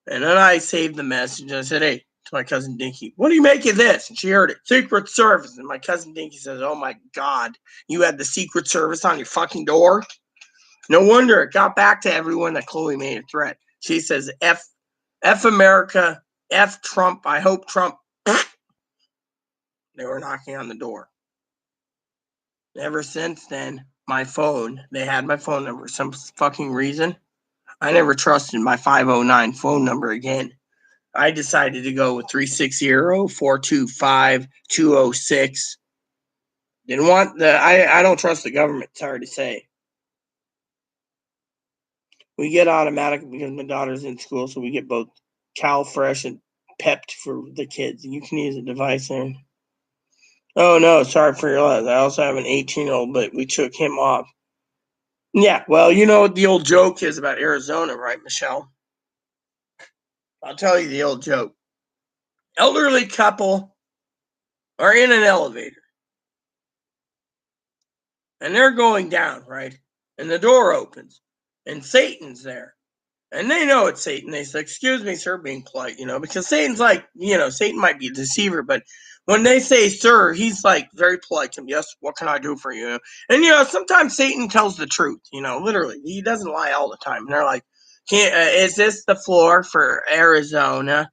And then I saved the message. I said, hey, to my cousin Dinky, what do you make of this? And she heard it. Secret Service. And my cousin Dinky says, oh, my God, you had the Secret Service on your fucking door? No wonder it got back to everyone that Chloe made a threat. She says, F America, F Trump. I hope Trump. They were knocking on the door. Ever since then, my phone, they had my phone number. Some fucking reason. I never trusted my 509 phone number again. I decided to go with 360-425-206. Didn't want I don't trust the government, sorry to say. We get automatic because my daughter's in school, so we get both CalFresh and Pept for the kids. You can use a device there. Oh, no, sorry for your loss. I also have an 18-year-old, but we took him off. Yeah, well, you know what the old joke is about Arizona, right, Michelle? I'll tell you the old joke. Elderly couple are in an elevator. And they're going down, right? And the door opens. And Satan's there. And they know it's Satan. They say, excuse me, sir, being polite, because Satan's like, Satan might be a deceiver, but when they say, sir, he's like very polite to them. Yes, what can I do for you? And, sometimes Satan tells the truth, literally. He doesn't lie all the time. And they're like, is this the floor for Arizona?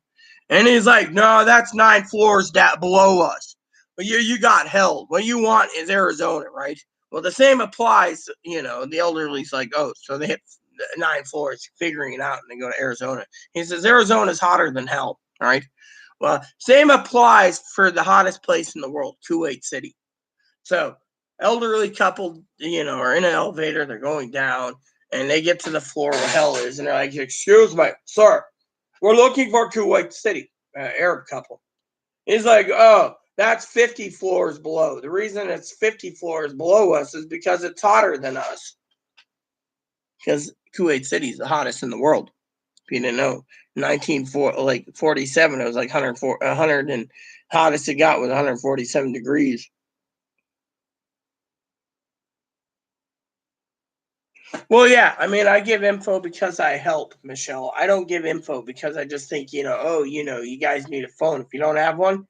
And he's like, no, that's 9 floors below us. But you got hell. What you want is Arizona, right? Well, the same applies, the elderly's like, oh, so they hit 9 floors, figuring it out, and they go to Arizona. He says, Arizona's hotter than hell, all right? Well, same applies for the hottest place in the world, Kuwait City. So, elderly couple, are in an elevator, they're going down, and they get to the floor where hell is, and they're like, excuse me, sir, we're looking for Kuwait City, Arab couple. He's like, oh, that's 50 floors below. The reason it's 50 floors below us is because it's hotter than us. Because Kuwait City is the hottest in the world. If you didn't know, 1947, it was like 100 and hottest it got was 147 degrees. Well, yeah, I mean, I give info because I help, Michelle. I don't give info because I just think, you guys need a phone if you don't have one.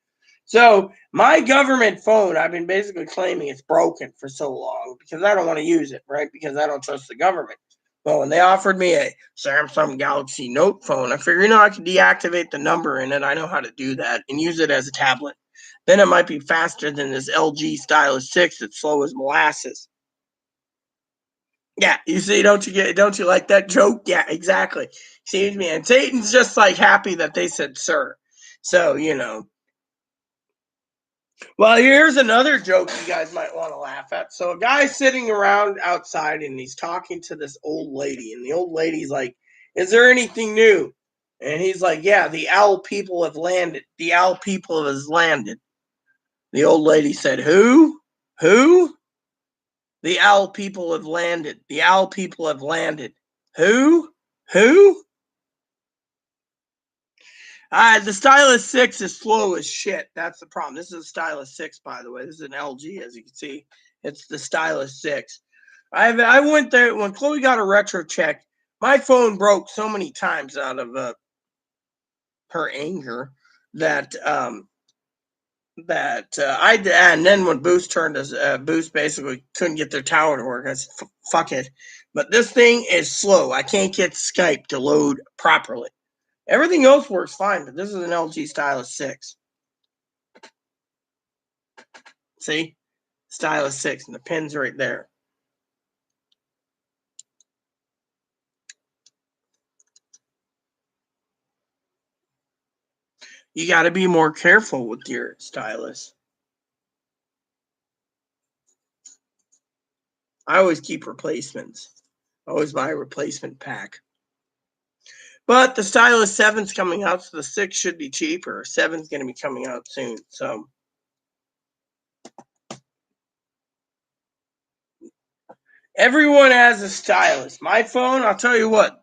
So my government phone, I've been basically claiming it's broken for so long because I don't want to use it, right? Because I don't trust the government. Well, when they offered me a Samsung Galaxy Note phone, I figured, I could deactivate the number in it. I know how to do that and use it as a tablet. Then it might be faster than this LG Stylus 6 that's slow as molasses. Yeah, you see, don't you like that joke? Yeah, exactly. Excuse me. And Satan's just like happy that they said sir. So, Well, here's another joke you guys might want to laugh at. So a guy's sitting around outside and he's talking to this old lady, and the old lady's like, is there anything new? And he's like, yeah, the owl people have landed. The owl people has landed. The old lady said, who? Who? The owl people have landed. The owl people have landed. Who? Who? The Stylus 6 is slow as shit. That's the problem. This is a Stylus 6, by the way. This is an LG, as you can see. It's the Stylus 6. I went there when Chloe got a retro check. My phone broke so many times out of her anger that and then when Boost turned us, Boost basically couldn't get their tower to work. I said, fuck it. But this thing is slow. I can't get Skype to load properly. Everything else works fine, but this is an LG Stylus 6. See? Stylus 6, and the pin's right there. You got to be more careful with your stylus. I always keep replacements. I always buy a replacement pack. But the Stylus 7's coming out, so the 6 should be cheaper. 7's going to be coming out soon. So everyone has a stylus. My phone, I'll tell you what,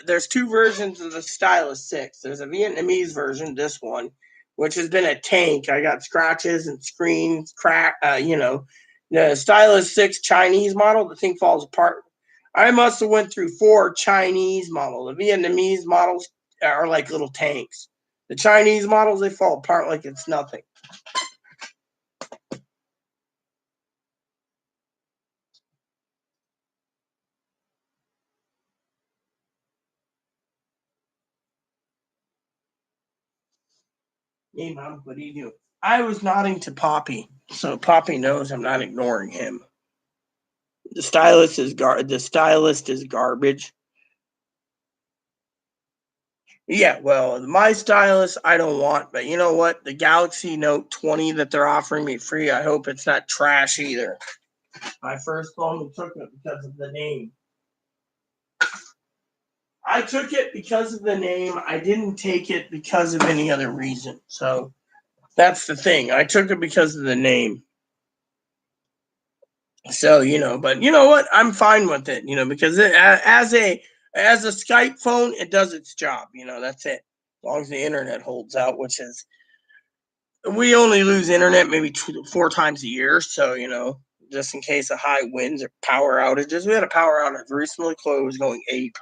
there's 2 versions of the Stylus 6. There's a Vietnamese version, this one, which has been a tank. I got scratches and screens, crack, The Stylus 6 Chinese model, the thing falls apart. I must have went through 4 Chinese models. The Vietnamese models are like little tanks. The Chinese models, they fall apart like it's nothing. Hey, Mom, what do you do? I was nodding to Poppy, so Poppy knows I'm not ignoring him. The stylist is garbage. Yeah, well, my stylus I don't want, but you know what? The Galaxy Note 20 that they're offering me free, I hope it's not trash either. My first phone took it because of the name. I took it because of the name. I didn't take it because of any other reason. So that's the thing. I took it because of the name. So, but you know what? I'm fine with it, because as a Skype phone, it does its job. That's it. As long as the internet holds out, which is we only lose internet maybe 4 times a year. So, just in case of high winds or power outages. We had a power outage recently. Chloe was going ape.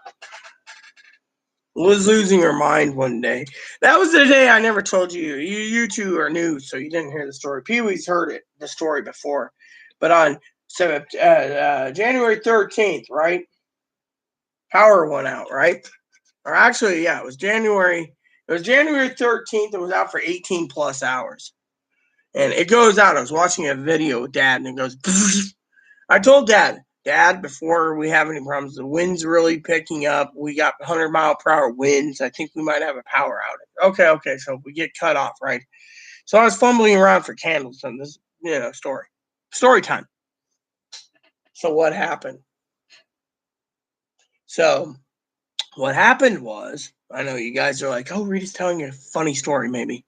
Was losing her mind one day. That was the day I never told you. You two are new, so you didn't hear the story. Pee-wee's heard the story before. But on January 13th, right? Power went out, right? Or actually, yeah, it was January 13th. It was out for 18 plus hours. And it goes out. I was watching a video with Dad, and it goes. I told Dad, before we have any problems, the wind's really picking up. We got 100-mile-per-hour winds. I think we might have a power outage. Okay. So we get cut off, right? So I was fumbling around for candles on this, story time. So what happened? So what happened was, I know you guys are like, oh, Rita's telling you a funny story, maybe.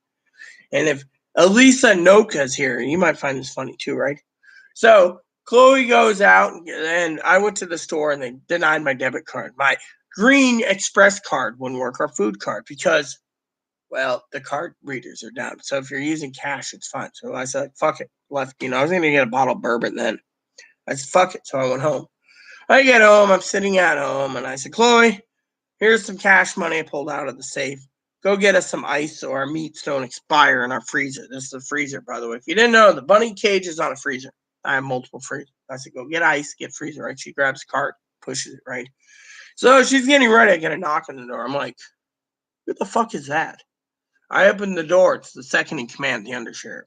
And if Elisa Noka's here, you might find this funny too, right? So Chloe goes out, and I went to the store, and they denied my debit card. My green express card wouldn't work, or food card, because, well, the card readers are down. So if you're using cash, it's fine. So I said, fuck it. Left, I was going to get a bottle of bourbon then. I said, fuck it. So I went home. I get home. I'm sitting at home, and I said, Chloe, here's some cash money I pulled out of the safe. Go get us some ice so our meats don't expire in our freezer. This is the freezer, by the way. If you didn't know, the bunny cage is on a freezer. I have multiple freezers. I said, go get ice, get freezer, right? She grabs a cart, pushes it, right? So she's getting ready. I get a knock on the door. I'm like, who the fuck is that? I open the door. It's the second in command, the undersheriff.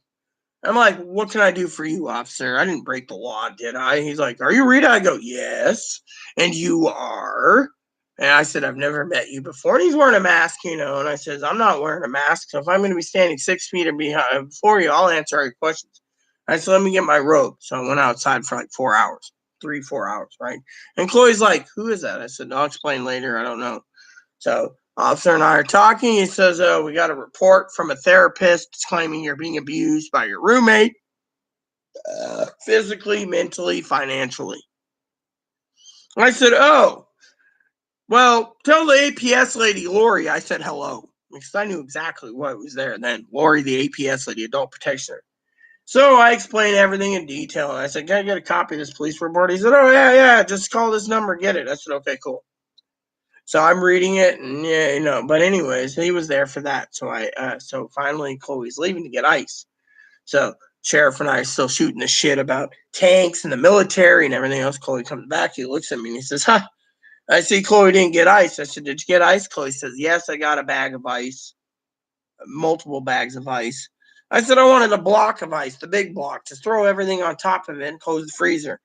I'm like, what can I do for you, officer? I didn't break the law, did I? He's like, are you Rita? I go, yes. And you are? And I said, I've never met you before. And he's wearing a mask, and I says, I'm not wearing a mask. So if I'm going to be standing 6 feet before you, I'll answer all your questions. I said, let me get my robe. So I went outside for like 4 hours, 4 hours, right? And Chloe's like, who is that? I said, I'll explain later. I don't know. So officer and I are talking. He says, we got a report from a therapist claiming you're being abused by your roommate, physically, mentally, financially. I said, oh, well, tell the APS lady, Lori, I said hello, because I knew exactly what was there then. Lori, the APS lady, adult protection. So I explained everything in detail. And I said, can I get a copy of this police report? He said, oh, yeah, just call this number, get it. I said, okay, cool. So I'm reading it, and but anyways, he was there for that. So finally Chloe's leaving to get ice. So sheriff and I are still shooting the shit about tanks and the military and everything else. Chloe comes back, he looks at me and he says, I see Chloe didn't get ice. I said, did you get ice? Chloe says, yes, I got a bag of ice, multiple bags of ice. I said, I wanted a block of ice, the big block, to throw everything on top of it and close the freezer.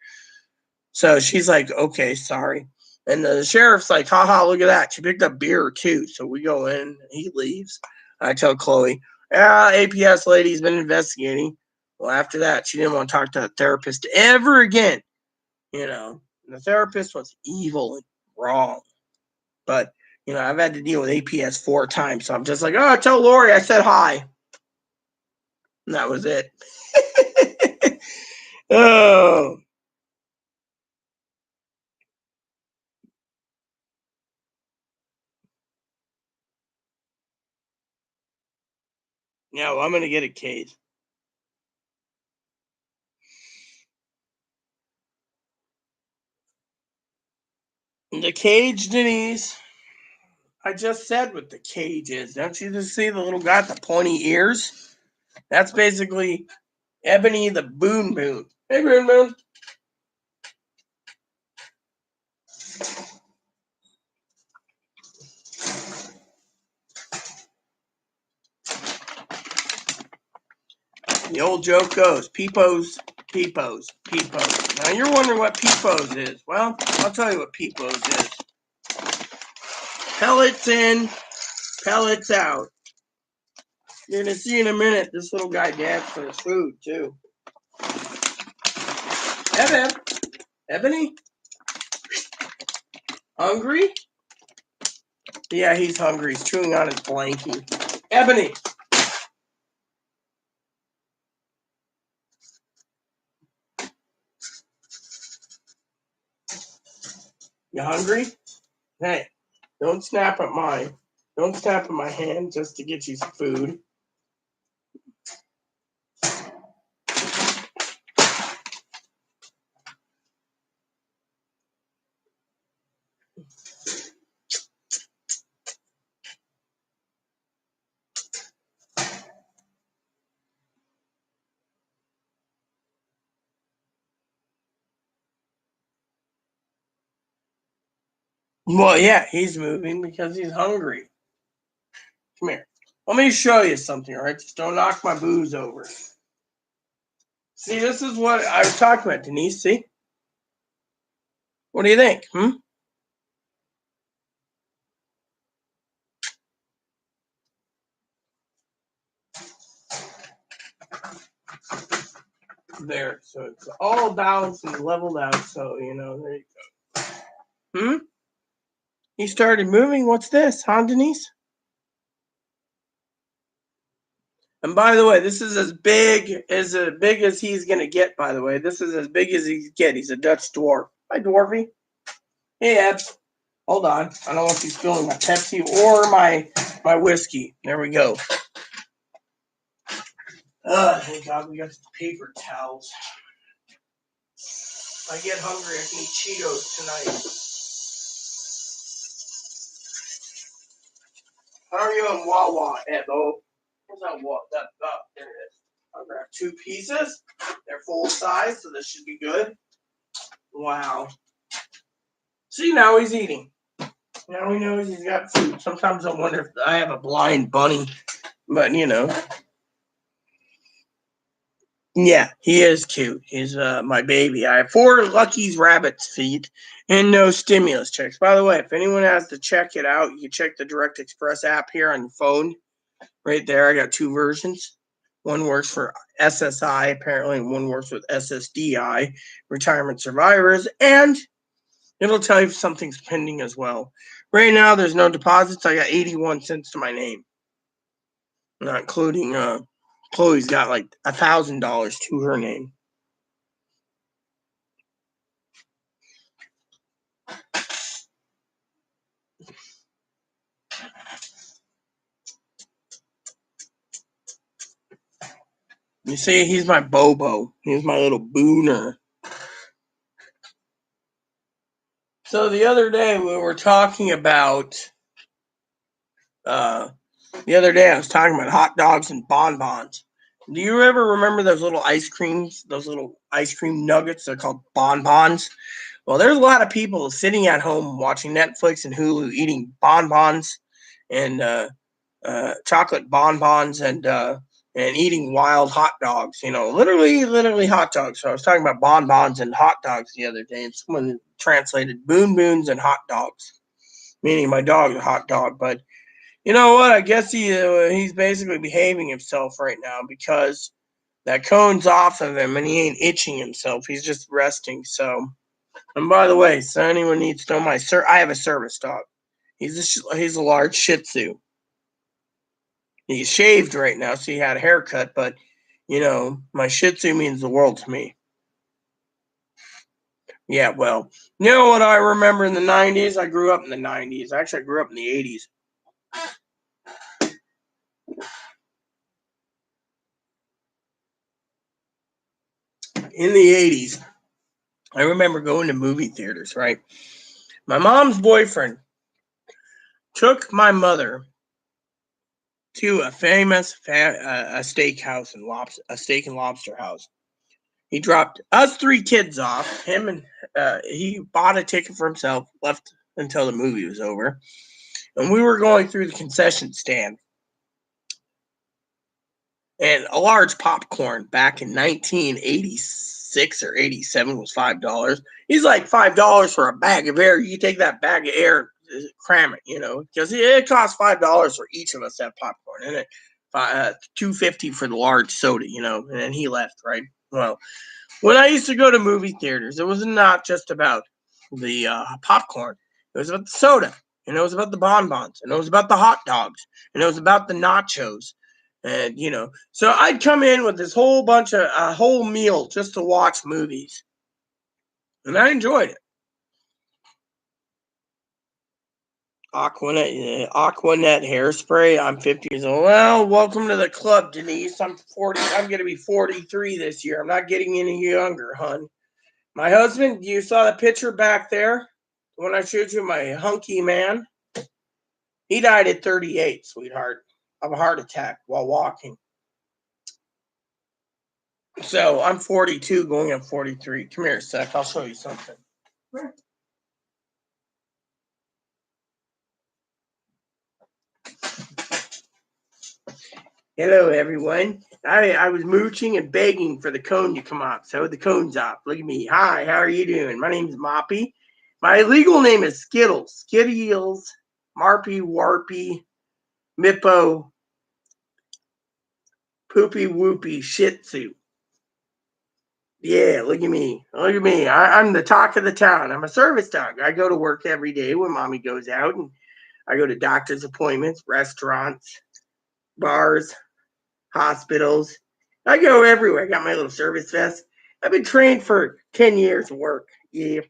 So she's like, okay, sorry. And the sheriff's like, haha, look at that. She picked up beer too. So we go in, he leaves. I tell Chloe, APS lady's been investigating. Well, after that, she didn't want to talk to a therapist ever again. The therapist was evil and wrong. But, I've had to deal with APS 4 times. So I'm just like, oh, tell Lori I said hi. And that was it. Oh. Yeah, well, I'm going to get a case. The cage, Denise. I just said what the cage is. Don't you just see the little guy with the pointy ears? That's basically Ebony the Boon Boon. Hey, Boon Boon. The old joke goes, Peepos, Peepos, Peepos. Now you're wondering what Peepos is. Well, I'll tell you what Peepos is. Pellets in, pellets out. You're going to see in a minute this little guy dance for his food, too. Ebony? Hungry? Yeah, he's hungry. He's chewing on his blankie. Ebony! You hungry? Hey, don't snap at my hand just to get you some food. Well, yeah, he's moving because he's hungry. Come here. Let me show you something, all right? Just don't knock my booze over. See, this is what I was talking about, Denise. See? What do you think? There. So it's all balanced and leveled out. So, there you go. He started moving. What's this, huh, Denise? And by the way, this is as big as he's gonna get. By the way, this is as big as he's get. He's a Dutch dwarf. Hi, dwarfy. Hey, Ed. Hold on. I don't know if he's feeling my Pepsi or my whiskey. There we go. Thank God we got the paper towels. If I get hungry, I can eat Cheetos tonight. How are you on Wawa, Ebo? Where's that Wawa? There it is. I'll grab 2 pieces. They're full size, so this should be good. Wow. See, now he's eating. Now he knows he's got food. Sometimes I wonder if I have a blind bunny. But, yeah, he is cute. He's my baby. I have 4 Lucky's rabbit's feet and no stimulus checks. By the way, if anyone has to check it out, you can check the Direct Express app here on your phone. Right there, I got 2 versions. One works for SSI, apparently, and one works with SSDI, Retirement Survivors, and it'll tell you if something's pending as well. Right now, there's no deposits. I got 81 cents to my name, not including Chloe's got like $1,000 to her name. You see, he's my Bobo. He's my little booner. So the other day we were talking about. The other day I was talking about hot dogs and bonbons. Do you ever remember those little ice creams? Those little ice cream nuggets? They're called bonbons. Well, there's a lot of people sitting at home watching Netflix and Hulu, eating bonbons and chocolate bonbons and eating wild hot dogs. Literally hot dogs. So I was talking about bonbons and hot dogs the other day, and someone translated boons and hot dogs, meaning my dog is a hot dog. But you know what? I guess he's basically behaving himself right now because that cone's off of him and he ain't itching himself. He's just resting. So, and by the way, so anyone needs to know I have a service dog. He's a large Shih Tzu. He's shaved right now, so he had a haircut, but my Shih Tzu means the world to me. Yeah, well, you know what I remember in the 90s? I grew up in the 90s. Actually, I grew up in the 80s. In the 80s, I remember going to movie theaters, right? My mom's boyfriend took my mother to a famous a steakhouse and a steak and lobster house. He dropped us 3 kids off. Him and he bought a ticket for himself, left until the movie was over, and we were going through the concession stand. And a large popcorn back in 1986 or 87 was $5. He's like $5 for a bag of air. You take that bag of air, cram it, because it costs $5 for each of us to have popcorn, and it $2.50 for the large soda, and then he left, right? Well, when I used to go to movie theaters, it was not just about the popcorn. It was about the soda, and it was about the bonbons, and it was about the hot dogs, and it was about the nachos. And, so I'd come in with this whole bunch of a whole meal just to watch movies. And I enjoyed it. Aquanet hairspray. I'm 50 years old. Well, welcome to the club, Denise. I'm 40. I'm going to be 43 this year. I'm not getting any younger, hon. My husband, you saw the picture back there when I showed you my hunky man? He died at 38, sweetheart, of a heart attack while walking. So I'm 42 going on 43. Come here a sec. I'll show you something. Hello, everyone. I was mooching and begging for the cone to come up, so the cone's up. Look at me. Hi, how are you doing? My name's Moppy. My legal name is Skittles. Skittles, Marpy, Warpy, Mippo, Poopy Whoopy, Shih Tzu. Yeah, look at me. Look at me. I'm the talk of the town. I'm a service dog. I go to work every day when mommy goes out, and I go to doctor's appointments, restaurants, bars, hospitals. I go everywhere. I got my little service vest. I've been trained for 10 years of work. Yeah.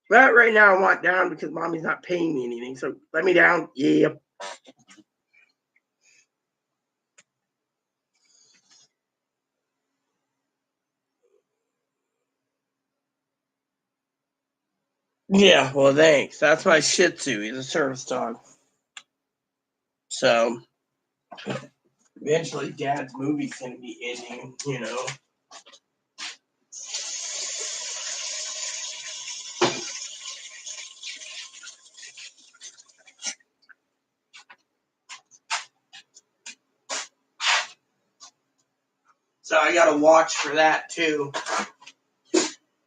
But right now I want down because mommy's not paying me anything. So let me down. Yeah. Yeah, well, thanks. That's my Shih Tzu. He's a service dog. So eventually Dad's movie's going to be ending, you know. So I got to watch for that too.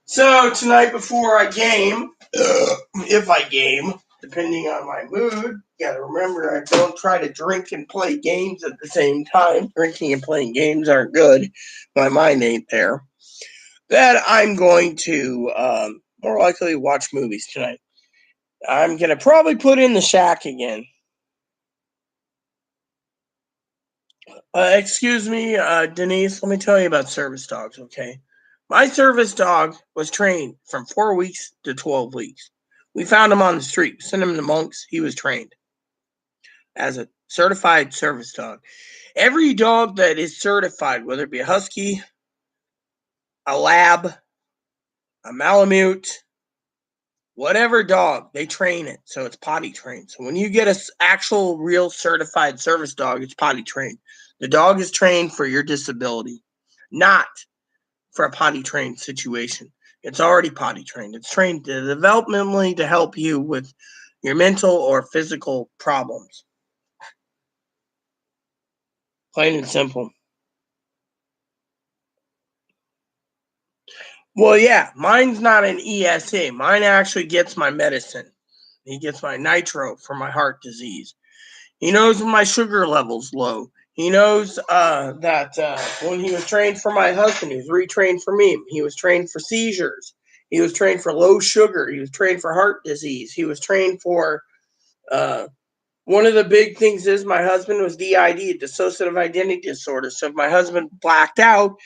So tonight before I game, if I game, depending on my mood, you gotta remember I don't try to drink and play games at the same time. Drinking and playing games aren't good. My mind ain't there. That I'm going to more likely watch movies tonight. I'm gonna probably put in The Shack again. Excuse me, Denise, let me tell you about service dogs, okay? My service dog was trained from 4 weeks to 12 weeks. We found him on the street. We sent him to Monks. He was trained as a certified service dog. Every dog that is certified, whether it be a husky, a lab, a malamute, whatever dog, they train it. So it's potty trained. So when you get an actual real certified service dog, it's potty trained. The dog is trained for your disability, not for a potty trained situation. It's already potty trained. It's trained developmentally to help you with your mental or physical problems. Plain and simple. Well, yeah, mine's not an ESA. Mine actually gets my medicine. He gets my nitro for my heart disease. He knows when my sugar level's low. He knows that when he was trained for my husband, he was retrained for me. He was trained for seizures. He was trained for low sugar. He was trained for heart disease. He was trained for one of the big things is my husband was DID, dissociative identity disorder. So if my husband blacked out,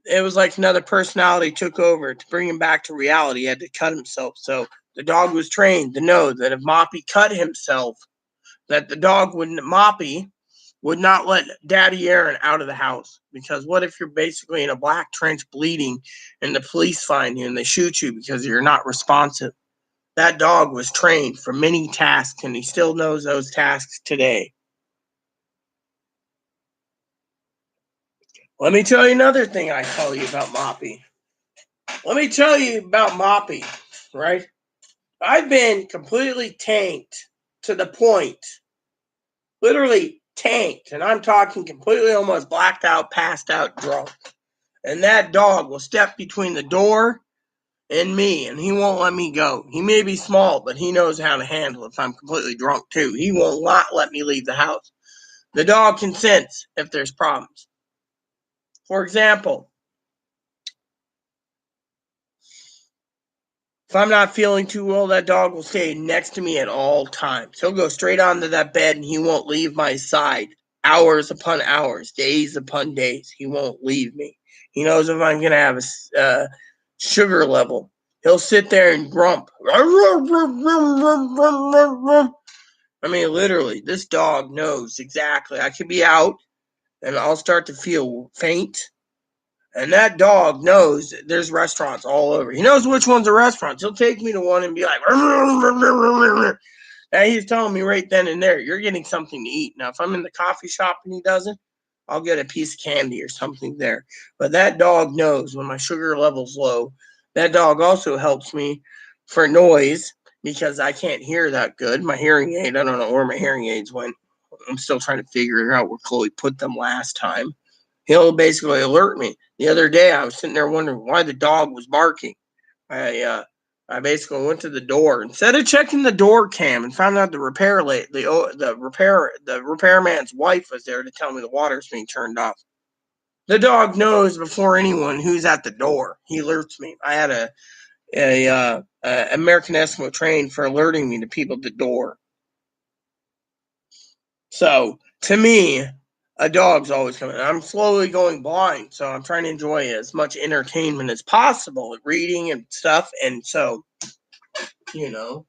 it was like another personality took over to bring him back to reality. He had to cut himself. So the dog was trained to know that if Moppy cut himself, that the dog Moppy would not let Daddy Aaron out of the house. Because what if you're basically in a black trench bleeding and the police find you and they shoot you because you're not responsive? That dog was trained for many tasks and he still knows those tasks today. Let me tell you another thing I tell you about Moppy. Let me tell you about Moppy, right? I've been completely tanked to the point, literally tanked, and I'm talking completely almost blacked out, passed out, drunk. And that dog will step between the door and me, and he won't let me go. He may be small, but he knows how to handle it if I'm completely drunk too. He will not let me leave the house. The dog can sense if there's problems. For example, if I'm not feeling too well, that dog will stay next to me at all times. He'll go straight onto that bed and he won't leave my side. Hours upon hours, days upon days. He won't leave me. He knows if I'm going to have a sugar level. He'll sit there and grump. I mean, literally, this dog knows exactly. I could be out and I'll start to feel faint. And that dog knows there's restaurants all over. He knows which ones are restaurants. He'll take me to one and be like, and he's telling me right then and there, you're getting something to eat. Now, if I'm in the coffee shop and he doesn't, I'll get a piece of candy or something there. But that dog knows when my sugar level's low. That dog also helps me for noise because I can't hear that good. My hearing aid, I don't know where my hearing aids went. I'm still trying to figure out where Chloe put them last time. He'll basically alert me. The other day, I was sitting there wondering why the dog was barking. I basically went to the door instead of checking the door cam and found out the repairman's wife was there to tell me the water's being turned off. The dog knows before anyone who's at the door. He alerts me. I had a American Eskimo trained for alerting me to people at the door. So to me, a dog's always coming. I'm slowly going blind, so I'm trying to enjoy as much entertainment as possible, reading and stuff. And so, you know.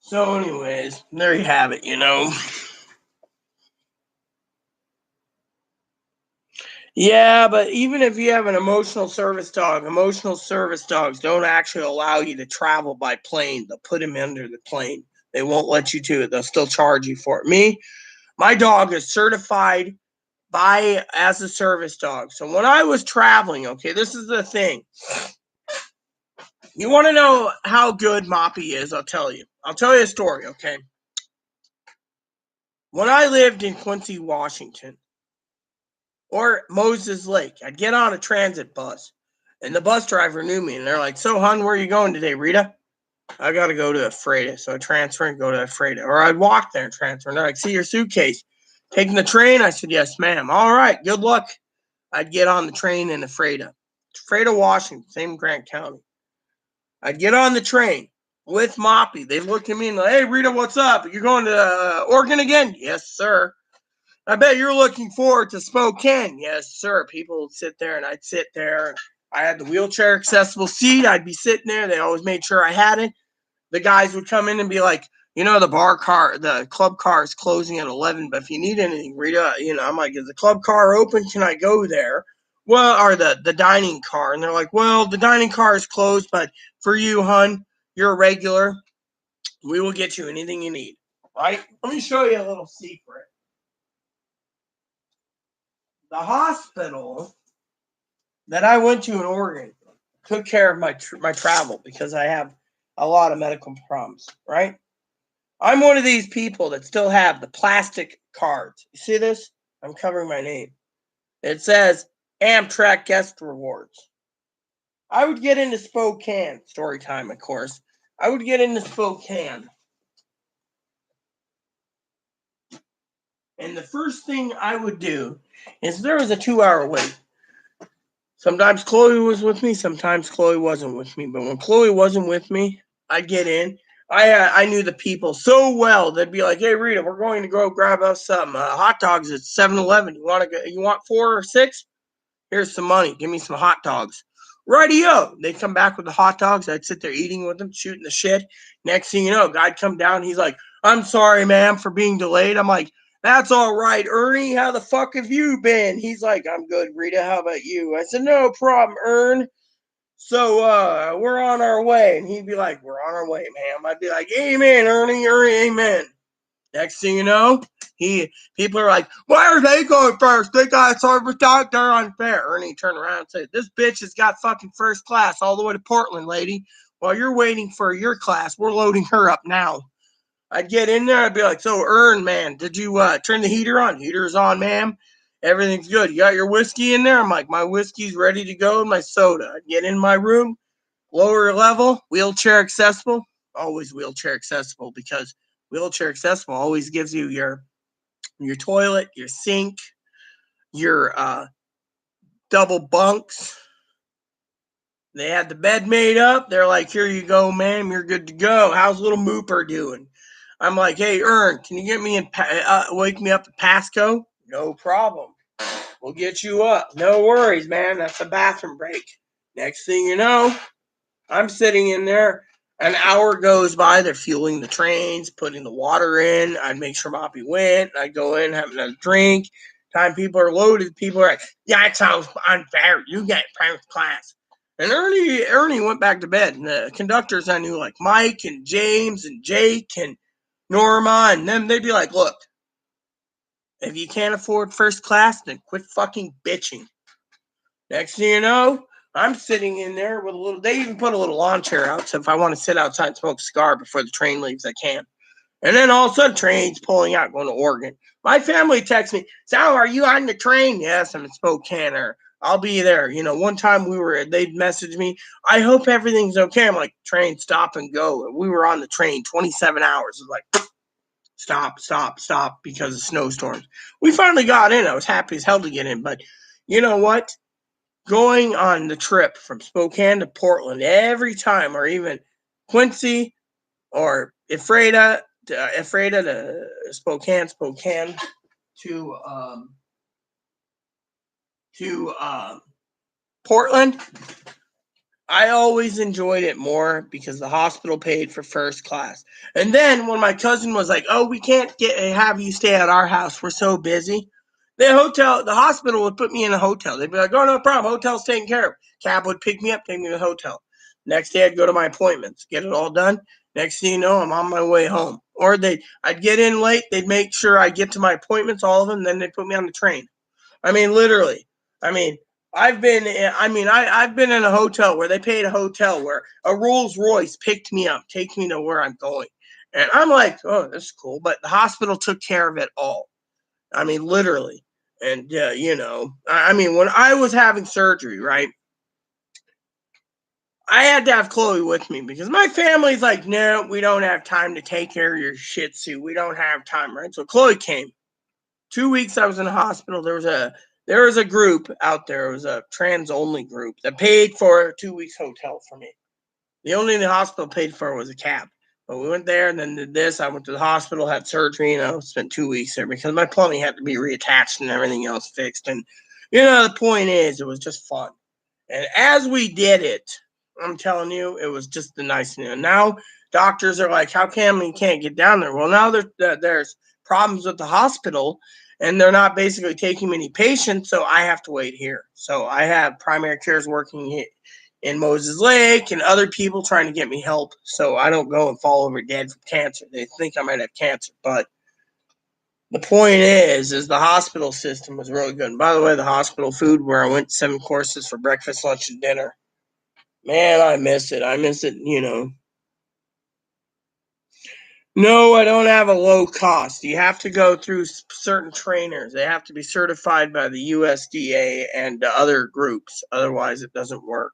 So anyways, there you have it, you know. Yeah, but even if you have an emotional service dogs don't actually allow you to travel by plane. They'll put him under the plane. They won't let you do it. They'll still charge you for it. My dog is certified as a service dog. So when I was traveling, okay, this is the thing. You want to know how good Moppy is? I'll tell you. I'll tell you a story, okay? When I lived in Quincy, Washington, or Moses Lake, I'd get on a transit bus, and the bus driver knew me, and they're like, "So, hon, where are you going today, Rita?" I got to go to Ephrata, so I transfer and go to Ephrata. Or I'd walk there and transfer, and they're like, "See your suitcase. Taking the train?" I said, "Yes, ma'am." "All right, good luck." I'd get on the train in Ephrata, Washington, same Grant County. I'd get on the train with Moppy. They'd look at me and like, "Hey, Rita, what's up? You going to Oregon again?" "Yes, sir." "I bet you're looking forward to Spokane." "Yes, sir." People would sit there, and I'd sit there. I had the wheelchair accessible seat. I'd be sitting there. They always made sure I had it. The guys would come in and be like, the club car is closing at 11, but if you need anything, Rita, I'm like, "Is the club car open? Can I go there?" "Well," or the dining car. And they're like, "Well, the dining car is closed, but for you, hun, you're a regular. We will get you anything you need." Right? Let me show you a little secret. The hospital that I went to in Oregon took care of my travel because I have a lot of medical problems, right? I'm one of these people that still have the plastic cards. You see this? I'm covering my name. It says Amtrak guest rewards. I would get into Spokane, story time, of course. I would get into Spokane. And the first thing I would do is there was a 2-hour wait. Sometimes Chloe was with me, sometimes Chloe wasn't with me. But when Chloe wasn't with me, I'd get in. I knew the people so well. They'd be like, "Hey, Rita, we're going to go grab us some hot dogs at 7-Eleven. You want 4 or 6? Here's some money. Give me some hot dogs." "Rightio." They'd come back with the hot dogs. I'd sit there eating with them, shooting the shit. Next thing you know, guy'd come down. He's like, "I'm sorry, ma'am, for being delayed." I'm like, "That's all right, Ernie. How the fuck have you been?" He's like, "I'm good, Rita. How about you?" I said, "No problem, Ern. So we're on our way." And he'd be like, "We're on our way, ma'am." I'd be like, "Amen, Ernie, amen." Next thing you know, people are like, "Why are they going first? They got service out there unfair." Ernie turned around and said, "This bitch has got fucking first class all the way to Portland, lady. While you're waiting for your class, we're loading her up now." I'd get in there. I'd be like, "So, Ern, man, did you turn the heater on?" "Heater's on, ma'am. Everything's good. You got your whiskey in there?" I'm like, "My whiskey's ready to go and my soda." I'd get in my room, lower level, wheelchair accessible. Always wheelchair accessible because wheelchair accessible always gives you your toilet, your sink, your double bunks. They had the bed made up. They're like, "Here you go, ma'am. You're good to go. How's little Mooper doing?" I'm like, "Hey, Ern, can you get me wake me up at Pasco?" "No problem. We'll get you up. No worries, man. That's a bathroom break." Next thing you know, I'm sitting in there. An hour goes by. They're fueling the trains, putting the water in. I'd make sure Moppy went. I'd go in, have another drink. Time people are loaded, people are like, "Yeah, it sounds unfair. You get first class." And Ernie went back to bed. And the conductors I knew, like Mike and James and Jake and Norma and them, they'd be like, "Look, if you can't afford first class, then quit fucking bitching." Next thing you know, I'm sitting in there with a little, they even put a little lawn chair out, so if I want to sit outside and smoke a cigar before the train leaves, I can. And then all of a sudden, train's pulling out, going to Oregon. My family texts me, Sal, are you on the train? Yes, I'm in Spokane, or I'll be there. One time they'd message me, I hope everything's okay. I'm like, train, stop and go. And we were on the train 27 hours. It was like, stop, because of snowstorms. We finally got in. I was happy as hell to get in. But you know what? Going on the trip from Spokane to Portland every time, or even Quincy or Ephrata to Spokane to Portland, I always enjoyed it more because the hospital paid for first class. And then when my cousin was like, "Oh, we can't have you stay at our house. We're so busy." The hospital would put me in a hotel. They'd be like, "Oh, no problem. Hotel's taken care of." Cab would pick me up, take me to the hotel. Next day, I'd go to my appointments, get it all done. Next thing you know, I'm on my way home. Or I'd get in late. They'd make sure I get to my appointments, all of them. Then they'd put me on the train. I mean, literally. I mean, I've been in a hotel where they paid a hotel where a Rolls Royce picked me up, takes me to where I'm going. And I'm like, oh, this is cool. But the hospital took care of it all. I mean, literally. And, when I was having surgery, right, I had to have Chloe with me because my family's like, no, we don't have time to take care of your Shih Tzu. We don't have time, right? So Chloe came. 2 weeks I was in the hospital. There was a group out there. It was a trans-only group that paid for a 2 weeks hotel for me. The only thing the hospital paid for was a cab. But we went there and then did this. I went to the hospital, had surgery, spent 2 weeks there because my plumbing had to be reattached and everything else fixed. And, the point is, it was just fun. And as we did it, I'm telling you, it was just the nice thing. And now doctors are like, how come you can't get down there? Well, now there's problems with the hospital and they're not basically taking many patients, so I have to wait here. So I have primary cares working in Moses Lake and other people trying to get me help so I don't go and fall over dead from cancer. They think I might have cancer, but the point is the hospital system was really good. And by the way, the hospital food where I went 7 courses for breakfast, lunch, and dinner, man, I miss it. No, I don't have a low cost. You have to go through certain trainers. They have to be certified by the USDA and other groups. Otherwise, it doesn't work.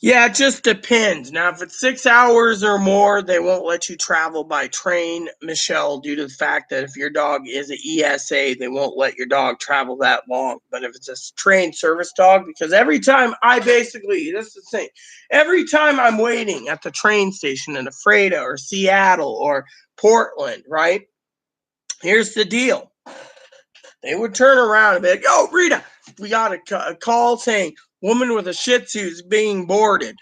Yeah, it just depends. Now, if it's 6 hours or more, they won't let you travel by train, Michelle, due to the fact that if your dog is an ESA, they won't let your dog travel that long. But if it's a trained service dog, because every time this is the thing, every time I'm waiting at the train station in Ephrata or Seattle or Portland, right? Here's the deal. They would turn around and be like, "Oh, Rita, we got a call saying woman with a Shih Tzu is being boarded.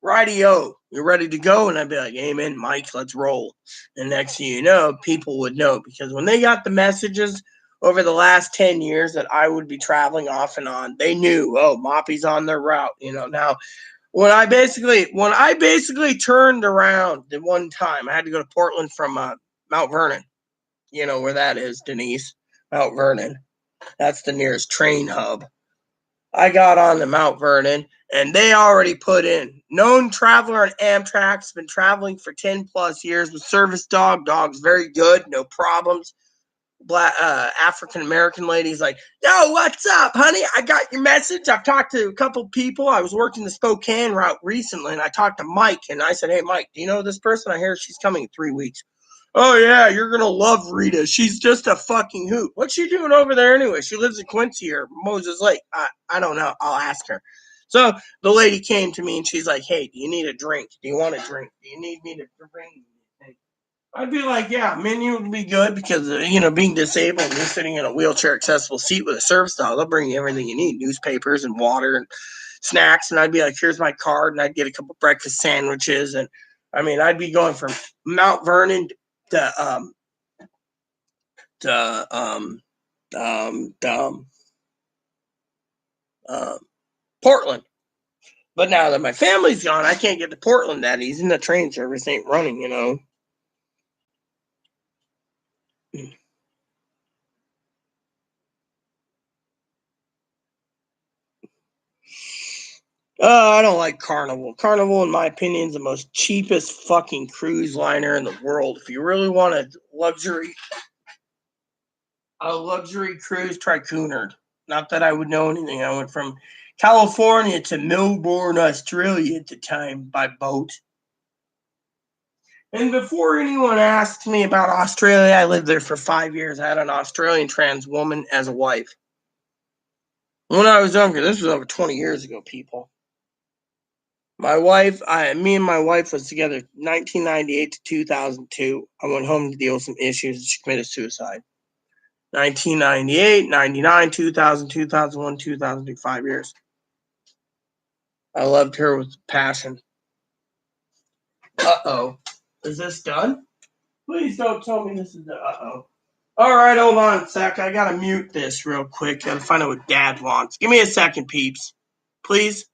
Righty-o, you're ready to go?" And I'd be like, "Amen, Mike, let's roll." And next thing you know, people would know because when they got the messages over the last 10 years that I would be traveling off and on, they knew, oh, Moppy's on their route. Now when I basically turned around the one time, I had to go to Portland from Mount Vernon. You know where that is, Denise? Mount Vernon. That's the nearest train hub. I got on to Mount Vernon, and they already put in known traveler on Amtrak's been traveling for 10 plus years with service dog's very good, no problems. Black African American lady's like, "Yo, what's up, honey? I got your message. I've talked to a couple people. I was working the Spokane route recently, and I talked to Mike, and I said, 'Hey, Mike, do you know this person? I hear she's coming in 3 weeks.' 'Oh, yeah, you're going to love Rita. She's just a fucking hoot.' 'What's she doing over there anyway?' 'She lives in Quincy or Moses Lake.' 'I don't know. I'll ask her.' So the lady came to me, and she's like, 'Hey, do you need a drink? Do you want a drink? Do you need me to bring you anything?' I'd be like, yeah, menu would be good because, being disabled and sitting in a wheelchair accessible seat with a service dog, they'll bring you everything you need, newspapers and water and snacks. And I'd be like, here's my card. And I'd get a couple breakfast sandwiches. And I'd be going from Mount Vernon to, Portland. But now that my family's gone, I can't get to Portland that easy. And the train service ain't running, I don't like Carnival. Carnival, in my opinion, is the most cheapest fucking cruise liner in the world. If you really want a luxury cruise, try Cunard. Not that I would know anything. I went from California to Melbourne, Australia at the time by boat. And before anyone asked me about Australia, I lived there for 5 years. I had an Australian trans woman as a wife. When I was younger, this was over 20 years ago, people. Me and my wife was together 1998 to 2002. I went home to deal with some issues and she committed suicide. 1998, 99, 2000, 2001, 2002, 5 years. I loved her with passion. Uh-oh. Is this done? Please don't tell me this is done. Uh-oh. All right, hold on a sec. I gotta mute this real quick. Gotta find out what Dad wants. Give me a second, peeps. Please.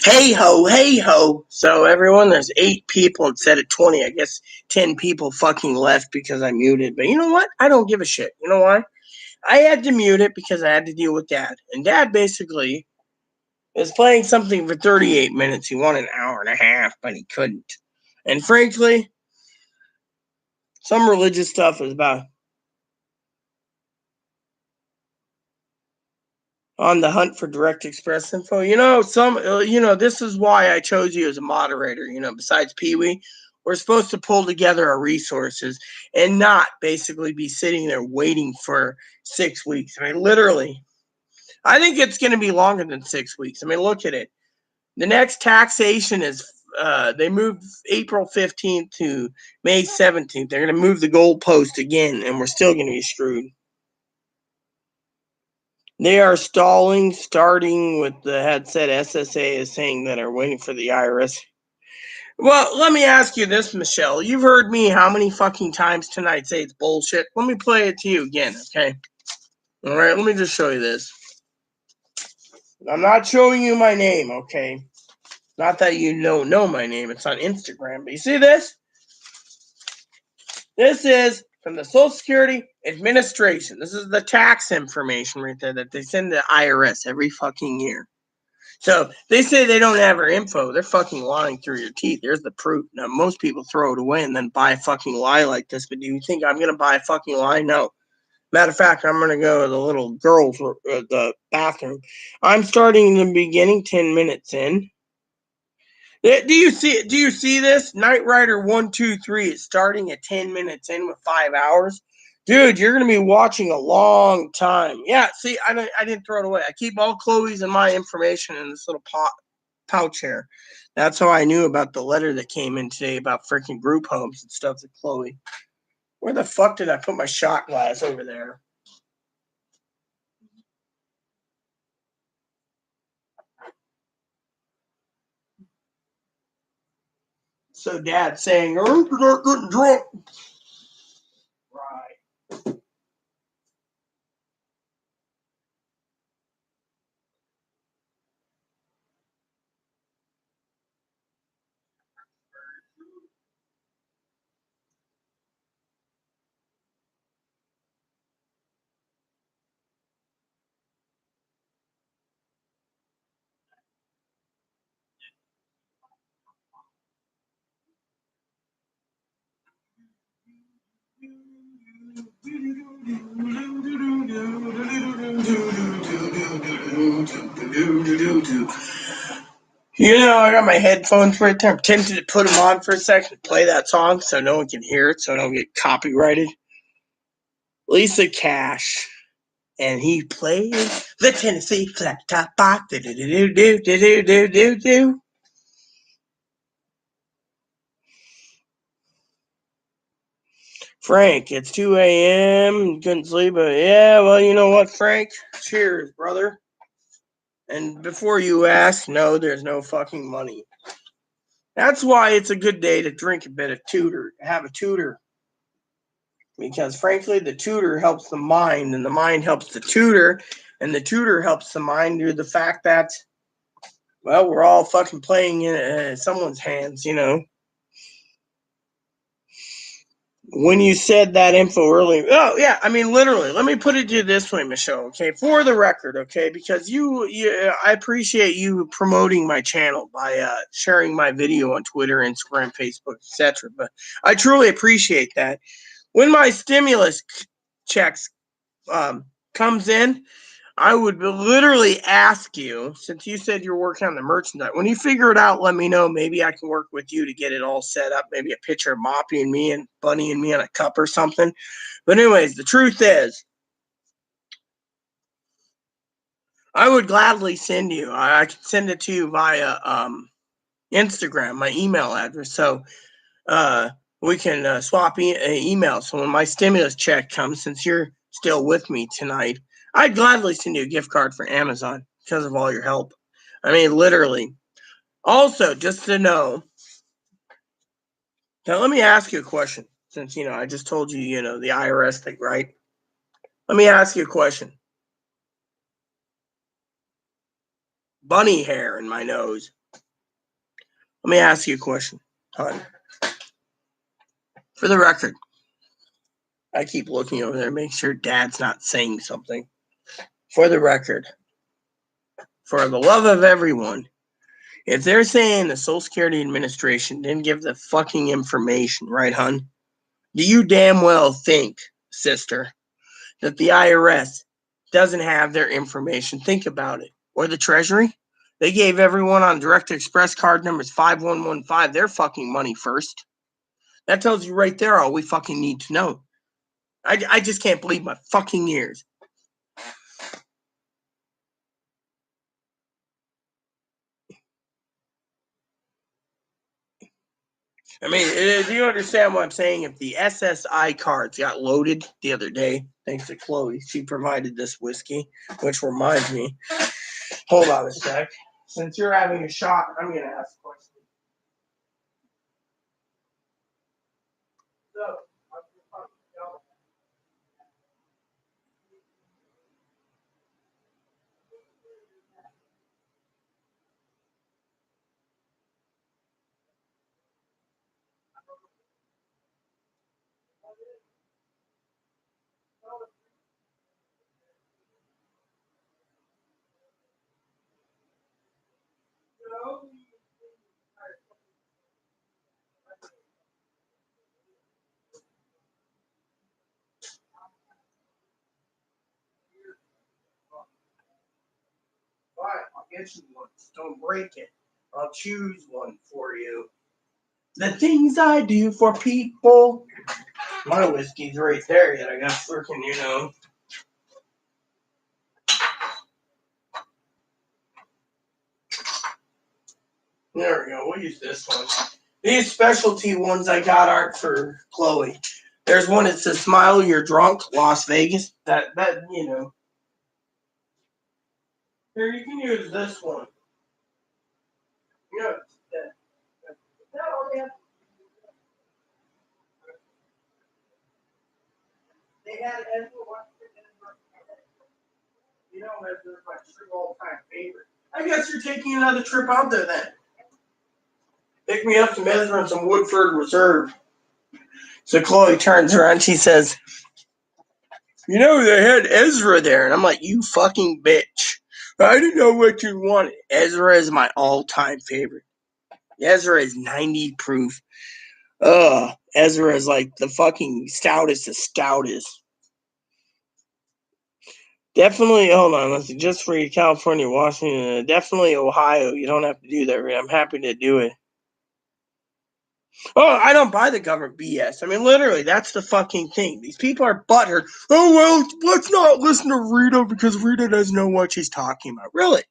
Hey ho, hey ho. So everyone, there's 8 people instead of 20. I guess 10 people fucking left because I muted. But you know what? I don't give a shit. You know why? I had to mute it because I had to deal with Dad. And Dad basically is playing something for 38 minutes. He wanted an hour and a half, but he couldn't. And frankly, some religious stuff is about on the hunt for direct express info. This is why I chose you as a moderator. Besides Pee Wee, we're supposed to pull together our resources and not basically be sitting there waiting for 6 weeks. I mean, literally, I think it's going to be longer than 6 weeks. I mean, look at it. The next taxation is they moved April 15th to May 17th. They're going to move the goalpost again, and we're still going to be screwed. They are stalling, starting with the headset. SSA is saying that are waiting for the IRS. Well, let me ask you this, Michelle. You've heard me how many fucking times tonight say it's bullshit? Let me play it to you again, okay? All right, let me just show you this. I'm not showing you my name, okay? Not that you don't know my name. It's on Instagram. But you see this? This is from the Social Security Administration. This is the tax information right there that they send to the IRS every fucking year. So they say they don't have our info. They're fucking lying through your teeth. There's the proof. Now, most people throw it away and then buy a fucking lie like this. But do you think I'm going to buy a fucking lie? No. Matter of fact, I'm going to go to the little girls' the bathroom. I'm starting in the beginning, 10 minutes in. Do you see this? Knight Rider 123 is starting at 10 minutes in with 5 hours. Dude, you're going to be watching a long time. Yeah, see, I didn't throw it away. I keep all Chloe's and my information in this little pouch here. That's how I knew about the letter that came in today about freaking group homes and stuff to Chloe. Where the fuck did I put my shot glass over there? So Dad's saying, oh, you're not getting drunk. Right. I got my headphones right there. I'm tempted to put them on for a second, play that song so no one can hear it, so I don't get copyrighted. Lisa Cash. And he plays the Tennessee flat top box. Do. Frank, it's 2 a.m. Couldn't sleep, but yeah, well, you know what, Frank? Cheers, brother. And before you ask, no, there's no fucking money. That's why it's a good day to drink a bit of tutor, have a tutor. Because frankly, the tutor helps the mind, and the mind helps the tutor, and the tutor helps the mind due to the fact that, well, we're all fucking playing in someone's hands, When you said that info earlier, oh yeah, I mean literally. Let me put it to you this way, Michelle. Okay, for the record, okay, because I appreciate you promoting my channel by sharing my video on Twitter, Instagram, Facebook, etc. But I truly appreciate that. When my stimulus checks comes in, I would literally ask you, since you said you're working on the merchandise, when you figure it out, let me know. Maybe I can work with you to get it all set up. Maybe a picture of Moppy and me and Bunny and me on a cup or something. But anyways, the truth is, I would gladly send you. I can send it to you via Instagram, my email address. So we can swap emails. So when my stimulus check comes, since you're still with me tonight, I'd gladly send you a gift card for Amazon because of all your help. I mean, literally. Also, just to know, now let me ask you a question. Since, I just told you, the IRS thing, right? Let me ask you a question. Bunny hair in my nose. Let me ask you a question, hon. For the record, I keep looking over there to make sure Dad's not saying something. For the record, for the love of everyone, if they're saying the Social Security Administration didn't give the fucking information, right, hon? Do you damn well think, sister, that the IRS doesn't have their information? Think about it. Or the Treasury? They gave everyone on Direct Express card numbers 5115 their fucking money first. That tells you right there all we fucking need to know. I just can't believe my fucking ears. I mean, do you understand what I'm saying? If the SSI cards got loaded the other day, thanks to Chloe, she provided this whiskey, which reminds me. Hold on a sec. Since you're having a shot, I'm going to ask a question. So, fine, I'll get you one. Just don't break it. I'll choose one for you. The things I do for people. My whiskey's right there yet. I got freaking, There we go. We'll use this one. These specialty ones I got aren't for Chloe. There's one that says "Smile, You're Drunk," Las Vegas. That. Here, you can use this one. They had everyone. Ezra's my true all-time favorite. I guess you're taking another trip out there then. Pick me up some Ezra and some Woodford Reserve. So Chloe turns around. She says, they had Ezra there. And I'm like, you fucking bitch. I didn't know what you wanted. Ezra is my all-time favorite. Ezra is 90 proof. Ezra is like the fucking stoutest of stoutest. Definitely, hold on. Let's see, just for you, California, Washington, definitely Ohio. You don't have to do that. I'm happy to do it. Oh, I don't buy the government BS. I mean, literally, that's the fucking thing. These people are butthurt. Oh, well, let's not listen to Rita because Rita doesn't know what she's talking about. Really?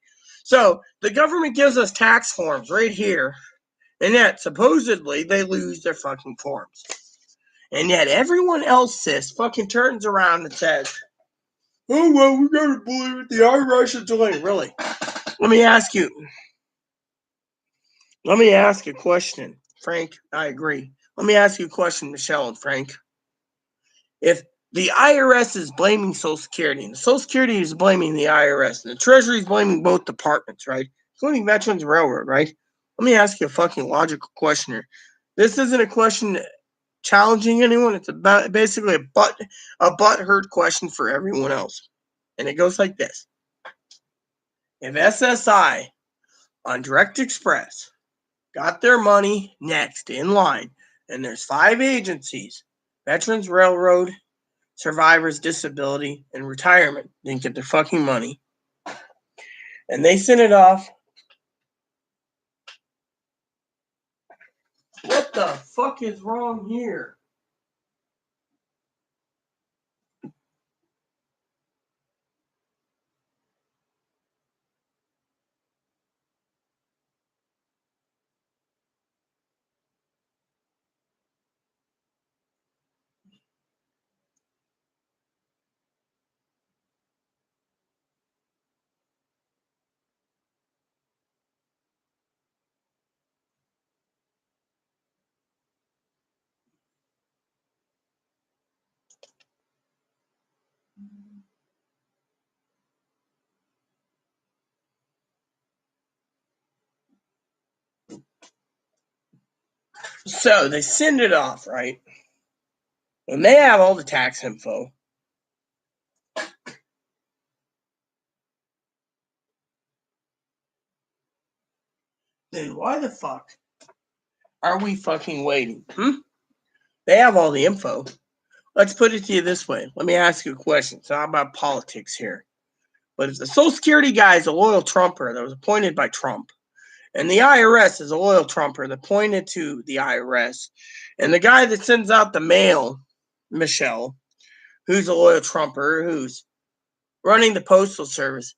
So, the government gives us tax forms right here, and yet, supposedly, they lose their fucking forms. And yet, everyone else, sis, fucking turns around and says, oh, well, we gotta believe it. The IRS is delaying. Really? Let me ask a question. Frank, I agree. Let me ask you a question, Michelle and Frank. If the IRS is blaming Social Security, and the Social Security is blaming the IRS, and the Treasury is blaming both departments, right? Including Veterans Railroad, right? Let me ask you a fucking logical question here. This isn't a question challenging anyone. It's about basically a butthurt question for everyone else. And it goes like this. If SSI on Direct Express got their money next in line, and there's 5 agencies, Veterans Railroad, Survivors, Disability, and Retirement, didn't get their fucking money, and they sent it off. What the fuck is wrong here? So they send it off, right? And they have all the tax info. Then why the fuck are we fucking waiting? They have all the info. Let's put it to you this way. Let me ask you a question. It's not about politics here. But if the Social Security guy is a loyal Trumper that was appointed by Trump, and the IRS is a loyal Trumper that pointed to the IRS, and the guy that sends out the mail, Michelle, who's a loyal Trumper, who's running the Postal Service,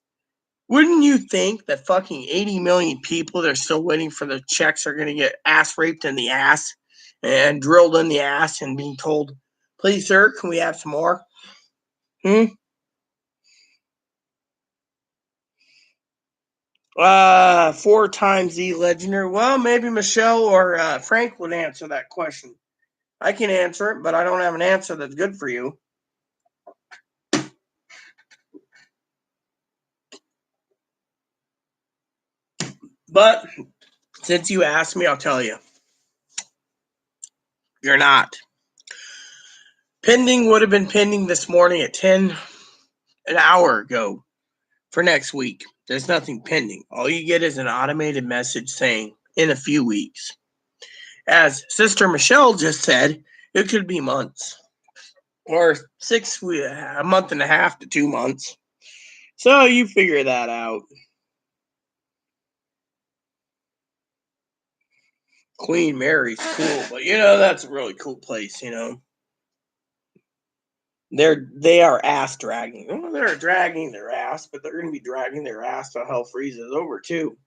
wouldn't you think that fucking 80 million people that are still waiting for the checks are going to get ass raped in the ass and drilled in the ass and being told, please, sir, can we have some more? 4 times the Legender. Well, maybe Michelle or Frank would answer that question. I can answer it, but I don't have an answer that's good for you. But since you asked me, I'll tell you. You're not. Pending would have been pending this morning at 10 an hour ago for next week. There's nothing pending. All you get is an automated message saying in a few weeks. As Sister Michelle just said, it could be months. Or a month and a half to 2 months. So you figure that out. Queen Mary's cool, but that's a really cool place, They are ass dragging. Well, they're dragging their ass, but they're going to be dragging their ass till hell freezes over too.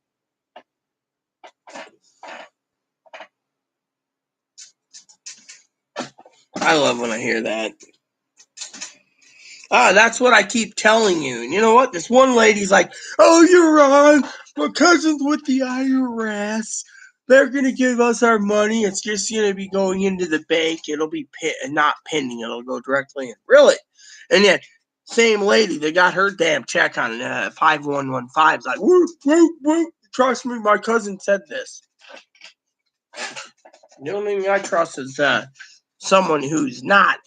I love when I hear that. That's what I keep telling you. And you know what? This one lady's like, oh, you're wrong. My cousin's with the IRS. They're going to give us our money. It's just going to be going into the bank. It'll be not pending. It'll go directly in. Really? And yet, same lady that got her damn check on 5115 is like, woo. Trust me, my cousin said this. The only thing I trust is someone who's not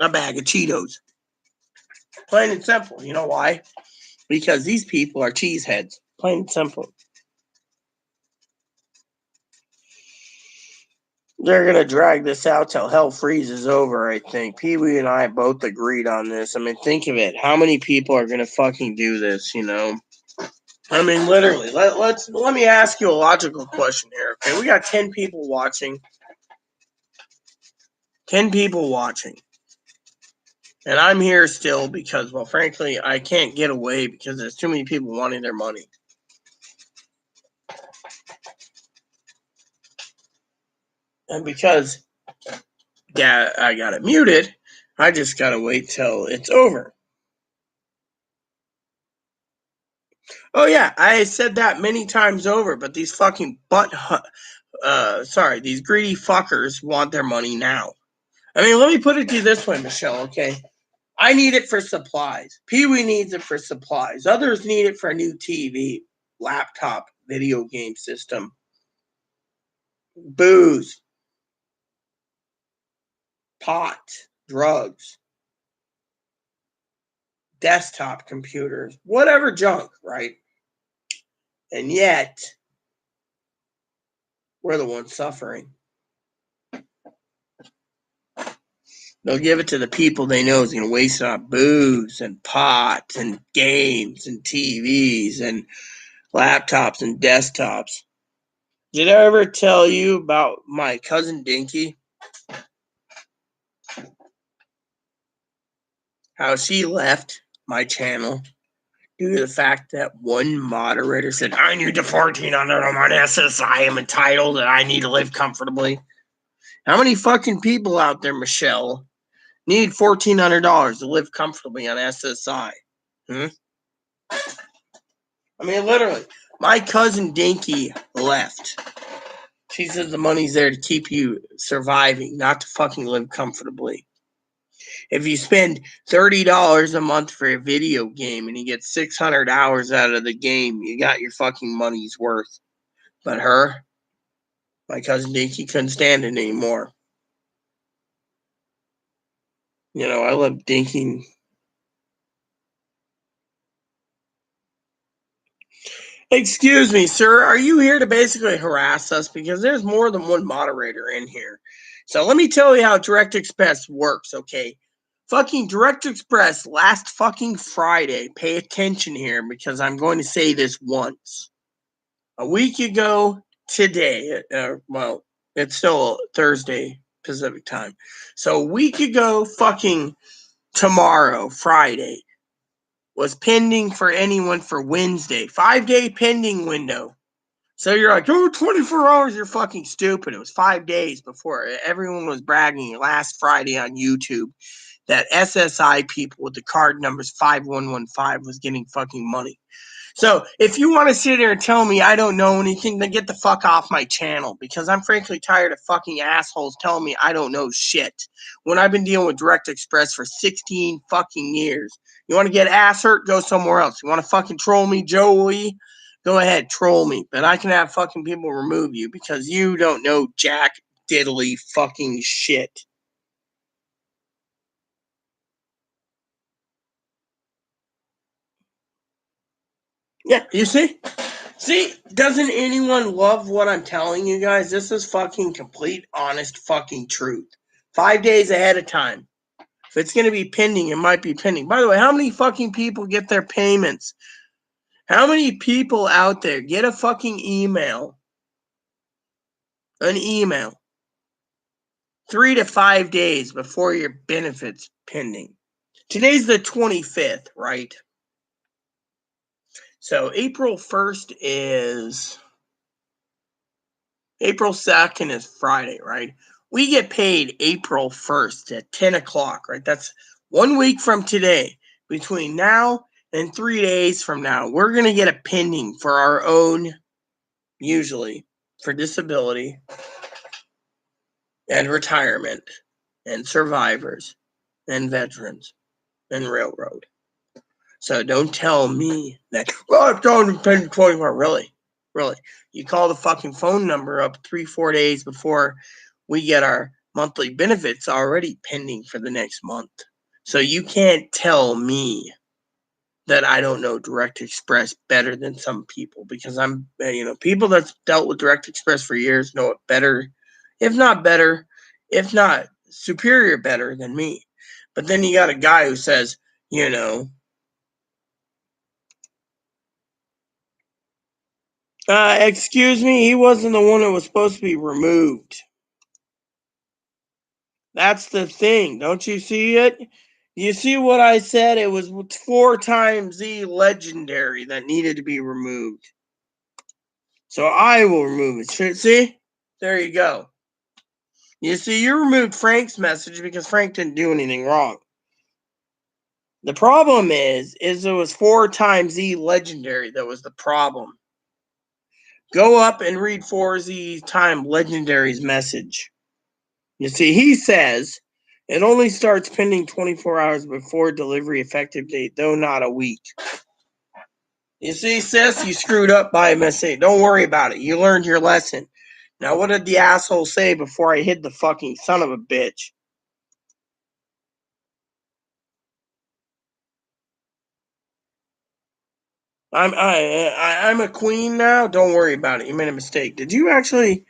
a bag of Cheetos. Plain and simple. You know why? Because these people are cheeseheads. Plain and simple. They're going to drag this out till hell freezes over, I think. Pee-wee and I both agreed on this. I mean, think of it. How many people are going to fucking do this, I mean, literally. Let me ask you a logical question here, okay? We got 10 people watching. 10 people watching. And I'm here still because, well, frankly, I can't get away because there's too many people wanting their money. And because I got it muted, I just got to wait till it's over. Oh, yeah, I said that many times over, but these fucking these greedy fuckers want their money now. I mean, let me put it to you this way, Michelle, okay? I need it for supplies. Pee-wee needs it for supplies. Others need it for a new TV, laptop, video game system, booze, pot, drugs, desktop computers, whatever junk, right? And yet, we're the ones suffering. They'll give it to the people they know is going to waste it on booze and pot and games and TVs and laptops and desktops. Did I ever tell you about my cousin Dinky? How she left my channel due to the fact that one moderator said, I need the $1,400 on SSI. I am entitled and I need to live comfortably. How many fucking people out there, Michelle, need $1,400 to live comfortably on SSI? I mean, literally, my cousin Dinky left. She says the money's there to keep you surviving, not to fucking live comfortably. If you spend $30 a month for a video game and you get 600 hours out of the game, you got your fucking money's worth. But her, My cousin Dinky couldn't stand it anymore. You know, I love dinking. Excuse me, sir. Are you here to basically harass us? Because there's more than one moderator in here. So let me tell you how Direct Express works, okay? Fucking Direct Express last fucking Friday. Pay attention here because I'm going to say this once. A week ago today, well, it's still Thursday Pacific time. So a week ago, fucking tomorrow, Friday, was pending for anyone for Wednesday. 5-day pending window. So you're like, oh, 24 hours, you're fucking stupid. It was 5 days before everyone was bragging last Friday on YouTube that SSI people with the card numbers 5115 was getting fucking money. So if you want to sit here and tell me I don't know anything, then get the fuck off my channel because I'm frankly tired of fucking assholes telling me I don't know shit when I've been dealing with Direct Express for 16 fucking years. You want to get ass hurt? Go somewhere else. You want to fucking troll me, Joey? Go ahead, troll me. But I can have fucking people remove you because you don't know jack diddly fucking shit. Yeah, you see? See, doesn't anyone love what I'm telling you guys? This is fucking complete, honest fucking truth. 5 days ahead of time. If it's going to be pending, it might be pending. By the way, how many fucking people get their payments? How many people out there get a fucking email? An email. 3 to 5 days before your benefits pending. Today's the 25th, right? So April 1st is... April 2nd is Friday, right? We get paid April 1st at 10 o'clock, right? That's 1 week from today. Between now and 3 days from now, we're going to get a pending for our own, usually, for disability and retirement and survivors and veterans and railroad. So don't tell me that, well, it's going to pay 24. Really? Really? You call the fucking phone number up 3-4 days before we get our monthly benefits already pending for the next month. So you can't tell me that I don't know Direct Express better than some people because I'm, people that's dealt with Direct Express for years know it better, if not superior better than me. But then you got a guy who says, excuse me, he wasn't the one that was supposed to be removed. That's the thing. Don't you see it? You see what I said? It was 4 times the legendary that needed to be removed. So I will remove it. See? There you go. You see, you removed Frank's message because Frank didn't do anything wrong. The problem is it was 4 times the legendary that was the problem. Go up and read 4Z time legendary's message. You see, he says it only starts pending 24 hours before delivery effective date, though not a week. You see, sis, you screwed up by a mistake. Don't worry about it. You learned your lesson. Now, what did the asshole say before I hit the fucking son of a bitch? I'm a queen now. Don't worry about it. You made a mistake. Did you actually?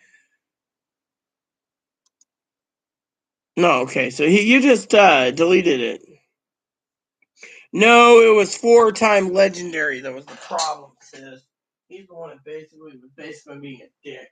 No. Okay. So you just deleted it. No, it was 4-time legendary that was the problem, sis. He's the one that was basically being a dick.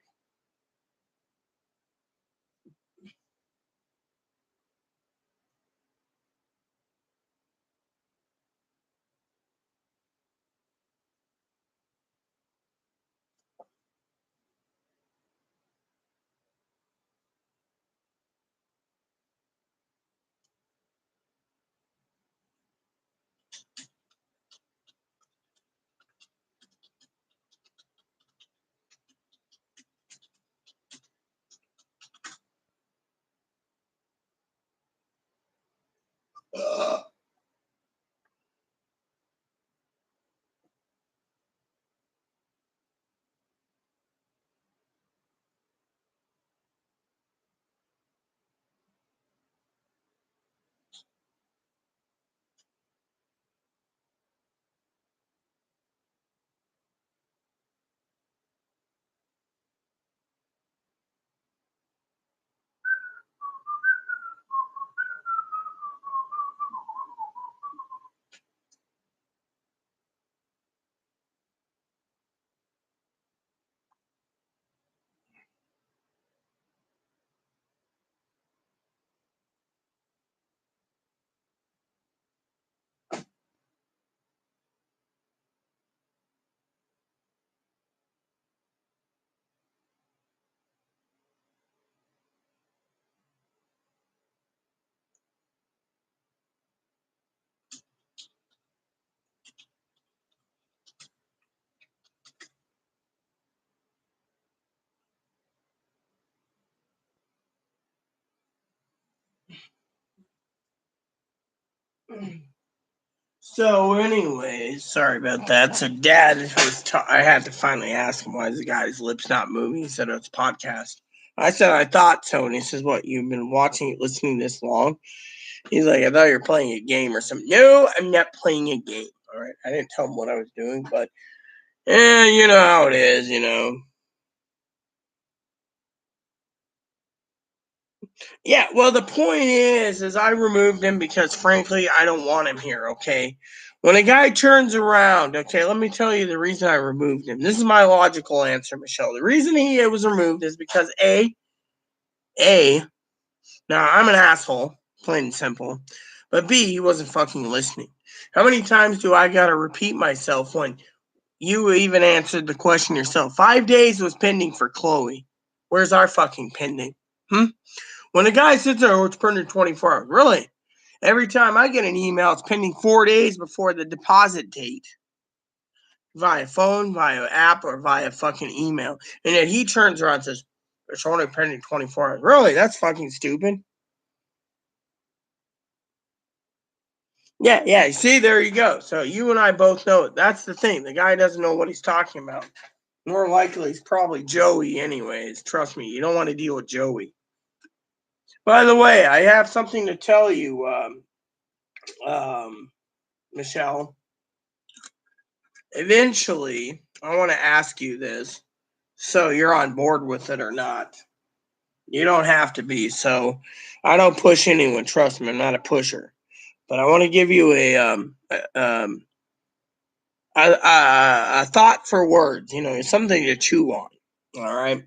So, anyways, sorry about that. So, Dad was. I had to finally ask him why is the guy's lips not moving. He said it's a podcast. I said I thought so, and he says, "What? You've been watching it, listening this long?" He's like, "I thought you were playing a game or something." No, I'm not playing a game. All right, I didn't tell him what I was doing, but you know how it is, you know. Yeah, well, the point is I removed him because, frankly, I don't want him here, okay? When a guy turns around, okay, let me tell you the reason I removed him. This is my logical answer, Michelle. The reason he was removed is because, now I'm an asshole, plain and simple, but B, he wasn't fucking listening. How many times do I gotta repeat myself when you even answered the question yourself? 5 days was pending for Chloe. Where's our fucking pending? When a guy sits there, oh, it's pending 24 hours. Really? Every time I get an email, it's pending 4 days before the deposit date. Via phone, via app, or via fucking email. And then he turns around and says, it's only pending 24 hours. Really? That's fucking stupid. Yeah. See, there you go. So you and I both know it. That's the thing. The guy doesn't know what he's talking about. More likely, he's probably Joey anyways. Trust me, you don't want to deal with Joey. By the way, I have something to tell you, Michelle. Eventually, I want to ask you this, so you're on board with it or not. You don't have to be. So I don't push anyone. Trust me, I'm not a pusher. But I want to give you a thought for words. You know, something to chew on. All right.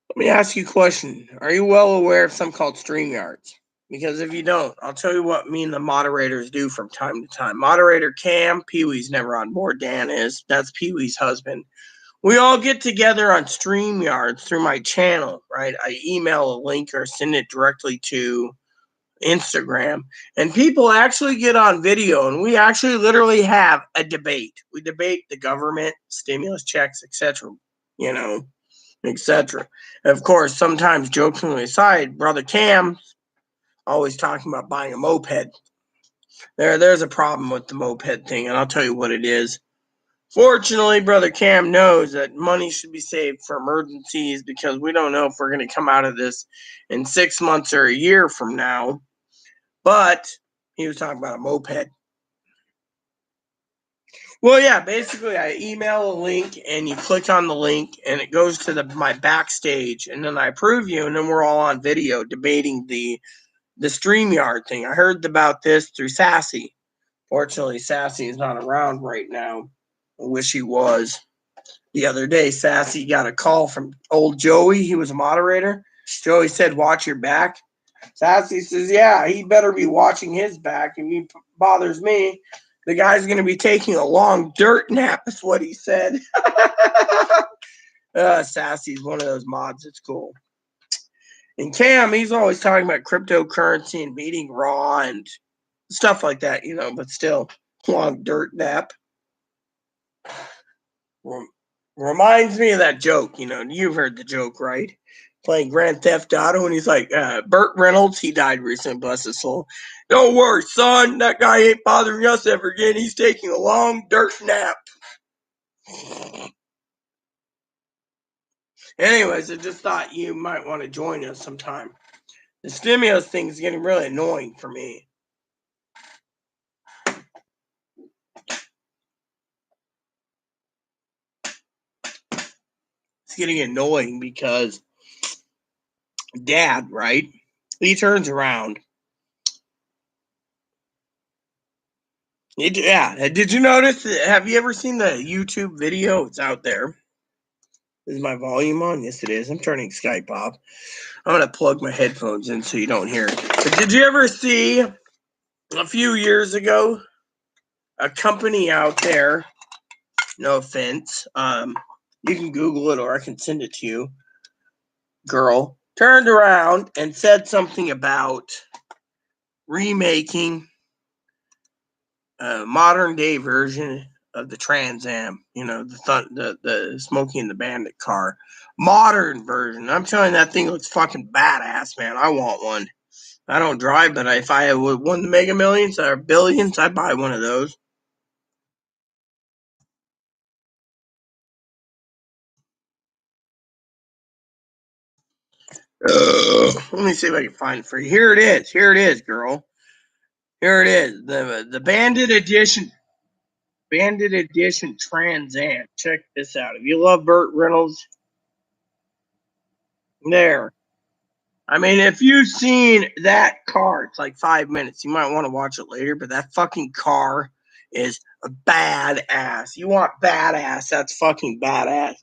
Let me ask you a question. Are you well aware of something called StreamYards? Because if you don't, I'll tell you what me and the moderators do from time to time. Moderator Cam, Pee-wee's never on board. Dan is. That's Pee-wee's husband. We all get together on StreamYards through my channel, right? I email a link or send it directly to Instagram, and people actually get on video, and we actually literally have a debate. We debate the government, stimulus checks, etc., etc. Of course, sometimes jokingly aside, Brother Cam's always talking about buying a moped. There's a problem with the moped thing, and I'll tell you what it is. Fortunately, Brother Cam knows that money should be saved for emergencies because we don't know if we're going to come out of this in 6 months or a year from now. But he was talking about a moped. Well, yeah, basically I email a link and you click on the link and it goes to my backstage and then I approve you and then we're all on video debating the StreamYard thing. I heard about this through Sassy. Fortunately, Sassy is not around right now. I wish he was. The other day, Sassy got a call from old Joey. He was a moderator. Joey said, watch your back. Sassy says, yeah, he better be watching his back. If he bothers me, the guy's going to be taking a long dirt nap, is what he said. Sassy's one of those mods. It's cool. And Cam, he's always talking about cryptocurrency and beating Raw and stuff like that, but still, long dirt nap. Reminds me of that joke, you've heard the joke, right? Playing Grand Theft Auto, and he's like, Burt Reynolds, he died recently, bless his soul. Don't worry, son, that guy ain't bothering us ever again. He's taking a long dirt nap. Anyways, I just thought you might want to join us sometime. The stimulus thing is getting really annoying for me. It's getting annoying because Dad, right? He turns around. Yeah. Did you notice? Have you ever seen the YouTube video? It's out there. Is my volume on? Yes, it is. I'm turning Skype off. I'm going to plug my headphones in so you don't hear it. But did you ever see a few years ago a company out there? No offense. You can Google it or I can send it to you. Girl turned around and said something about remaking a modern day version of the Trans Am, the Smokey and the Bandit car. Modern version. I'm telling you, that thing looks fucking badass, man. I want one. I don't drive, but if I won the Mega Millions or billions, I'd buy one of those. Let me see if I can find it for you. Here it is. Here it is, girl. Here it is. The Bandit Edition. Bandit Edition Trans Am. Check this out. If you love Burt Reynolds, there. I mean, if you've seen that car, it's like 5 minutes. You might want to watch it later, but that fucking car is a badass. You want badass? That's fucking badass.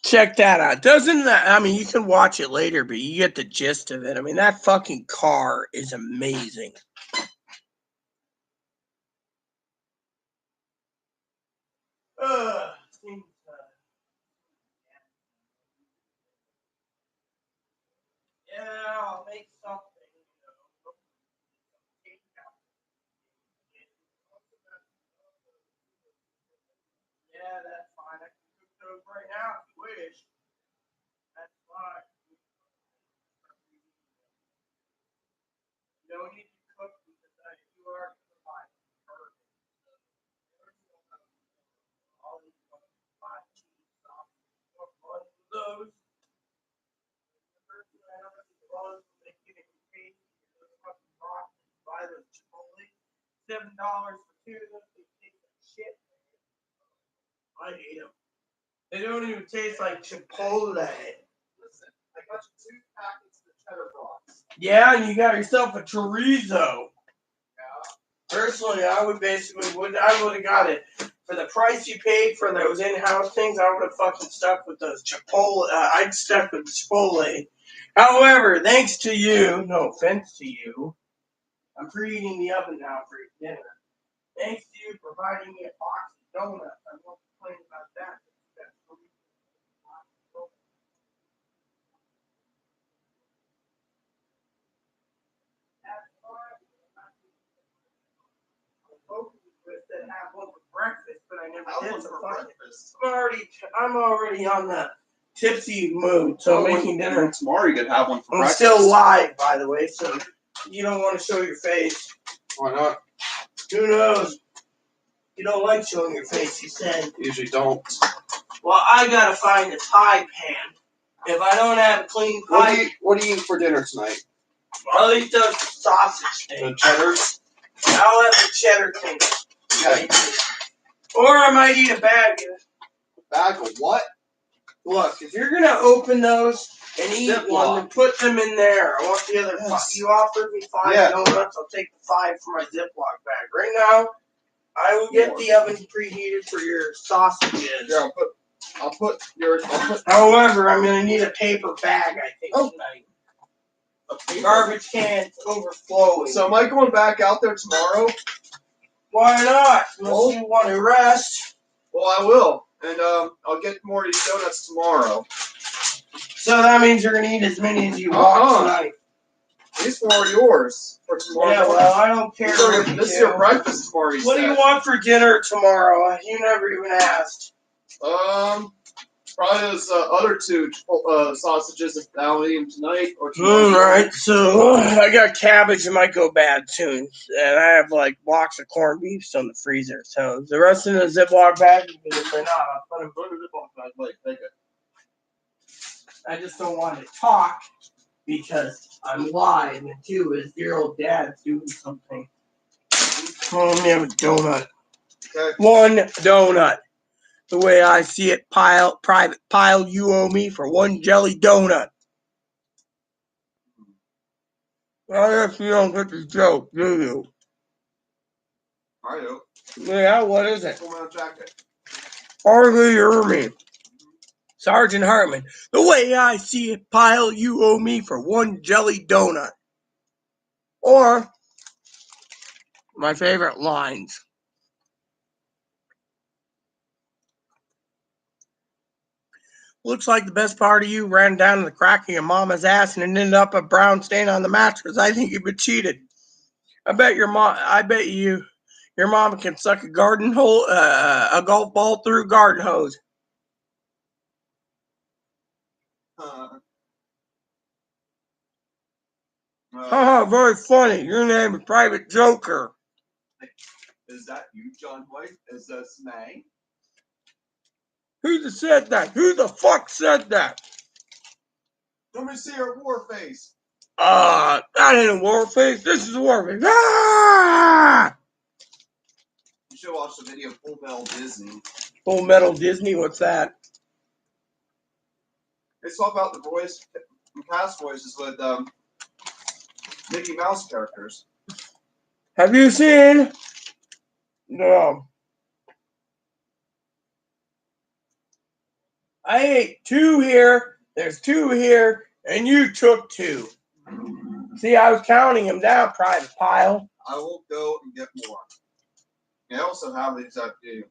Check that out. Doesn't that, I mean, you can watch it later, but you get the gist of it. I mean, that fucking car is amazing. Yeah, I'll make something. Yeah, that's fine. I can cook those right now if you wish. That's fine. You don't need to cook because you are providing perfect. All these fucking fried cheese sauces. One of those. The first thing I know is the they give it tasty. Those fucking rocks. Buy those Chipotle. $7 for two of those. They taste like shit. I hate them. They don't even taste like Chipotle. Listen, I got you 2 packets of cheddar fries. Yeah, and you got yourself a chorizo. Yeah. Personally, I would have got it for the price you paid for those in-house things. I would have fucking stuck with those Chipotle. I'd stuck with Chipotle. However, thanks to you, no offense to you, I'm preheating the oven now for your dinner. Thanks to you providing me a box of donuts. I won't complain about that. That have one for breakfast, but I never did for breakfast. I'm already on the tipsy mood, so I'm making dinner. Tomorrow you could have one for I'm breakfast. still live, by the way, so you don't want to show your face. Why not? Who knows? You don't like showing your face, you said. Usually don't. Well, I gotta find a pie pan. If I don't have a clean pie, What do you eat for dinner tonight? I'll eat those sausage things. The cheddars? I'll have the cheddar thing. Yeah. Or I might eat a bag. Bag of what? Look, if you're gonna open those and eat Ziploc. one, then put them in there. I want the other 5. You offered me 5 donuts. I'll take the 5 for my Ziploc bag. Right now, I will get the oven preheated for your sausages. Yeah, I'll put yours. However, I'm gonna need a paper bag, I think, tonight. Garbage cans overflowing. So am I going back out there tomorrow? Why not? Unless you want to rest. Well, I will. And I'll get more of these donuts tomorrow. So that means you're gonna eat as many as you want tonight. These 4 are yours for tomorrow. Yeah, well, I don't care. This is your breakfast tomorrow. What do you want for dinner tomorrow? You never even asked. Probably those other 2 sausages if I'll eat them tonight or tomorrow. Alright, so I got cabbage that might go bad soon. And I have like blocks of corned beef still in the freezer. So the rest in the Ziploc bag, if they're not, I'll put them in the Ziploc bag. Wait, take it. I just don't want to talk because I'm live and 2 is dear old dad's doing something. Oh, let me have a donut. Okay. 1 donut. The way I see it, private pile you owe me for 1 jelly donut. I guess you don't get the joke, do you? I do. Yeah, what is it? Pull my jacket. Hardly hear me. Sergeant Hartman, the way I see it, pile you owe me for 1 jelly donut. Or, my favorite lines. Looks like the best part of you ran down to the crack of your mama's ass and ended up a brown stain on the mattress. I think you've been cheated. I bet your mama can suck a golf ball through a garden hose. Haha, very funny. Your name is Private Joker. Is that you, John White? Is that Smang? Who said that? Who the fuck said that? Let me see your war face. That ain't a war face. This is a war face. Ah! You should watch the video of Full Metal Disney. Full Metal Disney, what's that? They swap out the voice, past voices with Mickey Mouse characters. Have you seen? No. I ate 2 here. There's 2 here, and you took 2. See, I was counting them down, Private Pile. I will go and get more. They also have these at the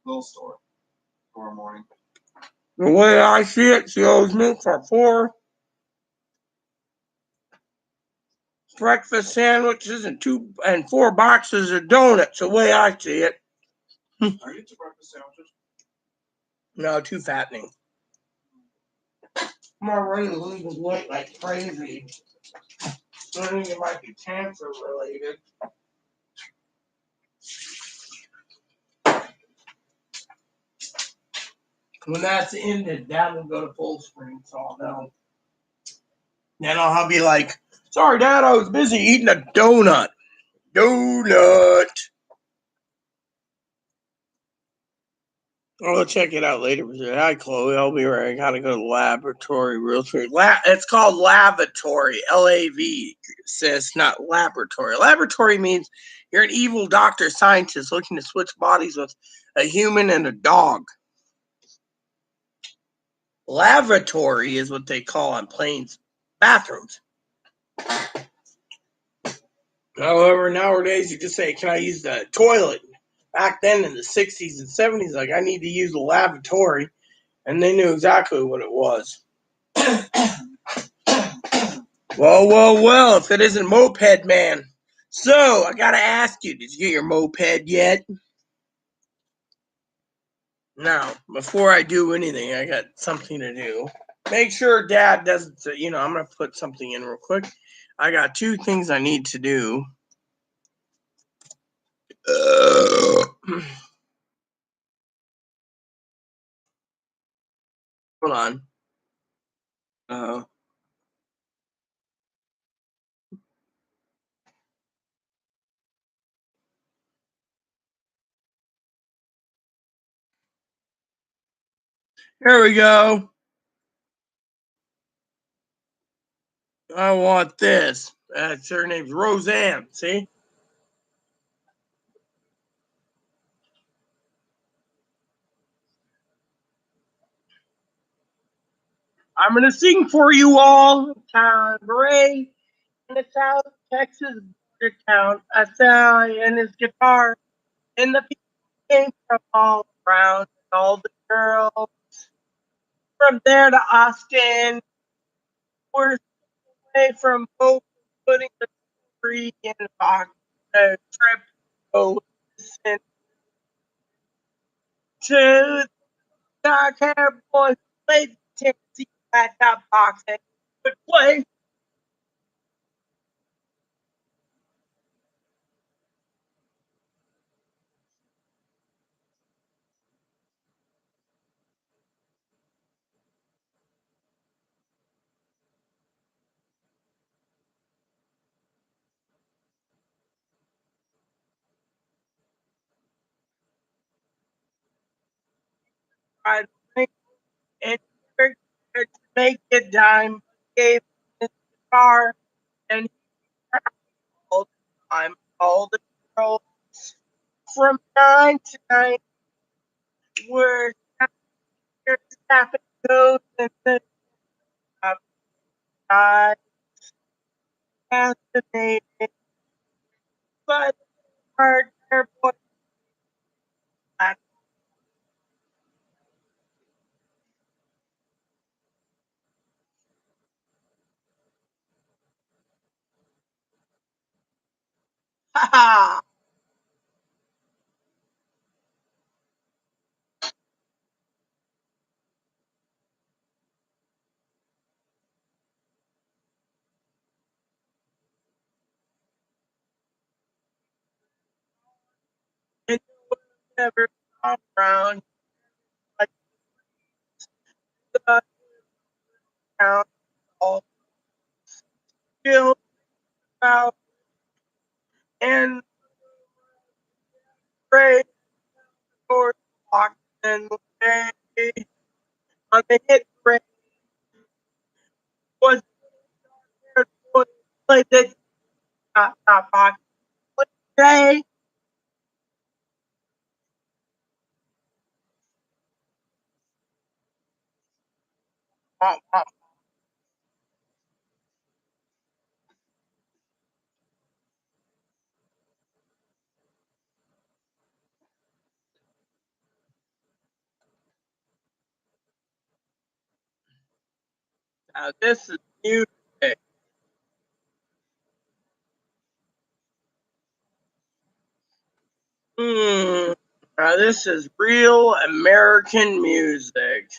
little store tomorrow morning. The way I see it, she owes me for 4 breakfast sandwiches and 4 boxes of donuts. The way I see it. Are you two breakfast sandwiches? No, too fattening. I'm already losing weight like crazy. I think it might be cancer related. When that's ended, Dad will go to full screen, so I'll know. Then I'll be like, sorry, Dad, I was busy eating a donut. Donut. I'll check it out later. Hi, Chloe. I'll be right. I gotta go to the laboratory real quick. It's called lavatory. L-A-V, sis, not laboratory. Laboratory means you're an evil doctor scientist looking to switch bodies with a human and a dog. Lavatory is what they call on planes bathrooms. However, nowadays you just say, can I use the toilet? Back then in the 60s and 70s, like, I need to use the lavatory, and they knew exactly what it was. Well, if it isn't Moped Man. So, I gotta ask you, did you get your moped yet? Now, before I do anything, I got something to do. Make sure Dad doesn't, I'm gonna put something in real quick. I got 2 things I need to do. Hold on. Here we go. I want this. Her name's Roseanne. See? I'm gonna sing for you all. Cabaret in the South Texas border town. I saw in his guitar, and the people came from all around, and all the girls from there to Austin were away from both putting the tree in the box. A trip to listen to dark hair boy who played Tennessee at that box and would play. I'd and never cared to make a dime, but gave his guitar and he all the time. All the girls from 9 to 9 were tapping toes and the I fascinated by the hard hair boy. Ha ha! never come around. Like the town all still out and pray for walk and way on the hit rate was there to play this box. Say, now this is music. Now this is real American music.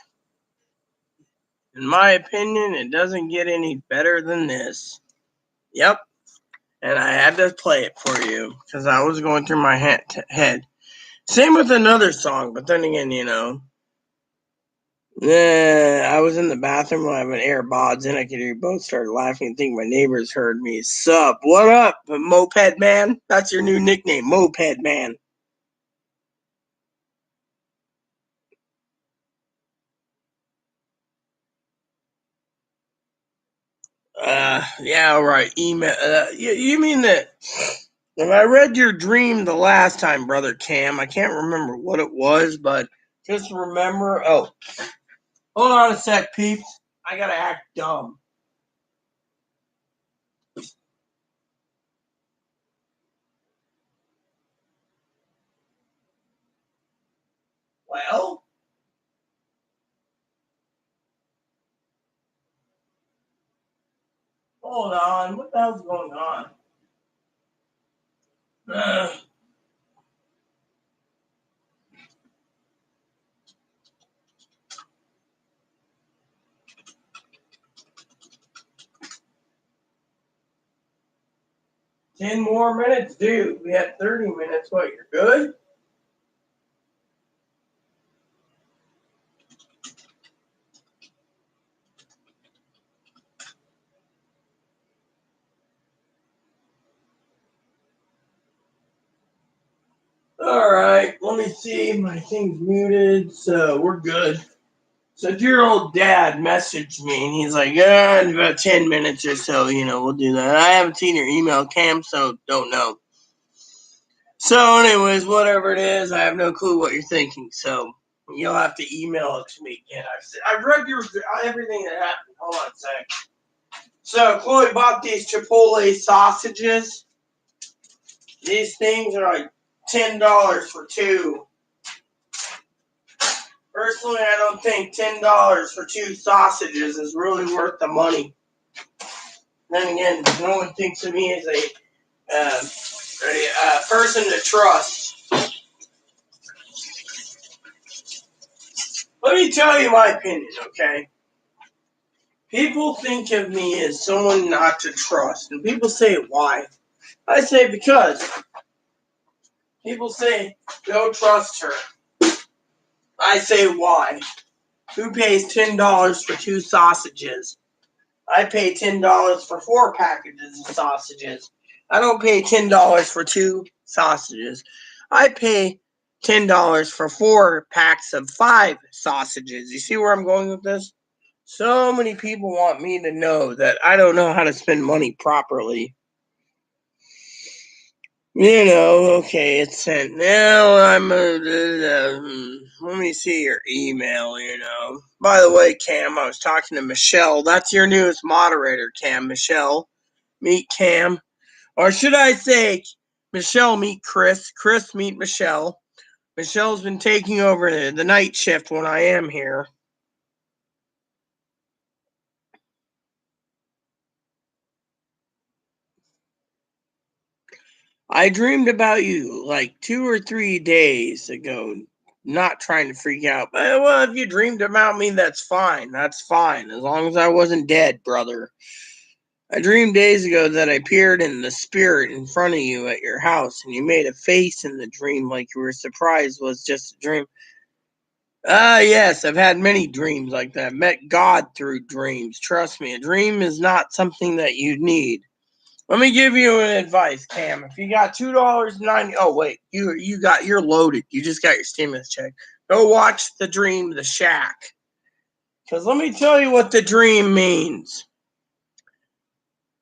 In my opinion, it doesn't get any better than this. Yep. And I had to play it for you because I was going through my head. Same with another song, but then again, I was in the bathroom when I have an AirPods and I could hear you both start laughing and think my neighbors heard me. Sup? What up, Moped Man? That's your new nickname, Moped Man. Yeah, right. Email. You mean that? When I read your dream the last time, Brother Cam, I can't remember what it was, but just remember. Oh, hold on a sec, peeps. I gotta act dumb. Well, hold on. What the hell's going on? 10 more minutes, dude. We had 30 minutes. What, you're good? All right. Let me see. My thing's muted, so we're good. So your old dad messaged me, and he's like, in about 10 minutes or so, we'll do that. I haven't seen your email, Cam, so don't know. So anyways, whatever it is, I have no clue what you're thinking, so you'll have to email it to me again. I've read everything that happened. Hold on a sec. So Chloe bought these Chipotle sausages. These things are like $10 for two. Personally, I don't think $10 for two sausages is really worth the money. Then again, no one thinks of me as a person to trust. Let me tell you my opinion, okay? People think of me as someone not to trust, and people say why. I say because. People say, don't trust her. I say why. Who pays $10 for two sausages? I pay $10 for 4 packages of sausages. I don't pay $10 for 2 sausages. I pay $10 for 4 packs of 5 sausages. You see where I'm going with this? So many people want me to know that I don't know how to spend money properly. Okay, it's sent. Now let me see your email, By the way, Cam, I was talking to Michelle. That's your newest moderator, Cam. Michelle, meet Cam. Or should I say, Michelle, meet Chris. Chris, meet Michelle. Michelle's been taking over the night shift when I am here. I dreamed about you like 2 or 3 days ago. Not trying to freak out. Well, if you dreamed about me, that's fine. That's fine. As long as I wasn't dead, brother. I dreamed days ago that I appeared in the spirit in front of you at your house, and you made a face in the dream like you were surprised it was just a dream. Yes, I've had many dreams like that. I've met God through dreams. Trust me, a dream is not something that you need. Let me give you an advice, Cam. If you got $2.90, oh wait, you're loaded. You just got your stimulus check. Go watch the dream, The Shack. Because let me tell you what the dream means.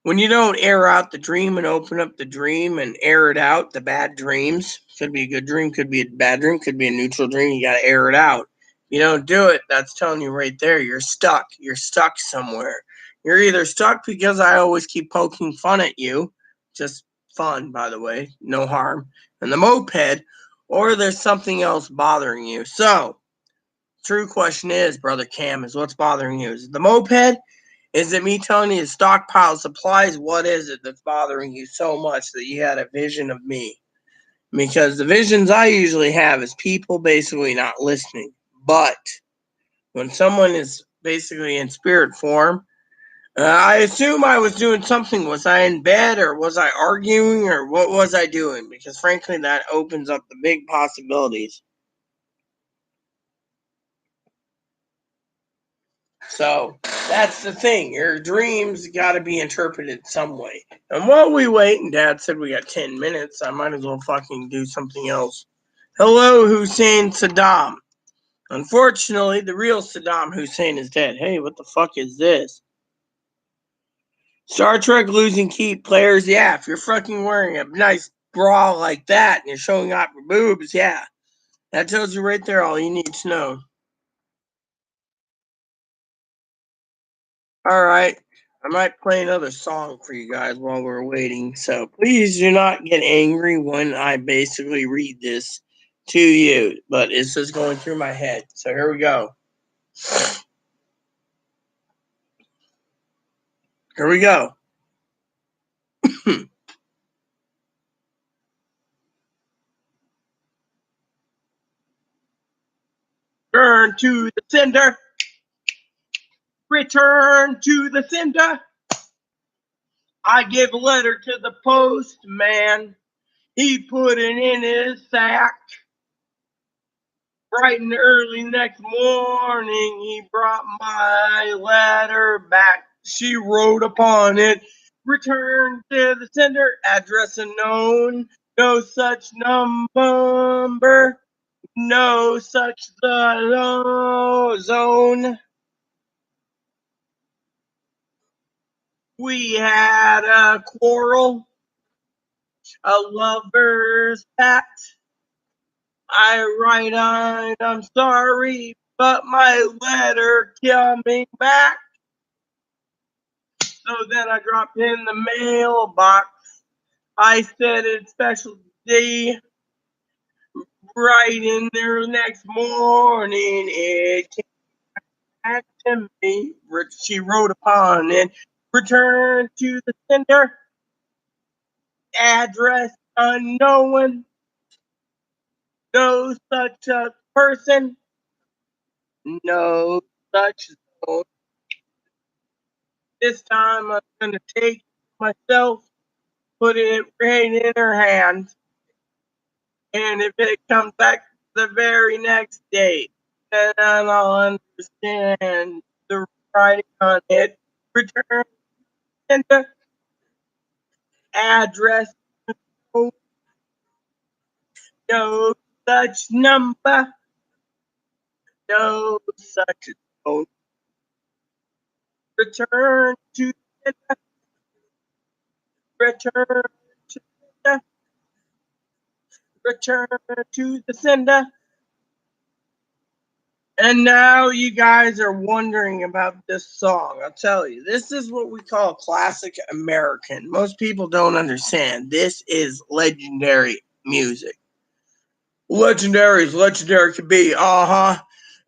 When you don't air out the dream and open up the dream and air it out, the bad dreams, could be a good dream, could be a bad dream, could be a neutral dream, you got to air it out. If you don't do it, that's telling you right there, you're stuck. You're stuck somewhere. You're either stuck because I always keep poking fun at you, just fun, by the way, no harm, and the moped, or there's something else bothering you. So, true question is, Brother Cam, is what's bothering you? Is it the moped? Is it me telling you to stockpile supplies? What is it that's bothering you so much that you had a vision of me? Because the visions I usually have is people basically not listening. But when someone is basically in spirit form, I assume I was doing something. Was I in bed, or was I arguing, or what was I doing? Because frankly, that opens up the big possibilities. So that's the thing. Your dreams got to be interpreted some way. And while we wait, and Dad said we got 10 minutes, I might as well fucking do something else. Hello, Hussein Saddam. Unfortunately, the real Saddam Hussein is dead. Hey, what the fuck is this? Star Trek losing key players. Yeah, if you're fucking wearing a nice bra like that and you're showing off your boobs, yeah. That tells you right there all you need to know. All right. I might play another song for you guys while we're waiting. So please do not get angry when I basically read this to you. But it's just going through my head. So here we go. Here we go. Turn to the sender. Return to the sender. I give a letter to the postman. He put it in his sack. Bright and early next morning, he brought my letter back. She wrote upon it, return to the sender, address unknown, no such number, no such zone. We had a quarrel, a lover's pact. I write on, I'm sorry, but my letter coming back. So then I dropped in the mailbox. I said it's special day. Right in there next morning, it came back to me. She wrote upon it. Return to the sender. Address unknown. No such a person. No such zone. This time I'm going to take myself, put it right in her hand. And if it comes back the very next day, then I'll understand the writing on it. Return sender, address, no such number, no such phone. Return to sender, return to sender, return to the sender. And now you guys are wondering about this song. I'll tell you, this is what we call classic American. Most people don't understand. This is legendary music. Legendary as legendary can be.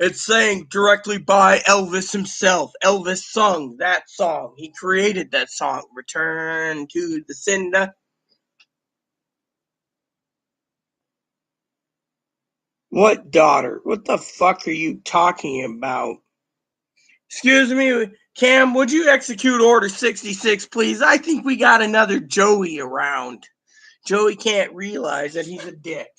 It's sang directly by Elvis himself. Elvis sung that song. He created that song. Return to the sender. What daughter? What the fuck are you talking about? Excuse me, Cam, would you execute Order 66, please? I think we got another Joey around. Joey can't realize that he's a dick.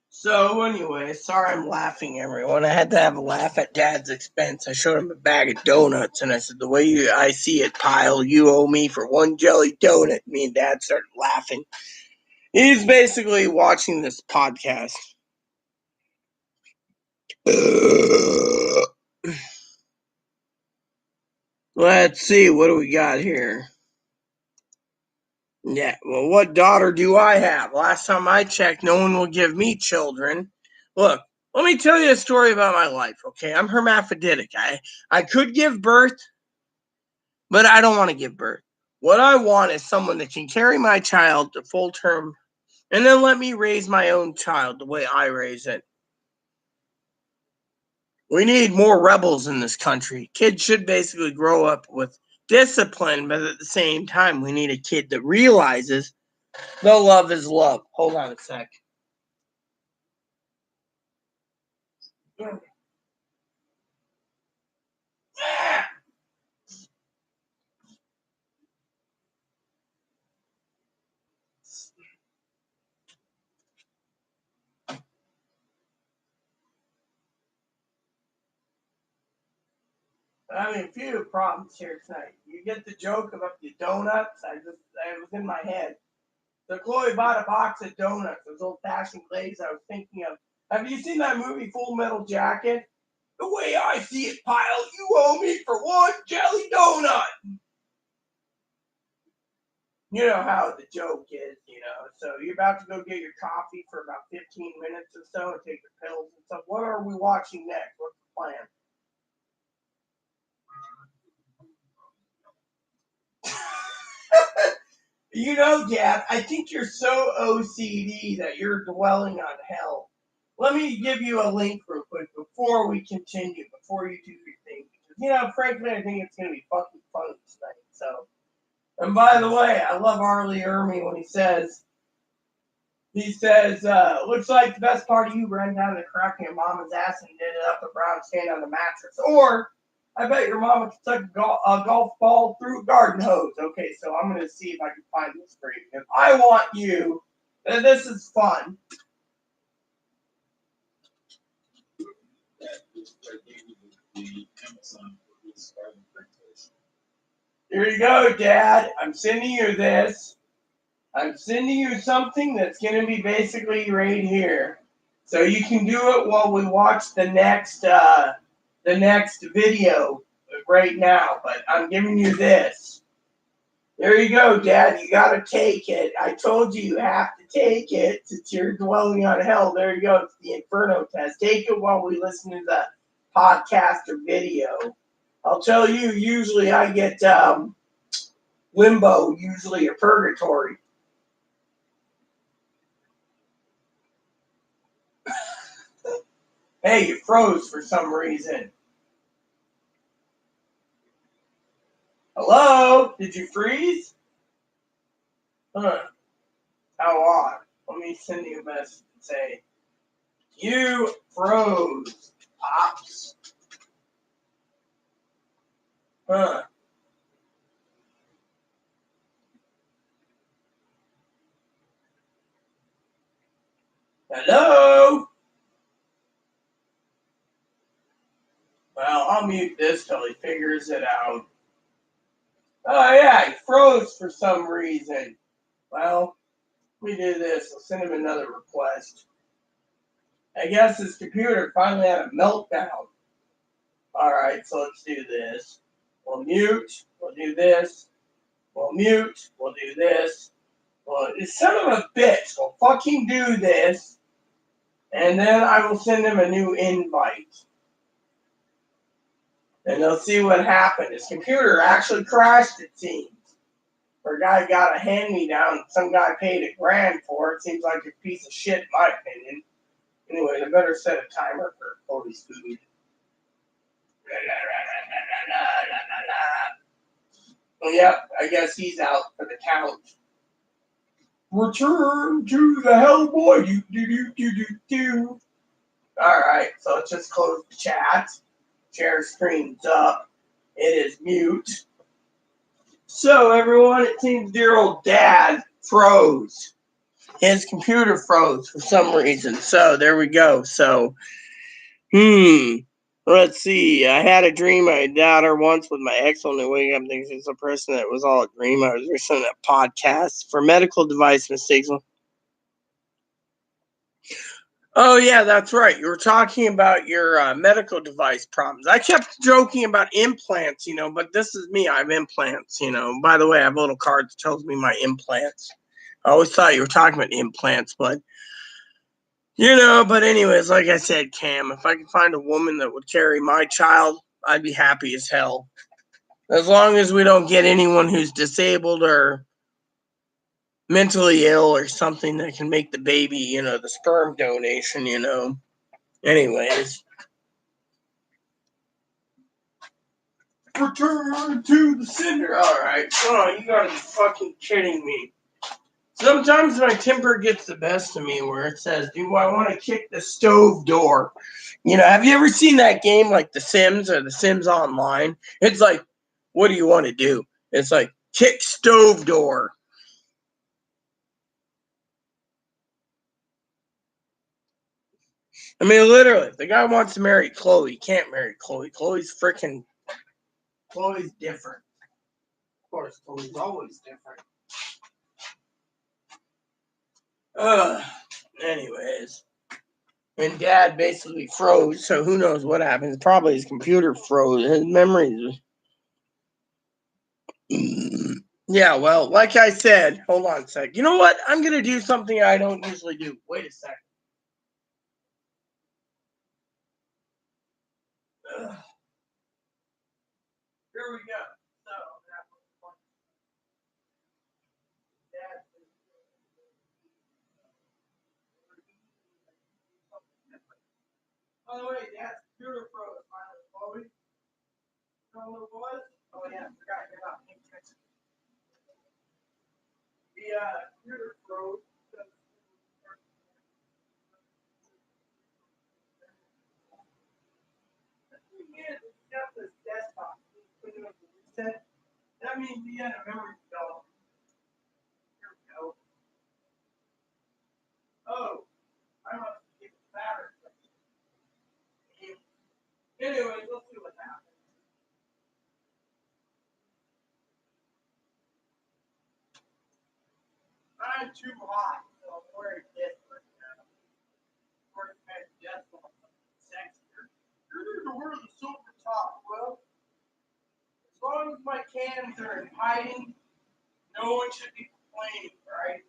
So anyway, sorry I'm laughing, everyone. I had to have a laugh at Dad's expense. I showed him a bag of donuts, and I said, the way I see it, Pile, you owe me for one jelly donut. Me and Dad started laughing. He's basically watching this podcast. Let's see, what do we got here? Yeah, well, what daughter do I have? Last time I checked, no one will give me children. Look, let me tell you a story about my life, okay? I'm hermaphroditic. I could give birth, but I don't want to give birth. What I want is someone that can carry my child to full term and then let me raise my own child the way I raise it. We need more rebels in this country. Kids should basically grow up with discipline, but at the same time, we need a kid that realizes no love is love. Hold on a sec. I'm having a few problems here tonight. You get the joke about the donuts? It was in my head. So Chloe bought a box of donuts, those old-fashioned glaze I was thinking of. Have you seen that movie Full Metal Jacket? The way I see it, Pile, you owe me for one jelly donut. You know how the joke is, So you're about to go get your coffee for about 15 minutes or so and take your pills and stuff. What are we watching next? What's the plan? Dad, I think you're so OCD that you're dwelling on hell. Let me give you a link real quick before we continue, before you do your thing. Because, frankly, I think it's going to be fucking funny tonight. So, and by the way, I love Arlie Ermy when he says, looks like the best part of you ran down the crack in your mama's ass and did it up a brown stain on the mattress. Or, I bet your mama could tuck a golf ball through a garden hose. Okay, so I'm going to see if I can find this for you. If I want you, this is fun. Here you go, Dad. I'm sending you this. I'm sending you something that's going to be basically right here. So you can do it while we watch the next video right now. But I'm giving you this. There you go, Dad. You got to take it. I told you have to take it since you're dwelling on hell. There you go. It's the Inferno test. Take it while we listen to the podcast or video. I'll tell you, usually I get limbo, usually or purgatory. Hey, you froze for some reason. Hello? Did you freeze? Huh. How odd. Let me send you a message and say, you froze, Pops. Huh. Hello? Well, I'll mute this till he figures it out. Oh, yeah, he froze for some reason. Well, let me do this. I'll send him another request. I guess his computer finally had a meltdown. Alright, so let's do this. We'll mute. We'll do this. We'll mute. We'll do this. Well, son of a bitch will fucking do this. And then I will send him a new invite. And they'll see what happened. His computer actually crashed, it seems. Or a guy got a hand-me-down. Some guy paid $1,000 for it. Seems like a piece of shit, in my opinion. Anyway, I better set a timer for Cody's food. Well, yep, I guess he's out for the count. Return to the Hellboy. Do. Alright, so let's just close the chat. Share screen's up. It is mute. So, everyone, it seems dear old Dad froze. His computer froze for some reason. So, there we go. So, let's see. I had a dream. I had her once with my ex on the wake up. Thinks it's a person that was all a dream. I was listening to a podcast for medical device mistakes. Oh, yeah, that's right. You were talking about your medical device problems. I kept joking about implants, but this is me. I have implants, By the way, I have a little card that tells me my implants. I always thought you were talking about implants, but, but anyways, like I said, Cam, if I could find a woman that would carry my child, I'd be happy as hell. As long as we don't get anyone who's disabled or mentally ill or something that can make the baby, the sperm donation, Anyways. Return to the sender. Alright. Oh, you gotta be fucking kidding me. Sometimes my temper gets the best of me where it says, do I want to kick the stove door? Have you ever seen that game like The Sims or The Sims Online? It's like, what do you want to do? It's like, kick stove door. I mean, literally, if the guy wants to marry Chloe, he can't marry Chloe. Chloe's different. Of course, Chloe's always different. Anyways. And Dad basically froze, so who knows what happens. Probably his computer froze. His memories. Yeah, well, like I said, hold on a sec. You know what? I'm going to do something I don't usually do. Wait a sec. Here we go. So, by the way, Dad's computer froze. Chloe. You know what it was? Oh, yeah, I forgot about me. The computer froze. The thing is, it's got this desktop. That means he had a memory development. Here we go. Oh, I must keep the battery. Anyway, let's see what happens. I'm too hot, so I'm wearing this right now. Of course, I just want something sexier. You need to wear the silver top, well. As long as my cans are in hiding, No one should be complaining, right?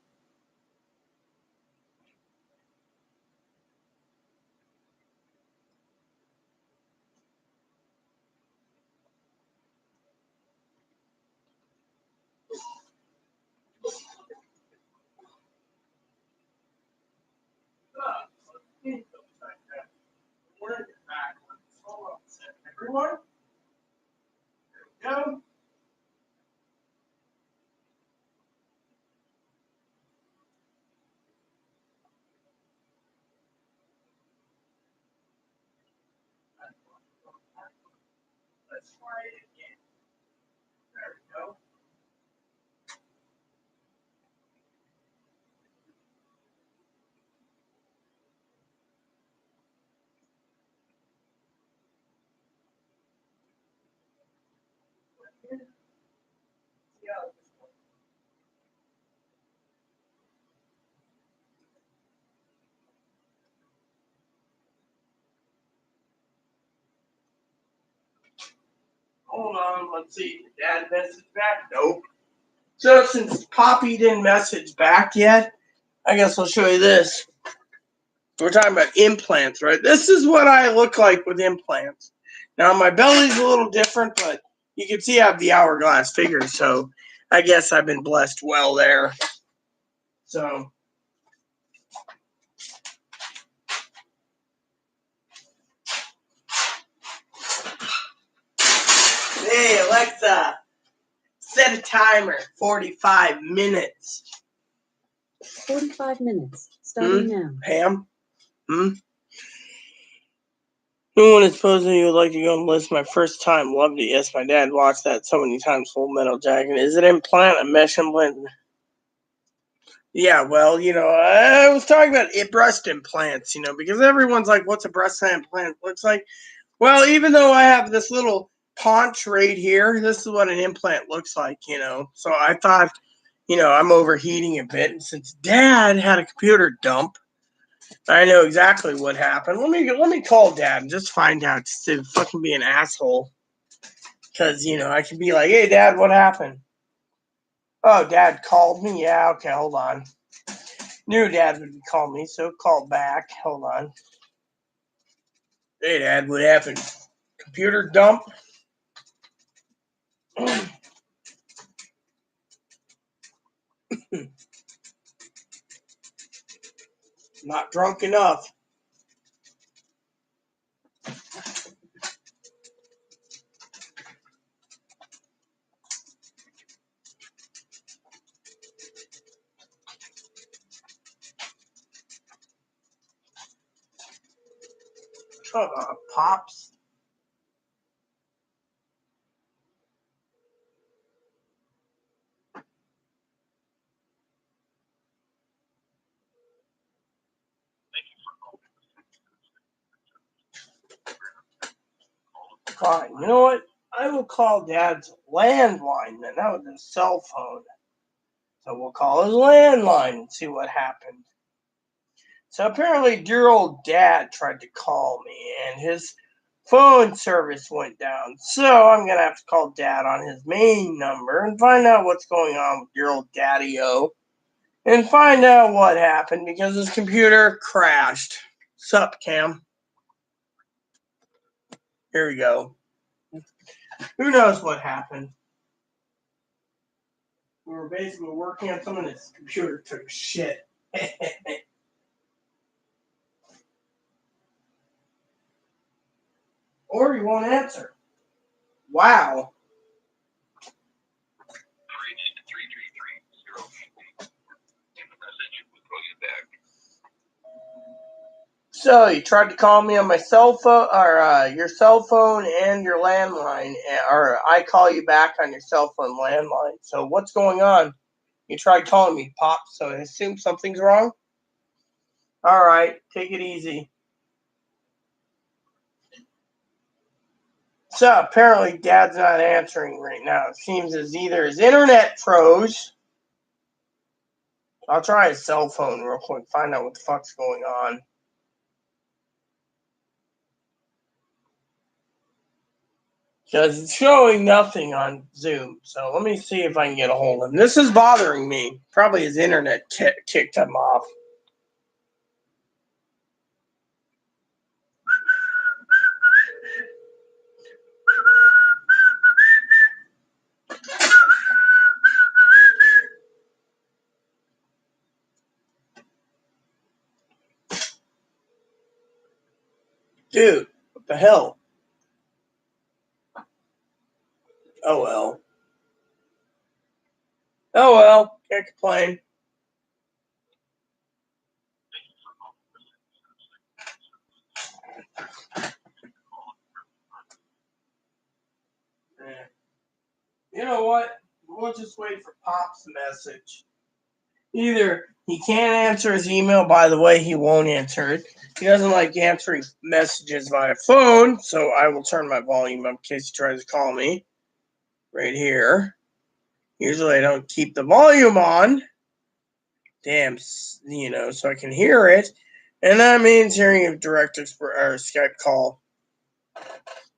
Everyone, go. Let's try it again. There we go. See how this works. Hold on, let's see. Dad message back? Nope. So since Poppy didn't message back yet, I guess I'll show you this. We're talking about implants, right? This is what I look like with implants. Now my belly's a little different, but you can see I have the hourglass figure, so I guess I've been blessed well there. So hey Alexa, set a timer, 45 minutes. 45 minutes. Starting now. Pam? Anyone is supposing you would like to go and list my first time. Loved it. Yes, my dad watched that so many times. Full Metal Jacket. Is it implant? A mesh implant? Yeah, well, I was talking about breast implants, because everyone's like, what's a breast implant looks like? Well, even though I have this little paunch right here, this is what an implant looks like, So I thought, I'm overheating a bit. And since Dad had a computer dump, I know exactly what happened. Let me call Dad and just find out, just to fucking be an asshole. Because, I could be like, hey, Dad, what happened? Oh, Dad called me? Yeah, okay, hold on. Knew Dad would call me, so call back. Hold on. Hey, Dad, what happened? Computer dump? Not drunk enough. Shut up, Pops. Fine. You know what? I will call Dad's landline then. That was his cell phone. So we'll call his landline and see what happened. So apparently dear old Dad tried to call me and his phone service went down. So I'm going to have to call Dad on his main number and find out what's going on with dear old Daddy-O. And find out what happened because his computer crashed. Sup, Cam? Here we go. Who knows what happened? We were basically working on something and his computer took shit. Or he won't answer. Wow. Reached 333-088. In the message, we'll call you back. So you tried to call me on my cell phone, or your cell phone and your landline, or I call you back on your cell phone landline. So what's going on? You tried calling me, Pop, so I assume something's wrong? All right, take it easy. So apparently Dad's not answering right now. It seems as either his internet froze. I'll try his cell phone real quick, find out what the fuck's going on. Because it's showing nothing on Zoom. So let me see if I can get a hold of him. This is bothering me. Probably his internet kicked him off. Dude, what the hell? Oh well. Oh well, can't complain. You know what? We'll just wait for Pop's message. Either he can't answer his email, by the way, he won't answer it. He doesn't like answering messages via phone, so I will turn my volume up in case he tries to call me. Right here. Usually I don't keep the volume on. Damn, so I can hear it. And that means hearing a direct or Skype call.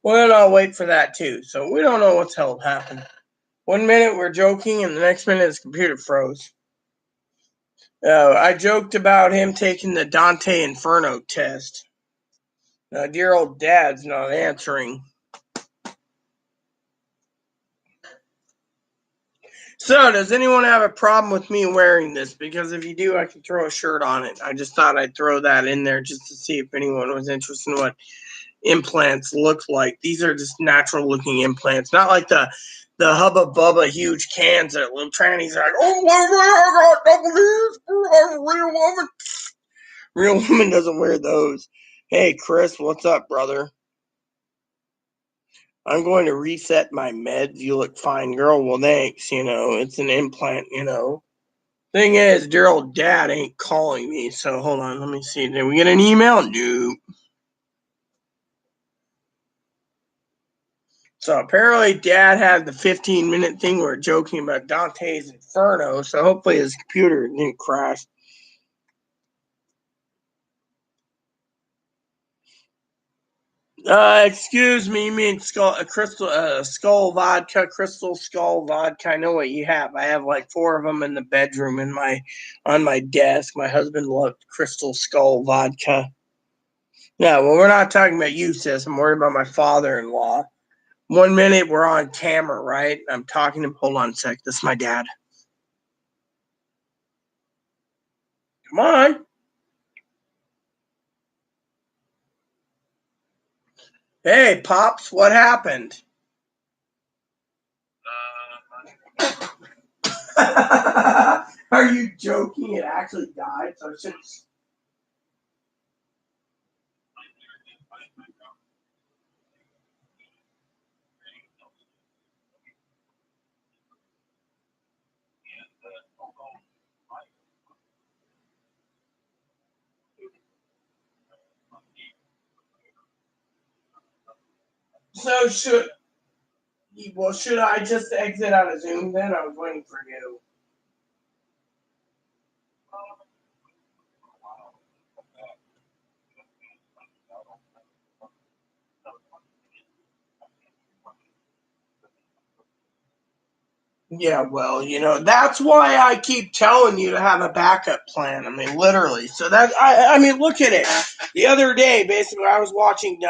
Well, I'll wait for that too. So we don't know what's hell happened. 1 minute we're joking, and the next minute his computer froze. I joked about him taking the Dante Inferno test. Dear old dad's not answering. So, does anyone have a problem with me wearing this? Because if you do, I can throw a shirt on it. I just thought I'd throw that in there just to see if anyone was interested in what implants look like. These are just natural looking implants, not like the Hubba Bubba huge cans that little trannies are like, oh, I got double D's, I'm a real woman. Real woman doesn't wear those. Hey, Chris, what's up, brother? I'm going to reset my meds. You look fine, girl. Well, thanks. It's an implant, Thing is, dear old dad ain't calling me. So hold on. Let me see. Did we get an email? Nope. So apparently dad had the 15-minute thing where we're joking about Dante's Inferno. So hopefully his computer didn't crash. Excuse me, you mean Skull vodka, Crystal Skull vodka. I know what you have. I have like 4 of them in the bedroom on my desk. My husband loved Crystal Skull vodka. Yeah, well, we're not talking about you, sis. I'm worried about my father-in-law. 1 minute we're on camera, right? I'm talking to him. Hold on a sec. This is my dad. Come on. Hey, Pops, what happened? Are you joking? It actually died, so I should. So should I just exit out of Zoom then? I was waiting for you. Yeah, well, that's why I keep telling you to have a backup plan. I mean, literally. So I mean, look at it. The other day, basically, I was watching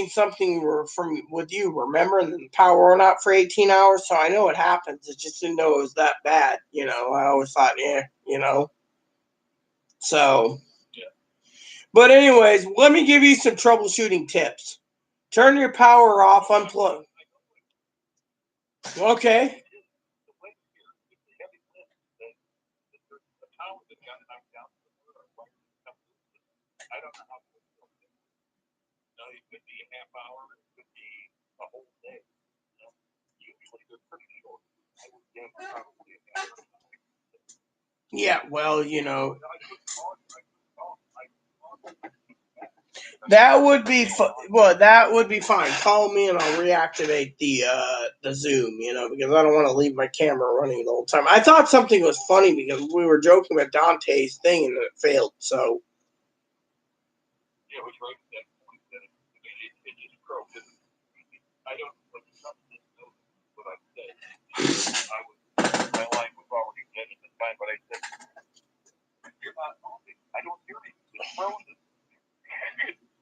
something from with you, remember? And the power went out for 18 hours, so I know it happens. I just didn't know it was that bad, I always thought, So, but anyways, let me give you some troubleshooting tips. Turn your power off, unplug. Okay. Yeah, well, that would be that would be fine. Call me and I'll reactivate the Zoom, because I don't want to leave my camera running the whole time. I thought something was funny because we were joking about Dante's thing and it failed. So My line was already dead at the time, but I said, "You're not moving. I don't hear you. It's frozen."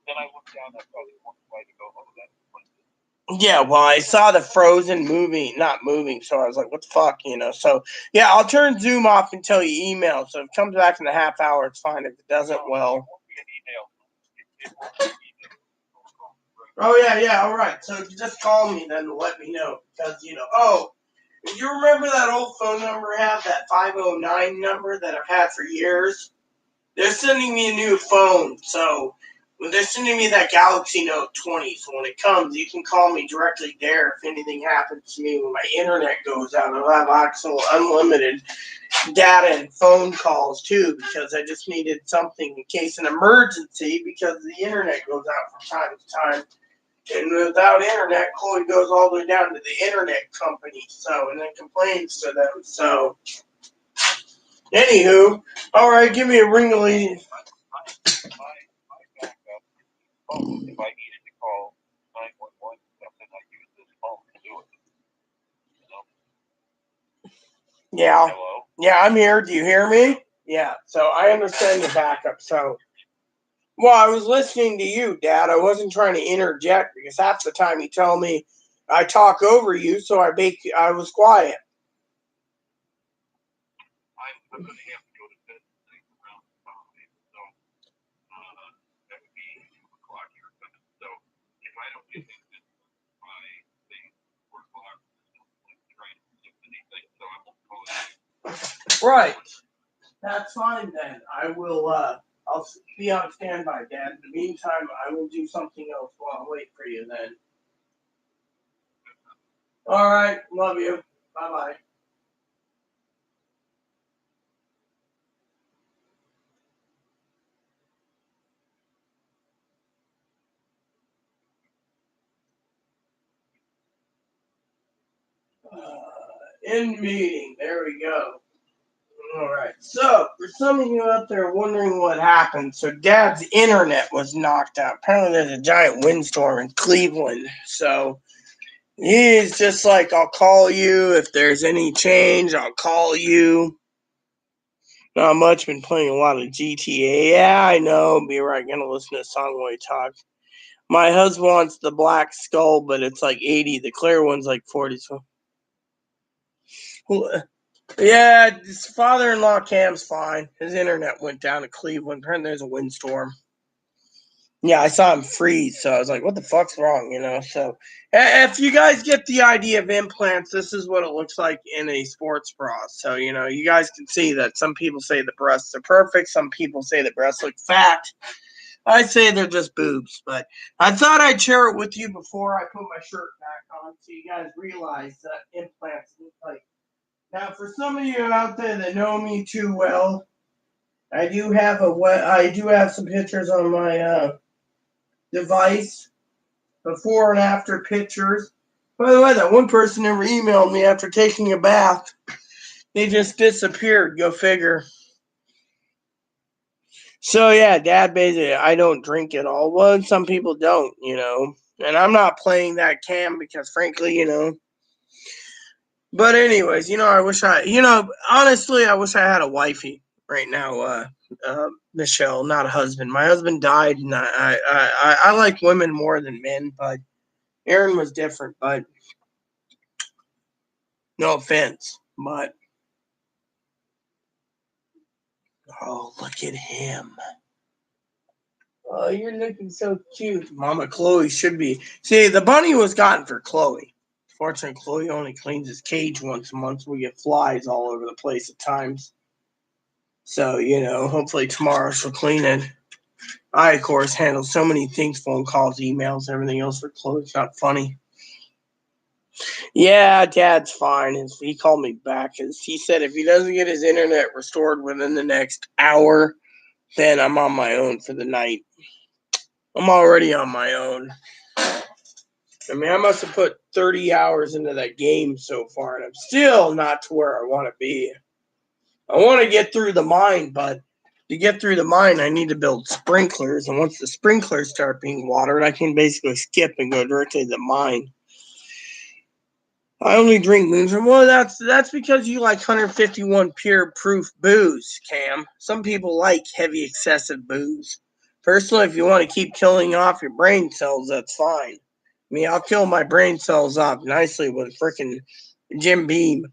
Then I looked down. I saw the one light to go. Oh, that's what it is. Yeah, well, I saw the frozen not moving, so I was like, what the fuck, So, yeah, I'll turn Zoom off until you email. So if it comes back in a half hour, it's fine. If it doesn't, well. It won't be an email. It won't be an email. Oh, yeah, all right. So just call me then to let me know. Because, you remember that old phone number I have, that 509 number that I've had for years? They're sending me a new phone, so they're sending me that Galaxy Note 20. So when it comes, you can call me directly there if anything happens to me when my internet goes out. I'll have actual unlimited data and phone calls too, because I just needed something in case an emergency, because the internet goes out from time to time. And without internet, Chloe goes all the way down to the internet company, and then complains to them. So, anywho, all right, give me a ring, lady. My backup phone, if I needed to call 911 something, I use this phone to do it. Yeah. Hello? Yeah, I'm here. Do you hear me? Yeah. So I understand your backup. So, well, I was listening to you, Dad. I wasn't trying to interject because half the time you tell me I talk over you, so I was quiet. I'm going to have to go to bed tonight around 5, so that would be 2 o'clock your time. So if I don't get anything by, say, 4 o'clock, I'm trying to do anything, so I won't call it. Right. That's fine then. I will. I'll be on standby, Dad. In the meantime, I will do something else while I wait for you. Then. All right. Love you. Bye bye. End meeting. There we go. All right. So, for some of you out there wondering what happened, so Dad's internet was knocked out. Apparently, there's a giant windstorm in Cleveland. So, he's just like, I'll call you if there's any change. I'll call you. Not much. Been playing a lot of GTA. Yeah, I know. Be right. Gonna listen to a song while we talk. My husband wants the Black Skull, but it's like 80. The clear one's like 40. So. Yeah, his father-in-law Cam's fine. His internet went down in Cleveland. Apparently there's a windstorm. Yeah, I saw him freeze, so I was like, what the fuck's wrong, So, if you guys get the idea of implants, this is what it looks like in a sports bra. So, you guys can see that some people say the breasts are perfect. Some people say the breasts look fat. I say they're just boobs, but I thought I'd share it with you before I put my shirt back on so you guys realize that implants look like. Now, for some of you out there that know me too well, I do have some pictures on my device, before and after pictures. By the way, that one person never emailed me after taking a bath. They just disappeared. Go figure. So yeah, Dad, basically, I don't drink at all. Well, some people don't, And I'm not playing that Cam because, frankly, But anyways, honestly, I wish I had a wifey right now, Michelle, not a husband. My husband died, and I like women more than men, but Aaron was different. But no offense, but oh, look at him. Oh, you're looking so cute. Mama Chloe should be. See, the bunny was gotten for Chloe. Fortunately, Chloe only cleans his cage once a month. We get flies all over the place at times. So, hopefully tomorrow she'll clean it. I, of course, handle so many things, phone calls, emails, everything else for Chloe. It's not funny. Yeah, Dad's fine. He called me back. He said if he doesn't get his internet restored within the next hour, then I'm on my own for the night. I'm already on my own. I mean, I must have put 30 hours into that game so far, and I'm still not to where I want to be. I want to get through the mine, but to get through the mine, I need to build sprinklers, and once the sprinklers start being watered, I can basically skip and go directly to the mine. I only drink moonshine. Well, that's because you like 151 pure proof booze, Cam. Some people like heavy, excessive booze. Personally, if you want to keep killing off your brain cells, that's fine. I mean, I'll kill my brain cells off nicely with frickin' Jim Beam.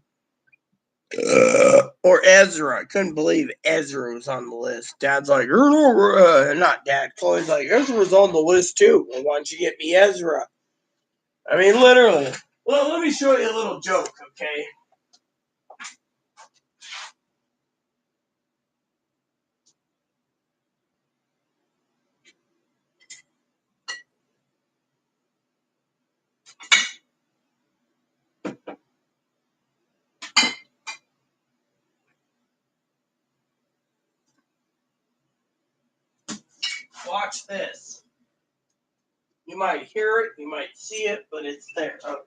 Or Ezra. I couldn't believe Ezra was on the list. Dad's like, not Dad. Chloe's like, Ezra's on the list too. Well, why don't you get me Ezra? I mean, literally. Well, let me show you a little joke, okay? Watch this. You might hear it, you might see it, but it's there. Oh,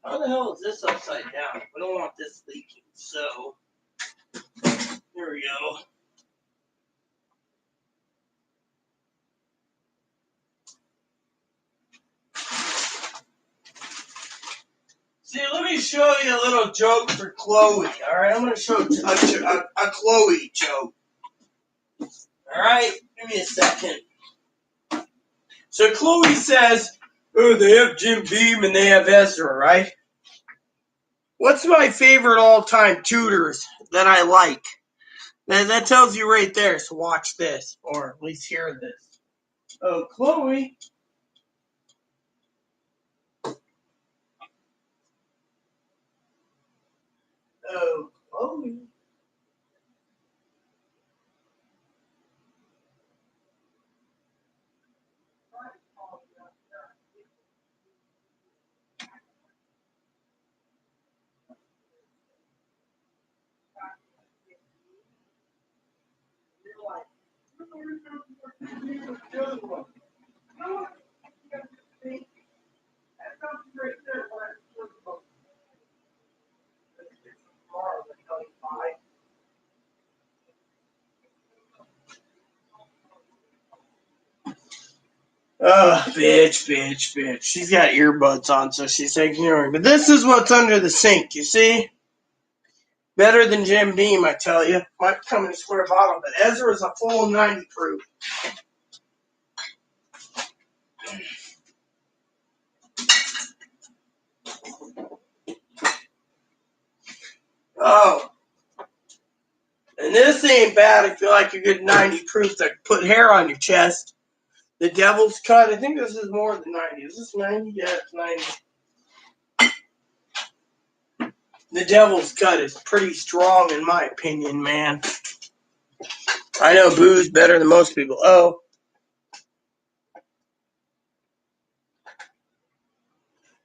how the hell is this upside down? We don't want this leaking, so here we go. See, let me show you a little joke for Chloe, alright? I'm going to show a Chloe joke. Alright? Give me a second. So Chloe says, oh, they have Jim Beam and they have Ezra, right? What's my favorite all-time tutors that I like? That tells you right there, so watch this, or at least hear this. Oh, Chloe. Oh, Chloe. Oh, bitch. She's got earbuds on, so she's ignoring. But this is what's under the sink, you see? Better than Jim Beam, I tell you. Might come in a square bottle, but Ezra's a full 90 proof. Oh. And this ain't bad if you like a good 90 proof that put hair on your chest. The Devil's Cut, I think this is more than 90. Is this 90? Yeah, it's 90. The Devil's Cut is pretty strong in my opinion, man. I know booze better than most people. Oh.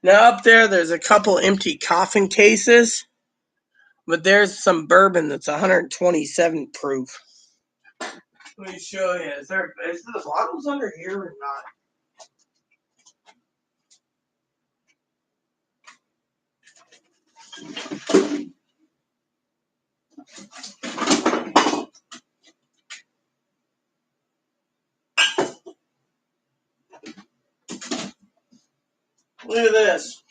Now up there's a couple empty coffin cases. But there's some bourbon that's 127 proof. Let me show you. Is the bottles under here or not? Look at this.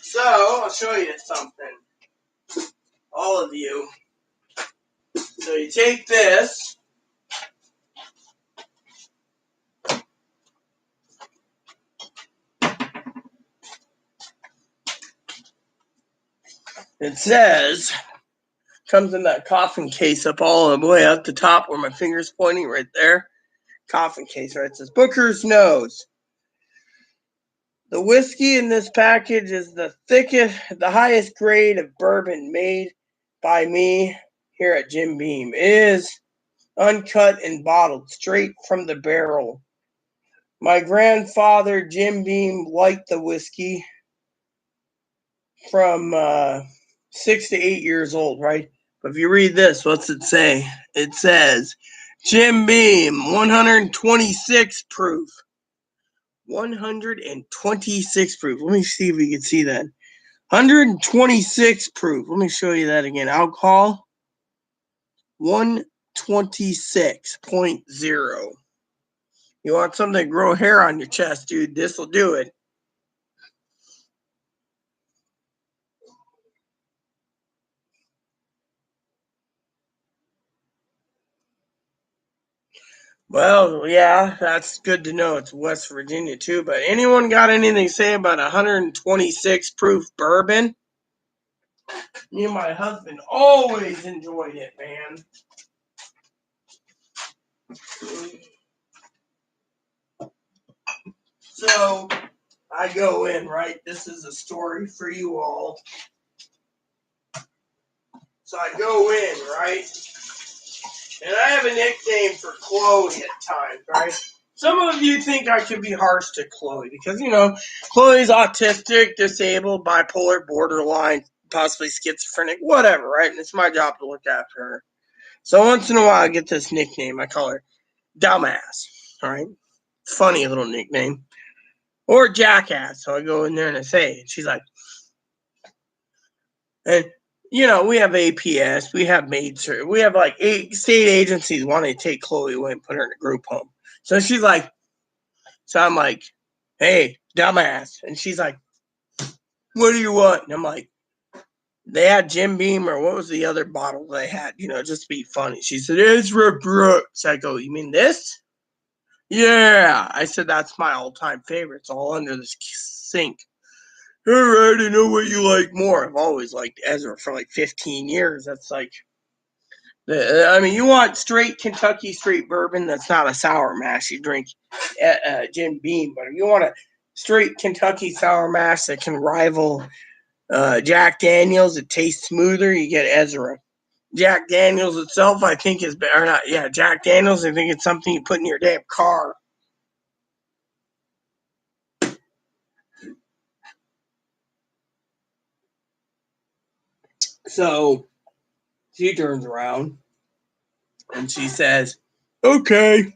So, I'll show you something. All of you. So you take this. It says, comes in that coffin case up all the way up the top where my finger's pointing right there. Coffin case, right? It says Booker's Nose. The whiskey in this package is the highest grade of bourbon made by me here at Jim Beam. It is uncut and bottled straight from the barrel. My grandfather, Jim Beam, liked the whiskey from 6 to 8 years old, right? But if you read this, what's it say? It says, Jim Beam, 126 proof. 126 proof. Let me see if we can see that. 126 proof. Let me show you that again. Alcohol, 126.0. You want something to grow hair on your chest, dude? This will do it. Well, yeah, that's good to know. It's West Virginia, too. But anyone got anything to say about 126 proof bourbon? Me and my husband always enjoyed it, man. So, I go in, right? This is a story for you all. So I go in, right? And I have a nickname for Chloe at times, right? Some of you think I could be harsh to Chloe because, you know, Chloe's autistic, disabled, bipolar, borderline, possibly schizophrenic, whatever, right? And it's my job to look after her. So once in a while I get this nickname. I call her Dumbass, all right? Funny little nickname. Or Jackass. So I go in there and I say it. She's like, and you know, we have APS, we have maids, we have like 8 state agencies wanting to take Chloe away and put her in a group home. So she's like, so I'm like, hey, dumbass. And she's like, what do you want? And I'm like, they had Jim Beam or what was the other bottle they had, you know, just to be funny. She said, Ezra Brooks. I go, you mean this? Yeah. I said, that's my all-time favorite. It's all under this sink. All right, I know what you like more. I've always liked Ezra for like 15 years. That's like, I mean, you want straight Kentucky straight bourbon that's not a sour mash. You drink Jim Beam, but if you want a straight Kentucky sour mash that can rival Jack Daniels, it tastes smoother, you get Ezra. Jack Daniels itself, I think, is better. Not, yeah, Jack Daniels, I think it's something you put in your damn car. So she turns around and she says, okay.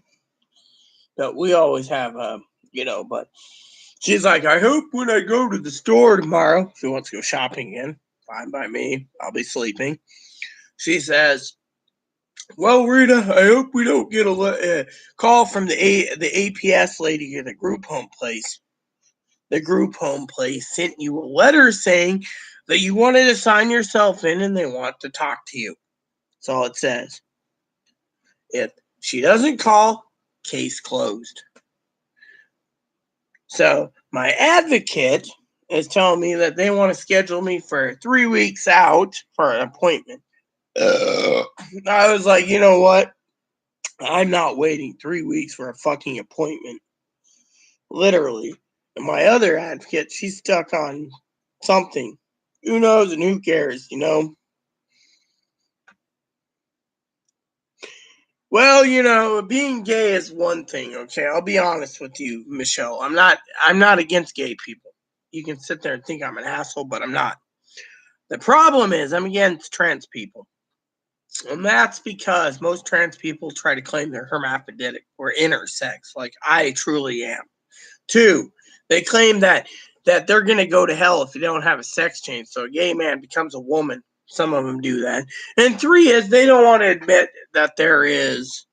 But we always have, you know, but she's like, I hope when I go to the store tomorrow, she wants to go shopping again. Fine by me. I'll be sleeping. She says, well, Rita, I hope we don't get a call from the APS lady at the group home place. The group home place sent you a letter saying that you wanted to sign yourself in and they want to talk to you. That's all it says. If she doesn't call, case closed. So my advocate is telling me that they want to schedule me for 3 weeks out for an appointment. I was like, you know what? I'm not waiting 3 weeks for a fucking appointment. Literally. And my other advocate, she's stuck on something. Who knows and who cares, you know? Well, you know, being gay is one thing, okay? I'll be honest with you, Michelle. I'm not against gay people. You can sit there and think I'm an asshole, but I'm not. The problem is I'm against trans people. And that's because most trans people try to claim they're hermaphroditic or intersex, like I truly am. 2, they claim that they're going to go to hell if they don't have a sex change. So a gay man becomes a woman. Some of them do that. And 3 is they don't want to admit that there is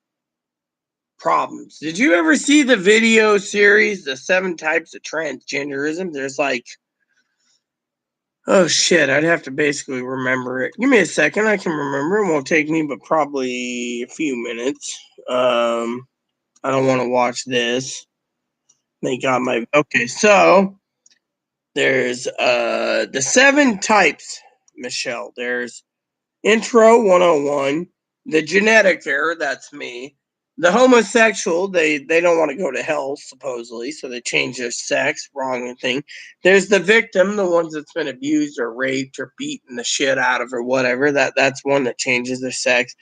problems. Did you ever see the video series, The 7 Types of Transgenderism? There's like, oh shit, I'd have to basically remember it. Give me a second, I can remember. It won't take me but probably a few minutes. I don't want to watch this. They got my, okay, so there's the 7 types, Michelle. There's intro 101, the genetic error, that's me. The homosexual, they don't want to go to hell, supposedly, so they change their sex, wrong thing. There's the victim, the ones that's been abused or raped or beaten the shit out of or whatever. That's one that changes their sex.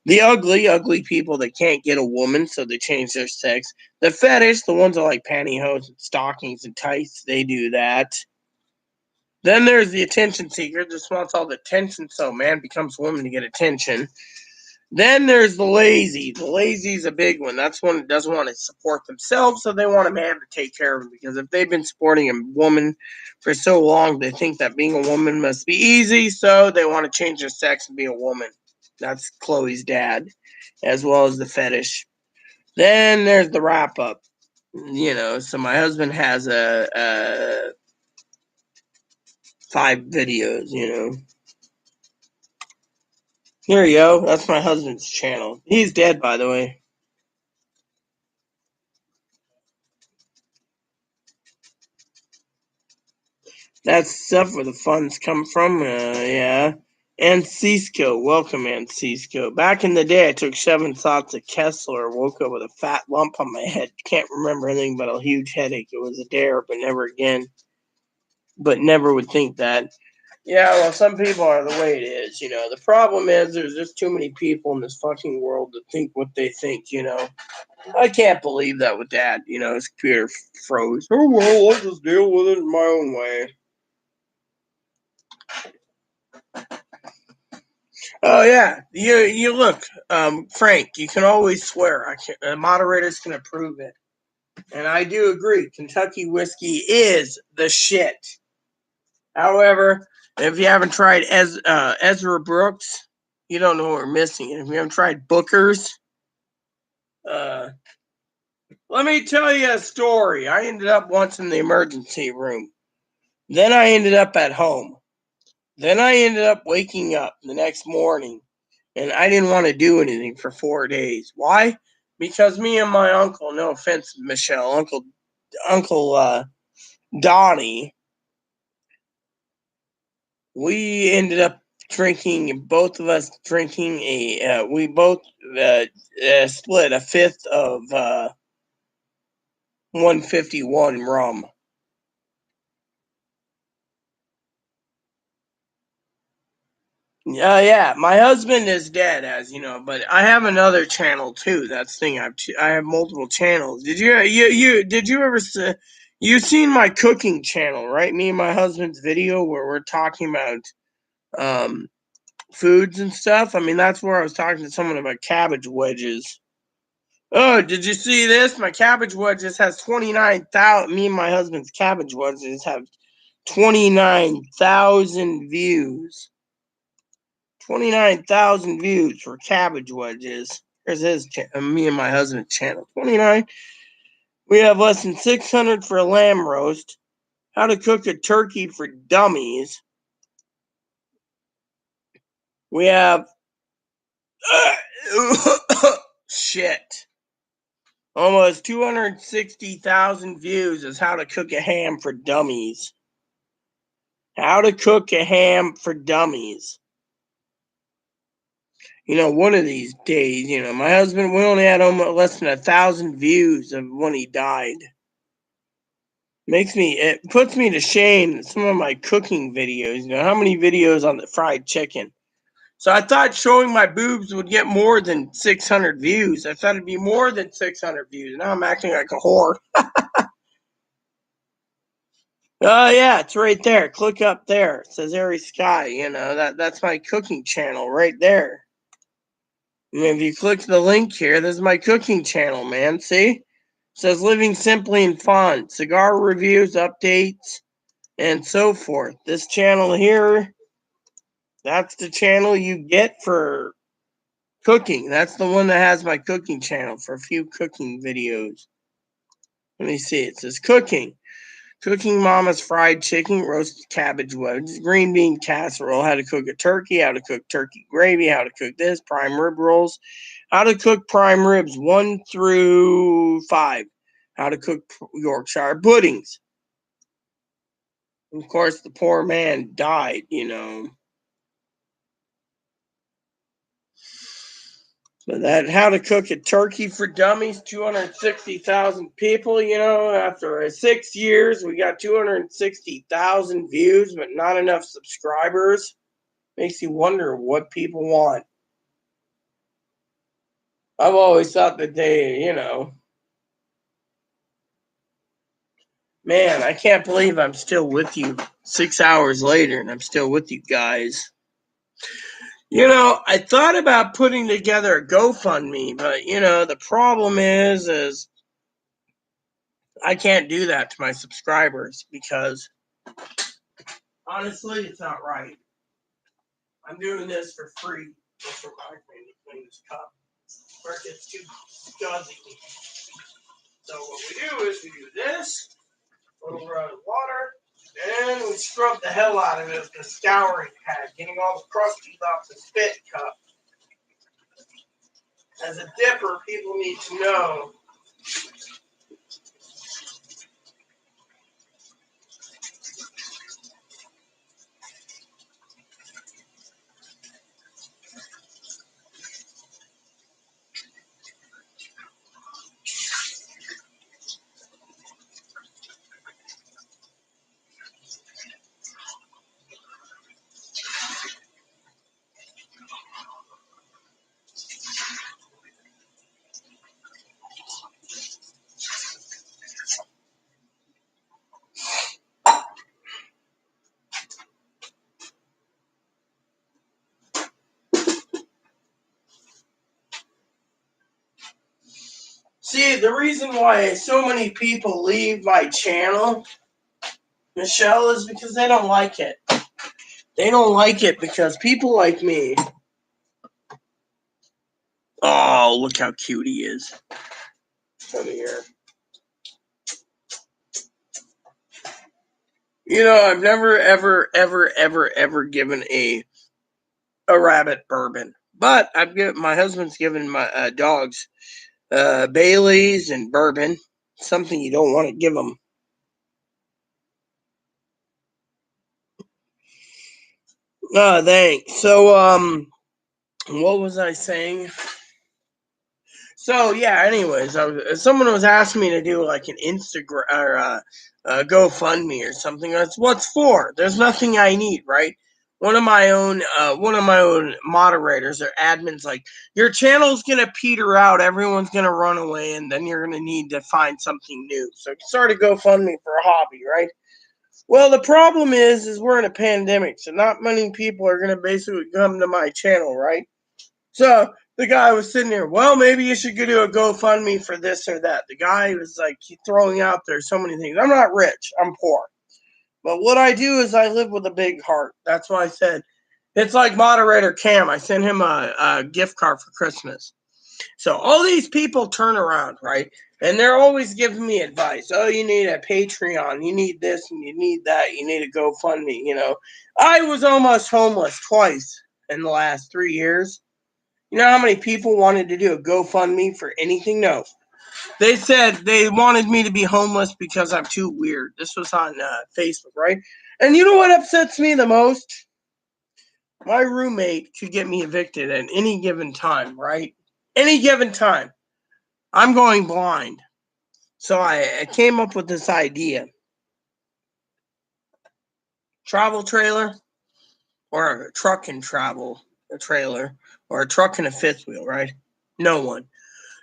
The ugly people that can't get a woman, so they change their sex. The fetish, the ones that like pantyhose and stockings and tights, they do that. Then there's the attention seeker, just wants all the attention, so man becomes woman to get attention. Then there's the lazy. The lazy is a big one. That's one that doesn't want to support themselves, so they want a man to take care of them. Because if they've been supporting a woman for so long, they think that being a woman must be easy, so they want to change their sex and be a woman. That's Chloe's dad, as well as the fetish. Then there's the wrap up. So my husband has 5 videos, Here you go. That's my husband's channel. He's dead, by the way. That's stuff where the funds come from. Yeah. And Cisco. Welcome, and Cisco. Back in the day, I took 7 shots of Kessler. Woke up with a fat lump on my head. Can't remember anything but a huge headache. It was a dare, but never again. But never would think that. Yeah, well, some people are the way it is, The problem is there's just too many people in this fucking world that think what they think, I can't believe that with Dad, his computer froze. Oh, well, I'll just deal with it in my own way. Oh, yeah. You look, Frank, you can always swear. Moderators can approve it. And I do agree. Kentucky whiskey is the shit. However, if you haven't tried Ezra Brooks, you don't know what we're missing. And if you haven't tried Booker's, let me tell you a story. I ended up once in the emergency room. Then I ended up at home. Then I ended up waking up the next morning, and I didn't want to do anything for 4 days. Why? Because me and my uncle, no offense, Michelle, Uncle Donnie, we ended up drinking, both of us drinking we both split a fifth of 151 rum. Yeah, my husband is dead, as you know, but I have another channel too. That's the thing. I have multiple channels. Did you ever you seen my cooking channel, right? Me and my husband's video where we're talking about foods and stuff. I mean, that's where I was talking to someone about cabbage wedges. Oh, did you see this? My cabbage wedges has 29,000. Me and my husband's cabbage wedges have 29,000 views. 29,000 views for cabbage wedges. Here's me and my husband's channel. 29. We have less than 600 for a lamb roast. How to cook a turkey for dummies. We have shit. Almost 260,000 views is how to cook a ham for dummies. How to cook a ham for dummies. One of these days, my husband, we only had almost less than 1,000 views of when he died. It puts me to shame some of my cooking videos. How many videos on the fried chicken? So I thought showing my boobs would get more than 600 views. I thought it'd be more than 600 views. Now I'm acting like a whore. Oh yeah, it's right there. Click up there. It says Airy Sky. That's my cooking channel right there. And if you click the link here, this is my cooking channel, man. See? It says Living Simply and Fun, cigar reviews, updates, and so forth. This channel here, that's the channel you get for cooking. That's the one that has my cooking channel for a few cooking videos. Let me see. It says cooking. Cooking Mama's fried chicken, roasted cabbage wedges, green bean casserole, how to cook a turkey, how to cook turkey gravy, how to cook this, prime rib rolls, how to cook prime ribs 1 through 5, how to cook Yorkshire puddings. Of course, the poor man died, But that how to cook a turkey for dummies, 260,000 people, after 6 years, we got 260,000 views, but not enough subscribers. Makes you wonder what people want. I've always thought that man, I can't believe I'm still with you 6 hours later and I'm still with you guys. I thought about putting together a GoFundMe, but the problem is I can't do that to my subscribers because honestly, it's not right. I'm doing this for free. Just remind me to clean this cup. where it gets too gauzy. So what we do is we do this, a little run of water, and we scrub the hell out of it with the scouring pad, getting all the crusties off the spit cup. As a dipper, people need to know see, the reason why so many people leave my channel, Michelle, is because they don't like it. They don't like it because people like me. Oh, look how cute he is. Come here. You know, I've never, ever given a rabbit bourbon. But my husband's given my dogs Baileys and bourbon. Something you don't want to give them. Thanks. So, what was I saying? So, yeah, anyways, someone was asking me to do like an Instagram or GoFundMe or something. That's what's for. There's nothing I need, right? One of my own moderators or admins like, your channel's gonna peter out, everyone's gonna run away, and then you're gonna need to find something new. So start a GoFundMe for a hobby, right? Well, the problem is we're in a pandemic, so not many people are gonna basically come to my channel, right? So the guy was sitting there, well, maybe you should go do a GoFundMe for this or that. The guy was like throwing out there so many things. I'm not rich, I'm poor. But what I do is I live with a big heart. That's why I said, it's like moderator Cam. I sent him a gift card for Christmas. So all these people turn around, right? And they're always giving me advice. Oh, you need a Patreon. You need this and you need that. You need a GoFundMe, you know. I was almost homeless twice in the last 3 years. You know how many people wanted to do a GoFundMe for anything? No. They said they wanted me to be homeless because I'm too weird. This was on Facebook, right? And you know what upsets me the most? My roommate could get me evicted at any given time, right? Any given time. I'm going blind. So I came up with this idea. Travel trailer or a truck and travel a trailer or a truck and a fifth wheel, right? No one.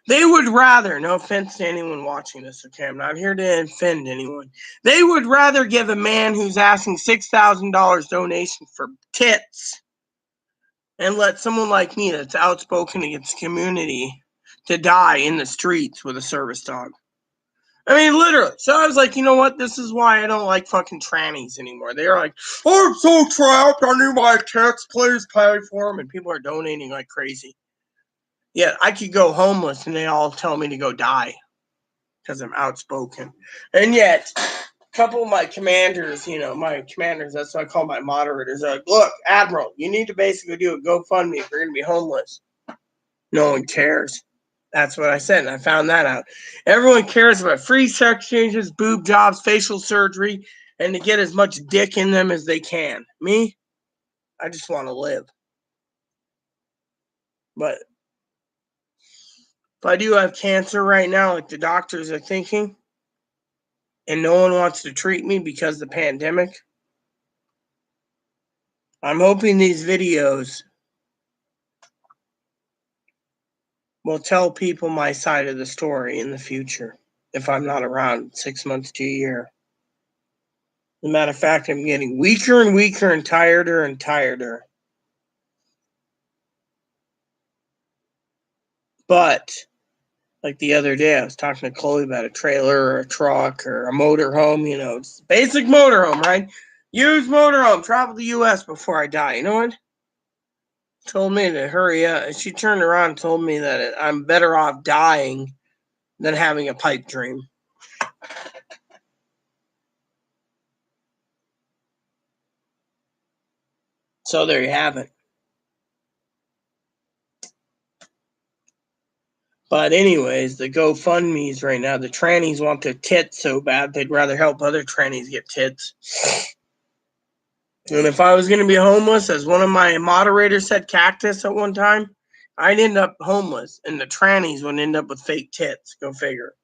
They would rather, no offense to anyone watching this, okay, I'm not here to offend anyone. They would rather give a man who's asking $6,000 donation for tits and let someone like me that's outspoken against the community to die in the streets with a service dog. I mean, literally. So I was like, you know what? This is why I don't like fucking trannies anymore. They're like, oh, I'm so trapped. I need my tits. Please pay for them. And people are donating like crazy. Yet I could go homeless and they all tell me to go die because I'm outspoken. And yet, a couple of my commanders, that's what I call my moderators, are like, look, Admiral, you need to basically do a GoFundMe if you're going to be homeless. No one cares. That's what I said, and I found that out. Everyone cares about free sex changes, boob jobs, facial surgery, and to get as much dick in them as they can. Me, I just want to live. But if I do have cancer right now, like the doctors are thinking, and no one wants to treat me because of the pandemic, I'm hoping these videos will tell people my side of the story in the future if I'm not around 6 months to a year. As a matter of fact, I'm getting weaker and weaker and tireder and tireder. But, like the other day, I was talking to Chloe about a trailer or a truck or a motorhome, it's basic motorhome, right? Use motorhome, travel the U.S. before I die. You know what? told me to hurry up. She turned around and told me that I'm better off dying than having a pipe dream. So there you have it. But anyways, the GoFundMe's right now, the trannies want their tits so bad they'd rather help other trannies get tits. And if I was going to be homeless, as one of my moderators said, cactus at one time, I'd end up homeless, and the trannies would end up with fake tits. Go figure.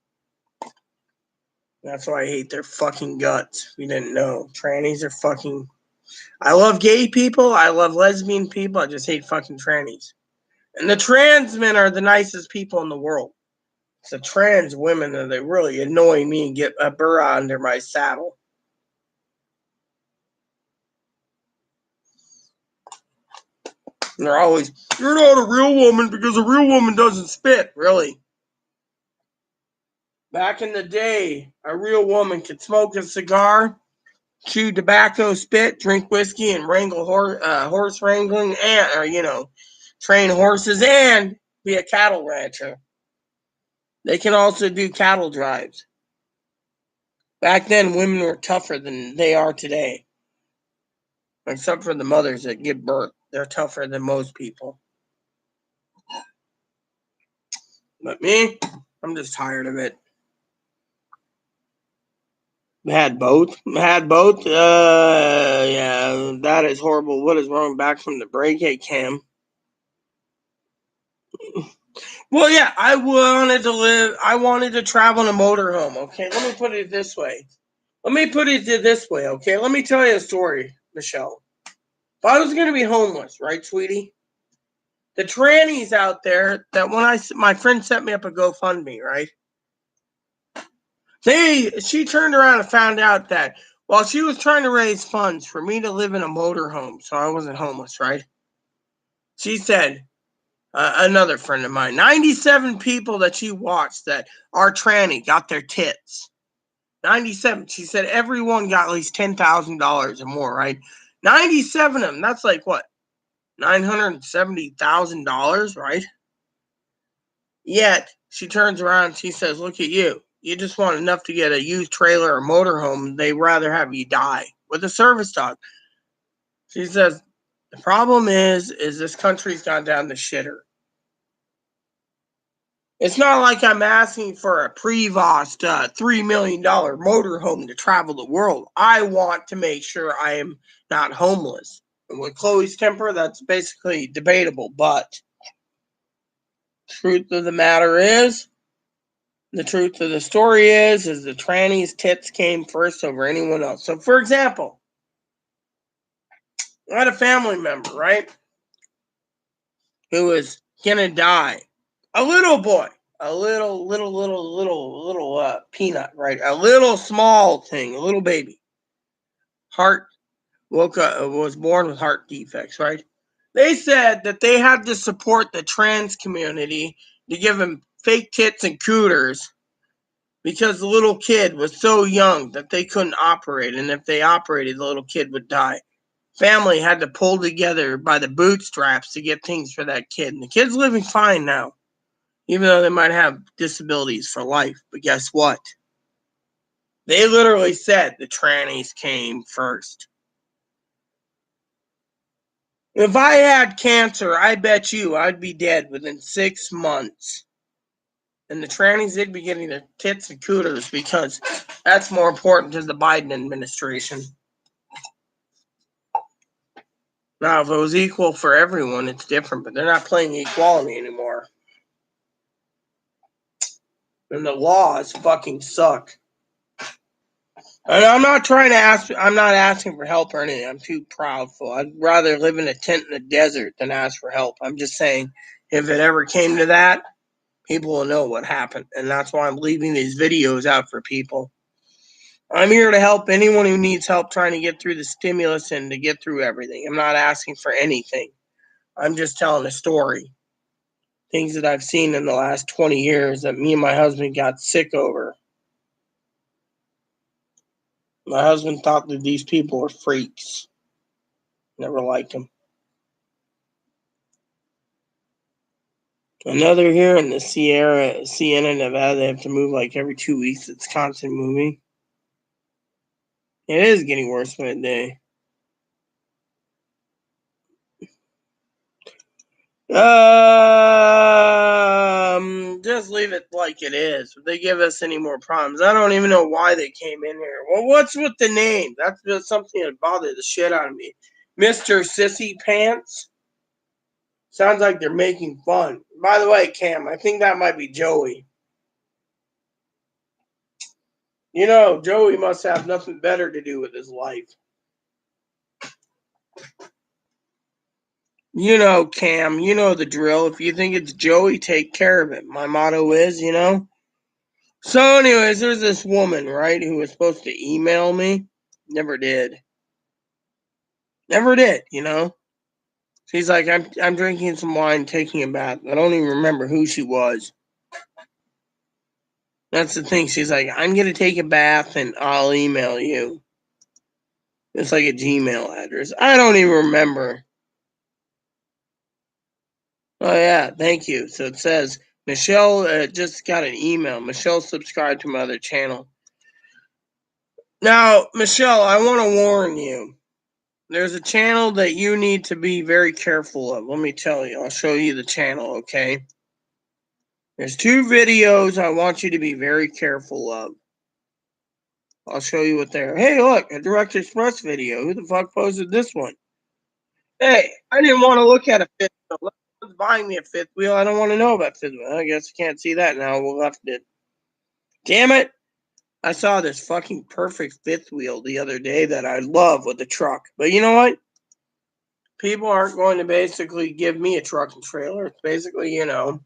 That's why I hate their fucking guts. We didn't know. Trannies are fucking... I love gay people. I love lesbian people. I just hate fucking trannies. And the trans men are the nicest people in the world. It's the trans women that they really annoy me and get a burr under my saddle. And they're always, you're not a real woman because a real woman doesn't spit. Really? Back in the day, a real woman could smoke a cigar, chew tobacco, spit, drink whiskey, and wrangle horse wrangling, and train horses and be a cattle rancher. They can also do cattle drives. Back then, women were tougher than they are today. Except for the mothers that give birth. They're tougher than most people. But me, I'm just tired of it. Had both. Yeah, that is horrible. What is wrong? Back from the break? Hey, Cam. Well, yeah, I wanted to travel in a motorhome, okay? Let me put it this way. Okay? Let me tell you a story, Michelle. If I was going to be homeless, right, sweetie? The trannies out there that my friend set me up a GoFundMe, right? She turned around and found out that while she was trying to raise funds for me to live in a motorhome, so I wasn't homeless, right? She said, another friend of mine, 97 people that she watched that are tranny got their tits. 97. She said everyone got at least $10,000 or more, right? 97 of them. That's like what? $970,000, right? Yet she turns around and she says, look at you. You just want enough to get a used trailer or motorhome. They'd rather have you die with a service dog. She says, the problem is this country's gone down the shitter. It's not like I'm asking for a Prevost $3 million motorhome to travel the world. I want to make sure I am not homeless. And with Chloe's temper, that's basically debatable. But truth of the matter is, the truth of the story is the tranny's tits came first over anyone else. So, for example, I had a family member, right, who was gonna die. A little boy, a little peanut, right? A little small thing, a little baby. Heart was born with heart defects, right? They said that they had to support the trans community to give him fake tits and cooters because the little kid was so young that they couldn't operate, and if they operated, the little kid would die. Family had to pull together by the bootstraps to get things for that kid, and the kid's living fine now, even though they might have disabilities for life. But guess what? They literally said the trannies came first. If I had cancer, I bet you I'd be dead within 6 months. And the trannies, they'd be getting their tits and cooters because that's more important to the Biden administration. Now, if it was equal for everyone, it's different, but they're not playing equality anymore. And the laws fucking suck. And I'm not asking for help or anything. I'm too proudful. I'd rather live in a tent in the desert than ask for help. I'm just saying, if it ever came to that, people will know what happened. And that's why I'm leaving these videos out for people. I'm here to help anyone who needs help trying to get through the stimulus and to get through everything. I'm not asking for anything. I'm just telling a story. Things that I've seen in the last 20 years that me and my husband got sick over. My husband thought that these people were freaks. Never liked them. Another here in the Siena, Nevada. They have to move like every 2 weeks. It's constant moving. It is getting worse by the day. Just leave it like it is. If they give us any more problems, I don't even know why they came in here. Well, what's with the name? That's just something that bothered the shit out of me. Mr. Sissy Pants. Sounds like they're making fun. By the way, Cam, I think that might be Joey. You know, Joey must have nothing better to do with his life. You know, Cam, you know the drill. If you think it's Joey, take care of it. My motto is, you know. So anyways, there's this woman, right, who was supposed to email me. Never did. Never did, you know. She's like, I'm drinking some wine, taking a bath. I don't even remember who she was. That's the thing. She's like, I'm going to take a bath and I'll email you. It's like a Gmail address. I don't even remember. Oh, yeah. Thank you. So it says, Michelle just got an email. Michelle subscribed to my other channel. Now, Michelle, I want to warn you. There's a channel that you need to be very careful of. Let me tell you. I'll show you the channel, okay? There's 2 videos I want you to be very careful of. I'll show you what they're. Hey, look, a Direct Express video. Who the fuck posted this one? Hey, I didn't want to look at a fifth wheel. Let's buying me a fifth wheel. I don't want to know about fifth wheel. I guess I can't see that now. We'll have to. Damn it. I saw this fucking perfect fifth wheel the other day that I love with the truck. But you know what? People aren't going to basically give me a truck and trailer. It's basically, you know.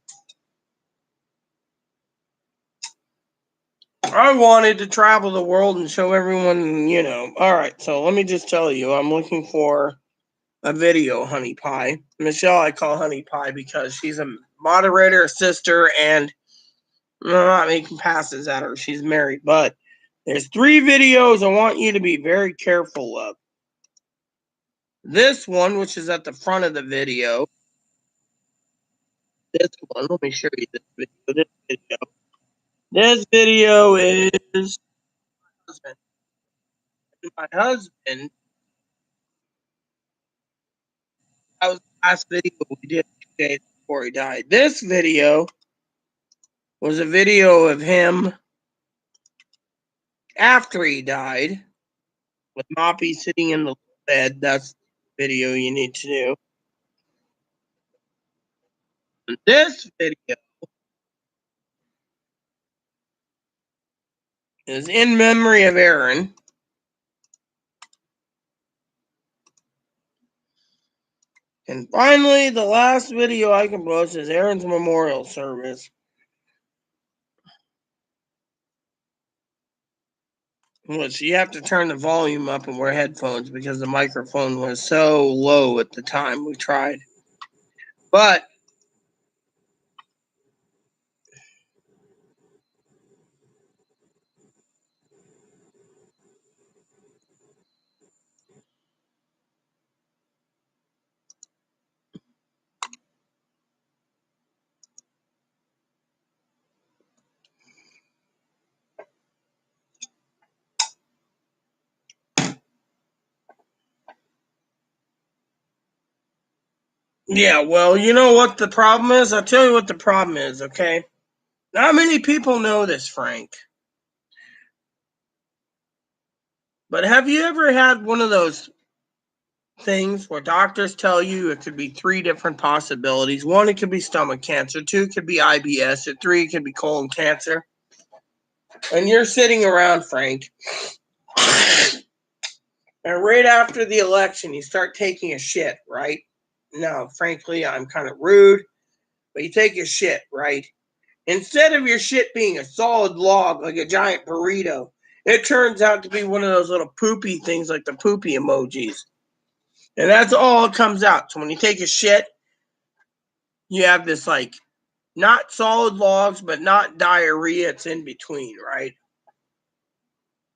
I wanted to travel the world and show everyone, you know. All right, so let me just tell you, I'm looking for a video, Honey Pie. Michelle, I call Honey Pie because she's a moderator, a sister, and I'm not making passes at her. She's married, but there's 3 videos I want you to be very careful of. This one, which is at the front of the video. This one, let me show you this video. This video is husband. My husband. That was the last video we did 2 days before he died. This video was a video of him after he died, with Moppy sitting in the bed. That's the video you need to do. And this video is in memory of Aaron. And finally, the last video I can post is Aaron's memorial service. Which you have to turn the volume up and wear headphones because the microphone was so low at the time we tried. But yeah, well, you know what the problem is? I'll tell you what the problem is, okay? Not many people know this, Frank. But have you ever had one of those things where doctors tell you it could be 3 different possibilities? 1, it could be stomach cancer. 2, it could be IBS. Or 3, it could be colon cancer. And you're sitting around, Frank, and right after the election, you start taking a shit, right? Now, frankly, I'm kind of rude, but you take a shit, right? Instead of your shit being a solid log like a giant burrito, it turns out to be one of those little poopy things like the poopy emojis. And that's all it comes out. So when you take a shit, you have this like not solid logs, but not diarrhea. It's in between, right?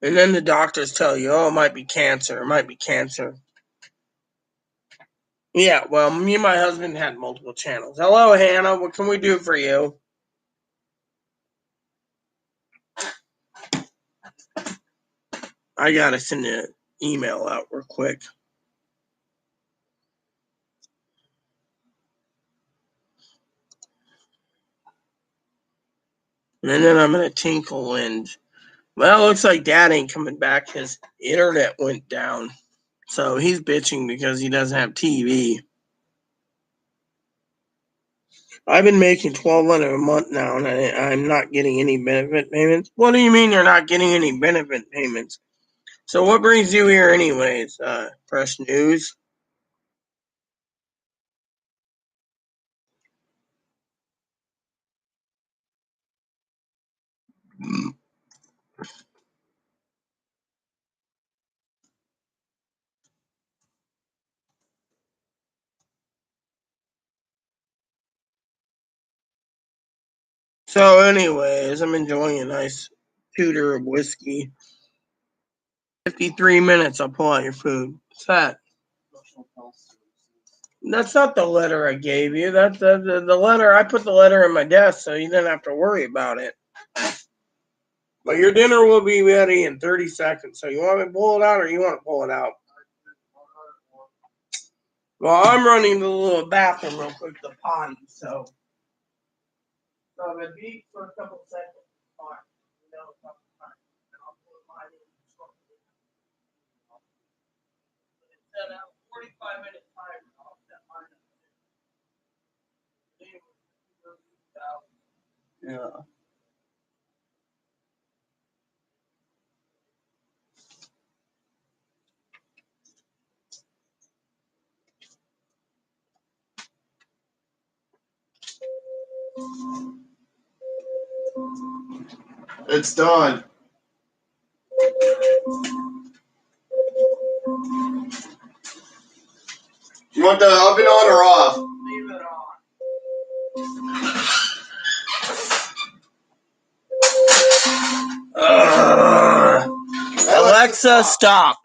And then the doctors tell you, oh, it might be cancer. It might be cancer. Yeah, well, me and my husband had multiple channels. Hello, Hannah. What can we do for you? I gotta send an email out real quick. And then I'm gonna tinkle and, well, it looks like Dad ain't coming back. His internet went down. So he's bitching because he doesn't have TV. I've been making $1,200 a month now, and I'm not getting any benefit payments. What do you mean you're not getting any benefit payments? So what brings you here anyways? Fresh news? So anyways, I'm enjoying a nice tutor of whiskey. 53 minutes, I'll pull out your food. What's that? That's not the letter I gave you. That's the letter. I put the letter in my desk so you didn't have to worry about it. But your dinner will be ready in 30 seconds. So you want me to pull it out or you want to pull it out? Well, I'm running to the little bathroom real quick, the potty, so I'm going to be for a couple seconds. Fine. You know, a couple times. And I'll put mine in shortly. It said a 45-minute timer. I'll set mine up. Yeah. It's done. You want the oven on or off? Leave it on. Alexa, stop.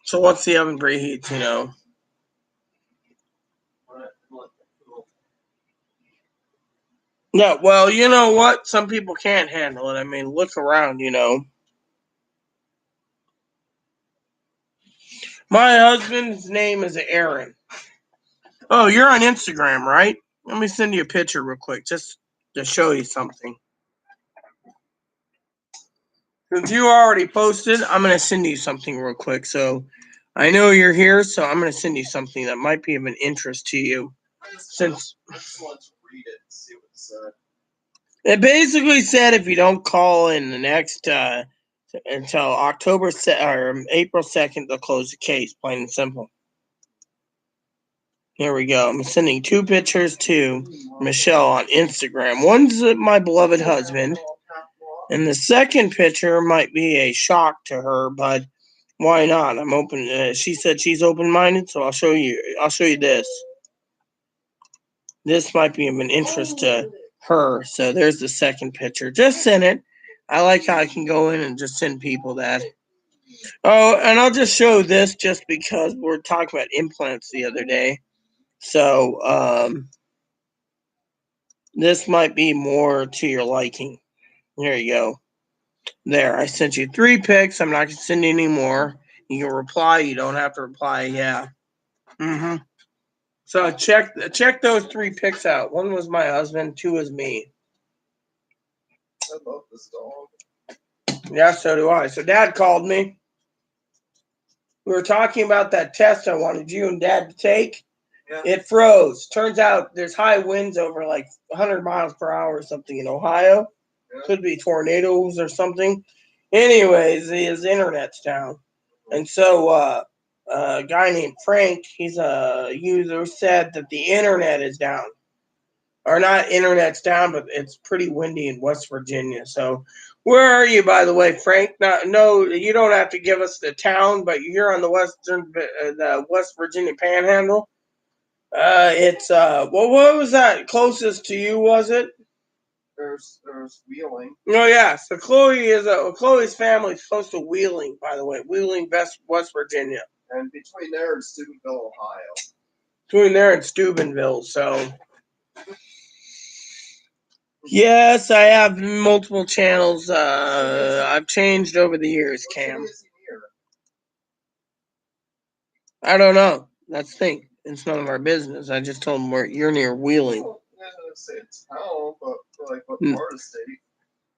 So once the oven preheats, you know. Yeah, well, you know what? Some people can't handle it. I mean, look around, you know. My husband's name is Aaron. Oh, you're on Instagram, right? Let me send you a picture real quick, just to show you something. Since you already posted, I'm going to send you something real quick. So I know you're here, so I'm going to send you something that might be of an interest to you. Since I just want to read it and see what it said. It basically said if you don't call in the next until April 2nd, they'll close the case. Plain and simple. Here we go. I'm sending 2 pictures to Michelle on Instagram. One's my beloved husband, and the second picture might be a shock to her, but why not? I'm open. She said she's open-minded, so I'll show you. I'll show you this. This might be of an interest to her. So there's the second picture. Just send it. I like how I can go in and just send people that. Oh, and I'll just show this just because we're talking about implants the other day. So this might be more to your liking. There you go. There, I sent you 3 pics. I'm not going to send you any more. You can reply. You don't have to reply. Yeah. Mm-hmm. So check those 3 pics out. 1 was my husband. 2 was me. I love this dog. Yeah, so do I. So Dad called me. We were talking about that test I wanted you and Dad to take. Yeah. It froze. Turns out there's high winds over like 100 miles per hour or something in Ohio. Yeah. Could be tornadoes or something. Anyways, his internet's down. And so a guy named Frank, he's a user, said that the internet is down. Or not internet's down, but it's pretty windy in West Virginia. So where are you, by the way, Frank? No, you don't have to give us the town, but you're on the West Virginia Panhandle. It's what was that closest to you? Was it? There's Wheeling. Oh yeah, so Chloe's family's close to Wheeling, by the way, Wheeling, West Virginia. And between there and Steubenville, Ohio. Between there and Steubenville, so. Yes, I have multiple channels. I've changed over the years, Cam. What city is he near? I don't know. That's the thing. It's none of our business. I just told him you're near Wheeling. Well, I didn't say it's town, but like what Hmm. part of the state?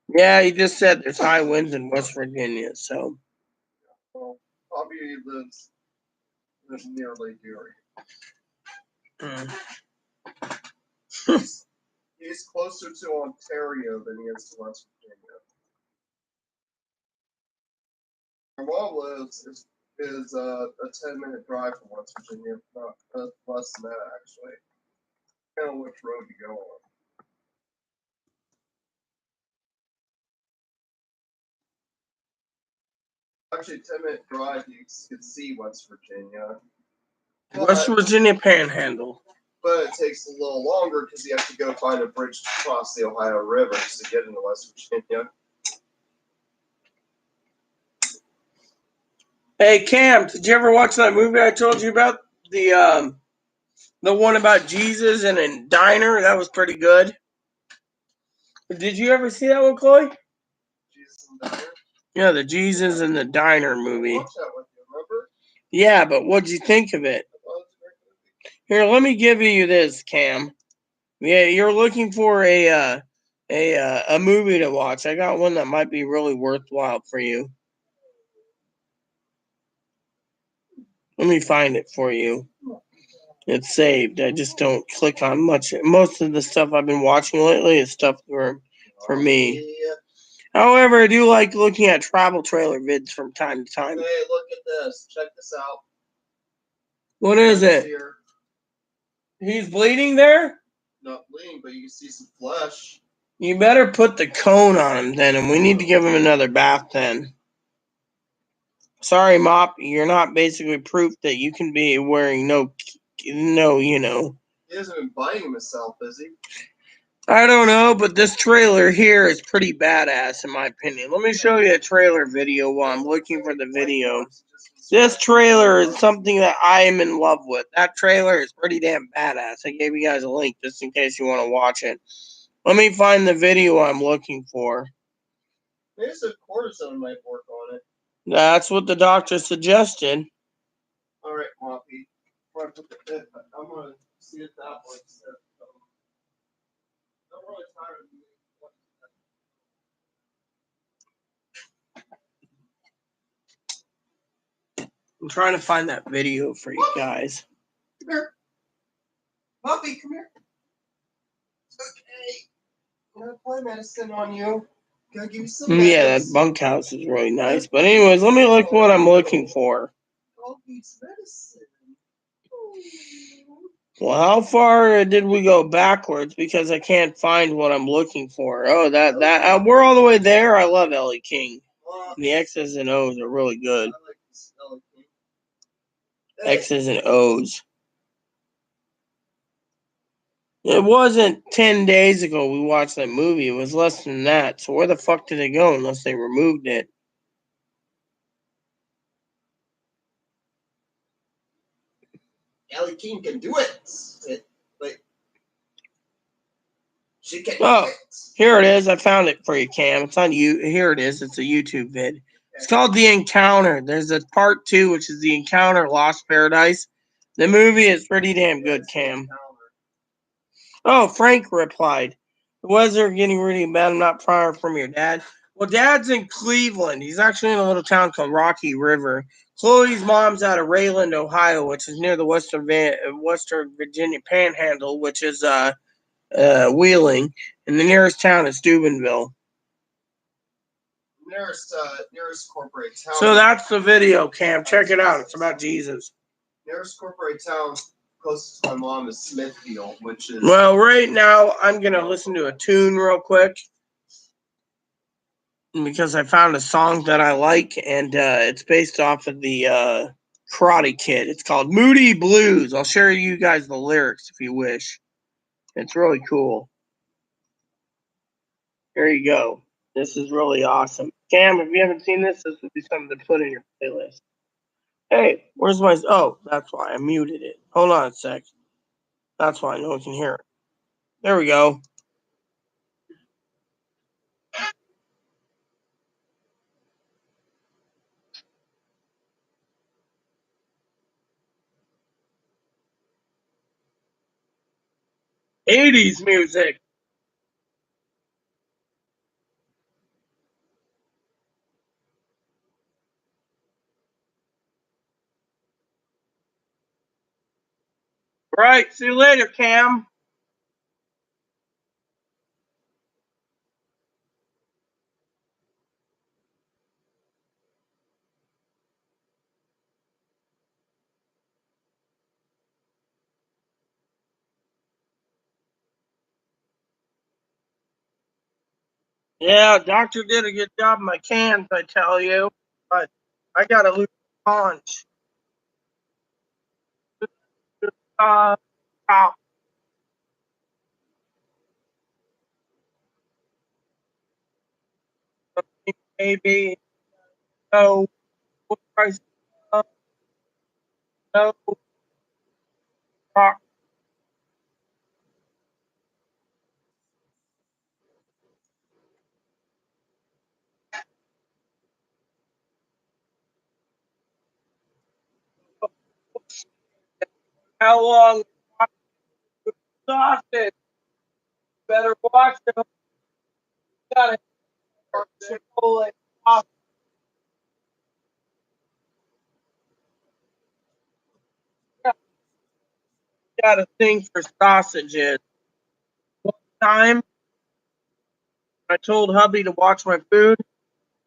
Yeah, he just said there's high winds in West Virginia, so. Well, Bobby lives near Lake Erie. He's closer to Ontario than he is to West Virginia. Where mom lives is a 10-minute drive from West Virginia, not less than that actually. Depending on which road you go on. Actually, 10-minute drive, you can see West Virginia. West Virginia Panhandle. But it takes a little longer because you have to go find a bridge to cross the Ohio River to get into West Virginia. Hey Cam, did you ever watch that movie I told you about? The one about Jesus in a diner? That was pretty good. Did you ever see that one, Chloe? Jesus in the Diner? Yeah, the Jesus in the Diner movie. I watched that with you, remember? Yeah, but what'd you think of it? I thought it was a great movie. Here, let me give you this, Cam. Yeah, you're looking for a movie to watch. I got one that might be really worthwhile for you. Let me find it for you. It's saved. I just don't click on much. Most of the stuff I've been watching lately is stuff for me. Yeah. However, I do like looking at travel trailer vids from time to time. Hey, look at this. Check this out. What is Right it? here. He's bleeding there? Not bleeding, but you can see some flesh. You better put the cone on him then, and we need to give him another bath then. Sorry, Mop, you're not basically proof that you can be wearing no, you know. He hasn't been biting himself, is he? I don't know, but this trailer here is pretty badass in my opinion. Let me show you a trailer video while I'm looking for the video. This trailer is something that I am in love with. That trailer is pretty damn badass. I gave you guys a link just in case you want to watch it. Let me find the video I'm looking for. Maybe some cortisone might work on it. That's what the doctor suggested. All right, Moppy. I'm gonna see if that works. I'm really tired of I'm trying to find that video for you guys. Come here. Moppy, come here. It's okay. I'm gonna apply medicine on you. Gonna give you some Yeah, that meds. bunkhouse is really nice. But anyways, let me look what I'm looking for. Dog needs medicine. Well, how far did we go backwards? Because I can't find what I'm looking for. Oh, that we're all the way there. I love Ellie King. The X's and O's are really good. I like this Ellie King. X's and O's. It wasn't 10 days ago we watched that movie. It was less than that. So where the fuck did it go unless they removed it? Ellie King can do it. Like she can Oh. do it. Here it is. I found it for you, Cam. It's on you. Here it is. It's a YouTube vid. It's called The Encounter. There's a part 2, which is The Encounter Lost Paradise. The movie is pretty damn good, Cam. Oh, Frank replied. The weather getting really bad. I'm not far from your dad. Well, Dad's in Cleveland. He's actually in a little town called Rocky River. Chloe's mom's out of Rayland, Ohio, which is near the Western Virginia Panhandle, which is Wheeling, and the nearest town is Steubenville. Nearest corporate town. So that's the video, Cam. Check it out. It's about Jesus. Nearest corporate town closest to my mom is Smithfield, which is. Well, right now I'm gonna listen to a tune real quick because I found a song that I like, and it's based off of the Karate Kid. It's called Moody Blues. I'll share you guys the lyrics if you wish. It's really cool. There you go. This is really awesome. Cam, if you haven't seen this would be something to put in your playlist. Hey, where's my... Oh, that's why I muted it. Hold on a sec. That's why no one can hear it. There we go. '80s music. Right. See you later, Cam. Yeah, doctor did a good job of my cans, I tell you. But I gotta lose the punch. Uh, uh, maybe no price. No rock. How long? Sausage. Better watch them. Gotta Chipotle. Got a thing for sausages. One time, I told hubby to watch my food.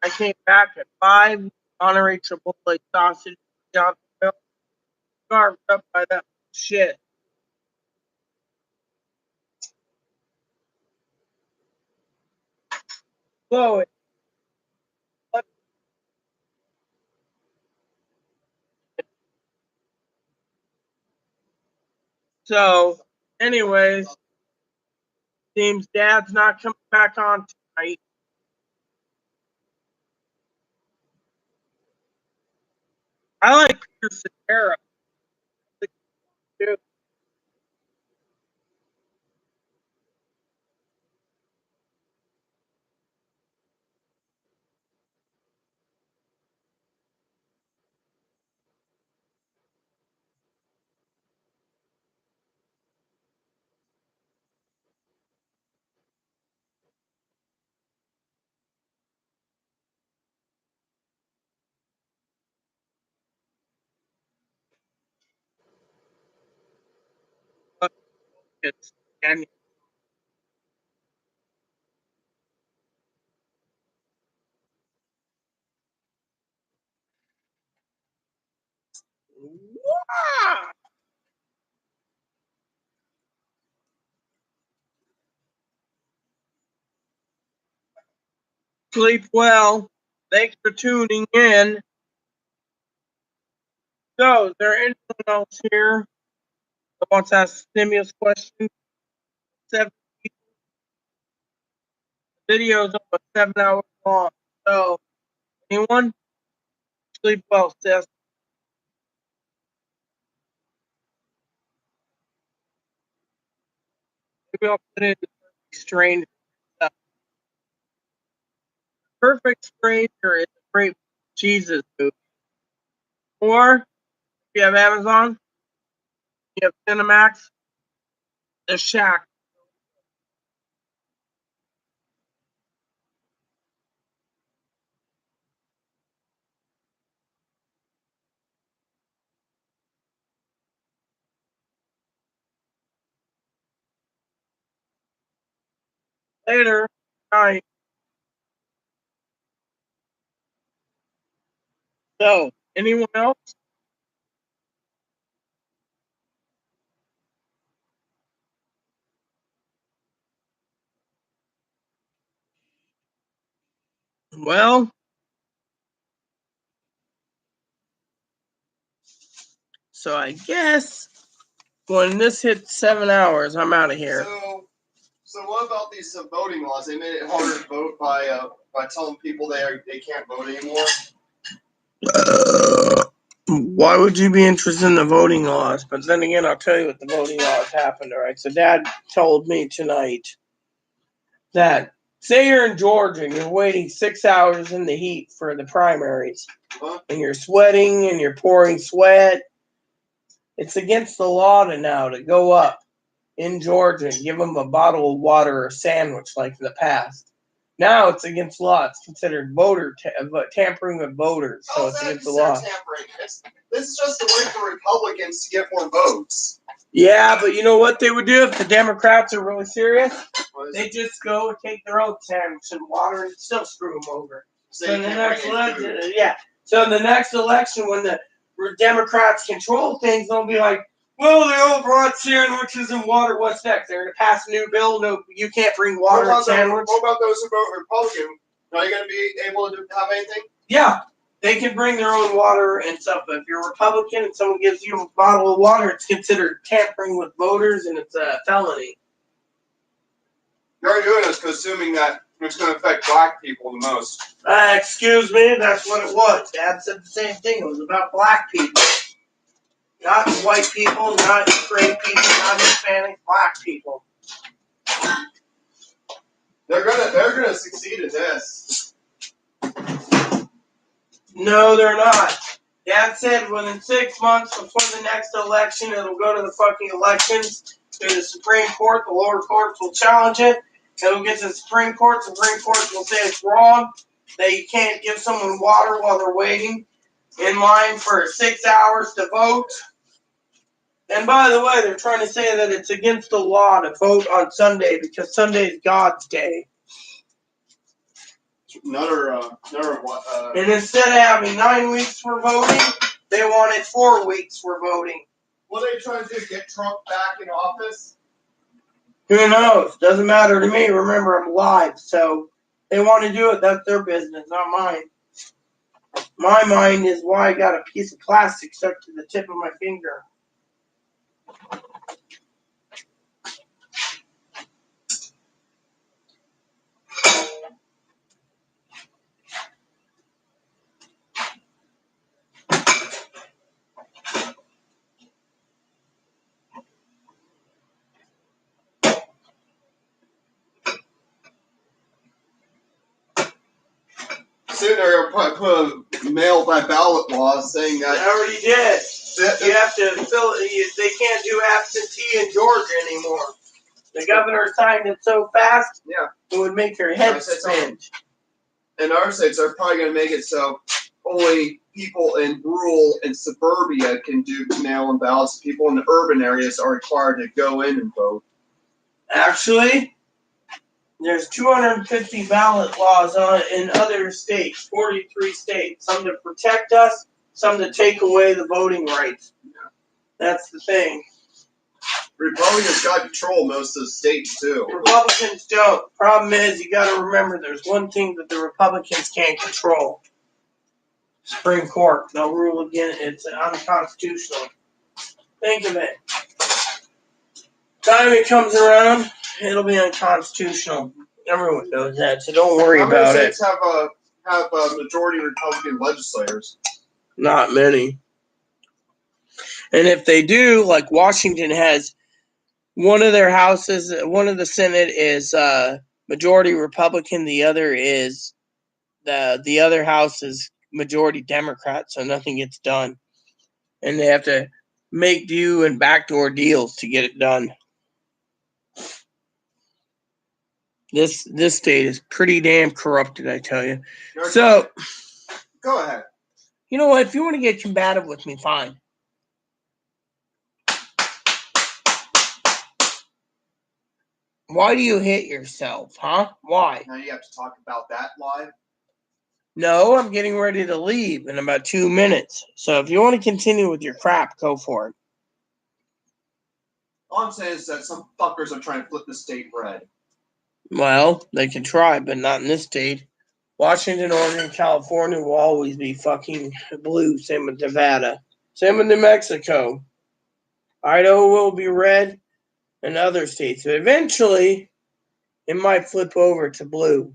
I came back at 5. Monterey Chipotle sausage. Johnsonville, carved up by that shit. Blow it. So, anyways, seems Dad's not coming back on tonight. I like Peter Cetera. It's and sleep well. Thanks for tuning in. So, is there anyone else here that wants to ask a stimulus question? 7 videos almost 7 hours long. So, anyone? Sleep well, sis. Maybe I'll put in the strain stuff. Perfect Stranger is a great Jesus movie. Or if you have Amazon, you have Cinemax, The Shack. Later. Night. So, anyone else? Well, so I guess when this hits 7 hours, I'm out of here. So So what about these voting laws? They made it harder to vote by telling people they can't vote anymore. Why would you be interested in the voting laws? But then again, I'll tell you what the voting laws happened. All right. So Dad told me tonight that say you're in Georgia and you're waiting 6 hours in the heat for the primaries, and you're sweating and you're pouring sweat. It's against the law to go up in Georgia and give them a bottle of water or a sandwich like in the past. Now it's against law. It's considered tampering with voters, so it's against the law. This is just a way for Republicans to get more votes. Yeah, but you know what they would do if the Democrats are really serious? They just go and take their own sandwich and water and still screw them over. So in the next election, So in the next election, when the Democrats control things, they'll be like, well, they all brought sandwiches and water. What's next? They're going to pass a new bill. No, you can't bring water and sandwich. What about those who vote Republican? Are they going to be able to have anything? Yeah, they can bring their own water and stuff. But if you're a Republican and someone gives you a bottle of water, it's considered tampering with voters and it's a felony. You're doing this assuming that it's going to affect black people the most. Excuse me, that's what it was. Dad said the same thing. It was about black people. Not white people, not gray people, not Hispanic, black people. They're gonna succeed in this. No, they're not. Dad said within 6 months before the next election, it'll go to the fucking elections, to the Supreme Court, the lower courts will challenge it, it'll get to the Supreme Court will say it's wrong, that you can't give someone water while they're waiting in line for 6 hours to vote. And by the way, they're trying to say that it's against the law to vote on Sunday because Sunday is God's day. And instead of having 9 weeks for voting, they wanted 4 weeks for voting. What are they trying to do? Get Trump back in office? Who knows? Doesn't matter to me. Remember, I'm alive. So they want to do it. That's their business, not mine. My mind is why I got a piece of plastic stuck to the tip of my finger. Soon they're going to put a mail by ballot law saying that. They already did. You have to fill it. They can't do absentee in Georgia anymore. The governor signed it so fast, it would make your head spin. In our states, they're probably going to make it so only people in rural and suburbia can do mail-in ballots. People in the urban areas are required to go in and vote. Actually, there's 250 ballot laws in other states, 43 states. Some to protect us, some to take away the voting rights. That's the thing. Republicans got control most of the states, too. Republicans don't. Problem is, you got to remember, there's one thing that the Republicans can't control. Supreme Court. They'll rule again. It's unconstitutional. Think of it. Time it comes around, it'll be unconstitutional. Everyone knows that, so don't worry about it. How many states have majority Republican legislators? Not many. And if they do, like Washington has one of their houses, one of the Senate is majority Republican, the other is the other house is majority Democrat, so nothing gets done. And they have to make do and backdoor deals to get it done. This state is pretty damn corrupted, I tell you. So, go ahead. You know what? If you want to get combative with me, fine. Why do you hit yourself, huh? Why? Now you have to talk about that live? No, I'm getting ready to leave in about 2 minutes. So if you want to continue with your crap, go for it. All I'm saying is that some fuckers are trying to flip the state red. Well, they can try, but not in this state. Washington, Oregon, California will always be fucking blue. Same with Nevada. Same with New Mexico. Idaho will be red, and other states. But eventually, it might flip over to blue.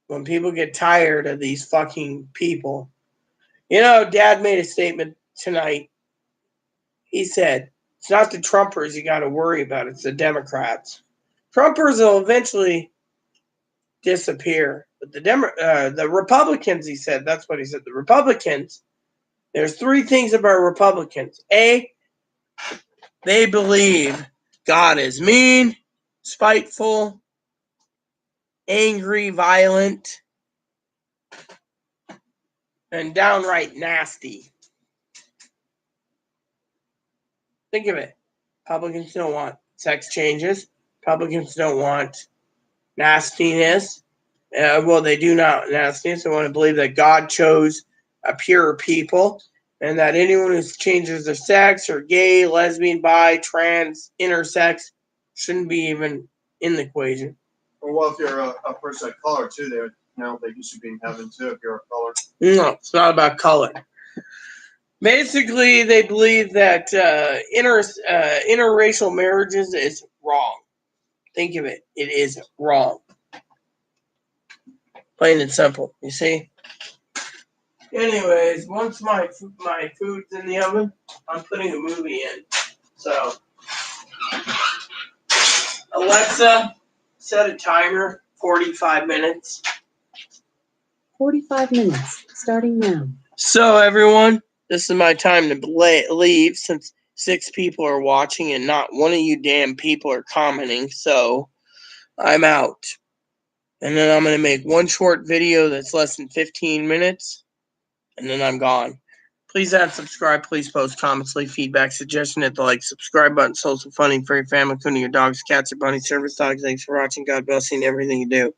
When people get tired of these fucking people. You know, Dad made a statement tonight. He said, it's not the Trumpers you got to worry about, it's the Democrats. Trumpers will eventually disappear. But the Republicans, he said, that's what he said. The Republicans, there's three things about Republicans. A, they believe God is mean, spiteful, angry, violent, and downright nasty. Think of it. Republicans don't want sex changes. Republicans don't want nastiness. Well, they do not nastiness. They want to believe that God chose a pure people and that anyone who changes their sex or gay, lesbian, bi, trans, intersex shouldn't be even in the equation. Or well, if you're a person of color too, they don't think you should be in heaven too if you're a color. No, it's not about color. Basically, they believe that interracial marriages is wrong. Think of it. It is wrong. Plain and simple. You see? Anyways, once my food's in the oven, I'm putting a movie in. So, Alexa, set a timer, 45 minutes. 45 minutes, starting now. So, everyone, this is my time to leave since 6 people are watching and not one of you damn people are commenting. So, I'm out. And then I'm going to make one short video that's less than 15 minutes. And then I'm gone. Please add, subscribe, please post comments, leave feedback, suggestion, hit the like, subscribe button, social funding for your family, including your dogs, cats, or bunny service dogs. Thanks for watching. God bless you and everything you do.